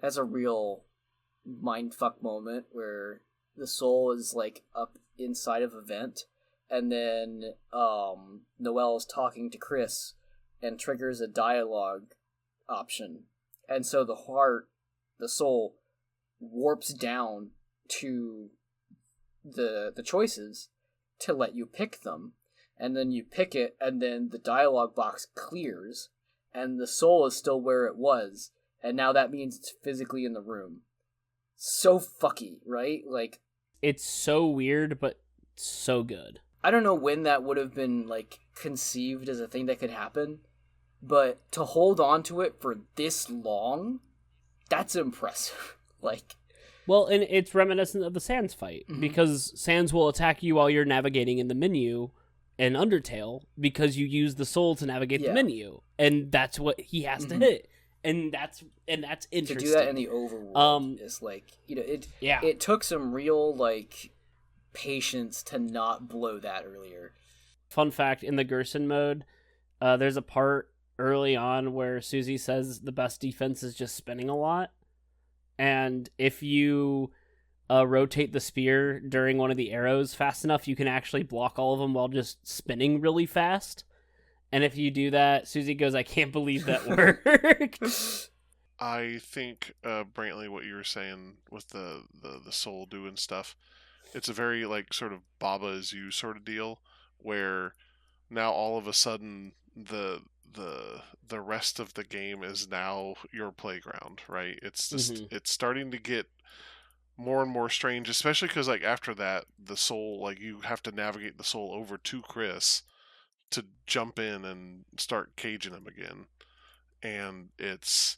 That's a real mindfuck moment where the soul is like up inside of a vent, and then Noelle is talking to Chris and triggers a dialogue option, and so the soul warps down to the choices to let you pick them, and then you pick it, and then the dialogue box clears, and the soul is still where it was, and now that means it's physically in the room. So fucky, right? Like, it's so weird, but so good. I don't know when that would have been like conceived as a thing that could happen, but to hold on to it for this long, that's impressive. Like, well, and it's reminiscent of the Sans fight, because Sans will attack you while you're navigating in the menu in Undertale, because you use the soul to navigate the menu, and that's what he has to hit. And that's interesting. To do that in the overworld is like, it took some real like patience to not blow that earlier. Fun fact, in the Gerson mode, there's a part early on where Susie says the best defense is just spinning a lot. And if you rotate the spear during one of the arrows fast enough, you can actually block all of them while just spinning really fast. And if you do that, Susie goes, I can't believe that worked. I think, Brantley, what you were saying with the soul doing stuff, it's a very, like, sort of Baba is you sort of deal, where now all of a sudden the rest of the game is now your playground, right? It's just, it's starting to get more and more strange, especially because, like, after that, the soul, like, you have to navigate the soul over to Chris to jump in and start caging him again. And it's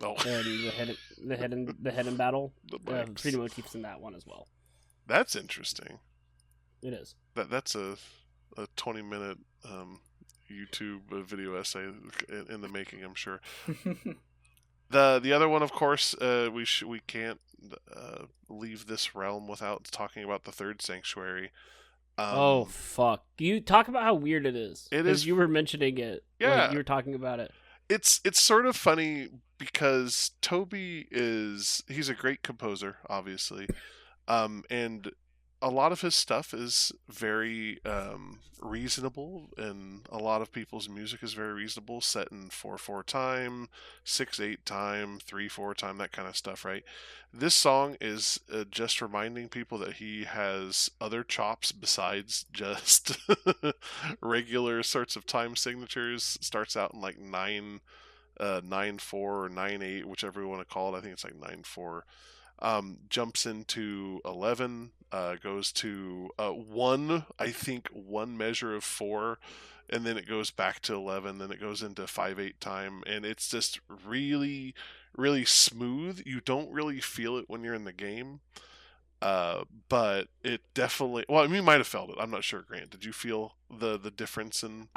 Oh, and the hidden battle. the bikes. Freedom motifs in that one as well. That's interesting. It is. That's a 20-minute YouTube video essay in the making, I'm sure. The other one, of course, we can't leave this realm without talking about the third sanctuary. Oh fuck! You talk about how weird it is. It is. You were mentioning it. Yeah, like, you were talking about it. It's sort of funny because Toby he's a great composer, obviously, and a lot of his stuff is very reasonable, and a lot of people's music is very reasonable, set in 4/4 time, 6/8 time, 3/4 time, that kind of stuff, right? This song is just reminding people that he has other chops besides just regular sorts of time signatures. Starts out in like 9/4 or 9/8, whichever you want to call it. I think it's like 9/4. Jumps into 11, goes to 1, I think 1 measure of 4, and then it goes back to 11, then it goes into 5/8 time, and it's just really, really smooth. You don't really feel it when you're in the game, but it definitely, well, you might have felt it. I'm not sure, Grant. Did you feel the difference in...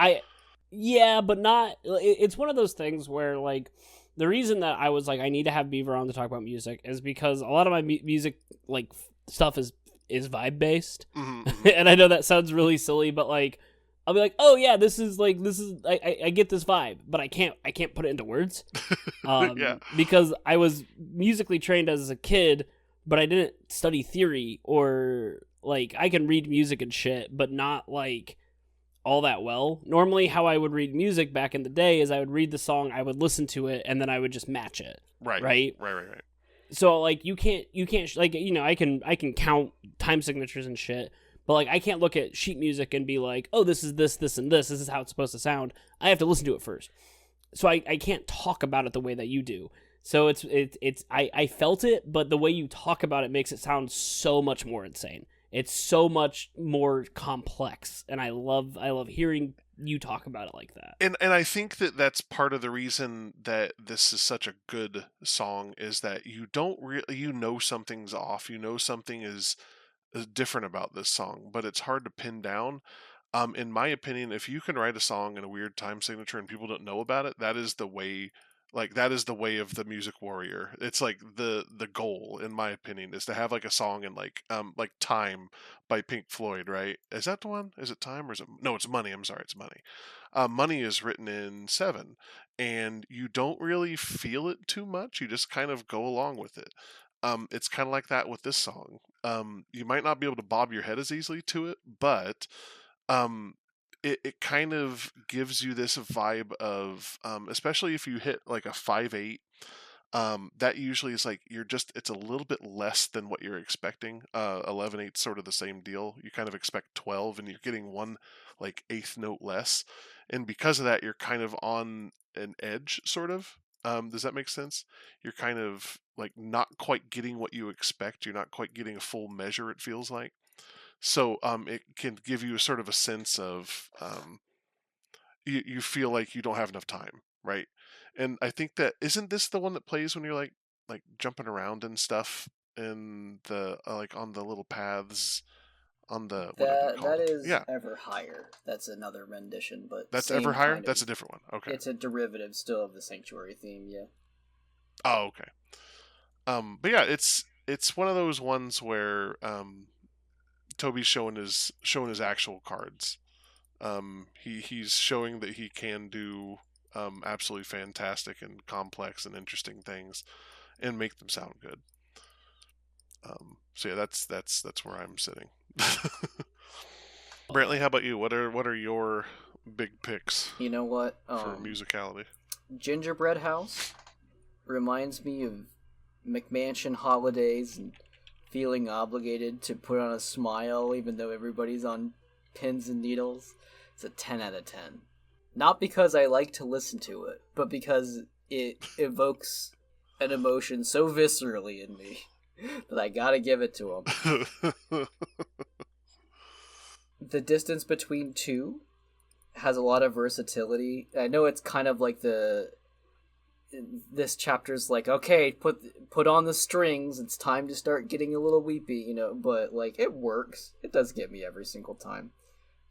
Yeah, but not... It's one of those things where, like, the reason that I was like, I need to have Beaver on to talk about music is because a lot of my music, like, stuff is vibe based. Mm-hmm. And I know that sounds really silly, but like, I'll be like, oh yeah, I get this vibe, but I can't put it into words. Yeah. Because I was musically trained as a kid, but I didn't study theory, or like, I can read music and shit, but not like all that well. Normally how I would read music back in the day is I would read the song, I would listen to it, and then I would just match it. Right. So like you can't like, you know, I can count time signatures and shit, but like I can't look at sheet music and be like, oh, this is this and this is how it's supposed to sound. I have to listen to it first. So I can't talk about it the way that you do. So I felt it, but the way you talk about it makes it sound so much more insane. It's so much more complex, and I love hearing you talk about it like that. And I think that's part of the reason that this is such a good song, is that you don't really, you know, something's off, you know, something is different about this song, but it's hard to pin down. In my opinion, if you can write a song in a weird time signature and people don't know about it, that is the way. Like, that is the way of the music warrior. It's like the goal, in my opinion, is to have like a song in like Time by Pink Floyd, right? Is that the one? Is it Time, or is it... No, it's Money. I'm sorry, it's Money. Money is written in 7, and you don't really feel it too much. You just kind of go along with it. It's kind of like that with this song. You might not be able to bob your head as easily to it, but it kind of gives you this vibe of, especially if you hit like a 5/8, that usually is like, it's a little bit less than what you're expecting. 11/8 sort of the same deal. You kind of expect 12, and you're getting one like eighth note less, and because of that, you're kind of on an edge, sort of. Does that make sense? You're kind of like not quite getting what you expect. You're not quite getting a full measure, it feels like. So it can give you a sort of a sense of, you feel like you don't have enough time, right? And I think that, isn't this the one that plays when you're like jumping around and stuff in the like on the little paths on the... That is Ever Higher. That's another rendition, but that's Ever Higher. That's a different one. Okay, it's a derivative still of the Sanctuary theme. Yeah. Oh, okay. But yeah, it's one of those ones where Toby's showing his actual cards. He's showing that he can do absolutely fantastic and complex and interesting things, and make them sound good. So yeah, that's where I'm sitting. Brantley, how about you? What are your big picks? You know what? For musicality, Gingerbread House reminds me of McMansion holidays and feeling obligated to put on a smile even though everybody's on pins and needles. It's a 10 out of 10. Not because I like to listen to it, but because it evokes an emotion so viscerally in me that I gotta give it to him. The Distance Between Two has a lot of versatility. I know it's kind of like this chapter's like, okay, put on the strings. It's time to start getting a little weepy, you know. But like, it works. It does get me every single time.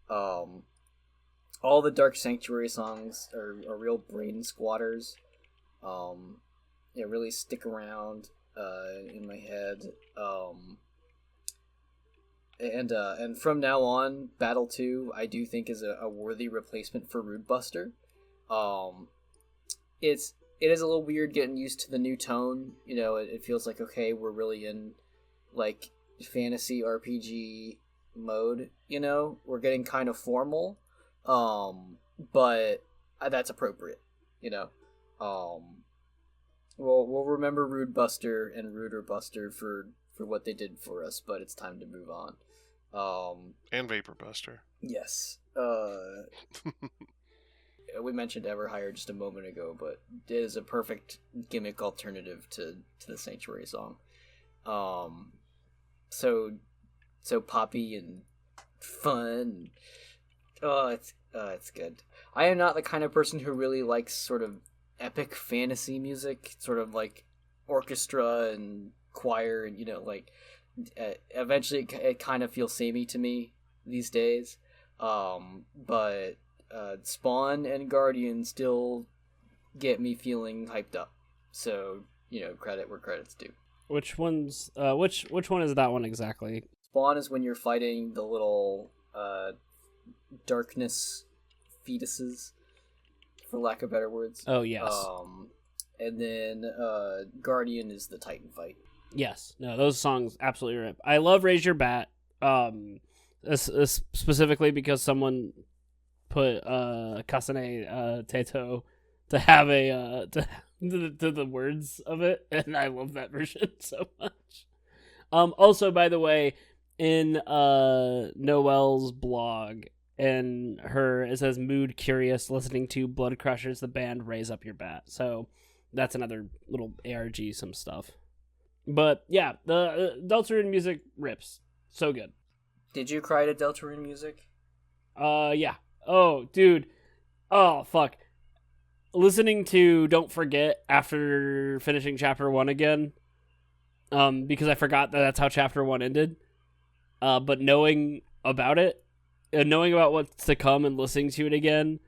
All the Dark Sanctuary songs are real brain squatters. Really stick around in my head. And from now on, Battle 2, I do think is a worthy replacement for Rude Buster. It is a little weird getting used to the new tone. You know, it feels like, okay, we're really in like fantasy RPG mode. You know, we're getting kind of formal, but that's appropriate. You know, we'll remember Rude Buster and Ruder Buster for what they did for us, but it's time to move on. And Vapor Buster. Yes. We mentioned Everhire just a moment ago, but it is a perfect gimmick alternative to the Sanctuary song. So poppy and fun. It's good. I am not the kind of person who really likes sort of epic fantasy music, sort of like orchestra and choir, and you know, like eventually it kind of feels samey to me these days. But Spawn and Guardian still get me feeling hyped up. So, you know, credit where credit's due. Which one's which one is that one exactly? Spawn is when you're fighting the little darkness fetuses, for lack of better words. Oh yes. And then Guardian is the Titan fight. Yes. No, those songs absolutely rip. I love Raise Your Bat. Specifically because someone put Kasane Teto to have a to the words of it, and I love that version so much. Also, by the way, in Noelle's blog, and it says mood curious listening to Blood Crushers, the band Raise Up Your Bat. So that's another little ARG, some stuff. But yeah, the Deltarune music rips. So good. Did you cry to Deltarune music? Yeah. Oh, dude. Oh, fuck. Listening to Don't Forget after finishing Chapter 1 again, because I forgot that's how Chapter 1 ended, but knowing about it, and knowing about what's to come and listening to it again,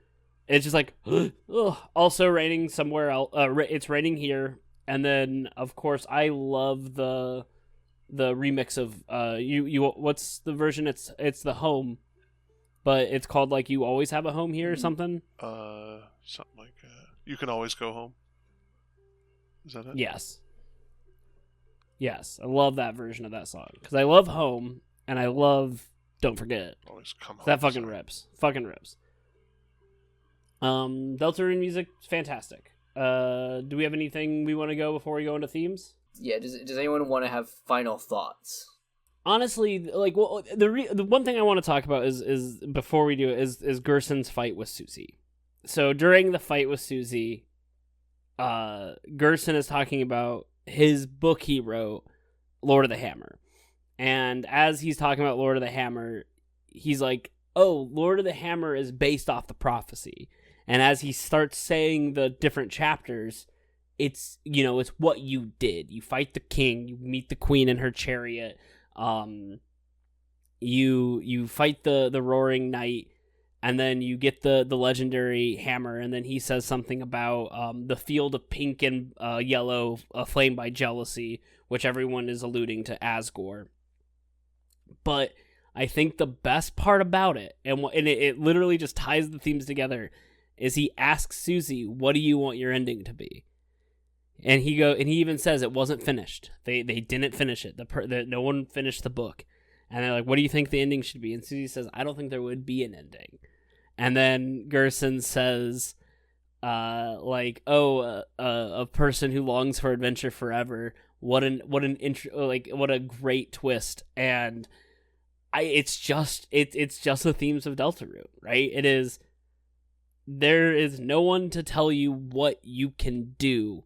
it's just like, ugh. Also raining somewhere else. It's raining here, and then, of course, I love the remix of, what's the version? It's the Home, but it's called, like, You Always Have a Home Here or something? Something like that. You Can Always Go Home. Is that it? Yes. Yes, I love that version of that song. Because I love Home, and I love Don't Forget. Always Come Home. That fucking rips. Fucking rips. Deltarune music, fantastic. Do we have anything we want to go before we go into themes? Yeah, does anyone want to have final thoughts? Honestly, like, well, the one thing I want to talk about is before we do it is Gerson's fight with Susie. So during the fight with Susie, Gerson is talking about his book he wrote, Lord of the Hammer. And as he's talking about Lord of the Hammer, he's like, oh, Lord of the Hammer is based off the prophecy. And as he starts saying the different chapters, it's, you know, it's what you did. You fight the king, you meet the queen in her chariot, you fight the roaring knight, and then you get the legendary hammer, and then he says something about the field of pink and yellow aflame by jealousy, which everyone is alluding to Asgore. But I think the best part about it, and it literally just ties the themes together, is he asks Susie, what do you want your ending to be? And he even says it wasn't finished. They didn't finish it. No one finished the book. And they're like, what do you think the ending should be? And Susie says, I don't think there would be an ending. And then Gerson says, a person who longs for adventure forever. What a great twist. And it's just the themes of Deltarune, right? There is no one to tell you what you can do,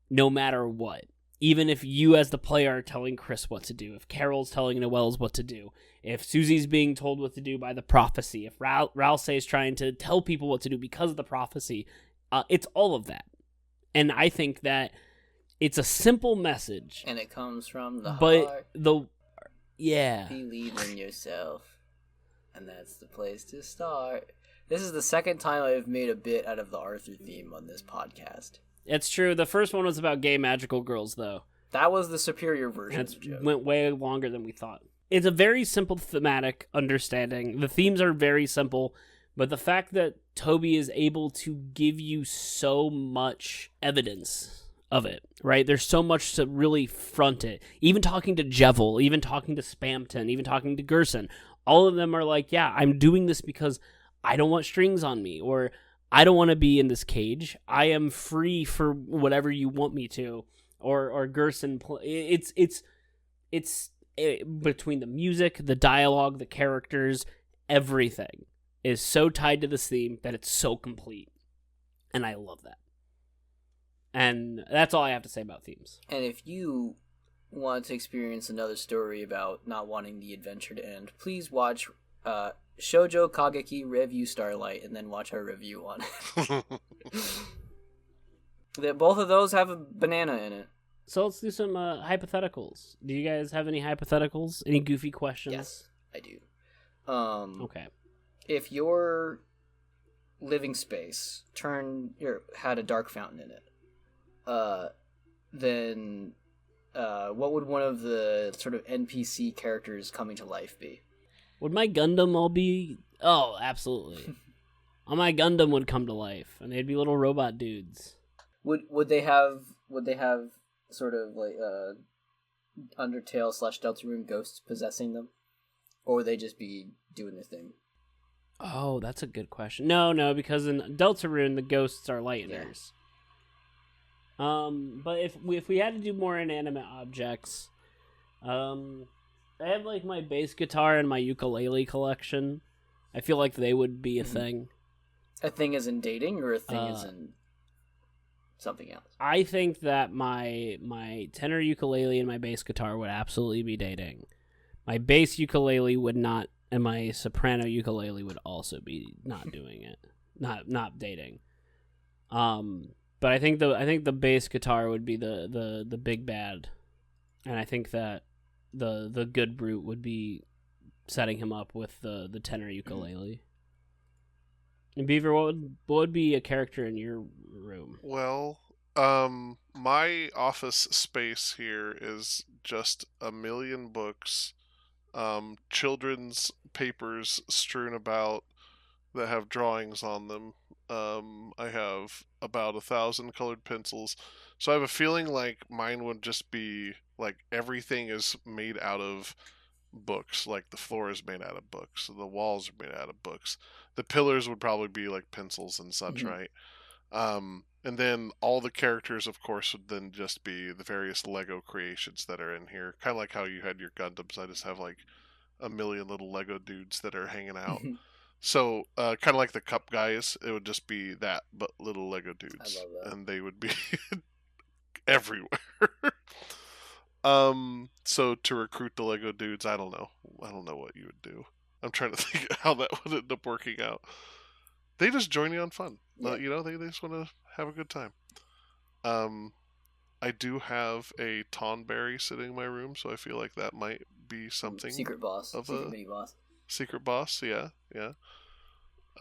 no matter what. Even if you as the player are telling Chris what to do, if Carol's telling Noelle's what to do, if Susie's being told what to do by the prophecy, if Ralsei is trying to tell people what to do because of the prophecy, it's all of that. And I think that it's a simple message. And it comes from the but heart. Yeah. Believe in yourself. And that's the place to start. This is the second time I've made a bit out of the Arthur theme on this podcast. It's true. The first one was about gay magical girls, though. That was the superior version. It went way longer than we thought. It's a very simple thematic understanding. The themes are very simple, but the fact that Toby is able to give you so much evidence of it, right? There's so much to really front it. Even talking to Jevil, even talking to Spamton, even talking to Gerson, all of them are like, yeah, I'm doing this because I don't want strings on me, or I don't want to be in this cage. I am free for whatever you want me to. Or Gerson, it's between the music, the dialogue, the characters, everything is so tied to this theme that it's so complete. And I love that. And that's all I have to say about themes. And if you want to experience another story about not wanting the adventure to end, please watch Shoujo Kageki Review Starlight and then watch our review on it. Both of those have a banana in it. So let's do some hypotheticals. Do you guys have any hypotheticals? Any goofy questions? Yes, I do. Okay. If your living space had a dark fountain in it, then what would one of the sort of NPC characters coming to life be? Would my Gundam all be... Oh, absolutely. All my Gundam would come to life, and they'd be little robot dudes. Would they have sort of like Undertale / Deltarune ghosts possessing them, or would they just be doing their thing? Oh, that's a good question. No, because in Deltarune the ghosts are lighteners. Yeah. But if we had to do more inanimate objects, I have like my bass guitar and my ukulele collection. I feel like they would be a thing. A thing as in dating, or a thing as in something else? I think that my tenor ukulele and my bass guitar would absolutely be dating. My bass ukulele would not, and my soprano ukulele would also be not doing it, not dating. But I think the bass guitar would be the big bad, and I think that the good brute would be setting him up with the tenor ukulele. And Beaver, what would be a character in your room? Well, my office space here is just a million books, children's papers strewn about that have drawings on them. I have about 1,000 colored pencils. So I have a feeling like mine would just be like everything is made out of books. Like the floor is made out of books. The walls are made out of books. The pillars would probably be like pencils and such, right? And then all the characters, of course, would then just be the various Lego creations that are in here. Kind of like how you had your Gundams. I just have like a million little Lego dudes that are hanging out. So, kind of like the Cup guys, it would just be that, but little Lego dudes. I love that. And they would be everywhere. So to recruit the Lego dudes, I don't know what you would do. I'm trying to think how that would end up working out. They just join you on fun. Yeah. They just want to have a good time. I do have a Tonberry sitting in my room, so I feel like that might be something. Secret boss. Mini boss. Secret boss, yeah.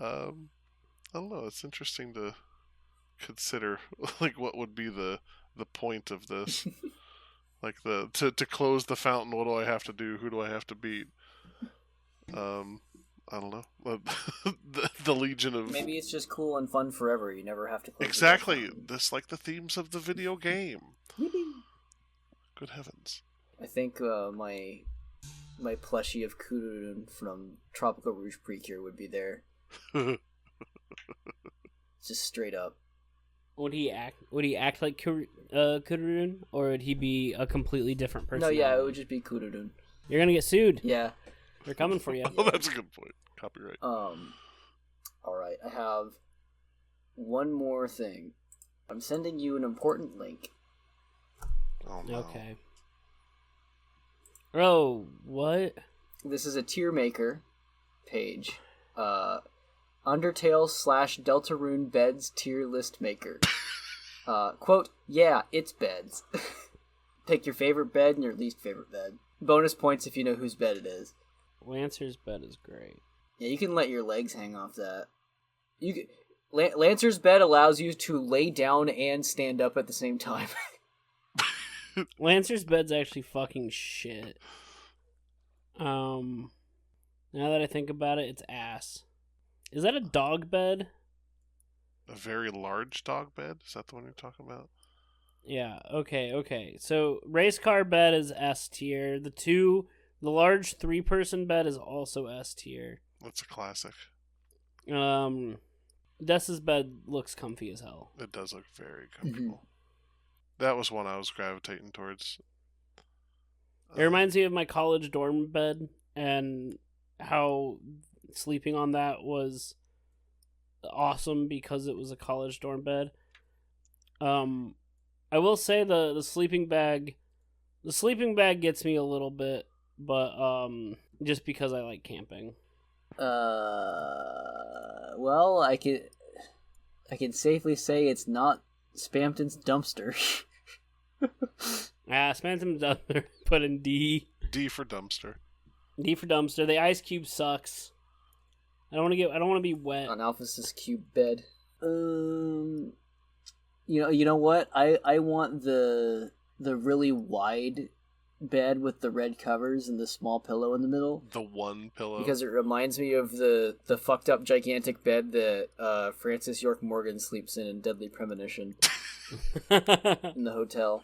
I don't know. It's interesting to consider, like, what would be the point of this. Like to close the fountain, what do I have to do? Who do I have to beat? I don't know. The Legion of... Maybe it's just cool and fun forever. You never have to close Exactly. This like the themes of the video game. Good heavens. I think my plushie of Kudurun from Tropical Rouge Precure would be there. Just straight up. Would he act like Kudurun, or would he be a completely different person? No, yeah, it would just be Kudurun. You're gonna get sued. Yeah. They're coming for you. Oh, that's a good point. Copyright. Alright, I have one more thing. I'm sending you an important link. Oh, no. Okay. Oh, what? This is a tier maker page. Undertale / Deltarune beds tier list maker. Quote, yeah, it's beds. Pick your favorite bed and your least favorite bed. Bonus points if you know whose bed it is. Lancer's bed is great. Yeah, you can let your legs hang off that. Lancer's bed allows you to lay down and stand up at the same time. Lancer's bed's actually fucking shit. Now that I think about it, it's ass. Is that a dog bed? A very large dog bed? Is that the one you're talking about? Yeah, okay. So, race car bed is S tier. The large 3-person bed is also S tier. That's a classic. Dessa's bed looks comfy as hell. It does look very comfortable. That was one I was gravitating towards. It reminds me of my college dorm bed and how sleeping on that was awesome because it was a college dorm bed. I will say the sleeping bag gets me a little bit, but just because I like camping. Well, I can safely say it's not Spampton's dumpster. Spamton's dumpster. Put in D. D for dumpster. D for dumpster. The ice cube sucks. I don't want to be wet. On Alphys's cube bed. You know what? I want the really wide bed with the red covers and the small pillow in the middle. The one pillow. Because it reminds me of the fucked up gigantic bed that Francis York Morgan sleeps in Deadly Premonition in the hotel.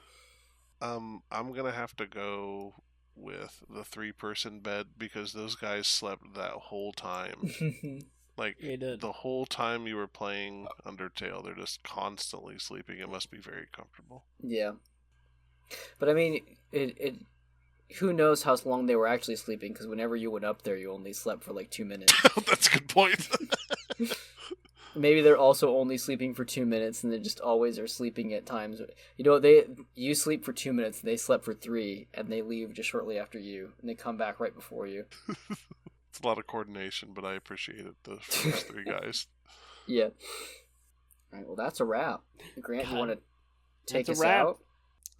I'm gonna have to go with the 3-person bed because those guys slept that whole time. Like, the whole time you were playing Undertale, they're just constantly sleeping. It must be very comfortable. Yeah. But I mean, it who knows how long they were actually sleeping, because whenever you went up there, you only slept for like 2 minutes. That's a good point. Maybe they're also only sleeping for 2 minutes, and they just always are sleeping at times. You sleep for 2 minutes, they slept for 3, and they leave just shortly after you, and they come back right before you. It's a lot of coordination, but I appreciate it, the first 3 guys. Yeah. All right, well, that's a wrap. Grant, you want to take us wrap. out?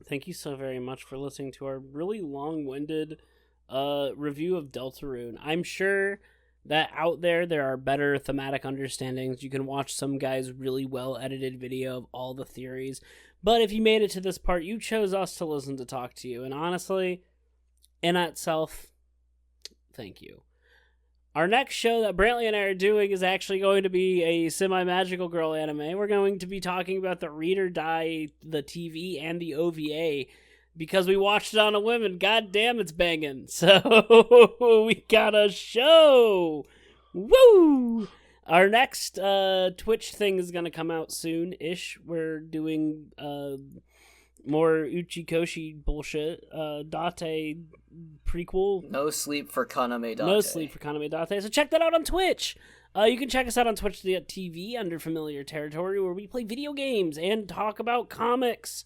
Thank you so very much for listening to our really long-winded review of Deltarune. I'm sure that out there are better thematic understandings. You can watch some guy's really well-edited video of all the theories. But if you made it to this part, you chose us to listen to talk to you. And honestly, in itself, thank you. Our next show that Brantley and I are doing is actually going to be a semi-magical girl anime. We're going to be talking about the Read or Die, the TV, and the OVA. Because we watched it on a whim, and goddamn, it's banging. So, we got a show! Woo! Our next Twitch thing is going to come out soon-ish. We're doing more Uchikoshi bullshit. Date prequel. No sleep for Kaname Date. No sleep for Kaname Date. So check that out on Twitch. You can check us out on Twitch.tv under Familiar Territory, where we play video games and talk about comics.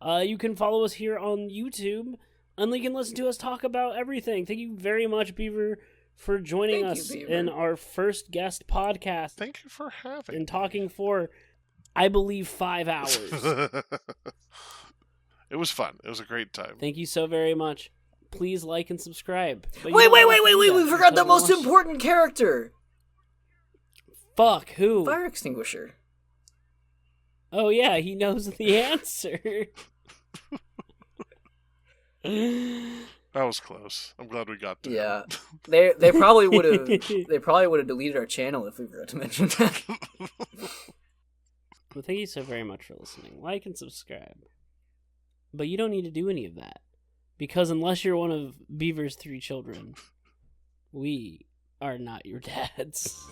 You can follow us here on YouTube, and you can listen to us talk about everything. Thank you very much, Beaver, for joining us in our first guest podcast. Thank you for having me. And talking for, I believe, 5 hours. It was fun. It was a great time. Thank you so very much. Please like and subscribe. Wait, we forgot the most important character. Fuck, who? Fire extinguisher. Oh yeah, he knows the answer. That was close. I'm glad we got to. Yeah, they probably would have deleted our channel if we forgot to mention that. Well, thank you so very much for listening. Like and subscribe. But you don't need to do any of that, because unless you're one of Beaver's 3 children, we are not your dads.